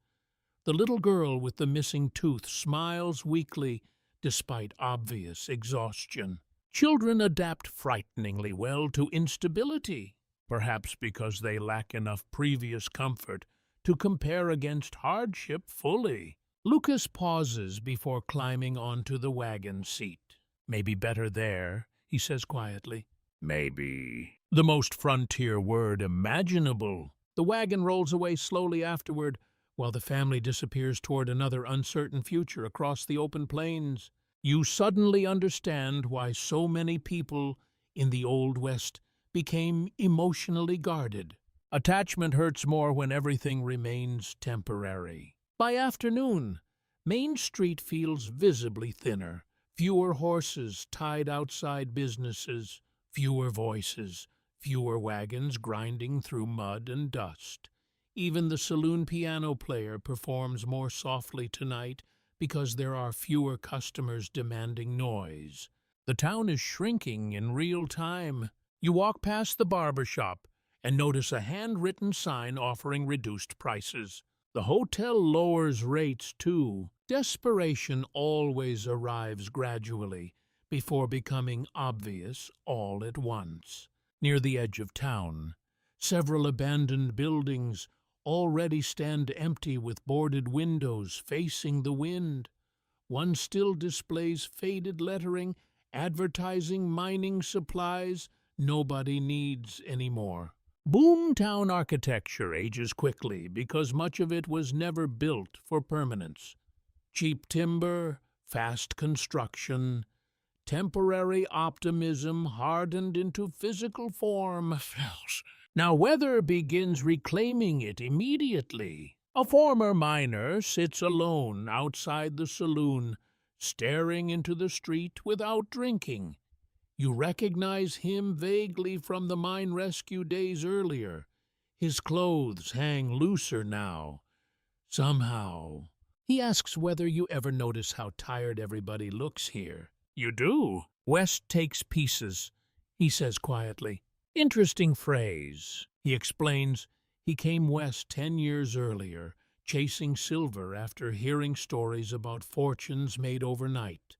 A: The little girl with the missing tooth smiles weakly despite obvious exhaustion. Children adapt frighteningly well to instability, perhaps because they lack enough previous comfort to compare against hardship fully. Lucas pauses before climbing onto the wagon seat. Maybe better there, he says quietly. Maybe. The most frontier word imaginable. The wagon rolls away slowly afterward, while the family disappears toward another uncertain future across the open plains. You suddenly understand why so many people in the Old West became emotionally guarded. Attachment hurts more when everything remains temporary. By afternoon, Main Street feels visibly thinner. Fewer horses tied outside businesses, fewer voices, fewer wagons grinding through mud and dust. Even the saloon piano player performs more softly tonight because there are fewer customers demanding noise. The town is shrinking in real time. You walk past the barber shop and notice a handwritten sign offering reduced prices. The hotel lowers rates too. Desperation always arrives gradually before becoming obvious all at once. Near the edge of town, several abandoned buildings already stand empty with boarded windows facing the wind. One still displays faded lettering advertising mining supplies nobody needs anymore. Boomtown architecture ages quickly because much of it was never built for permanence. Cheap timber, fast construction, temporary optimism hardened into physical form. Now weather begins reclaiming it immediately. A former miner sits alone outside the saloon, staring into the street without drinking. You recognize him vaguely from the mine rescue days earlier. His clothes hang looser now. Somehow. He asks whether you ever notice how tired everybody looks here. You do. West takes pieces, he says quietly. Interesting phrase. He explains he came west 10 years earlier, chasing silver after hearing stories about fortunes made overnight.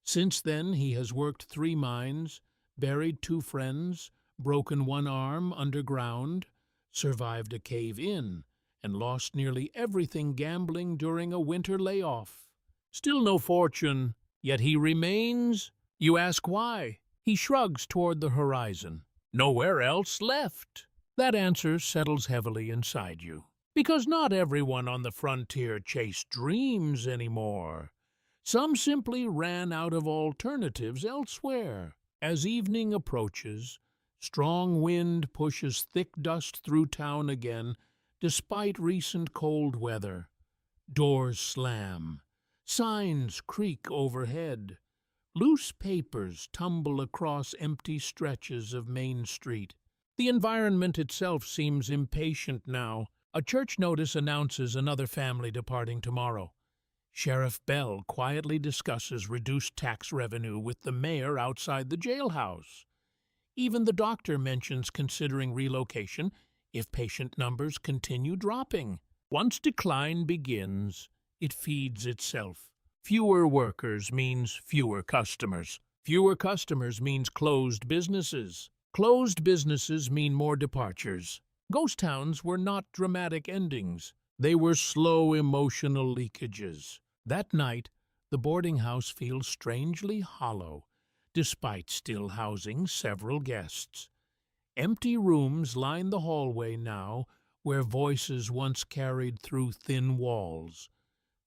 A: Since then, he has worked 3 mines, buried 2 friends, broken 1 arm underground, survived a cave-in, and lost nearly everything gambling during a winter layoff. Still no fortune, yet he remains. You ask why. He shrugs toward the horizon. Nowhere else left. That answer settles heavily inside you. Because not everyone on the frontier chased dreams anymore. Some simply ran out of alternatives elsewhere. As evening approaches, strong wind pushes thick dust through town again, despite recent cold weather. Doors slam. Signs creak overhead. Loose papers tumble across empty stretches of Main Street. The environment itself seems impatient now. A church notice announces another family departing tomorrow. Sheriff Bell quietly discusses reduced tax revenue with the mayor outside the jailhouse. Even the doctor mentions considering relocation if patient numbers continue dropping. Once decline begins, it feeds itself. Fewer workers means fewer customers. Fewer customers means closed businesses. Closed businesses mean more departures. Ghost towns were not dramatic endings. They were slow emotional leakages. That night, the boarding house feels strangely hollow, despite still housing several guests. Empty rooms line the hallway now, where voices once carried through thin walls.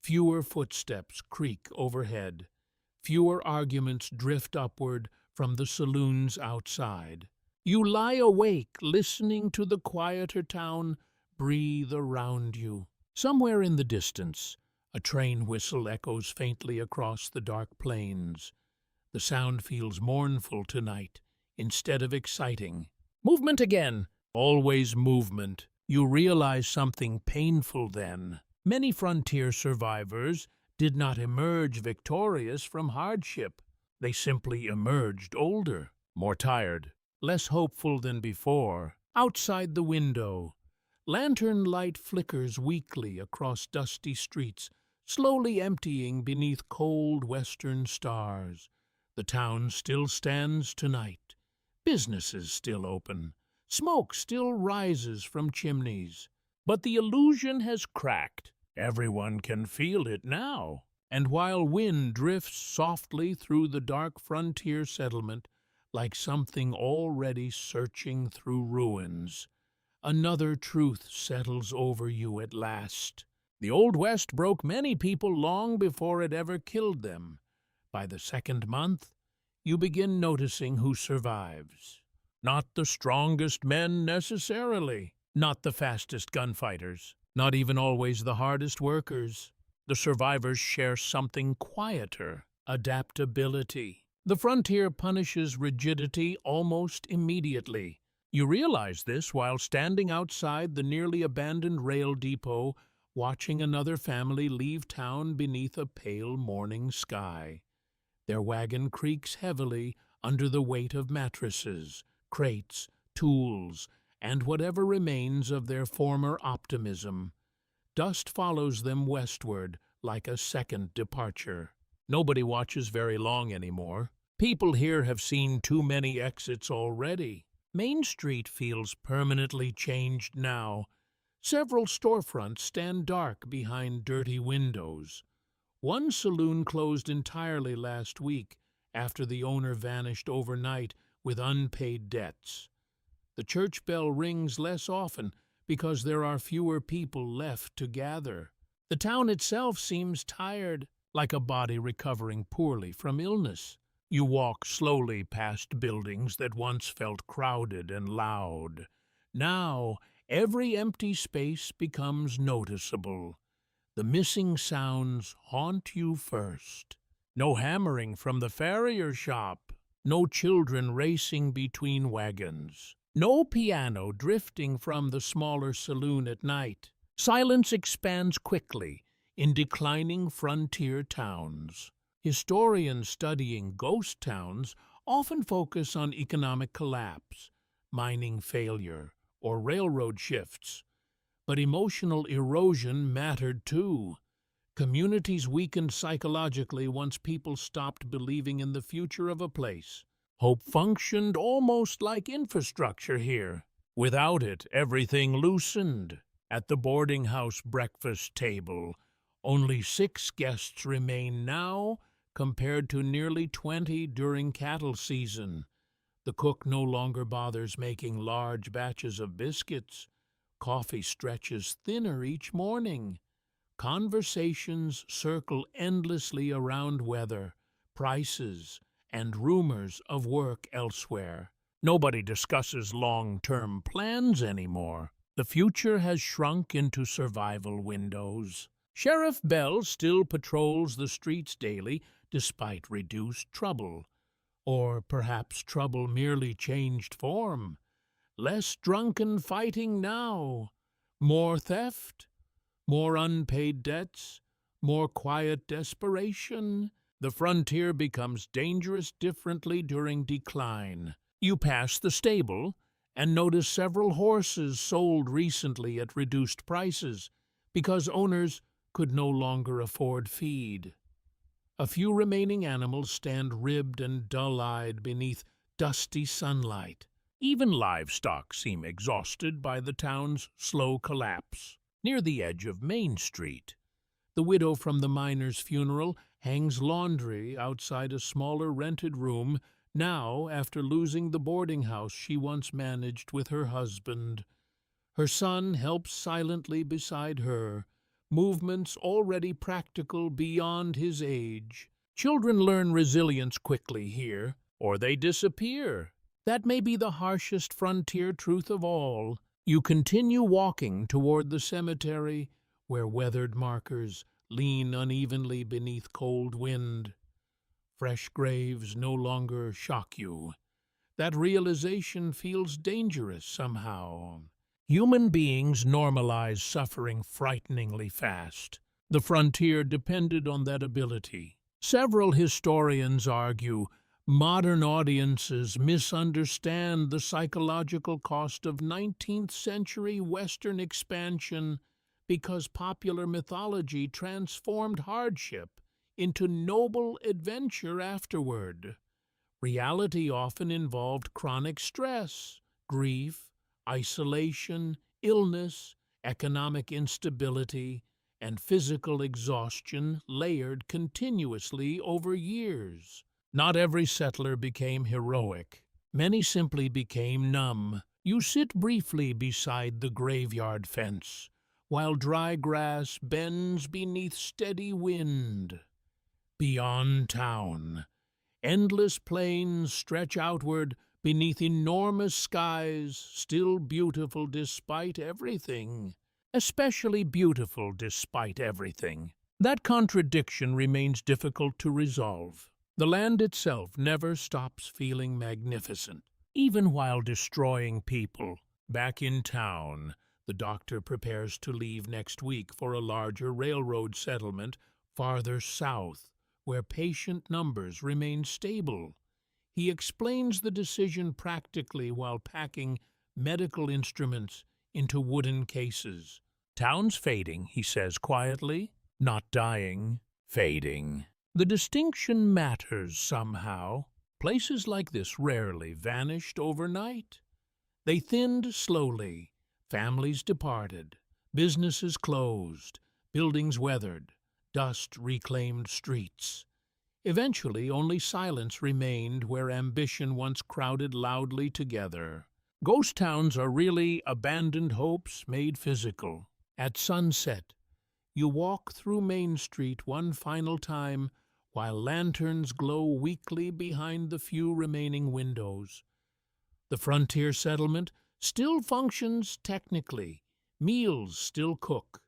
A: Fewer footsteps creak overhead. Fewer arguments drift upward from the saloons outside. You lie awake listening to the quieter town breathe around you. Somewhere in the distance, a train whistle echoes faintly across the dark plains. The sound feels mournful tonight, instead of exciting. Movement again! Always movement. You realize something painful then. Many frontier survivors did not emerge victorious from hardship. They simply emerged older, more tired, less hopeful than before. Outside the window, lantern light flickers weakly across dusty streets, slowly emptying beneath cold western stars. The town still stands tonight. Businesses still open. Smoke still rises from chimneys. But the illusion has cracked. Everyone can feel it now. And while wind drifts softly through the dark frontier settlement, like something already searching through ruins, another truth settles over you at last. The Old West broke many people long before it ever killed them. By the second month, you begin noticing who survives. Not the strongest men necessarily, not the fastest gunfighters, not even always the hardest workers. The survivors share something quieter: adaptability. The frontier punishes rigidity almost immediately. You realize this while standing outside the nearly abandoned rail depot, watching another family leave town beneath a pale morning sky. Their wagon creaks heavily under the weight of mattresses, crates, tools, and whatever remains of their former optimism. Dust follows them westward like a second departure. Nobody watches very long anymore. People here have seen too many exits already. Main Street feels permanently changed now. Several storefronts stand dark behind dirty windows. One saloon closed entirely last week after the owner vanished overnight with unpaid debts. The church bell rings less often because there are fewer people left to gather. The town itself seems tired, like a body recovering poorly from illness. You walk slowly past buildings that once felt crowded and loud. Now, every empty space becomes noticeable. The missing sounds haunt you first. No hammering from the farrier shop. No children racing between wagons. No piano drifting from the smaller saloon at night. Silence expands quickly in declining frontier towns. Historians studying ghost towns often focus on economic collapse, mining failure, or railroad shifts. But emotional erosion mattered too. Communities weakened psychologically once people stopped believing in the future of a place. Hope functioned almost like infrastructure here. Without it, everything loosened. At the boarding house breakfast table, only 6 guests remain now, compared to nearly 20 during cattle season. The cook no longer bothers making large batches of biscuits. Coffee stretches thinner each morning. Conversations circle endlessly around weather, prices, and rumors of work elsewhere. Nobody discusses long-term plans anymore. The future has shrunk into survival windows. Sheriff Bell still patrols the streets daily, despite reduced trouble. Or perhaps trouble merely changed form. Less drunken fighting now. More theft. More unpaid debts. More quiet desperation. The frontier becomes dangerous differently during decline. You pass the stable and notice several horses sold recently at reduced prices because owners could no longer afford feed. A few remaining animals stand ribbed and dull-eyed beneath dusty sunlight. Even livestock seem exhausted by the town's slow collapse. Near the edge of Main Street, the widow from the miner's funeral hangs laundry outside a smaller rented room now after losing the boarding house she once managed with her husband. Her son helps silently beside her, movements already practical beyond his age. Children learn resilience quickly here, or they disappear. That may be the harshest frontier truth of all. You continue walking toward the cemetery where weathered markers lean unevenly beneath cold wind. Fresh graves no longer shock you. That realization feels dangerous somehow. Human beings normalize suffering frighteningly fast. The frontier depended on that ability. Several historians argue modern audiences misunderstand the psychological cost of 19th century Western expansion because popular mythology transformed hardship into noble adventure afterward. Reality often involved chronic stress, grief, isolation, illness, economic instability, and physical exhaustion layered continuously over years. Not every settler became heroic. Many simply became numb. You sit briefly beside the graveyard fence, while dry grass bends beneath steady wind. Beyond town, endless plains stretch outward beneath enormous skies, still beautiful despite everything. Especially beautiful despite everything. That contradiction remains difficult to resolve. The land itself never stops feeling magnificent, even while destroying people. Back in town, the doctor prepares to leave next week for a larger railroad settlement farther south, where patient numbers remain stable. He explains the decision practically while packing medical instruments into wooden cases. Town's fading, he says quietly, not dying, fading. The distinction matters somehow. Places like this rarely vanished overnight. They thinned slowly. Families departed. Businesses closed. Buildings weathered. Dust reclaimed streets. Eventually, only silence remained where ambition once crowded loudly together. Ghost towns are really abandoned hopes made physical. At sunset, you walk through Main Street one final time while lanterns glow weakly behind the few remaining windows. The frontier settlement still functions technically. Meals still cook.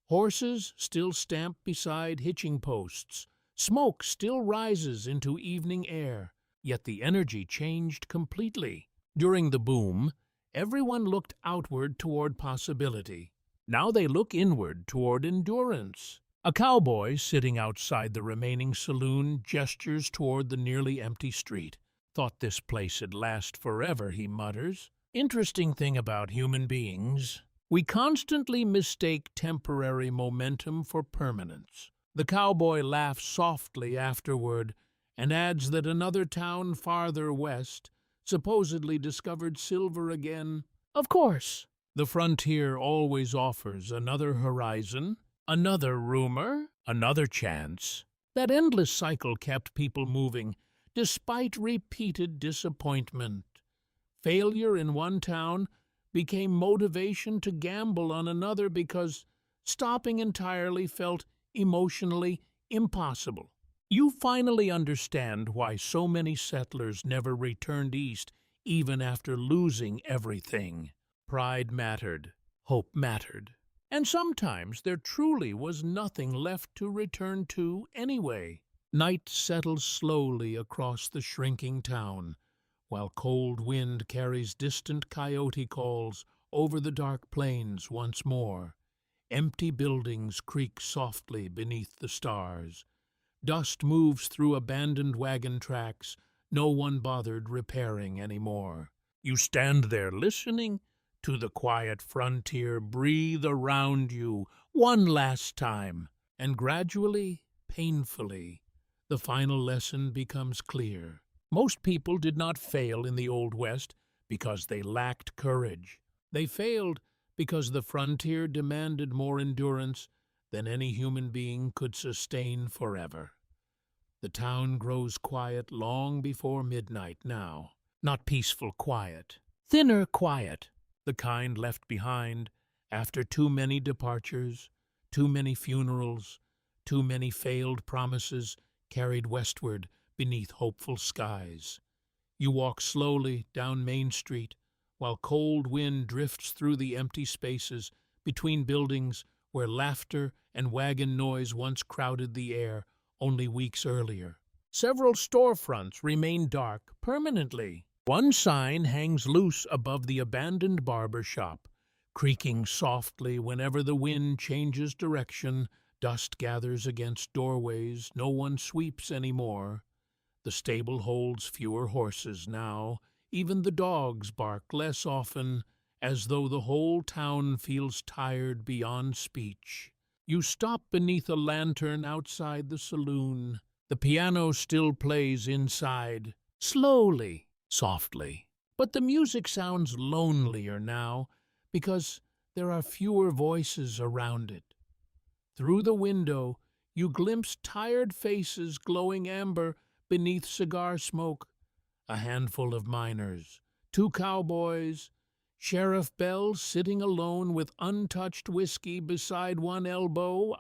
A: Horses still stamp beside hitching posts. Smoke still rises into evening air. Yet the energy changed completely. During the boom, everyone looked outward toward possibility. Now they look inward toward endurance. A cowboy sitting outside the remaining saloon gestures toward the nearly empty street. Thought this place'd last forever, he mutters. Interesting thing about human beings, we constantly mistake temporary momentum for permanence. The cowboy laughs softly afterward and adds that another town farther west supposedly discovered silver again. Of course, the frontier always offers another horizon, another rumor, another chance. That endless cycle kept people moving, despite repeated disappointment. Failure in one town became motivation to gamble on another because stopping entirely felt emotionally impossible. You finally understand why so many settlers never returned east even after losing everything. Pride mattered, hope mattered, and sometimes there truly was nothing left to return to anyway. Night settles slowly across the shrinking town, while cold wind carries distant coyote calls over the dark plains once more. Empty buildings creak softly beneath the stars. Dust moves through abandoned wagon tracks no one bothered repairing anymore. You stand there listening to the quiet frontier breathe around you one last time, and gradually, painfully, the final lesson becomes clear. Most people did not fail in the Old West because they lacked courage. They failed because the frontier demanded more endurance than any human being could sustain forever. The town grows quiet long before midnight now. Not peaceful quiet, thinner quiet, the kind left behind after too many departures, too many funerals, too many failed promises carried westward beneath hopeful skies. You walk slowly down Main Street, while cold wind drifts through the empty spaces between buildings where laughter and wagon noise once crowded the air only weeks earlier. Several storefronts remain dark permanently. One sign hangs loose above the abandoned barber shop, creaking softly whenever the wind changes direction. Dust gathers against doorways, no one sweeps anymore. The stable holds fewer horses now, even the dogs bark less often, as though the whole town feels tired beyond speech. You stop beneath a lantern outside the saloon. The piano still plays inside, slowly, softly. But the music sounds lonelier now, because there are fewer voices around it. Through the window, you glimpse tired faces glowing amber beneath cigar smoke. A handful of miners, two cowboys, Sheriff Bell sitting alone with untouched whiskey beside one elbow.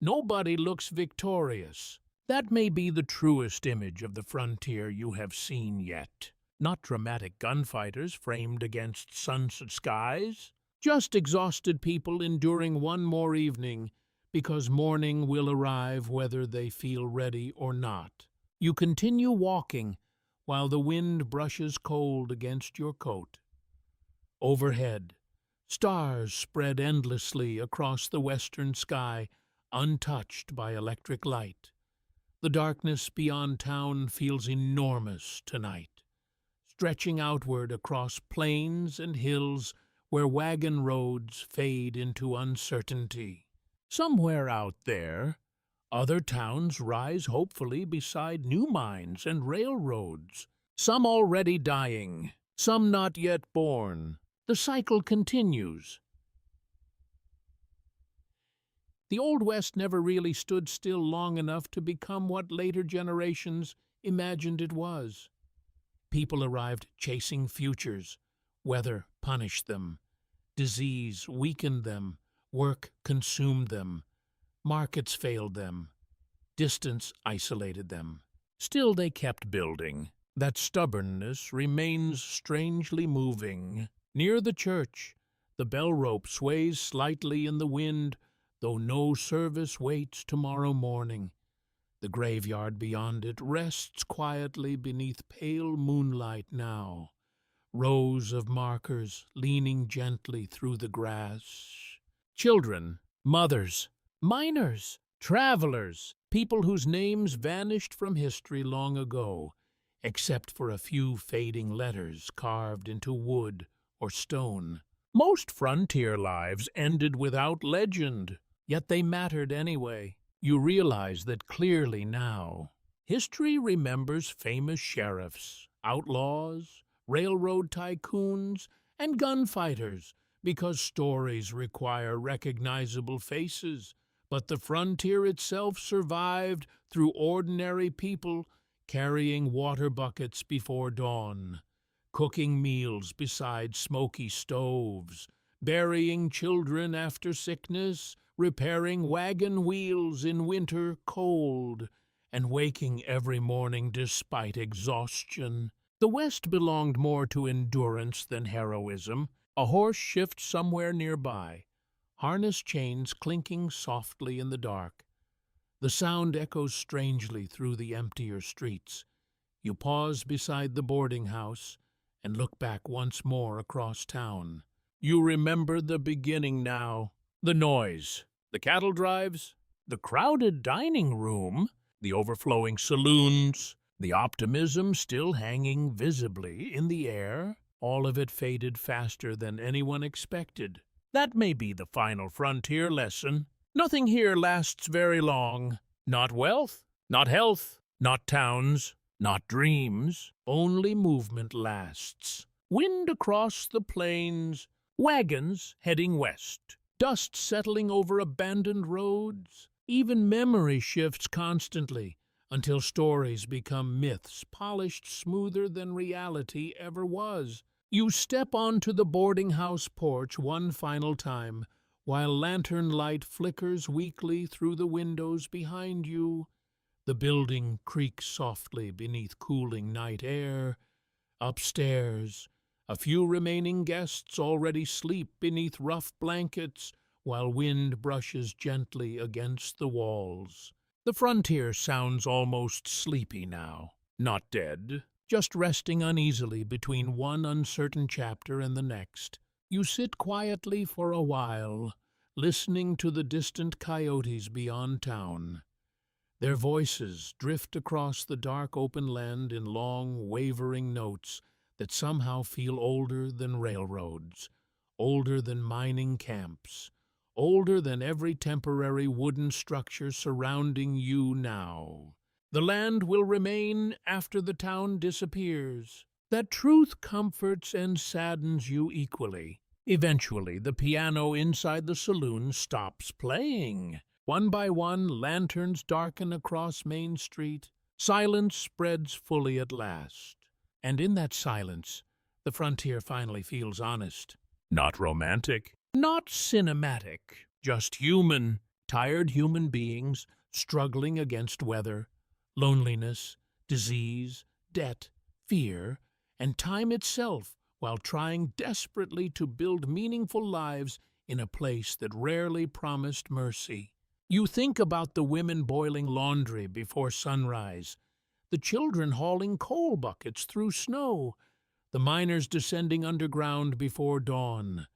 A: Nobody looks victorious. That may be the truest image of the frontier you have seen yet. Not dramatic gunfighters framed against sunset skies, just exhausted people enduring one more evening, because morning will arrive whether they feel ready or not. You continue walking while the wind brushes cold against your coat. Overhead, stars spread endlessly across the western sky, untouched by electric light. The darkness beyond town feels enormous tonight, stretching outward across plains and hills where wagon roads fade into uncertainty. Somewhere out there, other towns rise hopefully beside new mines and railroads, some already dying, some not yet born. The cycle continues. The Old West never really stood still long enough to become what later generations imagined it was. People arrived chasing futures. Weather punished them. Disease weakened them. Work consumed them. Markets failed them. Distance isolated them. Still they kept building. That stubbornness remains strangely moving. Near the church, the bell rope sways slightly in the wind, though no service waits tomorrow morning. The graveyard beyond it rests quietly beneath pale moonlight now, rows of markers leaning gently through the grass. Children, mothers, miners, travelers, people whose names vanished from history long ago, except for a few fading letters carved into wood or stone. Most frontier lives ended without legend, yet they mattered anyway. You realize that clearly now. History remembers famous sheriffs, outlaws, railroad tycoons, and gunfighters, because stories require recognizable faces. But the frontier itself survived through ordinary people carrying water buckets before dawn, cooking meals beside smoky stoves, burying children after sickness, repairing wagon wheels in winter cold, and waking every morning despite exhaustion. The West belonged more to endurance than heroism. A horse shifts somewhere nearby, harness chains clinking softly in the dark. The sound echoes strangely through the emptier streets. You pause beside the boarding house and look back once more across town. You remember the beginning now. The noise, the cattle drives, the crowded dining room, the overflowing saloons, the optimism still hanging visibly in the air. All of it faded faster than anyone expected. That may be the final frontier lesson. Nothing here lasts very long. Not wealth, not health, not towns, not dreams. Only movement lasts. Wind across the plains, wagons heading west, dust settling over abandoned roads. Even memory shifts constantly until stories become myths polished smoother than reality ever was. You step onto the boarding house porch one final time, while lantern light flickers weakly through the windows behind you. The building creaks softly beneath cooling night air. Upstairs, A few remaining guests already sleep beneath rough blankets, while wind brushes gently against the walls. The frontier sounds almost sleepy now. Not dead, just resting uneasily between one uncertain chapter and the next. You sit quietly for a while, listening to the distant coyotes beyond town. Their voices drift across the dark open land in long, wavering notes that somehow feel older than railroads, older than mining camps, older than every temporary wooden structure surrounding you now. The land will remain after the town disappears. That truth comforts and saddens you equally. Eventually, the piano inside the saloon stops playing. One by one, lanterns darken across Main Street. Silence spreads fully at last. And in that silence, the frontier finally feels honest. Not romantic, not cinematic, just human. Tired human beings struggling against weather, loneliness, disease, debt, fear, and time itself, while trying desperately to build meaningful lives in a place that rarely promised mercy. You think about the women boiling laundry before sunrise, the children hauling coal buckets through snow, the miners descending underground before dawn,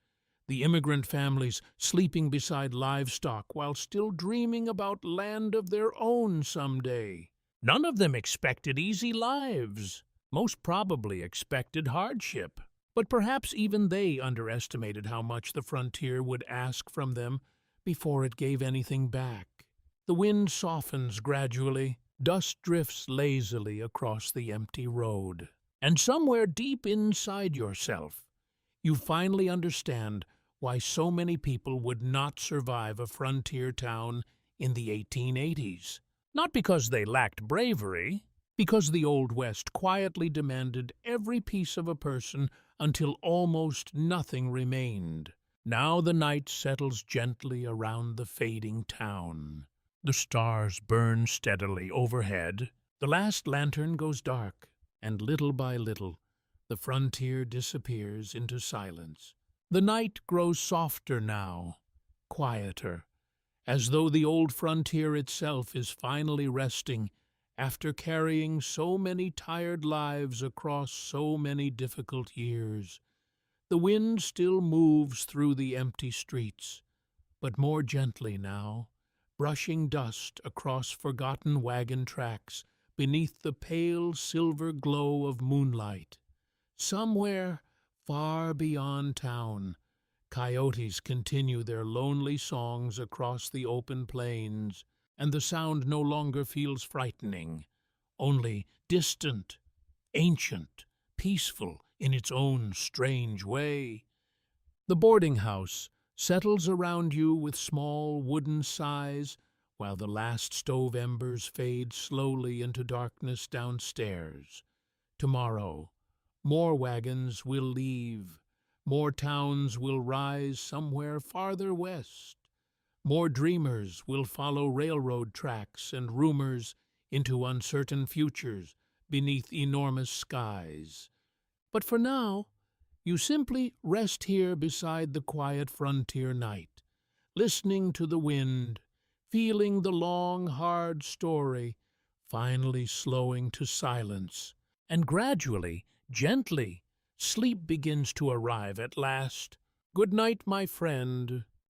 A: the immigrant families sleeping beside livestock while still dreaming about land of their own someday. None of them expected easy lives. Most probably expected hardship. But perhaps even they underestimated how much the frontier would ask from them before it gave anything back. The wind softens gradually, dust drifts lazily across the empty road. And somewhere deep inside yourself, you finally understand why so many people would not survive a frontier town in the 1880s. Not because they lacked bravery, because the Old West quietly demanded every piece of a person until almost nothing remained. Now the night settles gently around the fading town. The stars burn steadily overhead. The last lantern goes dark, and little by little, the frontier disappears into silence. The night grows softer now, quieter, as though the old frontier itself is finally resting after carrying so many tired lives across so many difficult years. The wind still moves through the empty streets, but more gently now, brushing dust across forgotten wagon tracks beneath the pale silver glow of moonlight. Somewhere, far beyond town, coyotes continue their lonely songs across the open plains, and the sound no longer feels frightening, only distant, ancient, peaceful in its own strange way. The boarding house settles around you with small wooden sighs, while the last stove embers fade slowly into darkness downstairs. Tomorrow, more wagons will leave, more towns will rise somewhere farther west. More dreamers will follow railroad tracks and rumors into uncertain futures beneath enormous skies. But for now, you simply rest here beside the quiet frontier night, listening to the wind, feeling the long, hard story finally slowing to silence. And gradually, gently, sleep begins to arrive at last. Good night, my friend.